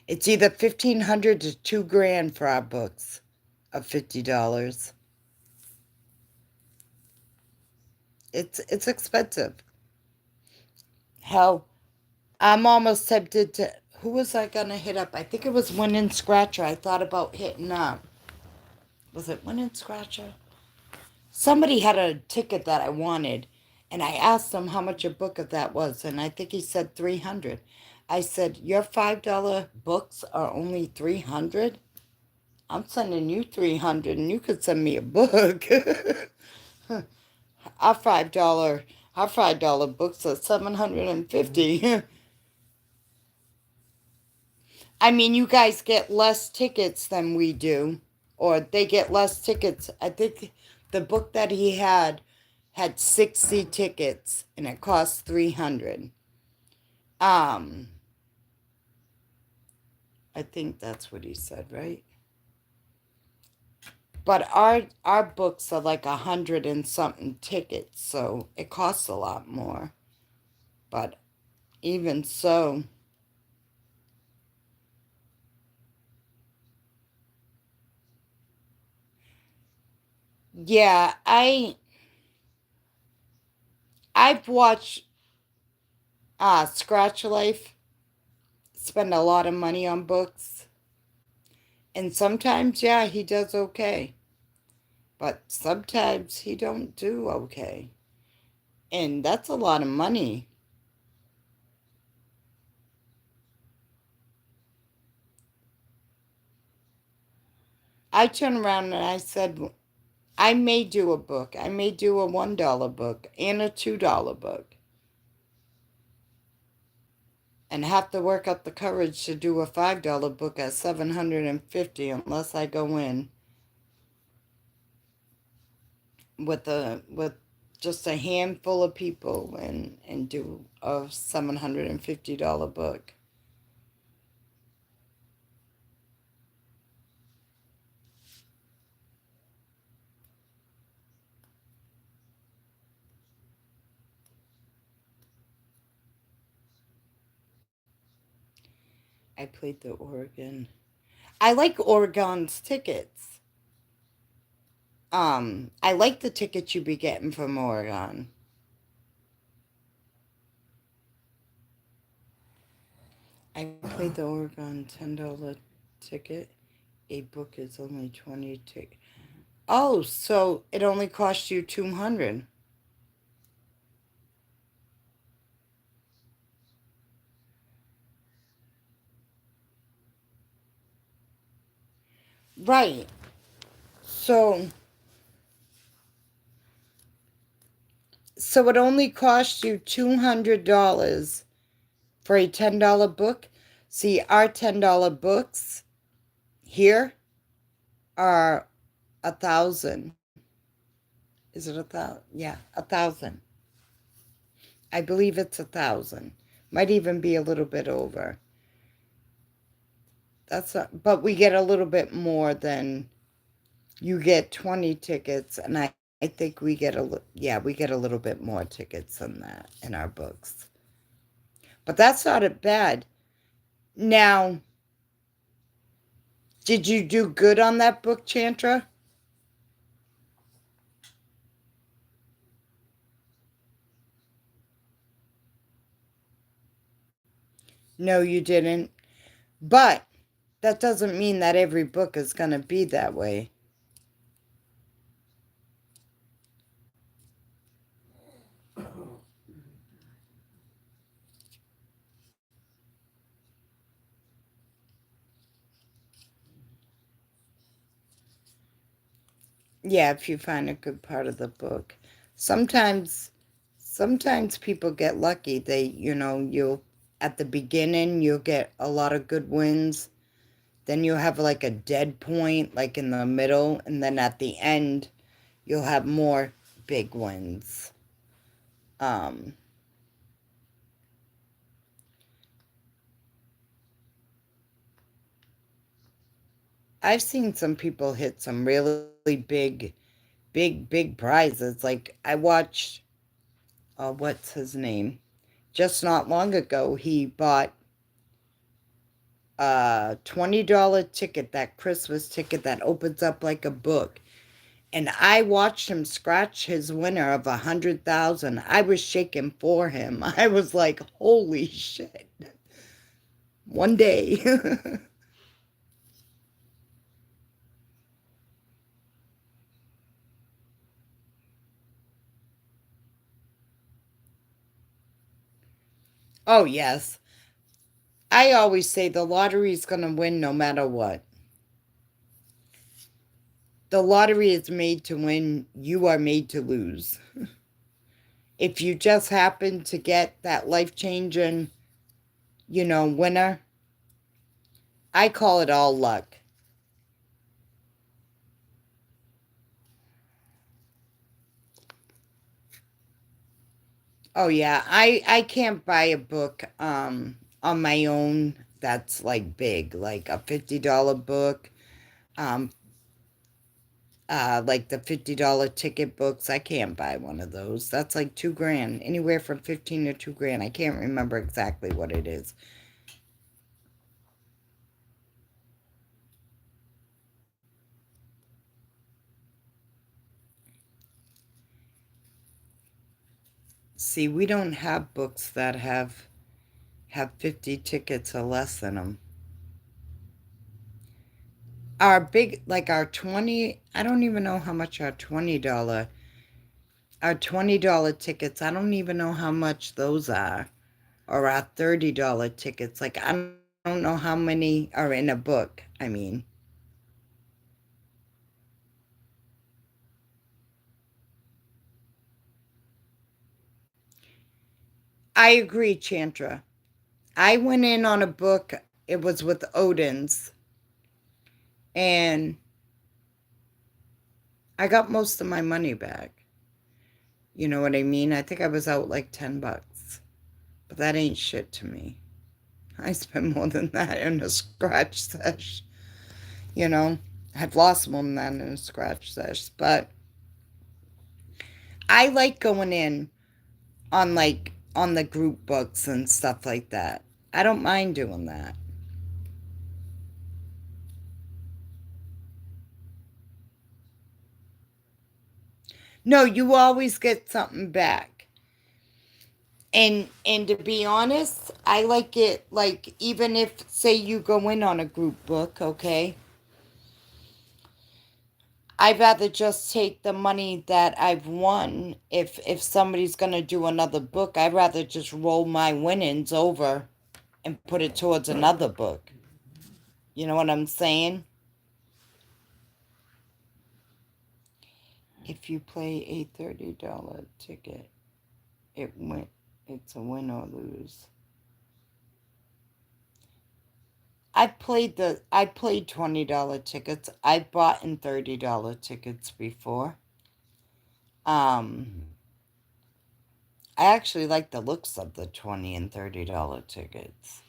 It's either 1,500 to $2,000 for our books of $50. It's expensive. Hell, I'm almost tempted to. Who was I gonna hit up? I think it was Winning Scratcher. I thought about hitting up. Was it Winning Scratcher? Somebody had a ticket that I wanted, and I asked him how much a book of that was, and I think he said 300. I said, "Your $5 books are only 300? I'm sending you 300 and you could send me a book." Our $5 books are 750. I mean, you guys get less tickets than we do, or they get less tickets. I think the book that he had 60 tickets and it cost 300. I think that's what he said, right? But our books are like 100 and something tickets, so it costs a lot more. But even so, yeah, I've watched Scratch Life. spend a lot of money on books. And sometimes, yeah, he does okay. But sometimes he don't do okay. And that's a lot of money. I turned around and I said, I may do a book. I may do a $1 book and a $2 book. And have to work up the courage to do a $5 book at 750 unless I go in with just a handful of people and do a $750 book. I played the Oregon. I like Oregon's tickets. I like the tickets you be getting from Oregon. I played the Oregon $10 ticket. A book is only 20 tickets. Oh, so it only cost you 200. Right. So it only costs you $200 for a $10 book. See, our $10 books here are 1,000. Is it 1,000? Yeah, 1,000. I believe it's 1,000. Might even be a little bit over. But we get a little bit more than you get 20 tickets, and I think we get we get a little bit more tickets than that in our books. But that's not bad. Now, did you do good on that book, Chantra? No, you didn't. But that doesn't mean that every book is going to be that way. Yeah, if you find a good part of the book. Sometimes people get lucky. You'll at the beginning you'll get a lot of good wins. Then you'll have like a dead point like in the middle, and then at the end you'll have more big wins. Um I've seen some people hit some really big prizes. Like I watched what's his name? Just not long ago he bought a $20 ticket, that Christmas ticket that opens up like a book. And I watched him scratch his winner of 100,000. I was shaking for him. I was like, holy shit. One day. Oh, yes. I always say the lottery's going to win no matter what. The lottery is made to win, you are made to lose. If you just happen to get that life-changing, winner, I call it all luck. Oh yeah, I can't buy a book on my own that's like big, like a $50 book. Um like the $50 ticket books. I can't buy one of those. That's like 2 grand, anywhere from 15 to 2 grand. I can't remember exactly what it is. See, we don't have books that have have 50 tickets or less in them. Our big, like our 20, I don't even know how much our $20 tickets, I don't even know how much those are. Or our $30 tickets. Like, I don't know how many are in a book, I mean. I agree, Chantra. I went in on a book, it was with Odin's, and I got most of my money back. You know what I mean? I think I was out like $10, but that ain't shit to me. I spent more than that in a scratch sesh. You know, I've lost more than that in a scratch sesh, but I like going in on the group books and stuff like that. I don't mind doing that. No, you always get something back. And to be honest, I like it like even if say you go in on a group book, okay? I'd rather just take the money that I've won. If somebody's gonna do another book, I'd rather just roll my winnings over and put it towards another book. You know what I'm saying? If you play a $30 ticket, it's a win or lose. I played $20 tickets. I bought in $30 tickets before. Um I actually like the looks of the $20 and $30 tickets.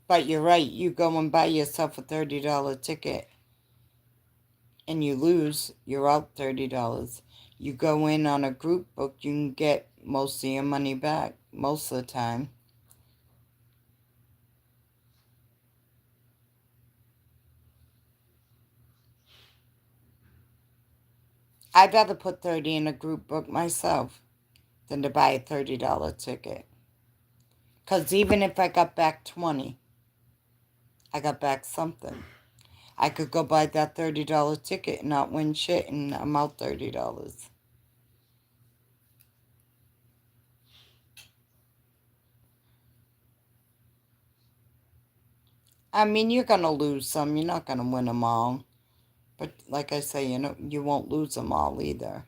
But you're right, you go and buy yourself a $30 ticket and you lose, you're out $30. You go in on a group book, you can get most of your money back most of the time. I'd rather put 30 in a group book myself than to buy a $30 ticket. Because even if I got back 20, I got back something. I could go buy that $30 ticket and not win shit, and I'm out $30. I mean, you're going to lose some. You're not going to win them all. But like I say, you won't lose them all either.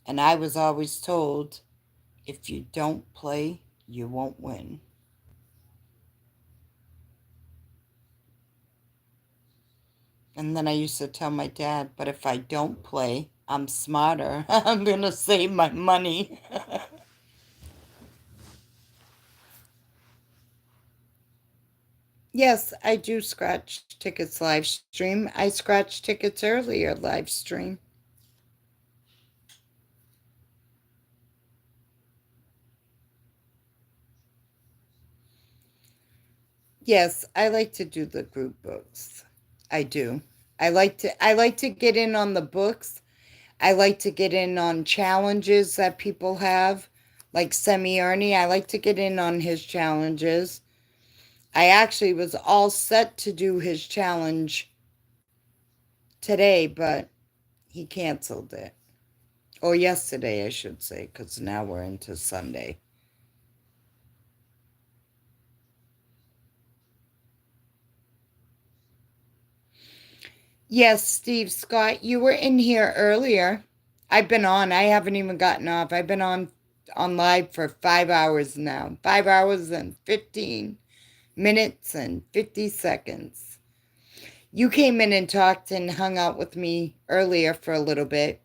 And I was always told, if you don't play, you won't win. And then I used to tell my dad, but if I don't play, I'm smarter. I'm going to save my money. Yes, I do scratch tickets live stream. I scratched tickets earlier live stream. Yes, I like to do the group books. I do. I like to get in on the books. I like to get in on challenges that people have, like Semi Ernie. I like to get in on his challenges. I actually was all set to do his challenge today, but he canceled it. Or yesterday, I should say, because now we're into Sunday. Yes, Steve Scott, you were in here earlier. I've been on. I haven't even gotten off. I've been on live for 5 hours now. 5 hours and 15 minutes and 50 seconds. You came in and talked and hung out with me earlier for a little bit.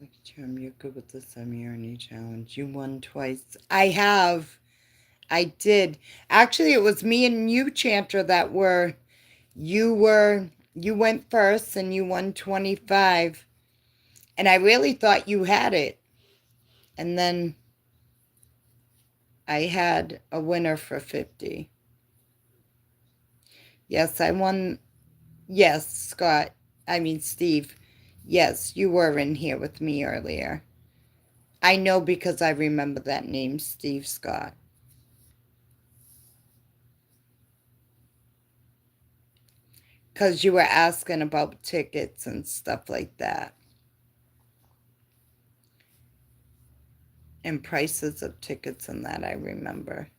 Look at you, you're good with the Semi-Ernie challenge. You won twice. I have. I did. Actually, it was me and you, Chantra, you went first and you won 25. And I really thought you had it. And then I had a winner for 50. Yes, I won. Yes, Scott. I mean, Steve. Yes, you were in here with me earlier. I know because I remember that name, Steve Scott. Because you were asking about tickets and stuff like that. And prices of tickets and that, I remember.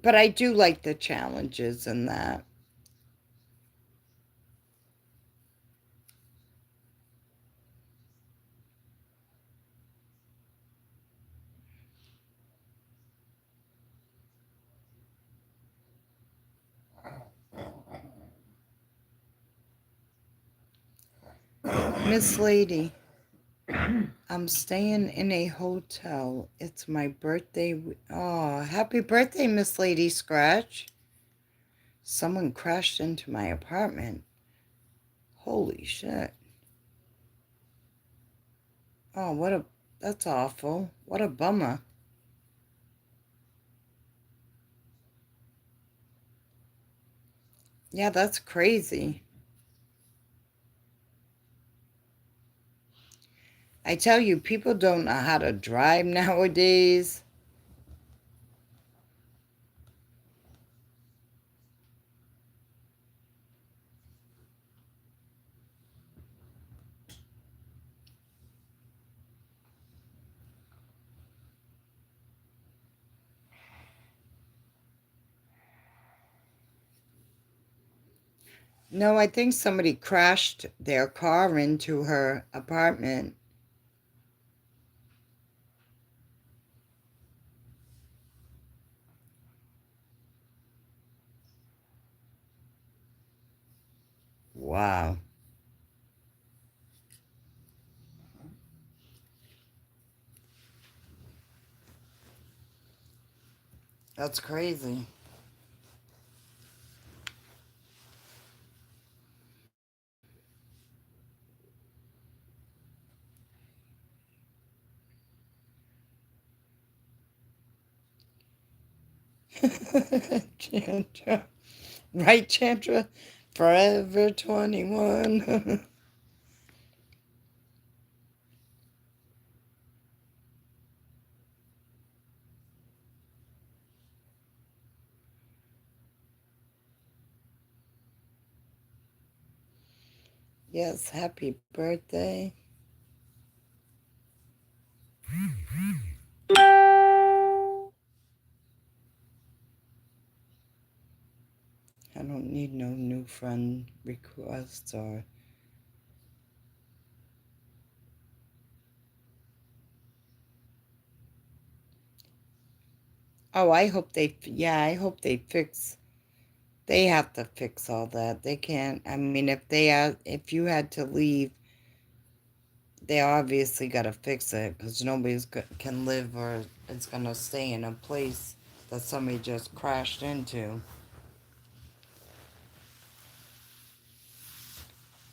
But I do like the challenges and that. Miss Lady, I'm staying in a hotel. It's my birthday. Oh, happy birthday, Miss Lady Scratch. Someone crashed into my apartment. Holy shit. Oh, that's awful. What a bummer. Yeah, that's crazy. I tell you, people don't know how to drive nowadays. No, I think somebody crashed their car into her apartment. Wow. That's crazy. Chandra. Right, Chandra? Forever 21. Yes, happy birthday. I don't need no new friend requests or... Oh, I hope I hope they fix... They have to fix all that. They can't... I mean, if you had to leave, they obviously got to fix it because can live or is going to stay in a place that somebody just crashed into.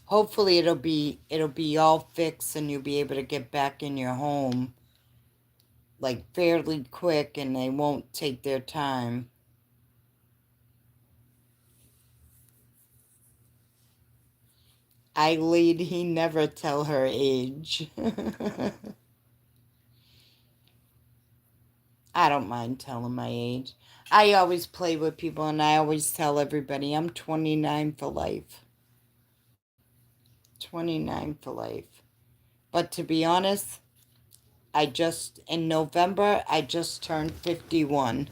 Hopefully it'll be all fixed and you'll be able to get back in your home like fairly quick and they won't take their time. He never tell her age. I don't mind telling my age. I always play with people and I always tell everybody I'm 29 for life. 29 for life. But to be honest, in November, I just turned 51.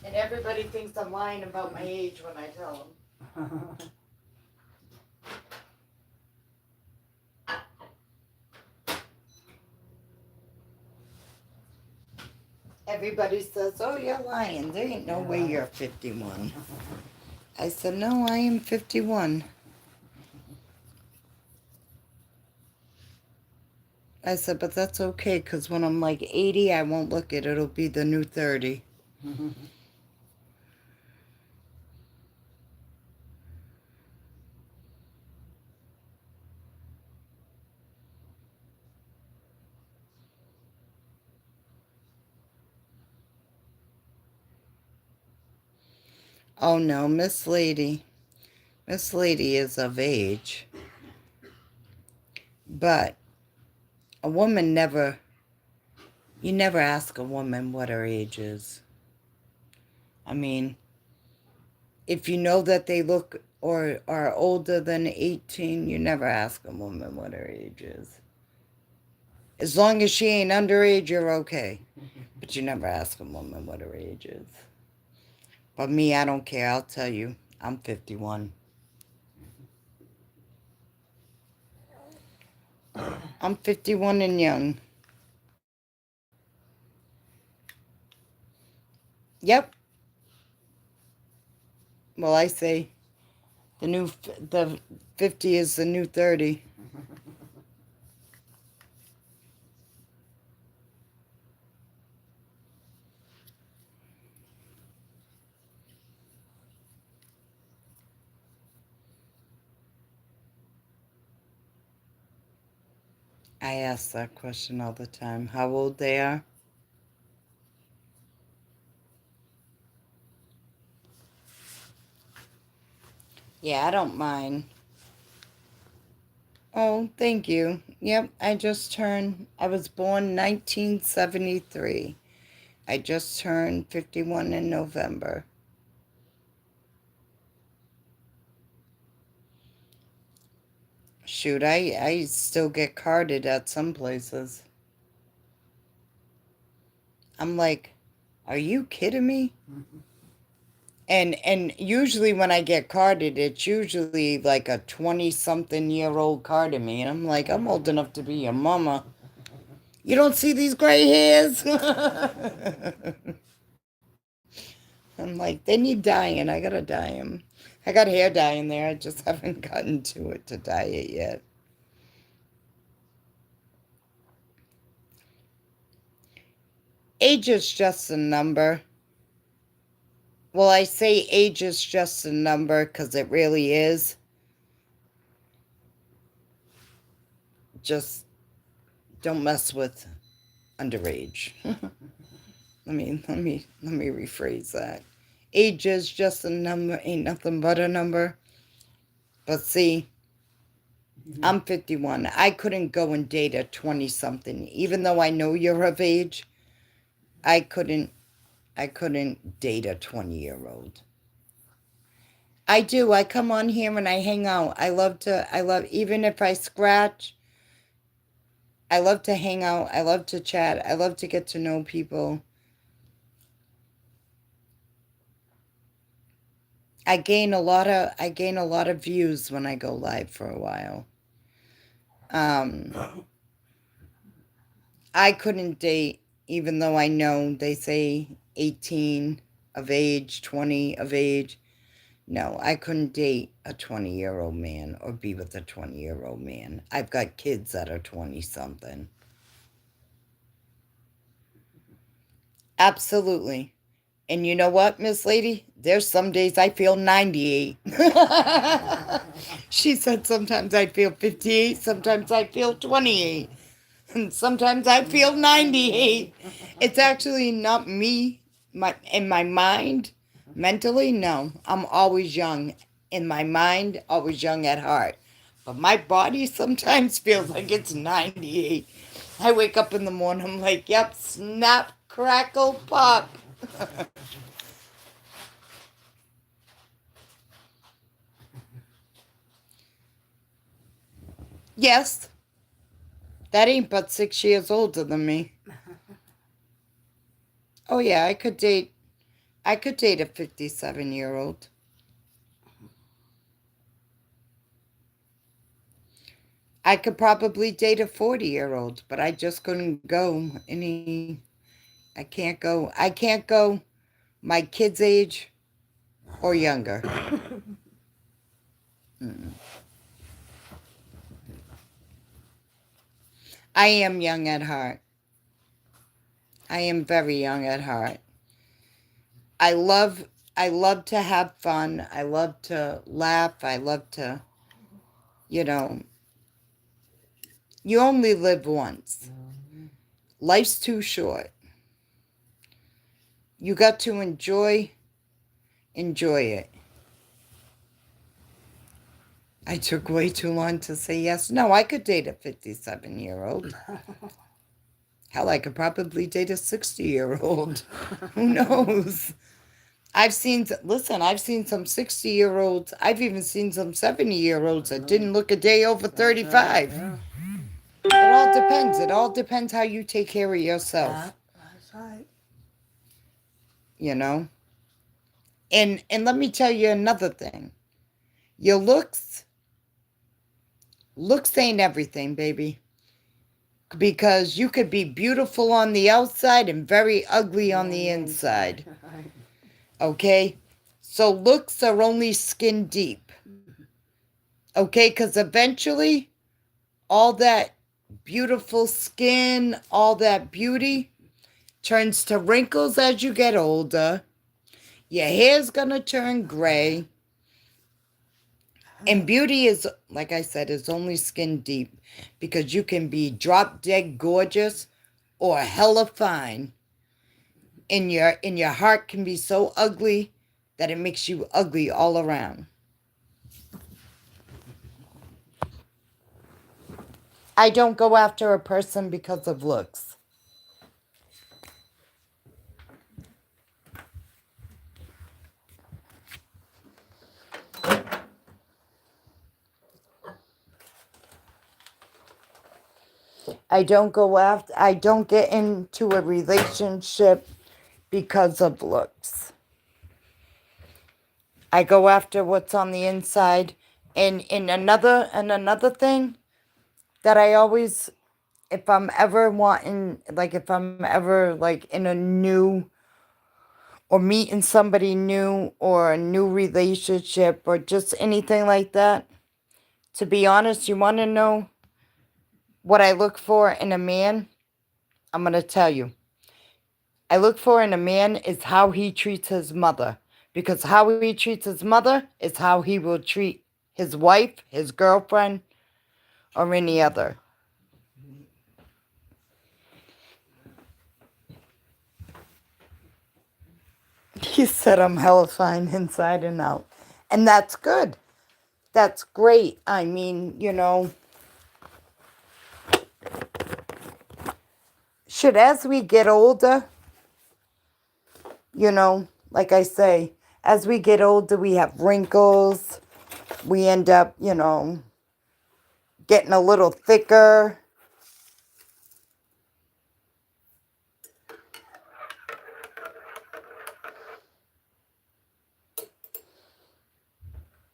And everybody thinks I'm lying about my age when I tell them. everybody says, oh, you're lying. There ain't no way you're 51. I said, no, I am 51. I said, but that's okay, because when I'm like 80, I won't look it. It'll be the new 30. Oh, no, Miss Lady. Miss Lady is of age. But a woman never, you never ask a woman what her age is. I mean, if you know that they look or are older than 18, you never ask a woman what her age is. As long as she ain't underage, you're okay. But you never ask a woman what her age is. But me, I don't care. I'll tell you, I'm 51. I'm 51 and young. Yep. Well, I say the 50 is the new 30. I ask that question all the time. How old they are? Yeah, I don't mind. Oh, thank you. Yep, I was born 1973. I just turned 51 in November. Shoot, I still get carded at some places. I'm like, are you kidding me? And usually when I get carded, it's usually like a 20-something-year-old carding me. And I'm like, I'm old enough to be your mama. You don't see these gray hairs? I'm like, they need dyeing. I gotta dye them. I got hair dye in there. I just haven't gotten to it to dye it yet. Age is just a number. Well, I say age is just a number because it really is. Just don't mess with underage. Let me rephrase that. Age is just a number, ain't nothing but a number. But see, I'm 51. I couldn't go and date a 20-something. Even though I know you're of age, I couldn't date a 20-year-old. I do. I come on here and I hang out. Even if I scratch, I love to hang out. I love to chat. I love to get to know people. I gain a lot of views when I go live for a while. I couldn't date, even though I know they say 18 of age, 20 of age. No, I couldn't date a 20-year-old man or be with a 20-year-old man. I've got kids that are 20-something. Absolutely. And you know what, Miss Lady? There's some days I feel 98. She said sometimes I feel 58, sometimes I feel 28, and sometimes I feel 98. It's actually not me, in my mind, mentally, no. I'm always young. In my mind, always young at heart. But my body sometimes feels like it's 98. I wake up in the morning, I'm like, yep, snap, crackle, pop. Yes, that ain't but 6 years older than me. Oh yeah, I could date a 57-year-old. I could probably date a 40-year-old, but I just couldn't go any I can't go my kid's age or younger. I am young at heart. I am very young at heart. I love to have fun. I love to laugh. I love to, you know, you only live once. Life's too short. You got to enjoy it. I took way too long to say yes. No, I could date a 57-year-old. Hell, I could probably date a 60-year-old. Who knows? I've seen some 60-year-olds. I've even seen some 70-year-olds that didn't look a day over 35. It all depends. It all depends how you take care of yourself. That's right. You know? And let me tell you another thing. Your looks ain't everything, baby. Because you could be beautiful on the outside and very ugly on the inside. Okay? So looks are only skin deep. Okay? Because eventually, all that beautiful skin, all that beauty turns to wrinkles as you get older. Your hair's gonna turn gray. And beauty is, like I said, is only skin deep. Because you can be drop dead gorgeous or hella fine. And your heart can be so ugly that it makes you ugly all around. I don't go after a person because of looks. I don't get into a relationship because of looks. I go after what's on the inside. And another thing that I always, if I'm ever in a new, or meeting somebody new, or a new relationship, or just anything like that, to be honest, you want to know what I look for in a man? I'm going to tell you. I look for in a man is how he treats his mother. Because how he treats his mother is how he will treat his wife, his girlfriend, or any other. He said I'm hella fine inside and out. And that's good. That's great. I mean, as we get older, like I say, as we get older, we have wrinkles. We end up, getting a little thicker.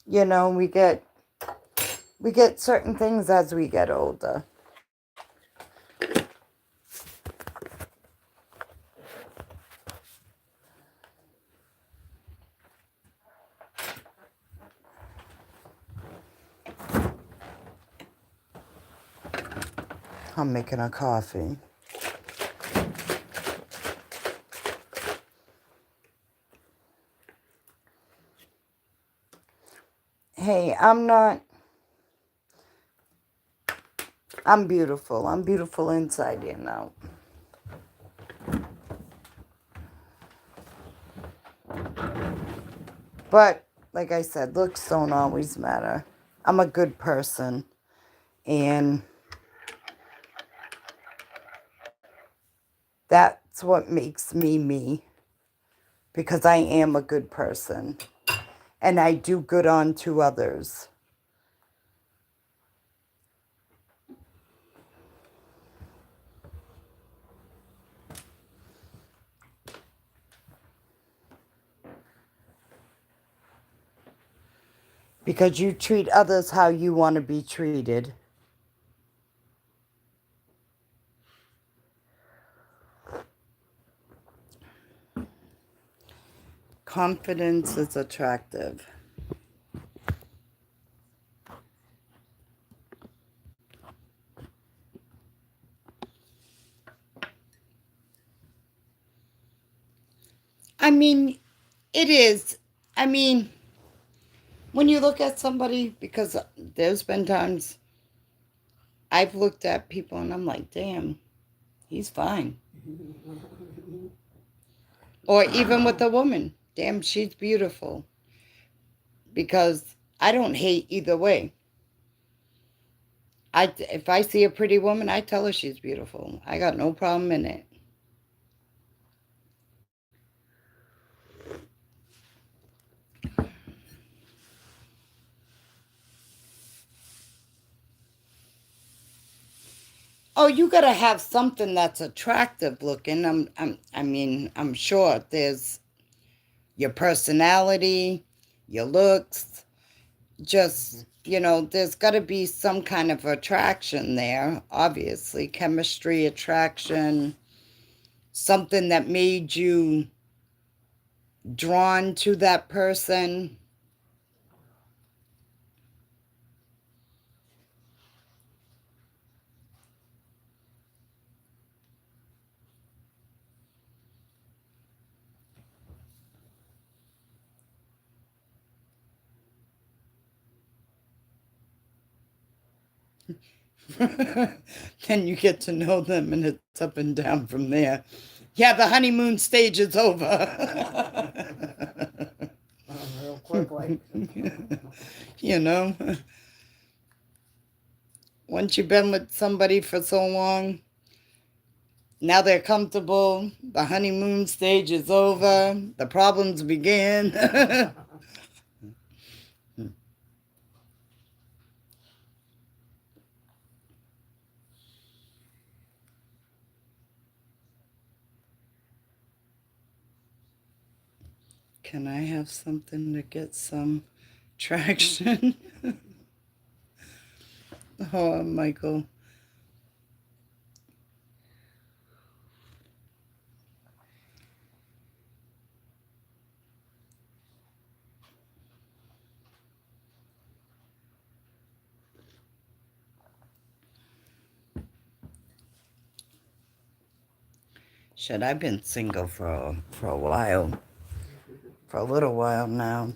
We get certain things as we get older. I'm making a coffee. Hey, I'm beautiful. I'm beautiful inside and out. But, like I said, looks don't always matter. I'm a good person. And that's what makes me me. Because I am a good person. And I do good unto others. Because you treat others how you want to be treated. Confidence is attractive. I mean, it is. I mean, when you look at somebody, because there's been times I've looked at people and I'm like, damn, he's fine. Or even with a woman, damn, she's beautiful. Because I don't hate either way. If I see a pretty woman, I tell her she's beautiful. I got no problem in it. Oh, you gotta have something that's attractive looking. I'm sure there's your personality, your looks, just, there's gotta be some kind of attraction there, obviously. Chemistry, attraction, something that made you drawn to that person. Then you get to know them and it's up and down from there. Yeah, the honeymoon stage is over. Real quickly. Once you've been with somebody for so long, now they're comfortable, the honeymoon stage is over, the problems begin. Can I have something to get some traction? Oh, Michael. Shit, I've been single for a while. For a little while now.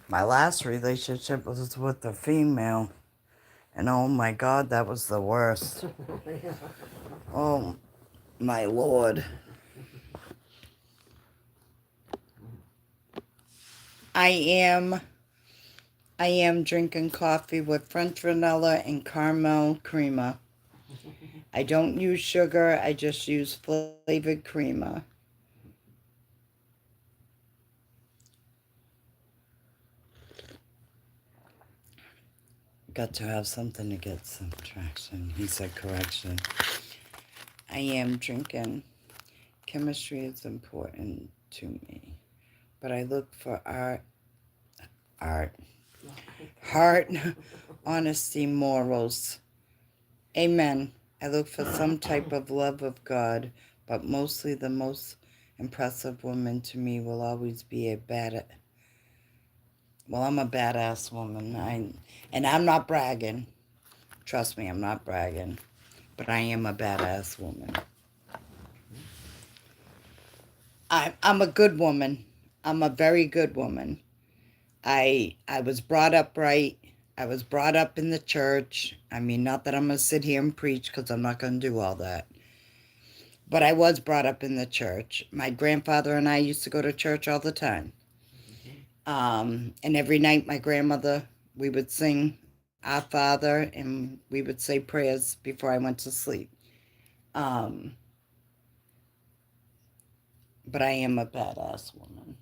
My last relationship was with a female. And oh my God, that was the worst. Oh my Lord. I am drinking coffee with French vanilla and caramel crema. I don't use sugar, I just use flavored crema. Got to have something to get some traction. He said correction. I am drinking. Chemistry is important to me. But I look for heart, honesty, morals. Amen. I look for some type of love of God, but mostly the most impressive woman to me will always be I'm a badass woman. And I'm not bragging. Trust me, I'm not bragging. But I am a badass woman. I'm a good woman. I'm a very good woman. I was brought up right. I was brought up in the church. I mean, not that I'm going to sit here and preach because I'm not going to do all that. But I was brought up in the church. My grandfather and I used to go to church all the time. And every night my grandmother, we would sing Our Father and we would say prayers before I went to sleep. But I am a badass woman.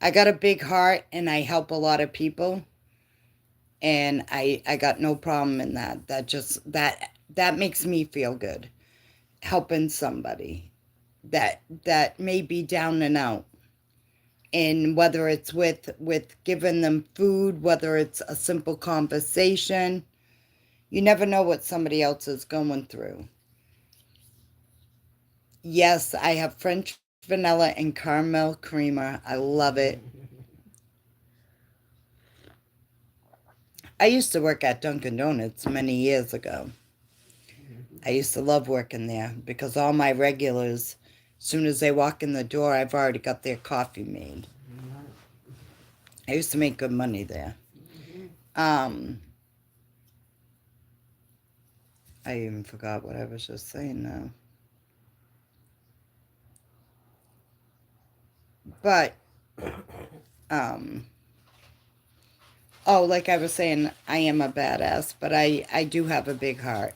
I got a big heart and I help a lot of people. And I got no problem in that. That makes me feel good. Helping somebody that may be down and out. And whether it's with giving them food, whether it's a simple conversation, you never know what somebody else is going through. Yes, I have French vanilla and caramel creamer. I love it. I used to work at Dunkin' Donuts many years ago. I used to love working there because all my regulars, as soon as they walk in the door, I've already got their coffee made. I used to make good money there. I even forgot what I was just saying now. But, oh, like I was saying, I am a badass, but I do have a big heart.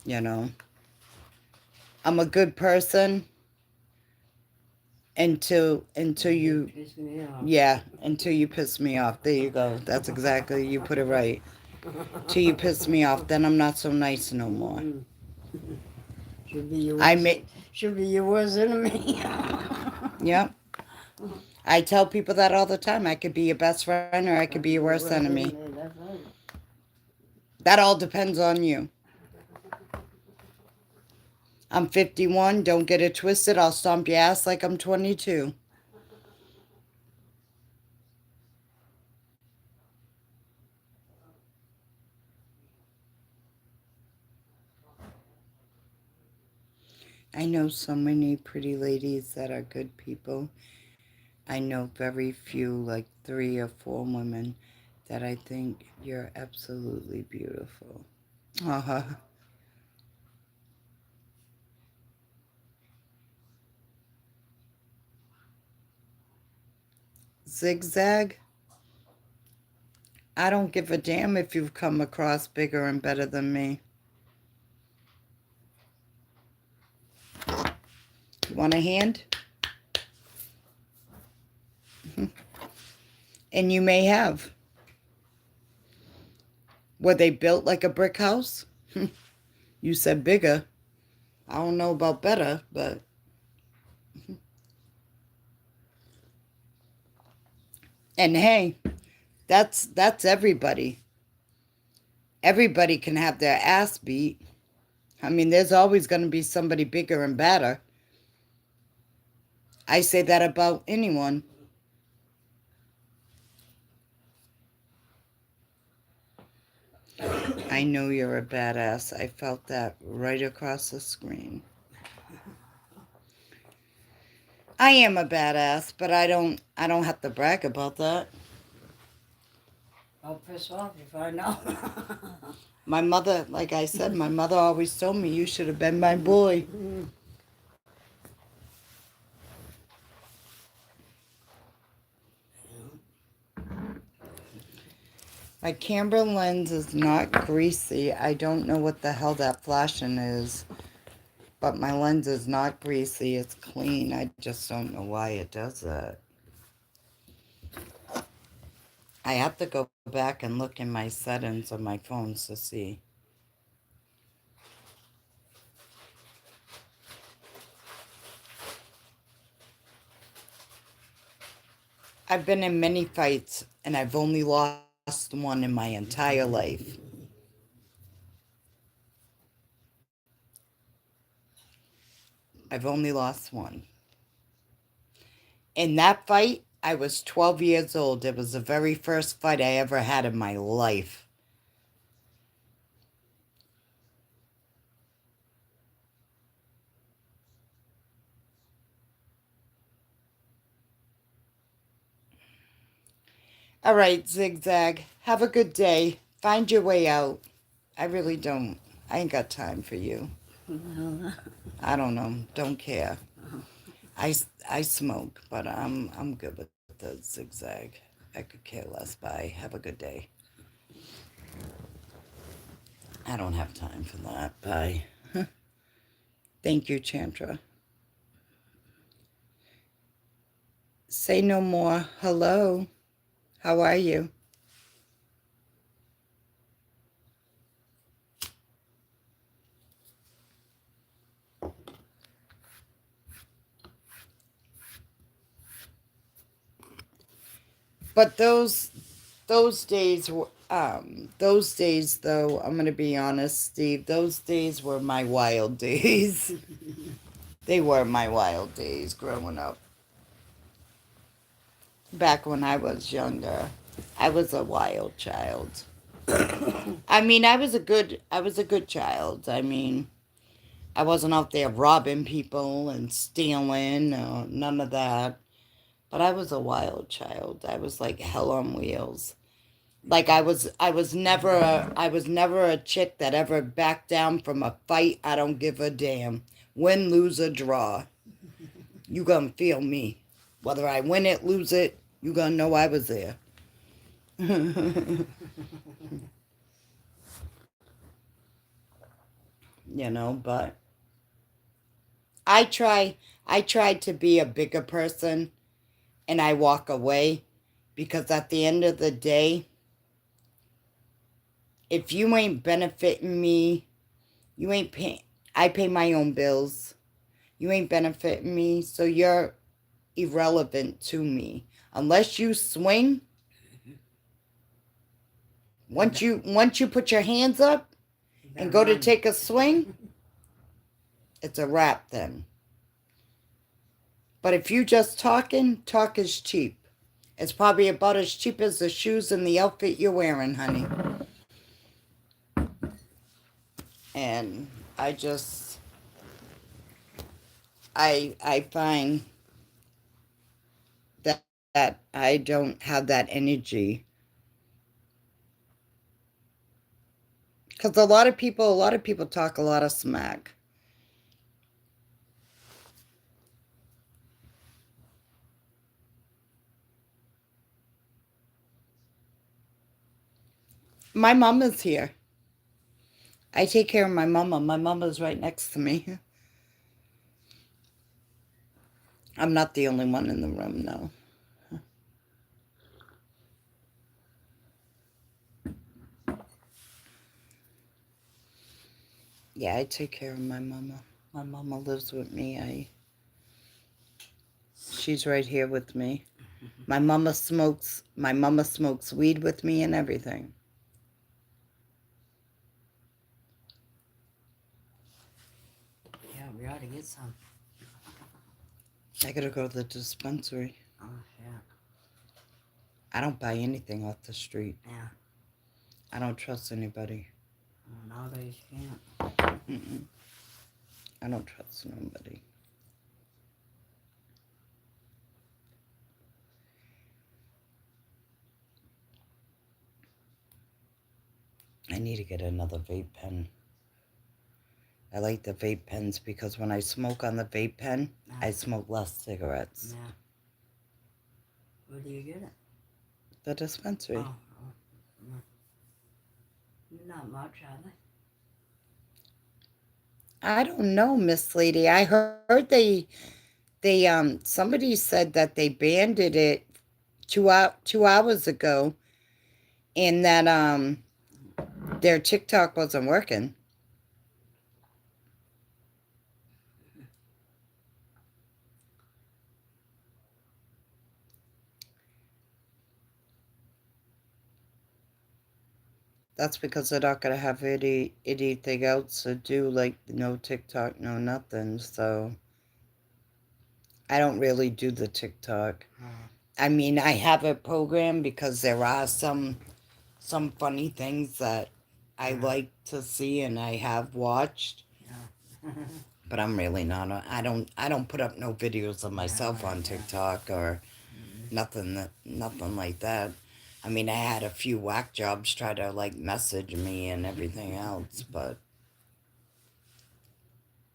You know, I'm a good person until you, Piss me off. yeah, until you piss me off. There you go. That's exactly, you put it right. Till you piss me off, then I'm not so nice no more. Should be your I worst, may, should be your worst enemy. yep. I tell people that all the time. I could be your best friend or I could be your worst enemy. That's right. That all depends on you. I'm 51. Don't get it twisted. I'll stomp your ass like I'm 22. I know so many pretty ladies that are good people. I know very few, like 3 or 4 women that I think you're absolutely beautiful. Uh-huh. Zigzag? I don't give a damn if you've come across bigger and better than me. You want a hand? And you may have. Were they built like a brick house? You said bigger. I don't know about better, but and hey, that's everybody. Everybody can have their ass beat. I mean, there's always going to be somebody bigger and badder. I say that about anyone. I know you're a badass. I felt that right across the screen. I am a badass, but I don't have to brag about that. I'll piss off if I know. My mother, like I said, my mother always told me you should have been my boy. My camera lens is not greasy. I don't know what the hell that flashing is, but my lens is not greasy. It's clean. I just don't know why it does that. I have to go back and look in my settings on my phones to see. I've been in many fights, and I've only lost one in my entire life. I've only lost one. In that fight, I was 12 years old. It was the very first fight I ever had in my life. All right, Zigzag. Have a good day. Find your way out. I really don't. I ain't got time for you. I don't know. Don't care. I smoke, but I'm good with the Zigzag. I could care less. Bye. Have a good day. I don't have time for that. Bye. Thank you, Chandra. Say no more. Hello. How are you? But those days were those days though, I'm gonna be honest, Steve, those days were my wild days. They were my wild days growing up. Back when I was younger, I was a wild child. I mean, I was a good child. I mean, I wasn't out there robbing people and stealing, none of that. But I was a wild child. I was like hell on wheels. Like I was never a chick that ever backed down from a fight. I don't give a damn. Win, lose, or draw. You gonna feel me. Whether I win it, lose it, you gonna know I was there. But I try to be a bigger person and I walk away because at the end of the day, if you ain't benefiting me, you ain't pay I pay my own bills. You ain't benefiting me, so you're irrelevant to me. Unless you swing, once you put your hands up and go to take a swing, it's a wrap then. But if you just talking, talk is cheap. It's probably about as cheap as the shoes and the outfit you're wearing, honey. And I just I find that I don't have that energy because a lot of people talk a lot of smack. My mom is here. I take care of my mama. My mama's right next to me. I'm not the only one in the room, no. Yeah, I take care of my mama. My mama lives with me. She's right here with me. My mama smokes weed with me and everything. Yeah, we ought to get some. I gotta go to the dispensary. Oh, yeah. I don't buy anything off the street. Yeah. I don't trust anybody. Well, nowadays you can't. Mm-mm. I don't trust nobody. I need to get another vape pen. I like the vape pens because when I smoke on the vape pen, I smoke less cigarettes. Yeah. Where do you get it? The dispensary. Oh. Not much, are they? I don't know, Miss Lady. I heard they somebody said that they banned it 2 hours ago and that their TikTok wasn't working. That's because they're not gonna have anything else to do, like no TikTok, no nothing. So I don't really do the TikTok. I mean, I have it programmed because there are some funny things that I like to see and I have watched. Yeah. But I'm really not. I don't put up no videos of myself on TikTok or nothing like that. I mean, I had a few whack jobs try to like message me and everything else, but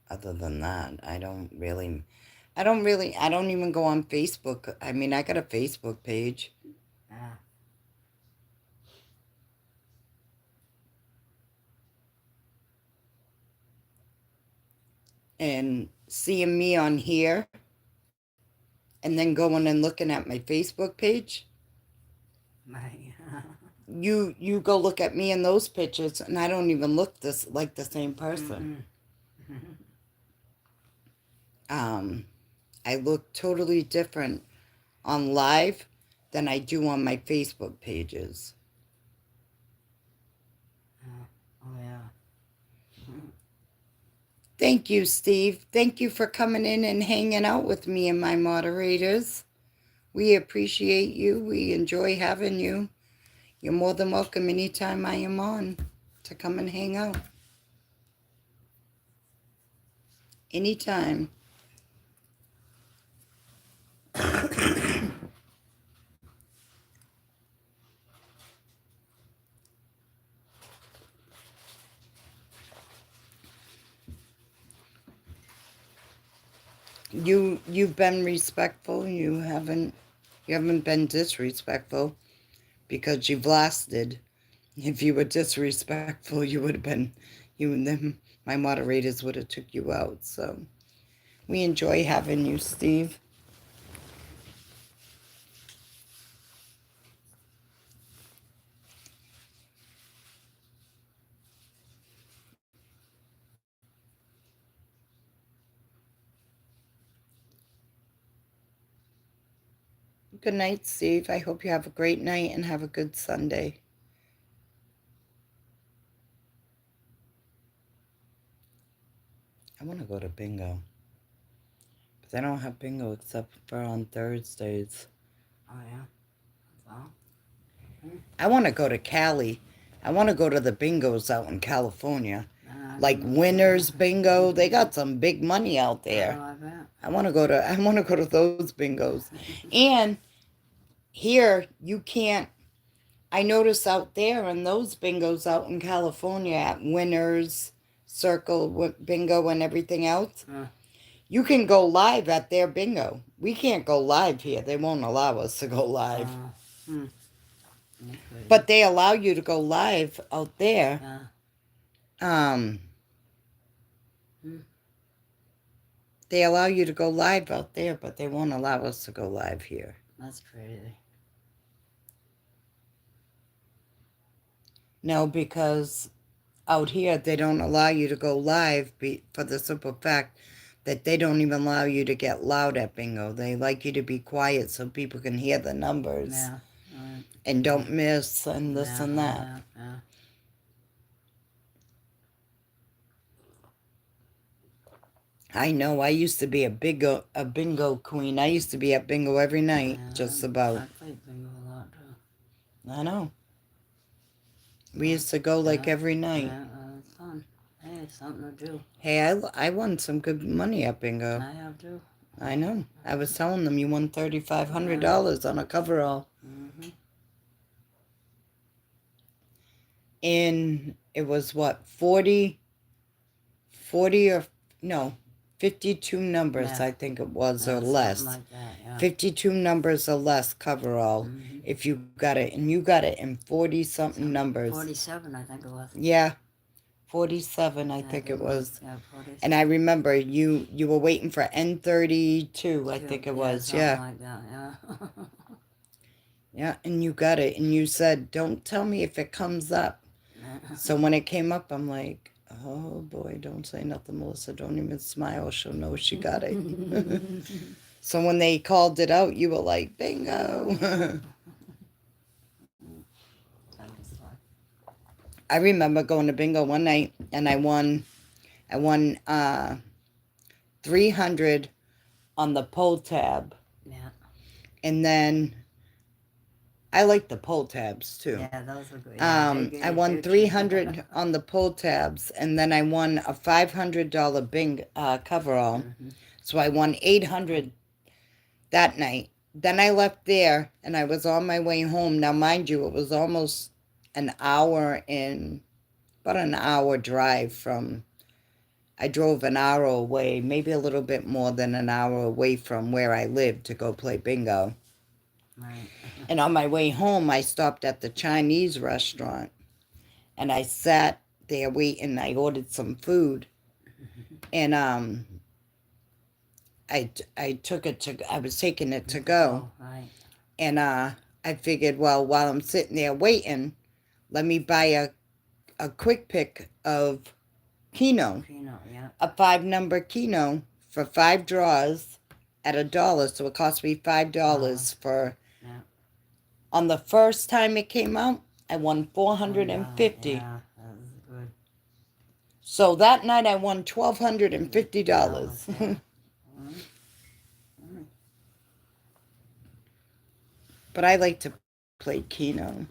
other than that, I don't even go on Facebook. I mean, I got a Facebook page. Yeah. And seeing me on here and then going and looking at my Facebook page, you go look at me in those pictures and I don't even look this like the same person. I look totally different on live than I do on my Facebook pages. Oh, yeah. Thank you, Steve. Thank you for coming in and hanging out with me and my moderators. We appreciate you. We enjoy having you. You're more than welcome anytime I am on to come and hang out. Anytime. You've been respectful. You haven't been disrespectful because you've lasted. If you were disrespectful, you would have been, you and them, my moderators would have took you out. So we enjoy having you, Steve. Good night, Steve. I hope you have a great night and have a good Sunday. I want to go to bingo. But they don't have bingo except for on Thursdays. Oh, yeah. Well. I want to go to Cali. I want to go to the bingos out in California. Like Winners Bingo. They got some big money out there. Oh, I bet. I want to go to those bingos. And here you can't. I notice out there in those bingos out in California at Winners, Circle Bingo, and everything else, you can go live at their bingo. We can't go live here. They won't allow us to go live. Okay. But they allow you to go live out there. They allow you to go live out there, but they won't allow us to go live here. That's crazy. No, because out here they don't allow you to go live for the simple fact that they don't even allow you to get loud at bingo. They like you to be quiet so people can hear the numbers. Yeah. And don't miss and this and that. Yeah. I know. I used to be a bingo queen. I used to be at bingo every night, just about. I played bingo a lot, too. I know. We used to go like every night. Yeah, it's fun. Hey, it's something to do. Hey, I won some good money at bingo. I have, too. I know. I was telling them you won $3,500 on a coverall. And it was what, 40 or, no, 52 numbers, I think it was, or less. Like that, yeah. 52 numbers or less coverall. If you got it, and you got it in 40-something numbers. 47, I think it was. Yeah, 47, I think it was. Yeah, 47. And I remember you were waiting for N32, I think it was, yeah. Like that, yeah. Yeah, and you got it, and you said, don't tell me if it comes up. So when it came up, I'm like, oh boy, don't say nothing, Melissa. Don't even smile. She'll know she got it. So when they called it out, you were like, bingo. I remember going to bingo one night, and I won 300 on the pull tab. Yeah. And then I like the pull tabs too. Yeah, those were good. Yeah, I won 300 on the pull tabs, and then I won a $500 coverall. So I won 800 that night. Then I left there, and I was on my way home. Now, mind you, it was almost about an hour drive from. I drove an hour away, maybe a little bit more than an hour away from where I lived to go play bingo. Right. And on my way home, I stopped at the Chinese restaurant, and I sat there waiting. I ordered some food, and I was taking it to go, Right. and I figured, well, while I'm sitting there waiting, let me buy a quick pick of Keno, Yeah. a 5-number Keno for 5 draws at $1. So it cost me $5 for On the first time it came out, I won $450. Yeah, that was good. So that night I won $1,250. Yeah. Mm. But I like to play Keno.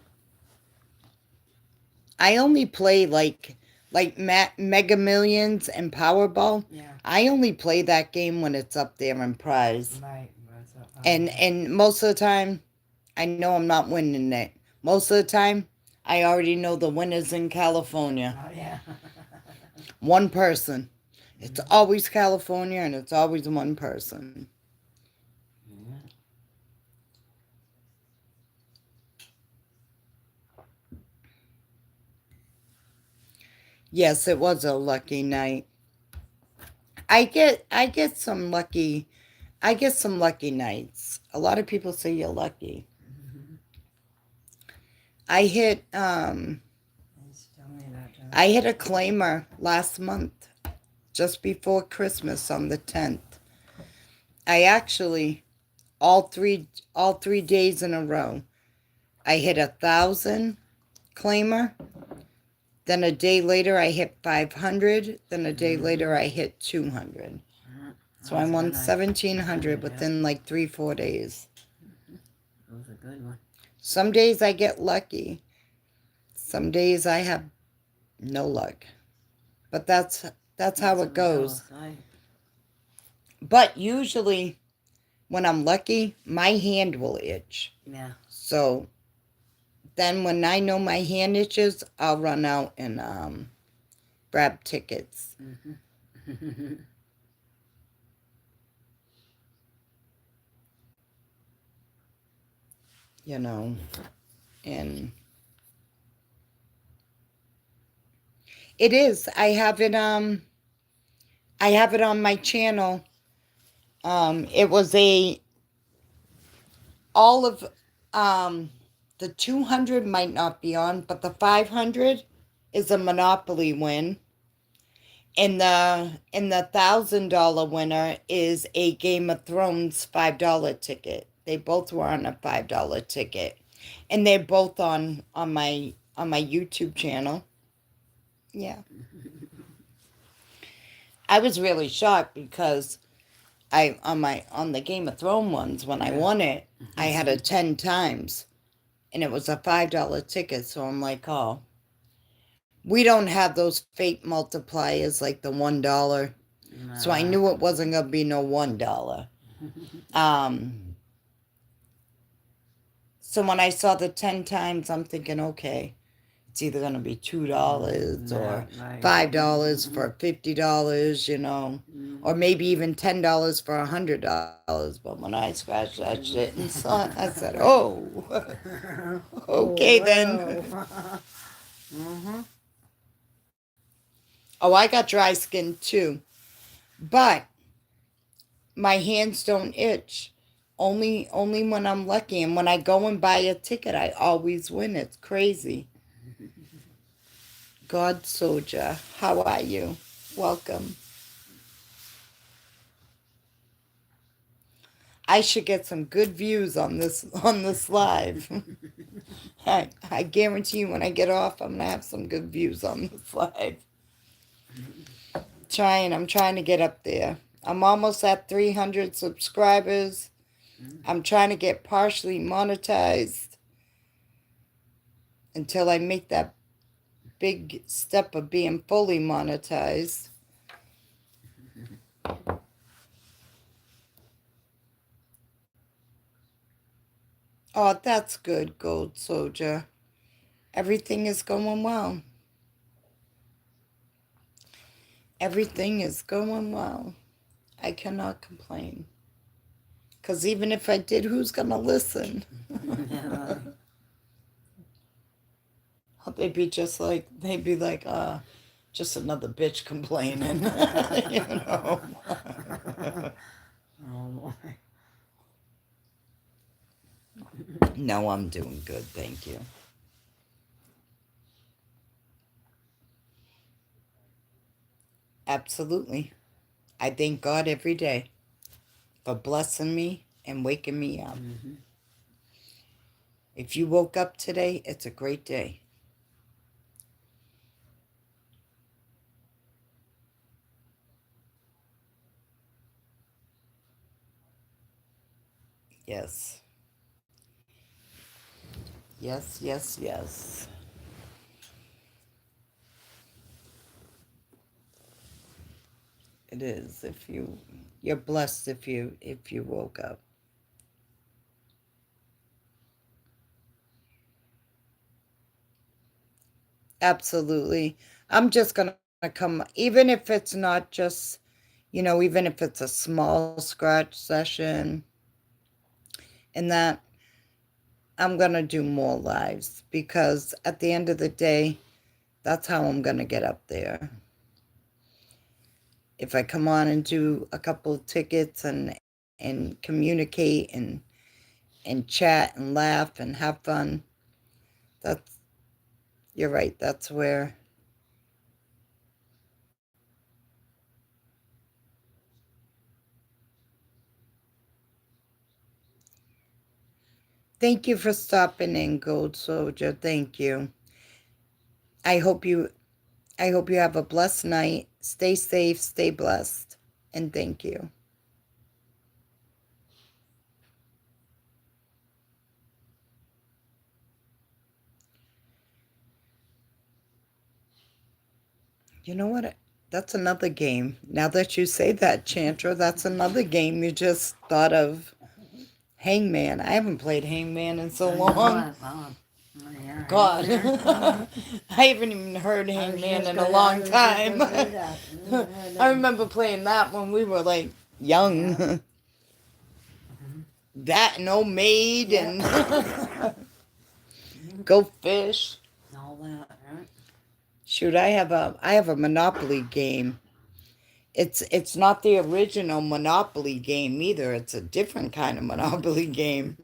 I only play like Mega Millions and Powerball. Yeah. I only play that game when it's up there in prize. Right. That's up. And most of the time, I know I'm not winning it. Most of the time, I already know the winners in California. Oh, yeah. One person. It's always California, and it's always one person. Yeah. Yes, it was a lucky night. I get some lucky nights. A lot of people say you're lucky. I hit Just tell me that. I hit a claimer last month, just before Christmas on the 10th. I actually all three days in a row, I hit 1,000 claimer. Then a day later I hit 500. Then a day later I hit 200. So I won 1,700 within like 3-4 days. That was a good one. Some days I get lucky. Some days I have no luck. But that's how it goes. But usually when I'm lucky, my hand will itch. Yeah. So then when I know my hand itches, I'll run out and grab tickets. You know, and it is. I have it on my channel. It was all of the 200 might not be on, but the 500 is a Monopoly win. And the $1,000 winner is a Game of Thrones $5 ticket. They both were on a $5 ticket, and they're both on my YouTube channel. Yeah, I was really shocked because on the Game of Thrones ones when I won it, I had a 10 times, and it was a $5 ticket. So I'm like, oh, we don't have those fake multipliers like the $1. No. So I knew it wasn't gonna be no $1. So when I saw the 10 times, I'm thinking, okay, it's either gonna be $2 or $5 for $50, you know, or maybe even $10 for $100. But when I scratched that shit and saw it, I said, oh, okay then. Oh, I got dry skin too, but my hands don't itch. Only when I'm lucky, and when I go and buy a ticket, I always win. It's crazy. God Soldier, how are you? Welcome. I should get some good views on this live. I guarantee you when I get off, I'm gonna have some good views on this live. I'm trying to get up there. I'm almost at 300 subscribers. I'm trying to get partially monetized until I make that big step of being fully monetized. Oh, that's good, Gold Soldier. Everything is going well. Everything is going well. I cannot complain. Because even if I did, who's going to listen? They'd be like, just another bitch complaining. You know? Oh, boy. No, I'm doing good, thank you. Absolutely. I thank God every day for blessing me and waking me up. If you woke up today, it's a great day. Yes. Yes, yes, yes. It is. You're blessed if you woke up. Absolutely. I'm just going to come, even if it's not just, even if it's a small scratch session, and that I'm going to do more lives because at the end of the day, that's how I'm going to get up there. If I come on and do a couple of tickets and communicate and chat and laugh and have fun, that's, you're right, that's where. Thank you for stopping in, Gold Soldier. Thank you. I hope you I hope you have a blessed night. Stay safe, stay blessed, and thank you. You know what? That's another game. Now that you say that, Chantra, that's another game you just thought of. Hangman. I haven't played Hangman in so long. God. I haven't even heard Hangman in a long time. I remember playing that when we were like young. That and Old Maid and Go Fish. All that, right? Shoot, I have a Monopoly game. It's not the original Monopoly game either. It's a different kind of Monopoly game.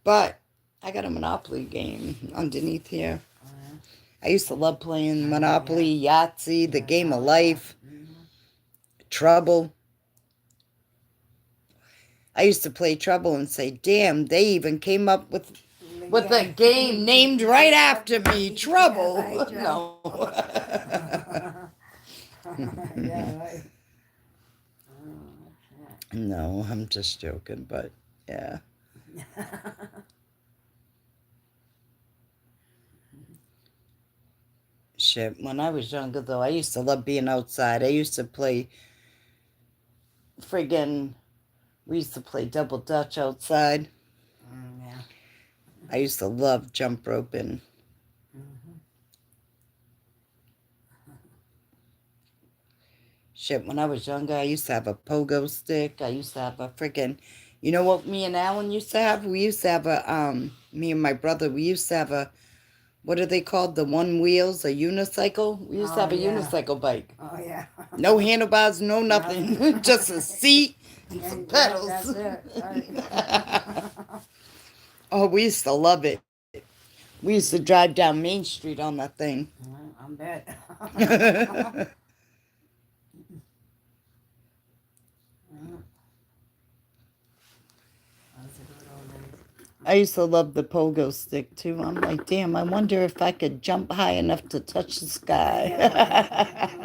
But I got a Monopoly game underneath here. I used to love playing Monopoly, Yahtzee, the Game of Life, Trouble. I used to play Trouble and say, damn, they even came up with a game named right after me, Trouble. No. Yeah, right. No, I'm just joking, but yeah. Shit, when I was younger, though, I used to love being outside. I used to play friggin', we used to play double dutch outside. Yeah. I used to love jump roping. Shit, when I was younger, I used to have a pogo stick. I used to have a friggin', you know what me and Alan used to have? We used to have me and my brother, we used to have what are they called? The one wheels, a unicycle? We used to have a unicycle bike. Oh, yeah. No handlebars, no nothing. Just a seat and some And pedals. that's it. Right. Oh, we used to love it. We used to drive down Main Street on that thing. I bet. I used to love the pogo stick too. I'm like, damn, I wonder if I could jump high enough to touch the sky.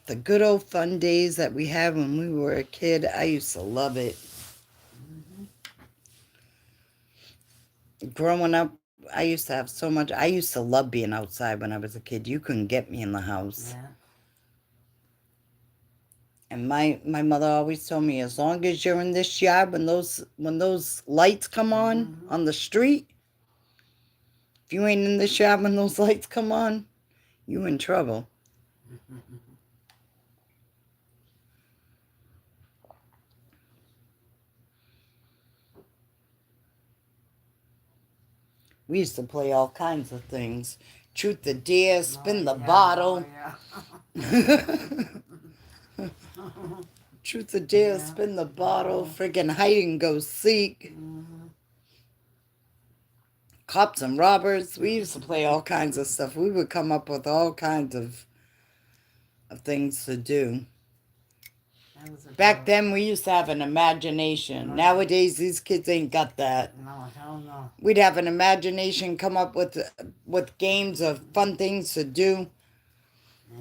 The good old fun days that we had when we were a kid, I used to love it. Growing up, I used to have so much. I used to love being outside when I was a kid. You couldn't get me in the house. Yeah. And my mother always told me, as long as you're in this yard, when those lights come on the street, if you ain't in this yard when those lights come on, you in trouble. We used to play all kinds of things. Truth or dare, spin the bottle. Truth or dare, spin the bottle. Friggin' hide and go seek. Cops and robbers. We used to play all kinds of stuff. We would come up with all kinds of things to do. That was a Back joke. then, we used to have an imagination. Right. Nowadays, these kids ain't got that. No, hell no. We'd have an imagination, come up with games of fun things to do. Yeah.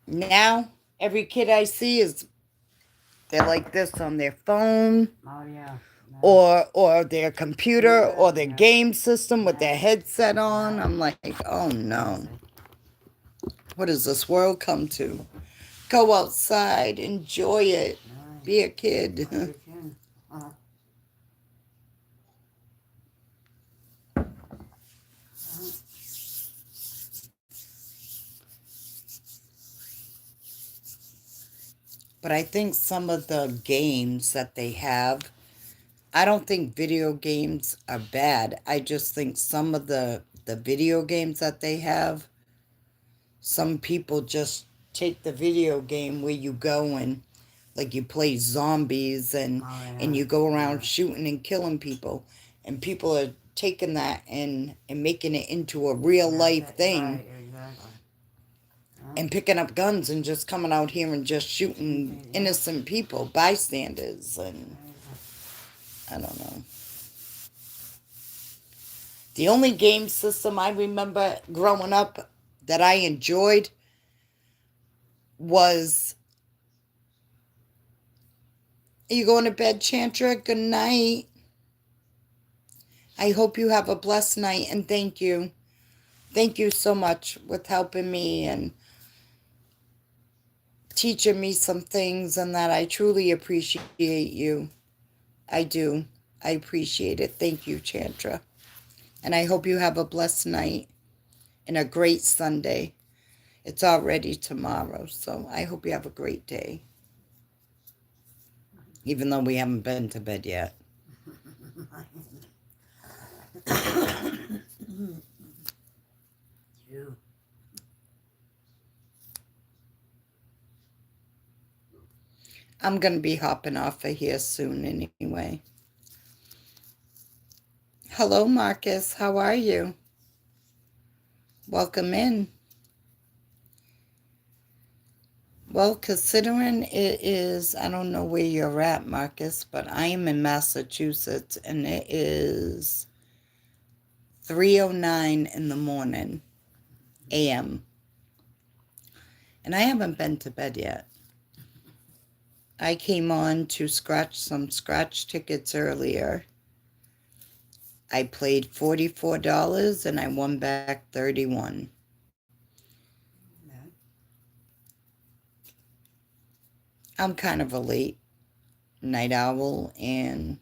Now, every kid I see is they're like this on their phone Oh, yeah. No. or their computer or their Yeah. game system with their Yeah. headset on. Yeah. I'm like, oh no. What does this world come to? Go outside, enjoy it, Right. be a kid. You can. But I think some of the games that they have, I don't think video games are bad. I just think some of the video games that they have, some people just take the video game where you go and like you play zombies and Oh, yeah. and you go around Yeah. shooting and killing people, and people are taking that and making it into a real life thing. Right, exactly. And picking up guns and just coming out here and just shooting Yeah. innocent people, bystanders, and I don't know. The only game system I remember growing up that I enjoyed was, are you going to bed, Chantra? Good night. I hope you have a blessed night, and thank you. Thank you so much with helping me and teaching me some things, and that I truly appreciate you. I do. I appreciate it. Thank you, Chantra. And I hope you have a blessed night and a great Sunday. It's already tomorrow, so I hope you have a great day. Even though we haven't been to bed yet. You. I'm going to be hopping off of here soon anyway. Hello, Marcus. How are you? Welcome in. Well, considering it is, I don't know where you're at, Marcus, but I am in Massachusetts, and it is 3:09 in the morning, a.m. And I haven't been to bed yet. I came on to scratch some scratch tickets earlier. I played $44 and I won back $31. I'm kind of a late night owl, and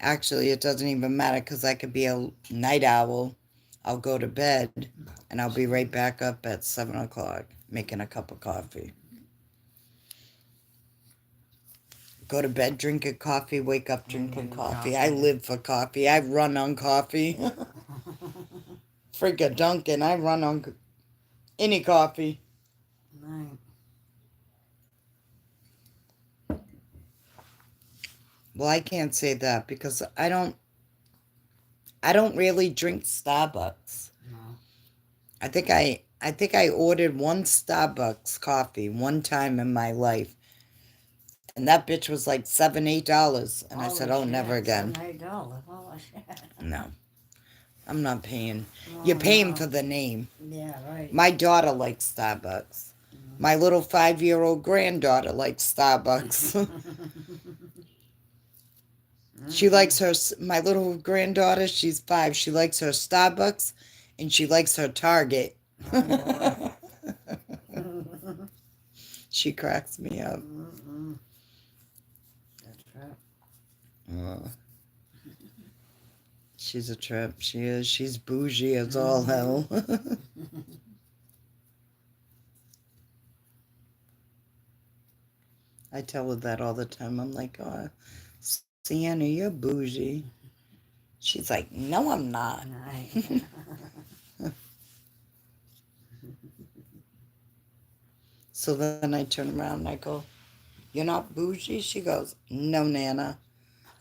actually it doesn't even matter because I could be a night owl. I'll go to bed and I'll be right back up at 7 o'clock making a cup of coffee. Go to bed drinking coffee, wake up drinking coffee. I live for coffee. I run on coffee. Freaking Dunkin', I run on any coffee. Right. Well, I can't say that because I don't really drink Starbucks. No. I think I ordered one Starbucks coffee one time in my life. And that bitch was like $7, $8. And I said, oh, never again. $8. Holy shit. No. I'm not paying. You're paying for the name. Yeah, right. My daughter likes Starbucks. My little 5-year-old granddaughter likes Starbucks. She likes her, my little granddaughter, she's 5. She likes her Starbucks and she likes her Target. She cracks me up. That's right. She's a trip. She is. She's bougie as all hell. I tell her that all the time. I'm like, oh, Sienna, you're bougie. She's like, no, I'm not. Right. So then I turn around and I go, you're not bougie? She goes, no, Nana.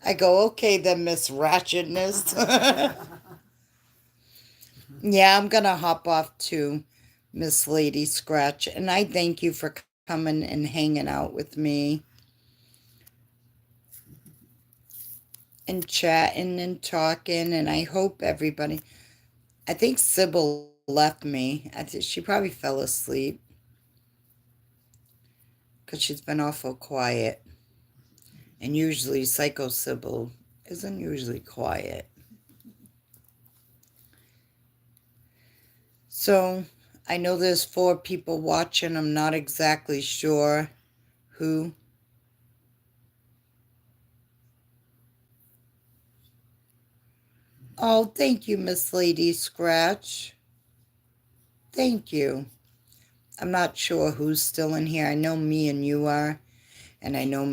I go, okay then, Miss Ratchetness. Yeah, I'm going to hop off to Miss Lady Scratch. And I thank you for coming and hanging out with me and chatting and talking. And I hope everybody, I think Sybil left me. I think she probably fell asleep because she's been awful quiet. And usually Psycho Sybil isn't usually quiet. So I know there's 4 people watching. I'm not exactly sure who. Oh, thank you, Miss Lady Scratch. Thank you. I'm not sure who's still in here. I know me and you are. And I know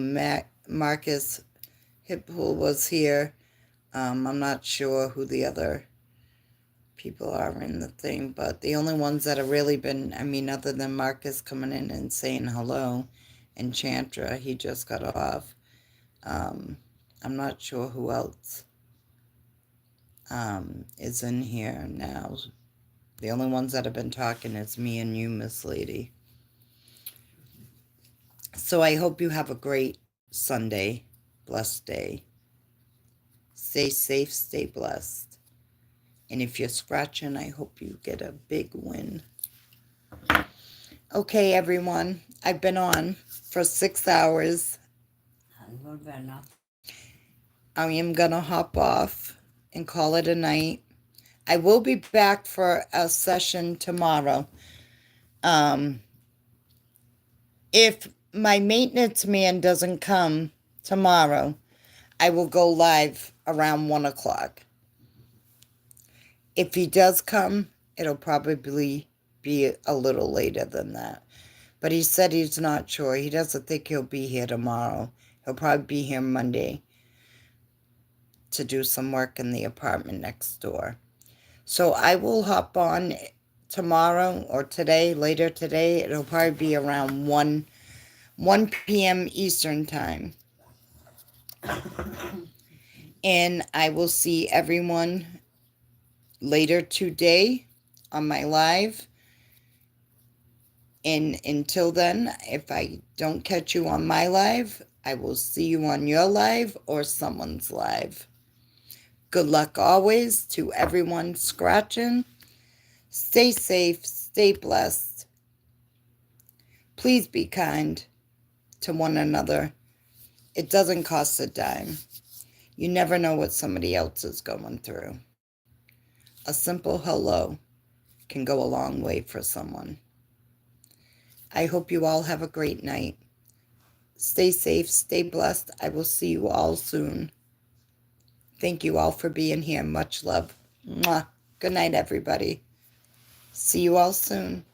Marcus Hippool was here. I'm not sure who the other people are in the thing, but the only ones that have really been, I mean, other than Marcus coming in and saying hello, and Chantra, he just got off. I'm not sure who else is in here now. The only ones that have been talking is me and you, Miss Lady. So I hope you have a great Sunday, blessed day. Stay safe, stay blessed. And if you're scratching, I hope you get a big win. Okay, everyone. I've been on for 6 hours. I am going to hop off and call it a night. I will be back for a session tomorrow. If my maintenance man doesn't come tomorrow, I will go live around 1 o'clock. If he does come, it'll probably be a little later than that. But he said he's not sure. He doesn't think he'll be here tomorrow. He'll probably be here Monday to do some work in the apartment next door. So I will hop on tomorrow or today, later today. It'll probably be around 1 p.m. Eastern time. And I will see everyone later today on my live. And until then, if I don't catch you on my live, I will see you on your live or someone's live. Good luck always to everyone scratching. Stay safe, stay blessed. Please be kind to one another. It doesn't cost a dime. You never know what somebody else is going through. A simple hello can go a long way for someone. I hope you all have a great night. Stay safe, stay blessed. I will see you all soon. Thank you all for being here. Much love. Mwah. Good night, everybody. See you all soon.